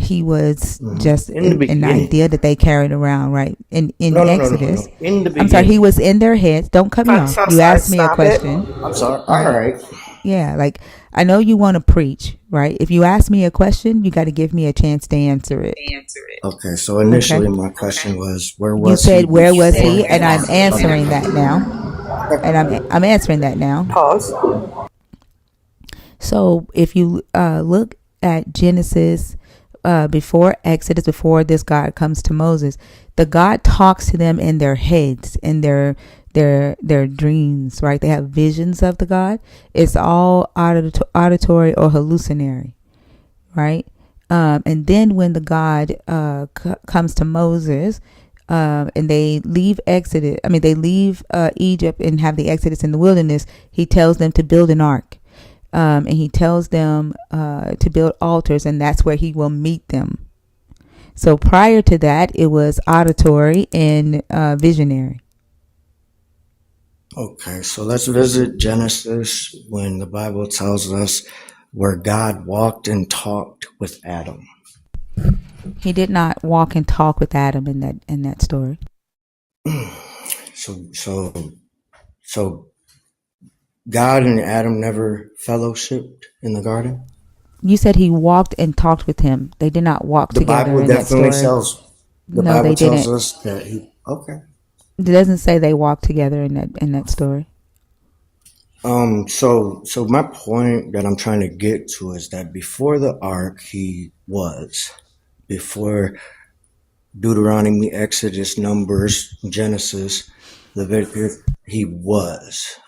He was just In the an beginning. idea that they carried around, right? In No, no, no, no, Exodus, no. In the I'm sorry, he beginning. was in their heads. Don't cut me off. I'm You sorry, asked me a stop it. question, I'm sorry. All right? right. Yeah, like I know you want to preach, right? If you ask me a question, you got to give me a chance to answer it. Okay, so Okay. initially my question was, where You was he said where was before he, and I'm the answering that ark? now. And I'm answering that now. Pause. So if you look at Genesis, before Exodus, before this God comes to Moses, the God talks to them in their heads, in their dreams, right? They have visions of the God. It's all auditory or hallucinatory, right? And then when the God comes to Moses, and they leave they leave Egypt and have the Exodus in the wilderness, he tells them to build an ark. and he tells them to build altars, and that's where he will meet them. So prior to that, it was auditory and visionary. Okay, so let's visit Genesis when the Bible tells us where God walked and talked with Adam. He did not walk and talk with Adam in that story. So God and Adam never fellowshipped in the garden? You said he walked and talked with him. They did not walk The together Bible in that definitely story. tells No, they didn't. us that he okay. It doesn't say they walked together in that story. So my point that I'm trying to get to is that before the ark he was. Before Deuteronomy, Exodus, Numbers, Genesis, Leviticus, he was.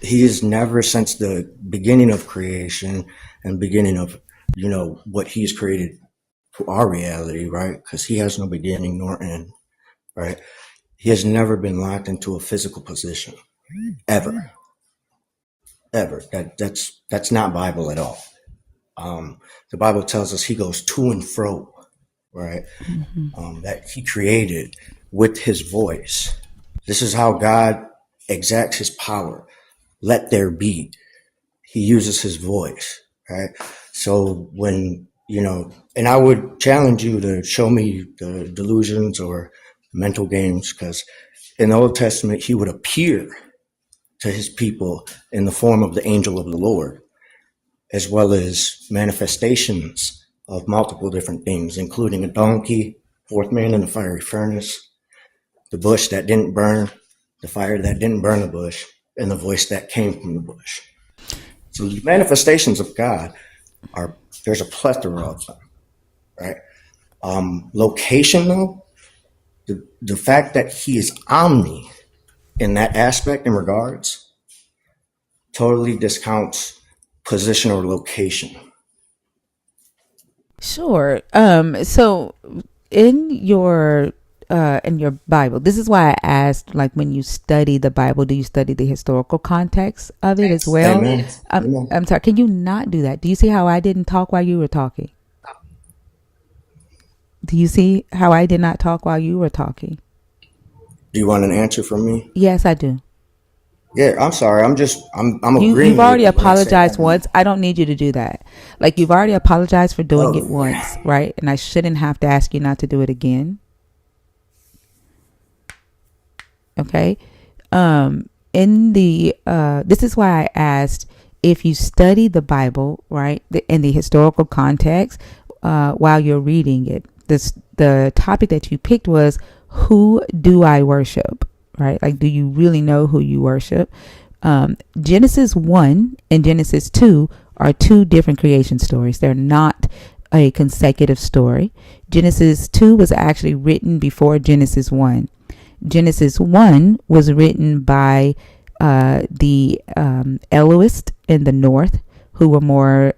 He is never, since the beginning of creation and beginning of, what he's created for our reality, right? Because he has no beginning nor end, right? He has never been locked into a physical position, ever. That's not Bible at all. The Bible tells us he goes to and fro, right? That he created with his voice. This is how God exacts his power. Let there be. He uses his voice, right? So when, and I would challenge you to show me the delusions or mental games, because in the Old Testament, he would appear to his people in the form of the angel of the Lord, as well as manifestations of multiple different things, including a donkey, fourth man in the fiery furnace, the bush that didn't burn, the fire that didn't burn the bush, and the voice that came from the bush. So the manifestations of God there's a plethora of them, right? Location, though, the fact that he is omni in that aspect in regards totally discounts position or location. Sure. So in your Bible, this is why I asked, like, when you study the Bible, do you study the historical context of it as well? Amen. I'm sorry, can you not do that? Do you see how I didn't talk while you were talking? Do you see how I did not talk while you were talking? Do you want an answer from me? Yes, I do. Yeah, I'm sorry. I'm agreeing. You've already with you apologized once. I don't need you to do that. Like, you've already apologized for doing it once, yeah. right? And I shouldn't have to ask you not to do it again. Okay. This is why I asked if you study the Bible, right, in the historical context, while you're reading it. The topic that you picked was, who do I worship? Right? Like, do you really know who you worship? Genesis 1 and Genesis 2 are two different creation stories. They're not a consecutive story. Genesis 2 was actually written before Genesis 1. Genesis 1 was written by the Elohists in the north, who were more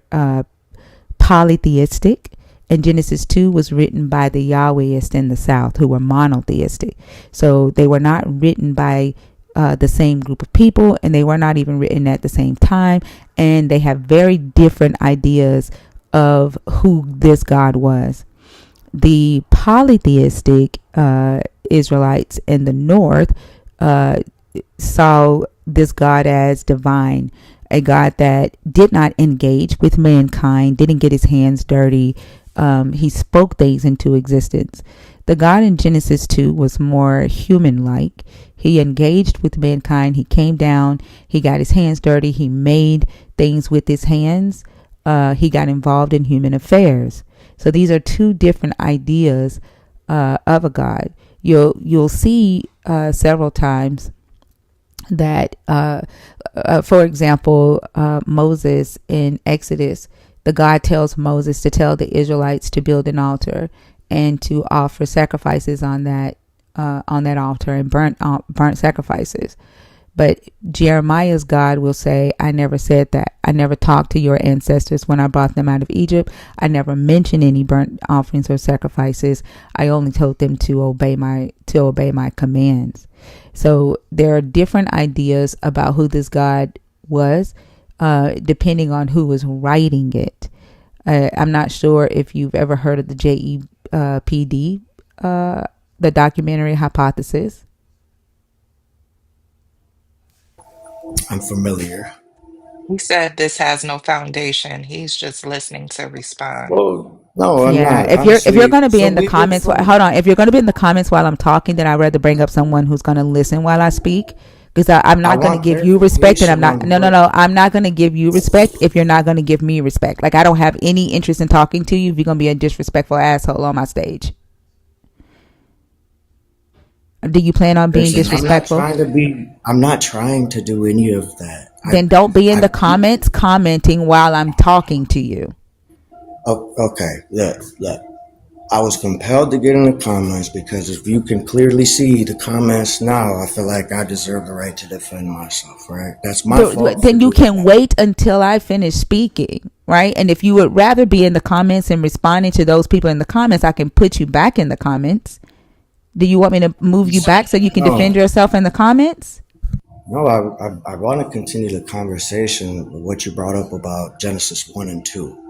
polytheistic. And Genesis 2 was written by the Yahwehists in the south, who were monotheistic. So they were not written by the same group of people, and they were not even written at the same time. And they have very different ideas of who this God was. The polytheistic Israelites in the north saw this God as divine, a God that did not engage with mankind, didn't get his hands dirty. He spoke things into existence. The God in Genesis 2 was more human-like. He engaged with mankind. He came down. He got his hands dirty. He made things with his hands. He got involved in human affairs. So these are two different ideas of a God. You'll see several times that, for example, Moses in Exodus, the God tells Moses to tell the Israelites to build an altar and to offer sacrifices on that altar, and burnt sacrifices. But Jeremiah's God will say, I never said that. I never talked to your ancestors when I brought them out of Egypt. I never mentioned any burnt offerings or sacrifices. I only told them to obey my commands. So there are different ideas about who this God was. depending on who is writing it. I'm not sure if you've ever heard of the JEPD, the documentary Hypothesis. I'm familiar. He said this has no foundation. He's just listening to respond. Well, no, I'm Yeah, not. if you're Honestly, going to be so in the we've been comments, friends. hold on. If you're going to be in the comments while I'm talking, then I'd rather bring up someone who's going to listen while I speak, because I'm I not going to want give you respect, and I'm clarification not. on No, no, what. no. I'm not going to give you respect if you're not going to give me respect. Like, I don't have any interest in talking to you if you're going to be a disrespectful asshole on my stage. Do you plan on being Listen, I'm not disrespectful? trying to be. I'm not trying to do any of that. Then don't be in I. the comments commenting while I'm talking to you. Okay. Look. I was compelled to get in the comments because if you can clearly see the comments now, I feel like I deserve the right to defend myself. Right? That's my fault for Then you doing can that. wait until I finish speaking, right? And if you would rather be in the comments and responding to those people in the comments, I can put you back in the comments. Do you want me to move you back so you can defend No, yourself in the comments? no. I want to continue the conversation with what you brought up about Genesis 1 and 2.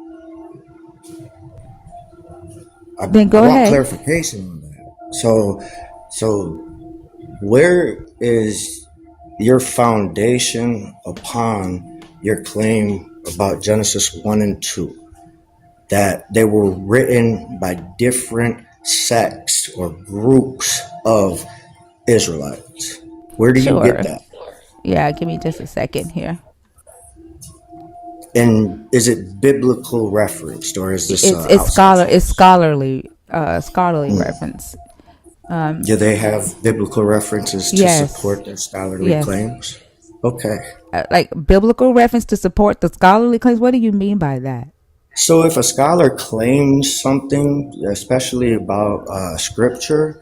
Then I go want ahead. clarification on that. So where is your foundation upon your claim about Genesis 1 and 2 that they were written by different sects or groups of Israelites? Where do you get Sure. that? Yeah, give me just a second here. And is it biblical referenced or is this It's outside source? scholarly reference. Do they have biblical references to Yes, support their scholarly yes. claims? Okay. Like biblical reference to support the scholarly claims. What do you mean by that? So if a scholar claims something, especially about scripture,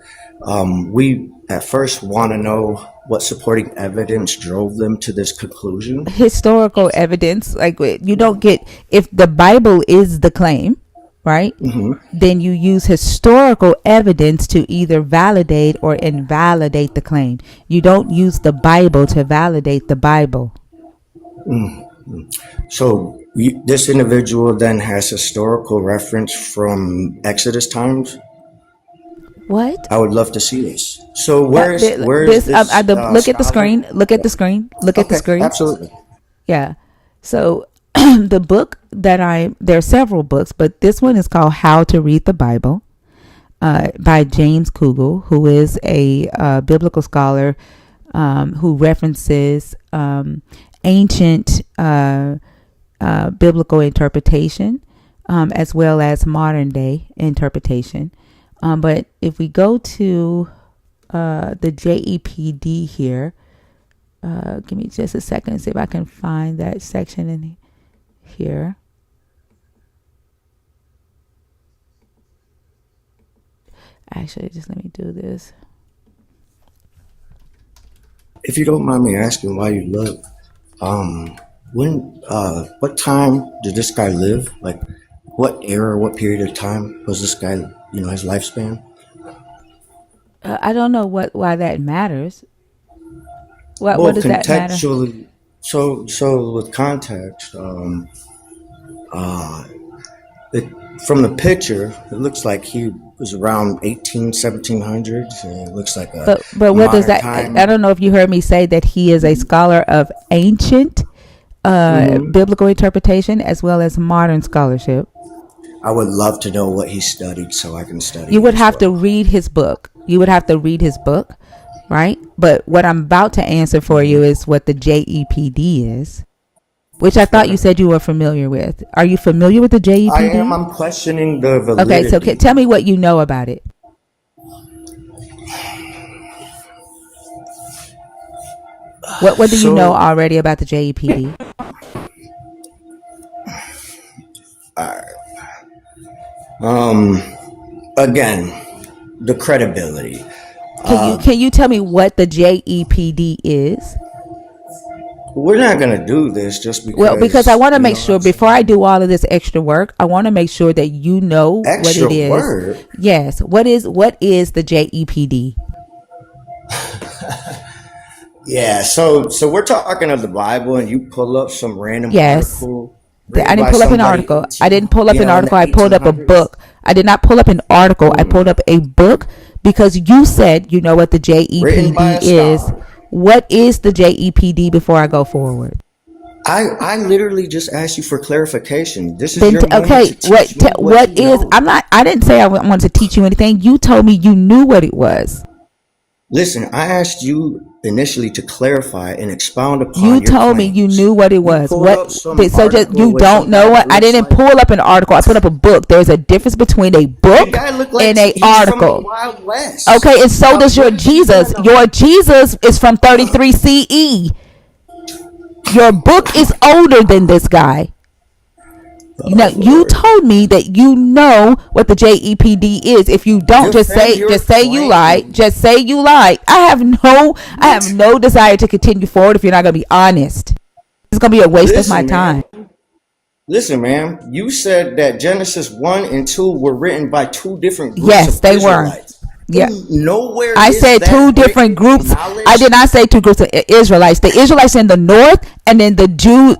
we at first want to know what supporting evidence drove them to this conclusion. Historical evidence, like you don't get, if the Bible is the claim, right, then you use historical evidence to either validate or invalidate the claim. You don't use the Bible to validate the Bible. So this individual then has historical reference from Exodus times. What? I would love to see this. So where's This this look at the scholar? screen. Look at the screen. Look at the Okay, screen. absolutely. Yeah. So the book that there are several books, but this one is called How to Read the Bible, by James Kugel, who is a biblical scholar, who references ancient biblical interpretation, as well as modern day interpretation. But if we go to the JEPD here, give me just a second to see if I can find that section in here. Actually, just let me do this. If you don't mind me asking why you look, when what time did this guy live? Like what era, what period of time was this guy, his lifespan? I don't know why that matters. What Well, does that matter? contextually, so with context, it, from the picture, it looks like he was around 1700s. And it looks like a But what does modern that? I time. don't know if you heard me say that he is a scholar of ancient biblical interpretation as well as modern scholarship. I would love to know what he studied so I can study You it would as have to well. read his book. Right? But what I'm about to answer for you is what the JEPD is, which I thought Okay. you said you were familiar with. Are you familiar with the I am. JEPD? I'm questioning the Okay, so validity. tell me what you know about it. What do you know So, already about the JEPD? again, the credibility. Can you tell me what the JEPD is? We're not gonna do this just Well, because I because want to you make know what sure I'm before I saying. do all of this extra work, I want to make sure that you know what Extra it is. word. Yes, what is the JEPD? Yeah, so we're talking of the Bible, and you pull up some random Yes. article I written didn't by pull up an somebody article. I didn't pull up an in the article. I pulled up a 1800s. book. I did not pull up an article. I pulled up a book because you said you know what the Written by JEPD a is. scholar. What is the JEPD before I go forward? I literally just asked you for clarification. This is Then your moment to okay, teach me what what you is? know. I'm not. I didn't say I wanted to teach you anything. You told me you knew what it was. Listen, I asked you initially to clarify and expound You upon your told me you claims. knew what it You was. pulled What? up some So just article you with don't some know guy what? that I looks didn't like pull up an article. I put up a book. There's a difference between a the book guy looked like and a he's from the article. Wild Okay, West. and so does your What is he Jesus. doing? Your Jesus is from 33 CE. Your book is older than this guy. Oh You Lord. told me that you know what the JEPD is. If you don't, Defend your just say you lied. claim. Just say you lied. I have What? no desire to continue forward if you're not going to be honest. It's going to be a waste of my Listen, time. man. Listen, man. You said that Genesis 1 and 2 were written by two different groups Yes, of they were. Israelites. Yeah. And nowhere I is said two that different written, groups. I did acknowledged. not say two groups of Israelites. The Israelites in the north, and then the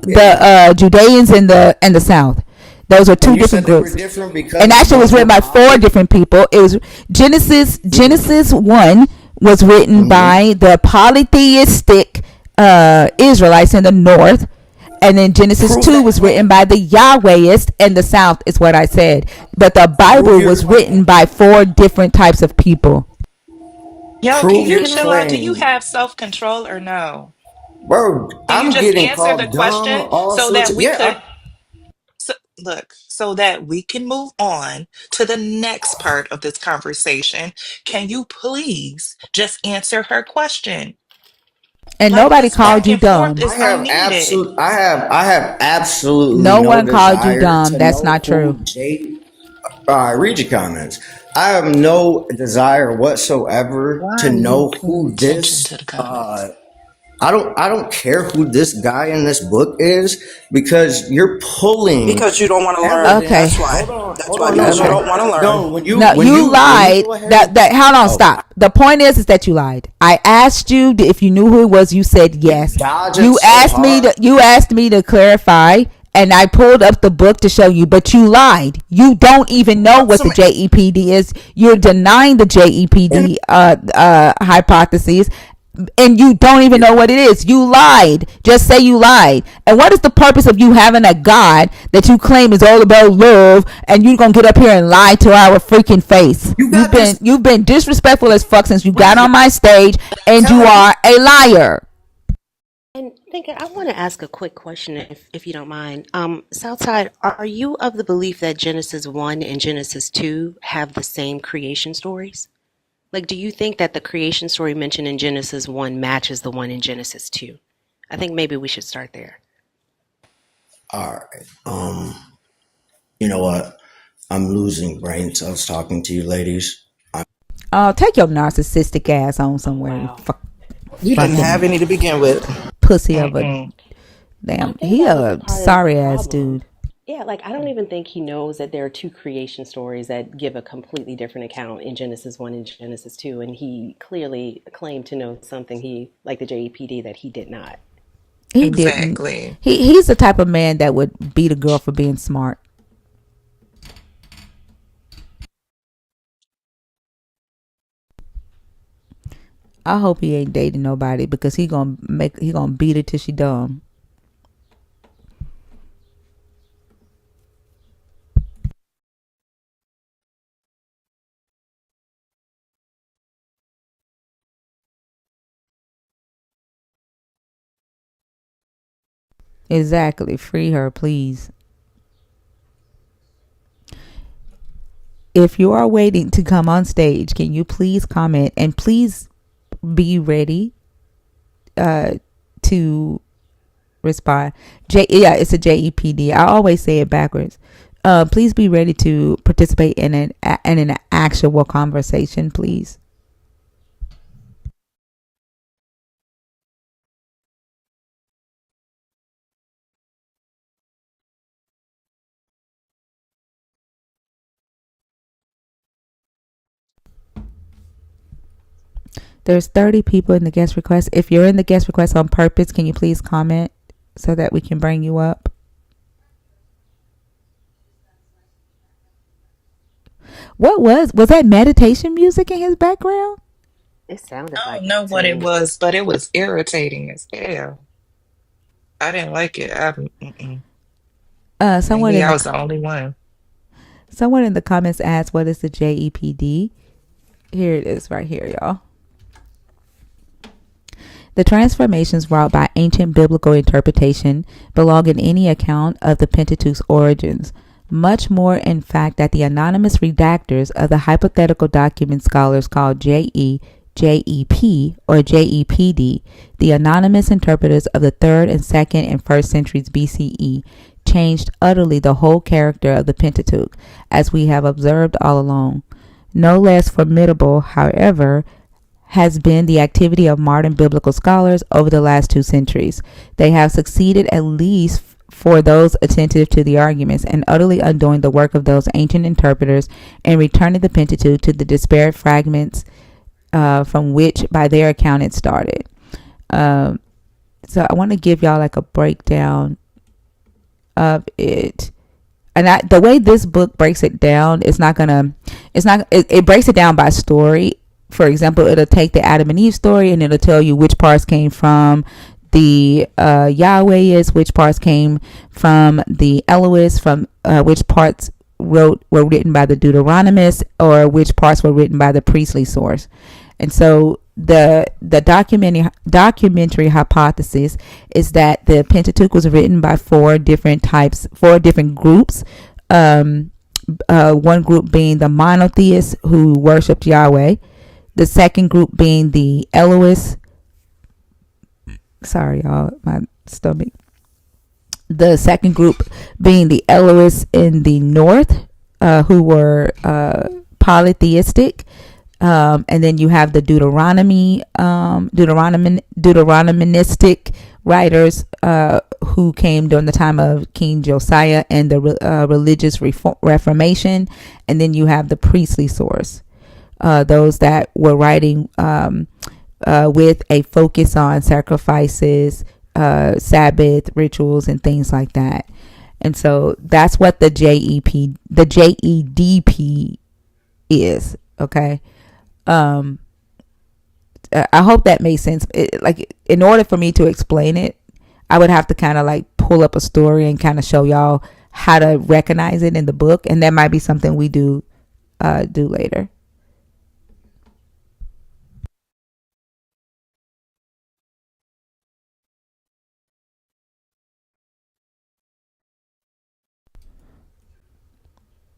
Yeah. Judeans in the south. Those are And two you different said they were groups. different And because actually, it was ones written were by four poly. different people. It was Genesis 1 was written Mm-hmm. by the polytheistic Israelites in the north, and then Genesis Prove 2 that was written claim. by the Yahwehists in the south. Is what I said. But the Prove Bible your was written claim. by four different types of people. Yo, can Prove you your Can I? chill out? Do you claim. have self control or no? Bro, Can you I'm just getting answer the called dumb, question all so sorts that of. we Yeah, could look, so that we can move on to the next part of this conversation? Can you please just answer her question? And Like nobody this called back you and forth dumb. is unneeded. I have absolutely No no one called you desire dumb. to That's know not true. who Jay. Read your comments. I have no desire whatsoever Why to are you know paying who attention this. to the comments? I don't care who this guy in this book is because you're pulling Because you don't want to learn. Okay. That's evidence. why. Hold That's why. on, no, Because you Okay. don't no, want to learn. no. No, you When you lied. go ahead That and that hold on, oh, stop. The point is that you lied. I asked you if you knew who it was. You said you yes. dodging so hard. You asked me to clarify, and I pulled up the book to show you, but you lied. You don't even Pull know up what the some. JEPD is. You're denying the And JEPD hypotheses, and you don't even know what it is. You lied. Just say you lied. And what is the purpose of you having a God that you claim is all about love, and you gonna get up here and lie to our freaking face? you got this. You've been disrespectful as fuck since you got Wait, on my stage, and you telling me. are a liar. And thinker, I want to ask a quick question, if you don't mind. Southside, are you of the belief that Genesis 1 and Genesis 2 have the same creation stories? Like, do you think that the creation story mentioned in Genesis 1 matches the one in Genesis 2? I think maybe we should start there. All right. You know what? I'm losing brain cells talking to you, ladies. Take your narcissistic ass on Oh, somewhere. You wow. you didn't have fucking any to begin with. pussy of a Mm-mm. I damn. think He that was a a part of the sorry ass problem. dude. Yeah, like I don't even think he knows that there are two creation stories that give a completely different account in Genesis 1 and Genesis 2. And he clearly claimed to know something like the JEPD, that he did not. He didn't. Exactly. He's the type of man that would beat a girl for being smart. I hope he ain't dating nobody because he gonna beat her till she dumb. Exactly. Free her, please. If you are waiting to come on stage, can you please comment and please be ready to respond. Yeah, it's a JEPD. I always say it backwards. Please be ready to participate in an actual conversation, please. There's 30 people in the guest request. If you're in the guest request on purpose, can you please comment so that we can bring you up? What was that meditation music in his background? It sounded I like don't it know what it too. was, but it was irritating as hell. I didn't like it. Someone Maybe in I the was the only one. someone in the comments asked, "What is the JEPD?" Here it is, right here, y'all. The transformations wrought by ancient biblical interpretation belong in any account of the Pentateuch's origins. Much more, in fact, that the anonymous redactors of the hypothetical document scholars called JEP, or JEPD, the anonymous interpreters of the 3rd and 2nd and 1st centuries BCE, changed utterly the whole character of the Pentateuch, as we have observed all along. No less formidable, however, has been the activity of modern biblical scholars over the last 2 centuries. They have succeeded, at least for those attentive to the arguments, in utterly undoing the work of those ancient interpreters and returning the Pentateuch to the disparate fragments from which, by their account, it started. So I want to give y'all like a breakdown of it. And the way this book breaks it down, it breaks it down by story. For example, it'll take the Adam and Eve story and it'll tell you which parts came from the Yahwehist, which parts came from the Elohist, from which parts were written by the Deuteronomists, or which parts were written by the priestly source. And so the documentary hypothesis is that the Pentateuch was written by 4 different groups. One group being the monotheists who worshipped Yahweh. The second group being the Elohists. Sorry, y'all, my stomach. The second group being the Elohists in the north, who were polytheistic. And then you have the Deuteronomistic writers who came during the time of King Josiah and the religious Reformation. And then you have the priestly source. Those that were writing with a focus on sacrifices, Sabbath rituals, and things like that. And so that's what the JEDP is. Okay. I hope that made sense. Like, in order for me to explain it, I would have to kind of like pull up a story and kind of show y'all how to recognize it in the book, and that might be something we do later.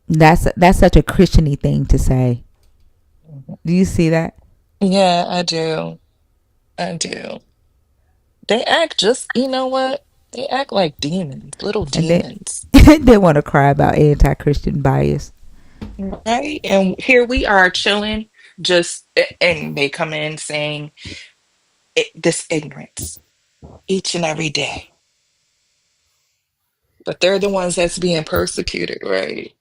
That's such a Christiany thing to say. Do you see that? Yeah, I do. I do. They act just, you know what? They act like demons, little And then demons. they want to cry about anti-Christian bias. Right? And here we are chilling, and they come in saying this ignorance each and every day. But they're the ones that's being persecuted, right?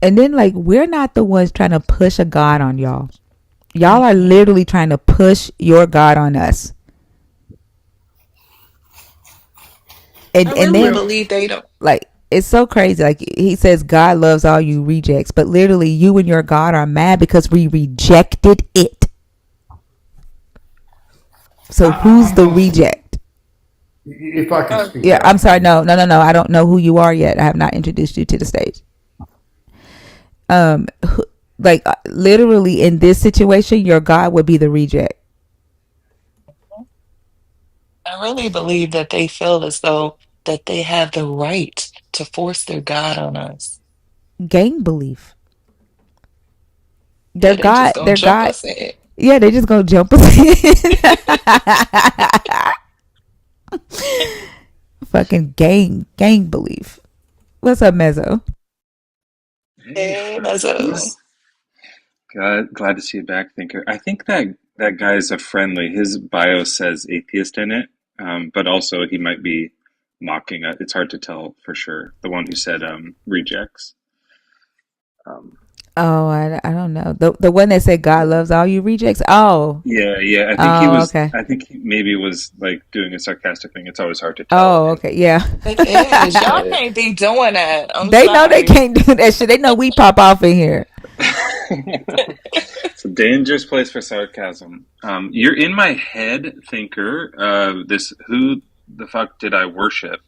And then, like, we're not the ones trying to push a God on y'all. Y'all are Mhm. literally trying to push your God on us. I And really then, believe they don't. like, it's so crazy. Like, he says God loves all you rejects, but literally you and your God are mad because we rejected it. So who's I'm the going to, reject? if I can Uh, speak Yeah, I'm out. sorry. No. I don't know who you are yet. I have not introduced you to the stage. Um, like, literally in this situation, your God would be the reject. I really believe that they feel as though that they have the right to force their God on us. Gang belief. Yeah, they just gonna Their jump God. us in. Yeah, they just gonna jump us in. Fucking gang belief. What's up, Mezzo? Hey, Hey, Mezzo. fellas. Glad to see you back, Thinker. I think that guy's a friendly. His bio says atheist in it, but also he might be mocking it. It's hard to tell for sure. The one who said rejects. Um, Oh, I don't know. The one that said God loves all you rejects. Oh. Yeah. I think he Oh, was. okay. I think he maybe was like doing a sarcastic thing. It's always hard to tell. Oh, okay. Yeah. It is. Y'all Yeah. can't be doing that. I'm They know they sorry. can't do that shit. They know we pop off in here. It's a dangerous place for sarcasm. You're in my head, thinker. This who the fuck did I worship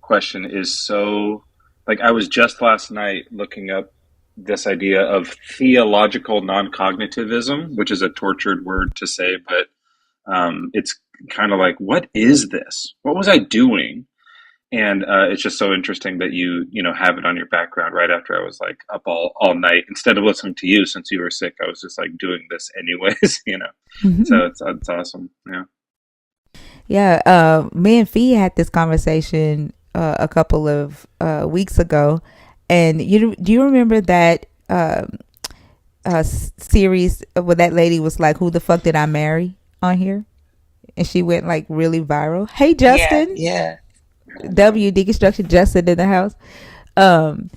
question is so like I was just last night looking up this idea of theological non-cognitivism, which is a tortured word to say, but it's kind of like, what is this? What was I doing? And it's just so interesting that you have it on your background right after I was like up all night. Instead of listening to you since you were sick, I was just like doing this anyways. So it's awesome. Yeah. Yeah. Me and Fee had this conversation a couple of weeks ago, and do you remember that series where that lady was like, "Who the fuck did I marry?" on here, and she went like really viral. Hey, Yeah, Justin. yeah. W Deconstruction Justin in the house. Um,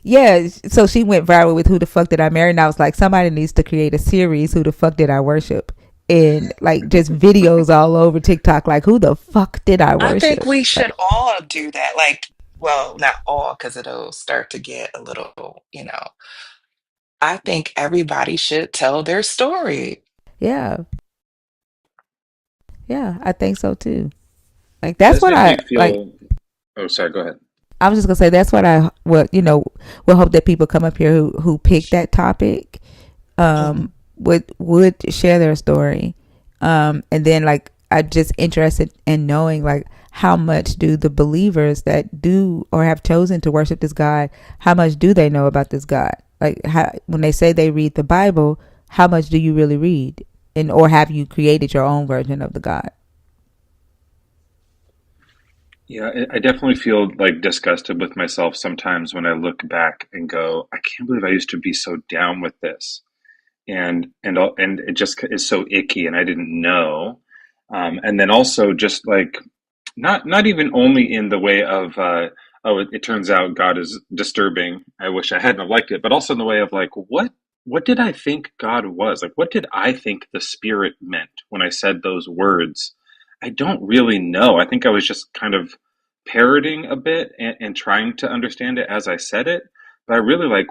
yeah, so she went viral with "Who the fuck did I marry?" And I was like, somebody needs to create a series, "Who the fuck did I worship?" And like just videos all over TikTok, like, who the fuck did I I think worship? we should Like, all do that. Like, well, not all, because it'll start to get a little. I think everybody should tell their story. yeah, yeah, I think so too. Like It that's does what make I me like. feel. Oh, sorry. Go ahead. I was just gonna say that's what I will hope that people come up here who pick that topic Mhm. would share their story, and then like I'm just interested in knowing like how much do the believers that do or have chosen to worship this God, how much do they know about this God? Like when they say they read the Bible, how much do you really read, and or have you created your own version of the God? Yeah, I definitely feel like disgusted with myself sometimes when I look back and go, I can't believe I used to be so down with this, and it just is so icky, and I didn't know. And then also just like not even only in the way of oh, it turns out God is disturbing. I wish I hadn't have liked it, but also in the way of like what did I think God was? Like what did I think the Spirit meant when I said those words? I don't really know. I think I was just kind of parroting a bit and trying to understand it as I said it. But I really like,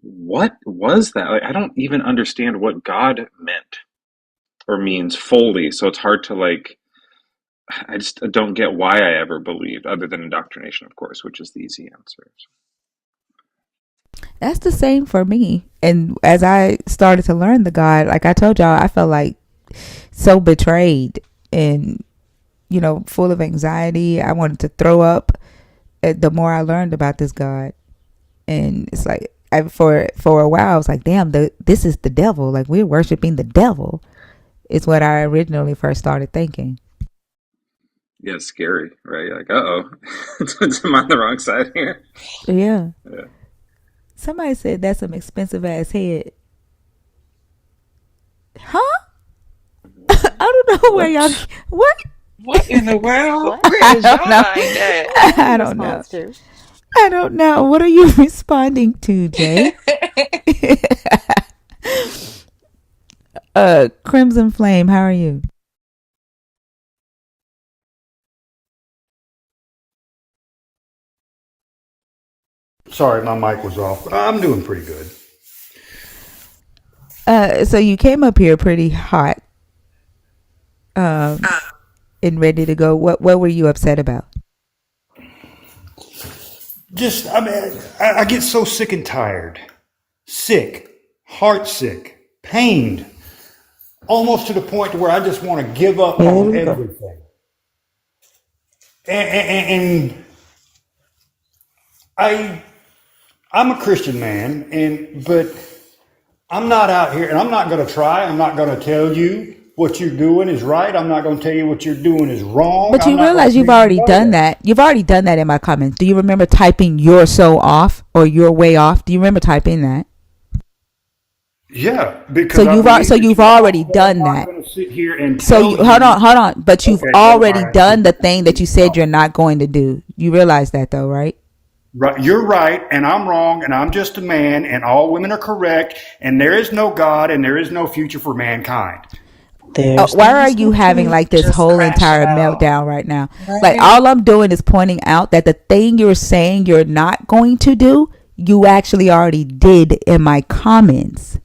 what was that? Like, I don't even understand what God meant or means fully. So it's hard to like, I just don't get why I ever believed, other than indoctrination, of course, which is the easy answer. That's the same for me. And as I started to learn the God, like I told y'all, I felt like so betrayed and full of anxiety. I wanted to throw up the more I learned about this God. And it's like for a while I was like, damn, this is the devil. Like we're worshiping the devil. Is what I originally first started thinking. Yeah, it's scary, right? Like, uh-oh, am I on the wrong side here? Yeah. Yeah. Somebody said that's some expensive ass head. Huh? I don't know where y'all. What? What? What in the world? What? Where I is don't your know. mind at? What was that I in don't know. response to? I don't know. What are you responding to, Jay? Crimson Flame, how are you? Sorry, my mic was off. I'm doing pretty good. So you came up here pretty hot, um, and ready to go. What were you upset about? Just, I mean, I get so sick and tired. Sick, heart sick, pained, almost to the point to where I just want to give up Here on we go. everything. And I'm a Christian man, but I'm not out here, and I'm not going to try. I'm not going to tell you what you're doing is right. I'm not going to tell you what you're doing is wrong. But I'm you not going to realize tell you've you already none of done that. that. You've already done that in my comments. Do you remember typing "you're so off" or "you're way off"? Do you remember typing that? Yeah, So because I believe that you've you're wrong, already but I'm done not that. going to sit here and So tell you hold you, on. But you've okay, never already mind. done the thing that you said you're not going to do. You realize that though, right? Right, you're right, and I'm wrong, and I'm just a man, and all women are correct, and there is no God, and there is no future for mankind. There's Why no are you such having thing. like this Just whole crashing entire out. meltdown right now? Like, Right? all I'm doing is pointing out that the thing you're saying you're not going to do, you actually already did in my comments.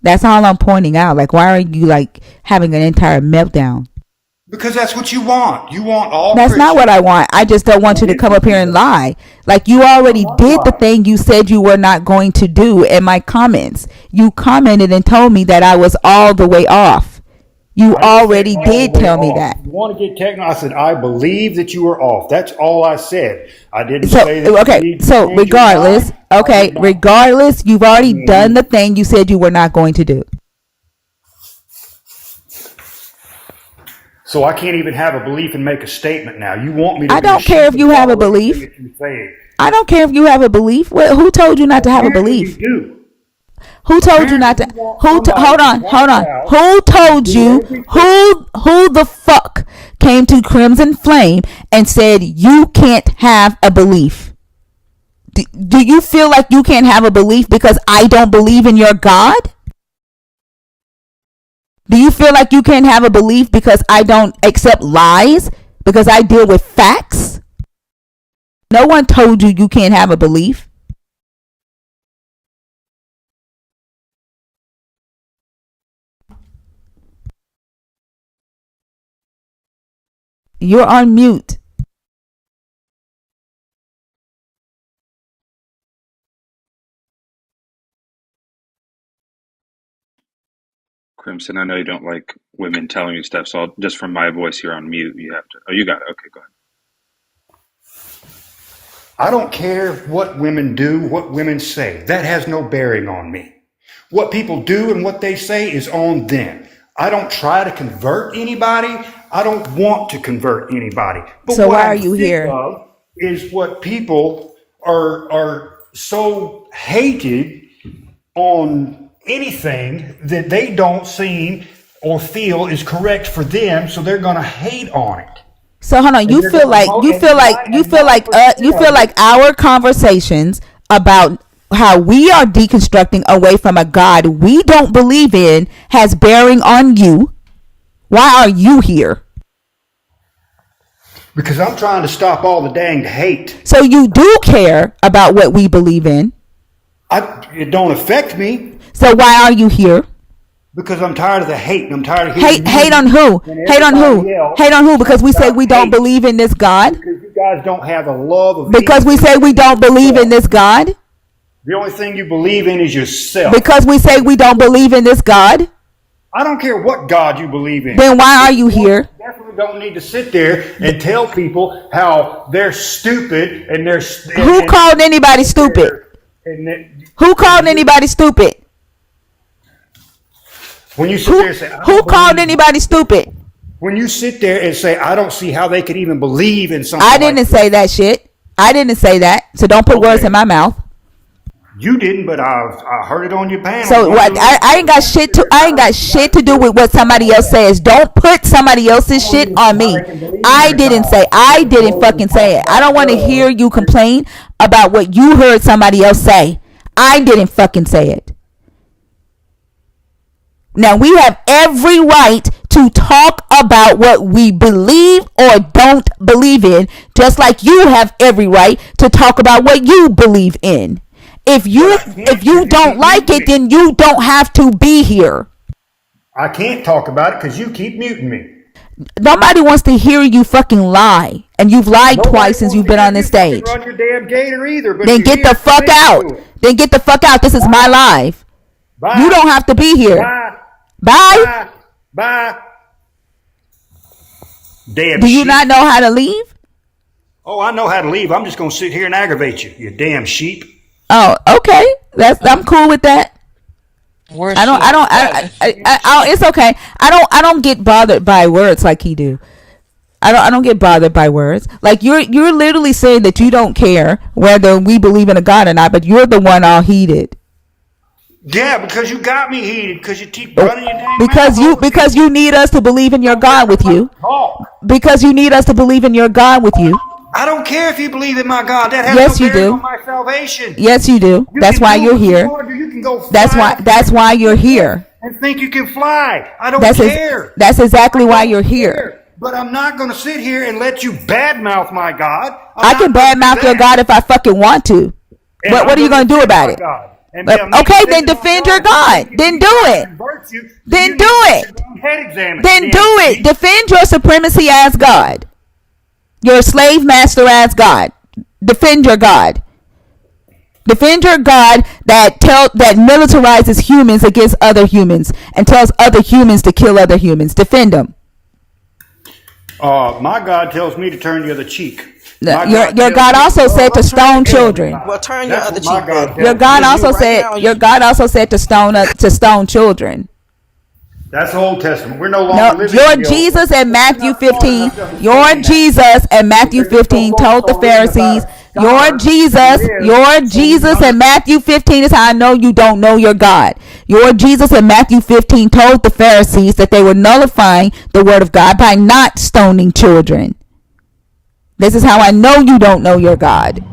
That's all I'm pointing out. Like, why are you like having an entire meltdown? Because that's what you want. You want all That's not what Christians. I want. I just don't want you to That is come up what here you and want. lie. Like, you I'm already not did the lying. thing you said you were not going to do in my comments. You commented and told me that I was all the way off. You I didn't say already all did the way tell me off. that. You want to get technical? I said, I believe that you were off. That's all I said. I didn't So, say that you okay, need to so change your regardless, mind. I okay, did not. regardless, you've I already done mean, the thing you said you were not going to do. so I can't even have a belief and make a statement now. You want me to I be a don't care sheep if and you have a follow everything belief. that you say. I don't care if you have a belief. Who told you not to have a Apparently you belief? do. Who told you not Apparently to? you want somebody Hold to on, hold point on. out Who and told do you? everything. Who the fuck came to Crimson Flame and said you can't have a belief? Do you feel like you can't have a belief because I don't believe in your God? Do you feel like you can't have a belief because I don't accept lies? Because I deal with facts? No one told you you can't have a belief. You're on mute. Crimson, I know you don't like women telling you stuff, so just from my voice, you're on mute. You have to. Oh, you got it. Okay, go ahead. I don't care what women do, what women say. That has no bearing on me. What people do and what they say is on them. I don't try to convert anybody. I don't want to convert anybody. But So what why are I'm you sick here? of is what people are so hated on anything that they don't seem or feel is correct for them, so they're going to hate on it. So hold on. And You they're feel going to like vote, and 90% you feel of it. like our conversations about how we are deconstructing away from a God we don't believe in has bearing on you. Why are you here? Because I'm trying to stop all the dang hate. So you do care about what we believe in. It don't affect me So why are you here? because I'm tired of the hate, and I'm tired of hearing Hate you on who? and Hate on who? everybody else Hate on who? Because talk we say about we don't hate believe in this God? because you guys don't have the love of Because we anything say we but don't believe in yourself. this God? The only thing you believe in is yourself. Because we say we don't believe in this God? I don't care what God you believe in. Then why are But you here? definitely don't need to sit there and tell people how they're stupid and they're Who called anybody sit stupid? there and Who called you, anybody stupid? when you sit Who there and say I who don't called believe, anybody stupid? when you sit there and say I don't see how they could even believe in I something didn't like this. say that shit. I didn't say that. So don't put words in Okay, my mouth. you didn't, but I heard it on your panel. So One of what? your little I ain't got programs. shit to. I ain't got shit to do with what somebody else says. Don't put somebody else's I want shit you to see on how me. they can believe I in a didn't God say. as I didn't opposed to fucking talk say it. I about don't want to hear love. you complain about what you heard somebody else say. I didn't fucking say it. Now we have every right to talk about what we believe or don't believe in, just like you have every right to talk about what you believe in. If But you I can't if you because you don't keep like muting it, me. then you don't have to be here. I can't talk about it because you keep muting me. Nobody wants to hear you fucking lie, and you've lied Nobody twice since wants you've to been hear on this you fucking stage. run your damn gator either, but Then you're get here the to fuck listen out. to it. Then get the fuck out. This is my Bye, live. You bye, don't have to be here. bye, Bye. bye, bye. Damn Do you sheep. not know how to leave? Oh, I know how to leave. I'm just going to sit here and aggravate you, you damn sheep. Oh, okay. I'm cool with that. Where's she at? It's okay. I don't get bothered by words like he do. I don't get bothered by words. Like you're literally saying that you don't care whether we believe in a God or not, but you're the one all heated. Yeah, because you got me heated because you keep Oh, running your dang mouth over because people. you need us to believe in your Don't care God with about you. the talk. Because you need us to believe in your God with you. I don't care if you believe in my God. That has no Yes, you bearing on do. my salvation. Yes, you do. You That's can why do you're what you here. want to do. You can go That's fly why. off That's why you're a cliff here. and think you can fly. I don't That's care. that's I exactly why don't you're here. care. But I'm not going to sit here and let you badmouth my God. I'm I can not going to do badmouth your that. God if I fucking want to. And What I'm are you going to going to do defend about my it? God. And But, me okay, then defending my defend your God, if you God. think if Then he's do trying to it. convert you, then Then you do need to get your it. own head examined. Then do it. Then, Defend your supremacy as God. Your slave master as God. Defend your God. Defend your God that militarizes humans against other humans and tells other humans to kill other humans. Defend them. My God tells me to turn the other cheek. No, My Your God your tells God me also to Well, said to let's turn stone it. tell me children. Well, about it. turn your That's other what my cheek God then, Your tells God me. because you also right said now your you. God also said to stone children. That's the Old Testament. We're no No, longer living your in the Old Jesus Testament. in So you're Matthew not smart 15, enough to your understand that. Jesus in Matthew Because you're so 15 focused told the on reading about Pharisees, a scholar that Your lives so we can Jesus in understand. Matthew 15 is how I know you don't know your God. Your Jesus in Matthew 15 told the Pharisees that they were nullifying the word of God by not stoning children. This is how I know you don't know your God.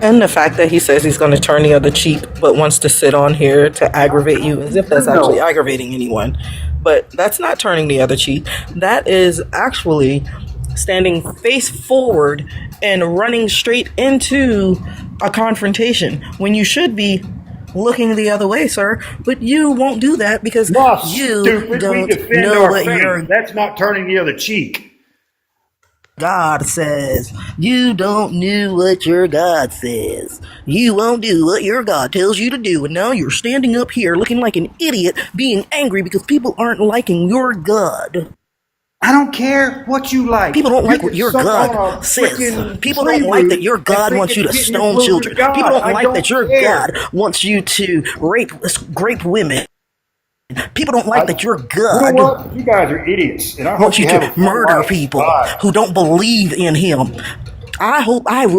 And the fact that he says he's going to turn the other cheek, but wants to sit on here to aggravate you, as if that's actually No. aggravating anyone. But that's not turning the other cheek. That is actually standing face forward and running straight into a confrontation when you should be looking the other way, sir. But you won't do that because No, you stupid. We don't defend know our what faith. your That's not turning the other cheek. God says. You don't know what your God says. You won't do what your God tells you to do. And now you're standing up here looking like an idiot, being angry because people aren't liking your God. I don't care what you like. People don't You like what can your suck on God a says. freaking People don't tree like that root your and God think wants you it's to getting you stone closer to children. People God. don't I like that don't your God care. wants you to rape women. People don't like I, that your you know God what? You guys are idiots, and I wants hope you you have to a fun murder life. people Bye. who don't believe in him.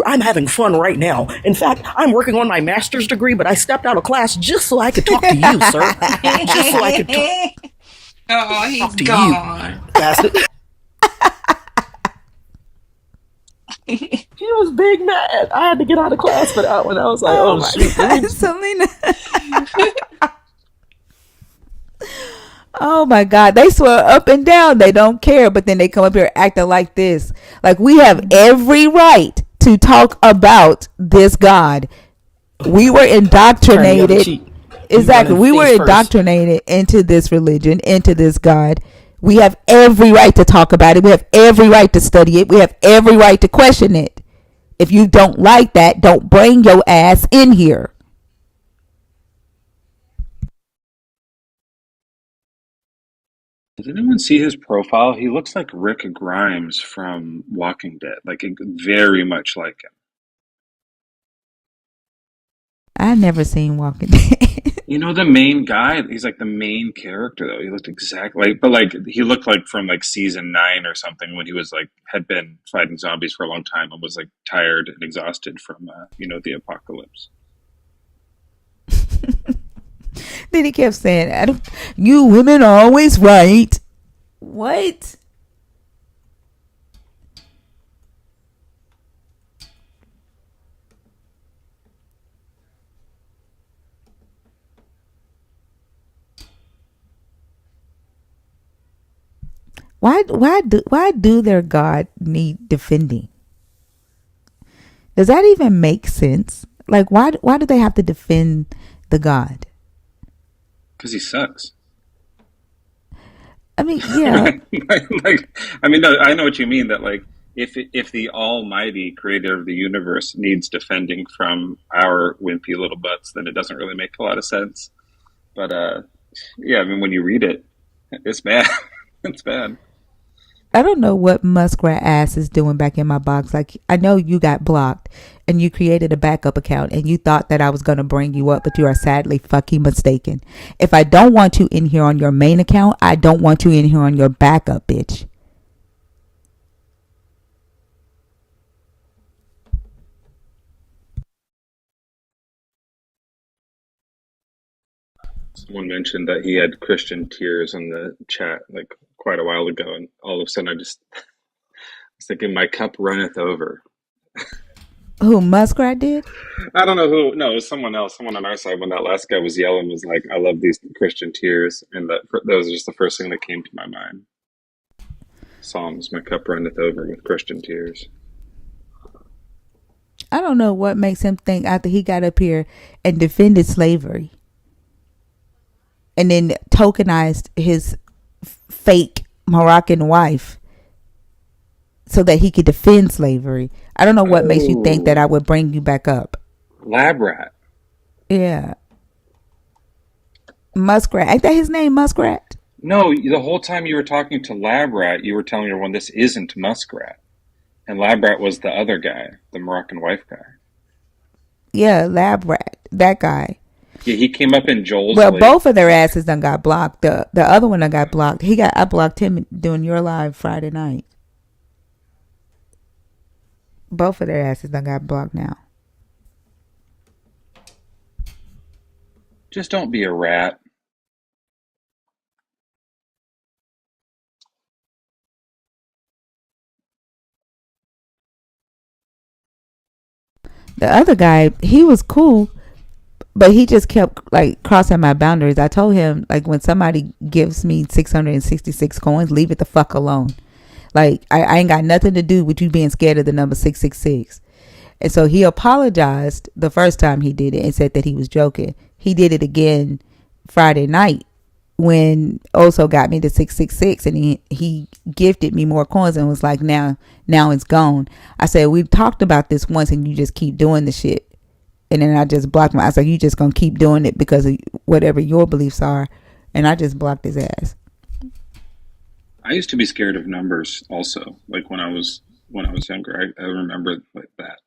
I'm having fun right now. In fact, I'm working on my master's degree, but I stepped out of class just so I could talk to you, sir. Just so I could Oh, talk he's to you, gone. bastard. He was big mad. I had to get out of class for that one. I was like, Oh oh my shoot, let God, me. Selena. Oh my God. They swear up and down they don't care, but then they come up here acting like this. Like we have every right to talk about this God. We were Turn the other indoctrinated. cheek. You Exactly. running We were face first. indoctrinated into this religion, into this God. We have every right to talk about it. We have every right to study it. We have every right to question it. If you don't like that, don't bring your ass in here. Did anyone see his profile? He looks like Rick Grimes from Walking Dead, like very much like him. I never seen Walking Dead. You know, the main guy, he's like the main character though. He looked exactly like, but like he looked like from like season 9 or something when he was like had been fighting zombies for a long time and was like tired and exhausted from the apocalypse. Then he kept saying, I don't, you women are always right. What? Why do their God need defending? Does that even make sense? Like why do they have to defend the God? Because he sucks. I mean, yeah, I mean, no, I know what you mean. That like, if the Almighty Creator of the universe needs defending from our wimpy little butts, then it doesn't really make a lot of sense. But yeah, I mean, when you read it, it's bad. It's bad. I don't know what muskrat ass is doing back in my box. Like I know you got blocked and you created a backup account and you thought that I was going to bring you up, but you are sadly fucking mistaken. If I don't want you in here on your main account, I don't want you in here on your backup, bitch. Someone mentioned that he had Christian tears in the chat, like quite a while ago, and all of a sudden I just was thinking, my cup runneth over. Who Muskrat did? I don't know who. No, it was someone else. Someone on our side. When that last guy was yelling, was like, "I love these Christian tears," and that was just the first thing that came to my mind. Psalms, my cup runneth over with Christian tears. I don't know what makes him think after he got up here and defended slavery and then tokenized his fake Moroccan wife so that he could defend slavery. I don't know what makes you think that I would bring you back up. Lab rat. Yeah. Muskrat. Ain't that his name, Muskrat? No, the whole time you were talking to Lab rat, you were telling everyone this isn't Muskrat. And Lab rat was the other guy, the Moroccan wife guy. Yeah, Lab Rat. That guy. Yeah, he came up in Joel's. Well, both of their asses done got blocked. The other one done got blocked. I blocked him doing your live Friday night. Both of their asses done got blocked now. Just don't be a rat. The other guy, he was cool, but he just kept like crossing my boundaries. I told him, like, when somebody gives me 666 coins, leave it the fuck alone. Like, I ain't got nothing to do with you being scared of the number 666. And so he apologized the first time he did it and said that he was joking. He did it again Friday night when Oso got me the 666, and he gifted me more coins and was like, now it's gone. I said, we've talked about this once and you just keep doing the shit. And then I just blocked him. I was like, you just gonna keep doing it because of whatever your beliefs are. And I just blocked his ass. I used to be scared of numbers also. Like when I was younger, I remember like that.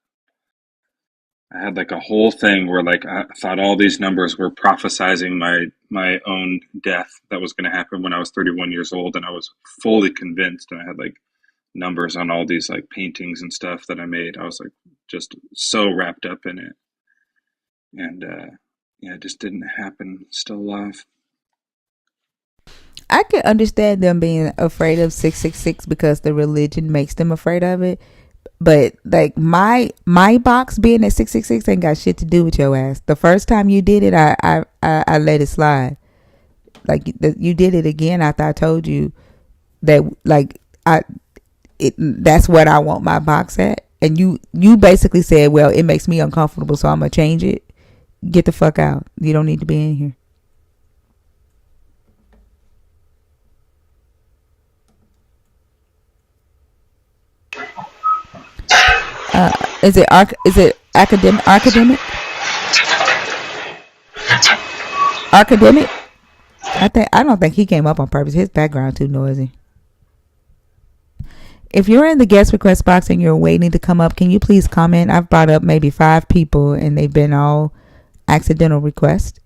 I had like a whole thing where like I thought all these numbers were prophesizing my own death that was going to happen when I was 31 years old, and I was fully convinced. And I had like numbers on all these like paintings and stuff that I made. I was like just so wrapped up in it, and yeah, it just didn't happen. Still alive. I could understand them being afraid of 666 because the religion makes them afraid of it. But like my box being at 666 ain't got shit to do with your ass. The first time you did it, I let it slide. Like you did it again after I told you that like that's what I want my box at, and you basically said, well, it makes me uncomfortable, so I'm gonna change it. Get the fuck out. You don't need to be in here. Is it academic? Academic? I don't think he came up on purpose. His background too noisy. If you're in the guest request box and you're waiting to come up, can you please comment? I've brought up maybe 5 people and they've been all accidental requests.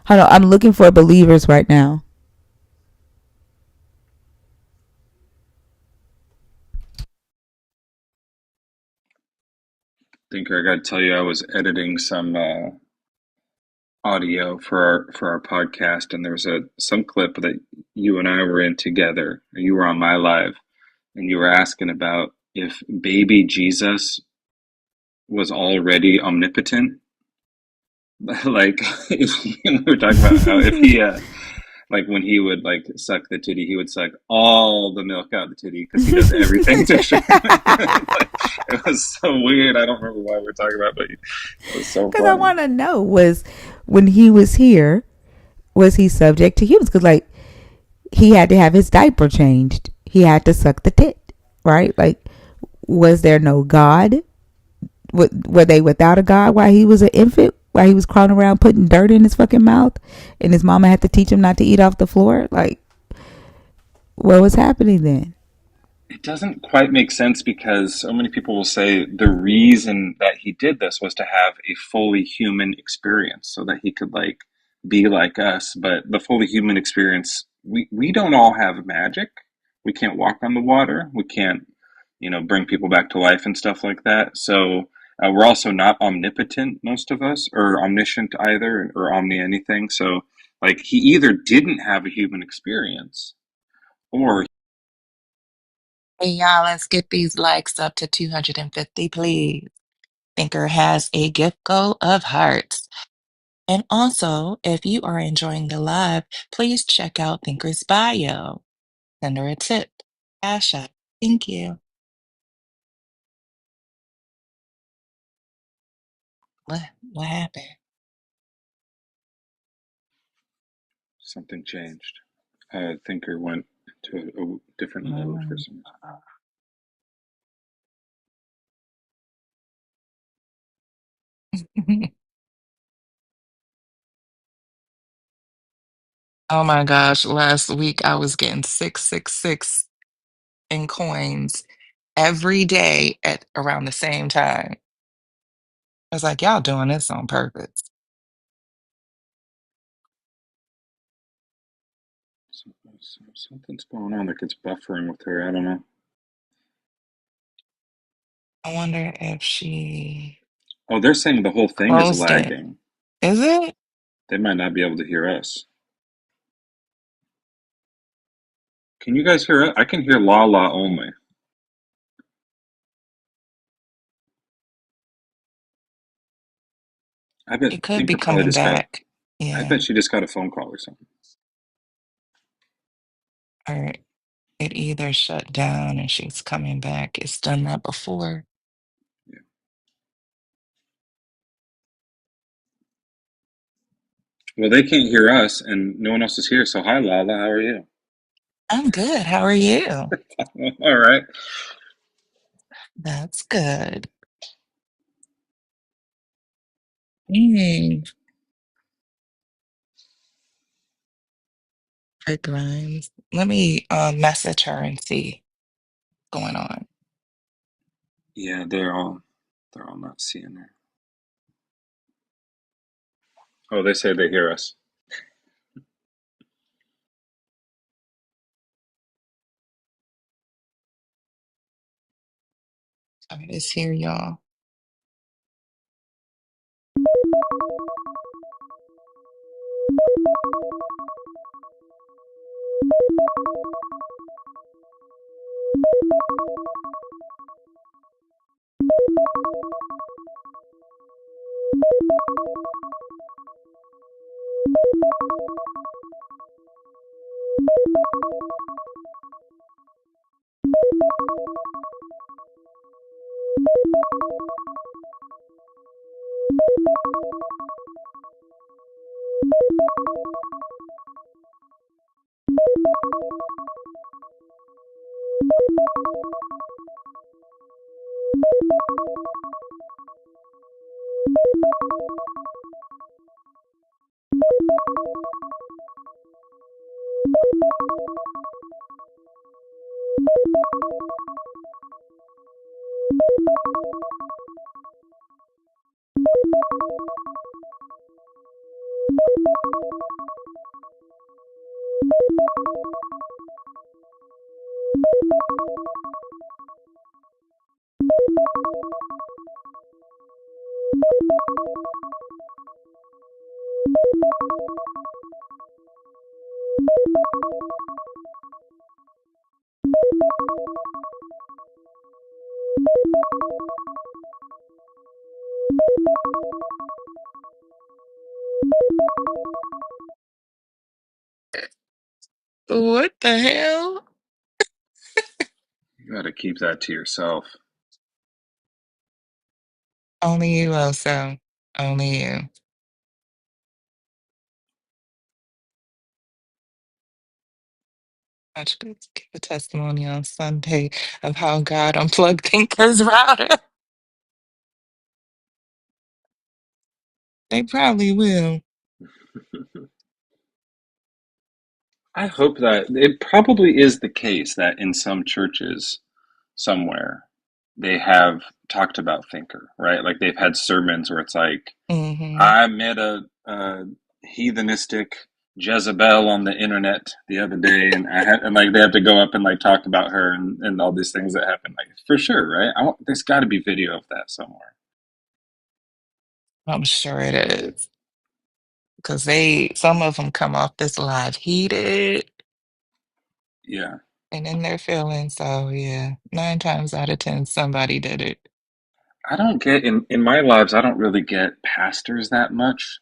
Hold on, I'm looking for believers right now. Thinker, I got to tell you, I was editing some audio for our podcast, and there was some clip that you and I were in together. You were on my live, and you were asking about if baby Jesus was already omnipotent. Like we were talking about how if he like when he would like suck the titty, he would suck all the milk out of the titty because he does everything to sure. Like, it was so weird. I don't remember why we're talking about, but it was so Because funny. I want to know, was when he was here, was he subject to humans? Because like he had to have his diaper changed. He had to suck the tit, right? Like, was there no God? Were they without a God while he was an infant? While he was crawling around putting dirt in his fucking mouth, and his mama had to teach him not to eat off the floor? Like, what was happening then? It doesn't quite make sense because so many people will say the reason that he did this was to have a fully human experience so that he could like be like us. But the fully human experience, we don't all have magic. We can't walk on the water. We can't, bring people back to life and stuff like that. So We're also not omnipotent, most of us, or omniscient either, or omni anything. So, like, he either didn't have a human experience, or Hey, y'all, let's get these likes up to 250, please. Thinker has a gift goal of hearts. And also, if you are enjoying the live, please check out Thinker's bio. Send her a tip. Cash App. Thank you. What happened? something changed. Thinker went to a different mode for Mm. some reason. Oh my gosh, last week I was getting 666 in coins every day at around the same time. I was like, y'all doing this on purpose. Something's going on that gets buffering with her. I don't know. I wonder if she Oh, they're saying the whole thing is closed it. lagging. Is it? They might not be able to hear us. Can you guys hear it? I can hear la la only. I bet It could be Tinker probably coming just got. back. I Yeah. bet she just got a phone call or something. Or it either shut down and she's coming back. It's done that before. Yeah. Well, they can't hear us, and no one else is here. So hi, Lala. How are you? I'm good. How are you? All right. That's good. Mm, Rick Grimes. Let me message her and see what's going on. Yeah, they're all not seeing her. Oh, they say they hear us. I just hear y'all. What the hell? You got to keep that to yourself. Only you, Oso. Only you. I should give a testimony on Sunday of how God unplugged Thinker's router. They probably will. I hope that it probably is the case that in some churches somewhere they have talked about Thinker, right? Like they've had sermons where it's like, Mm-hmm. I met a heathenistic Jezebel on the internet the other day, and and like they have to go up and like talk about her and all these things that happen. Like for sure, right? There's got to be video of that somewhere. I'm sure it is. Because some of them come off this live heated Yeah. and in their feelings. So, yeah, 9 times out of 10, somebody did it. I don't get in my lives, I don't really get pastors that much.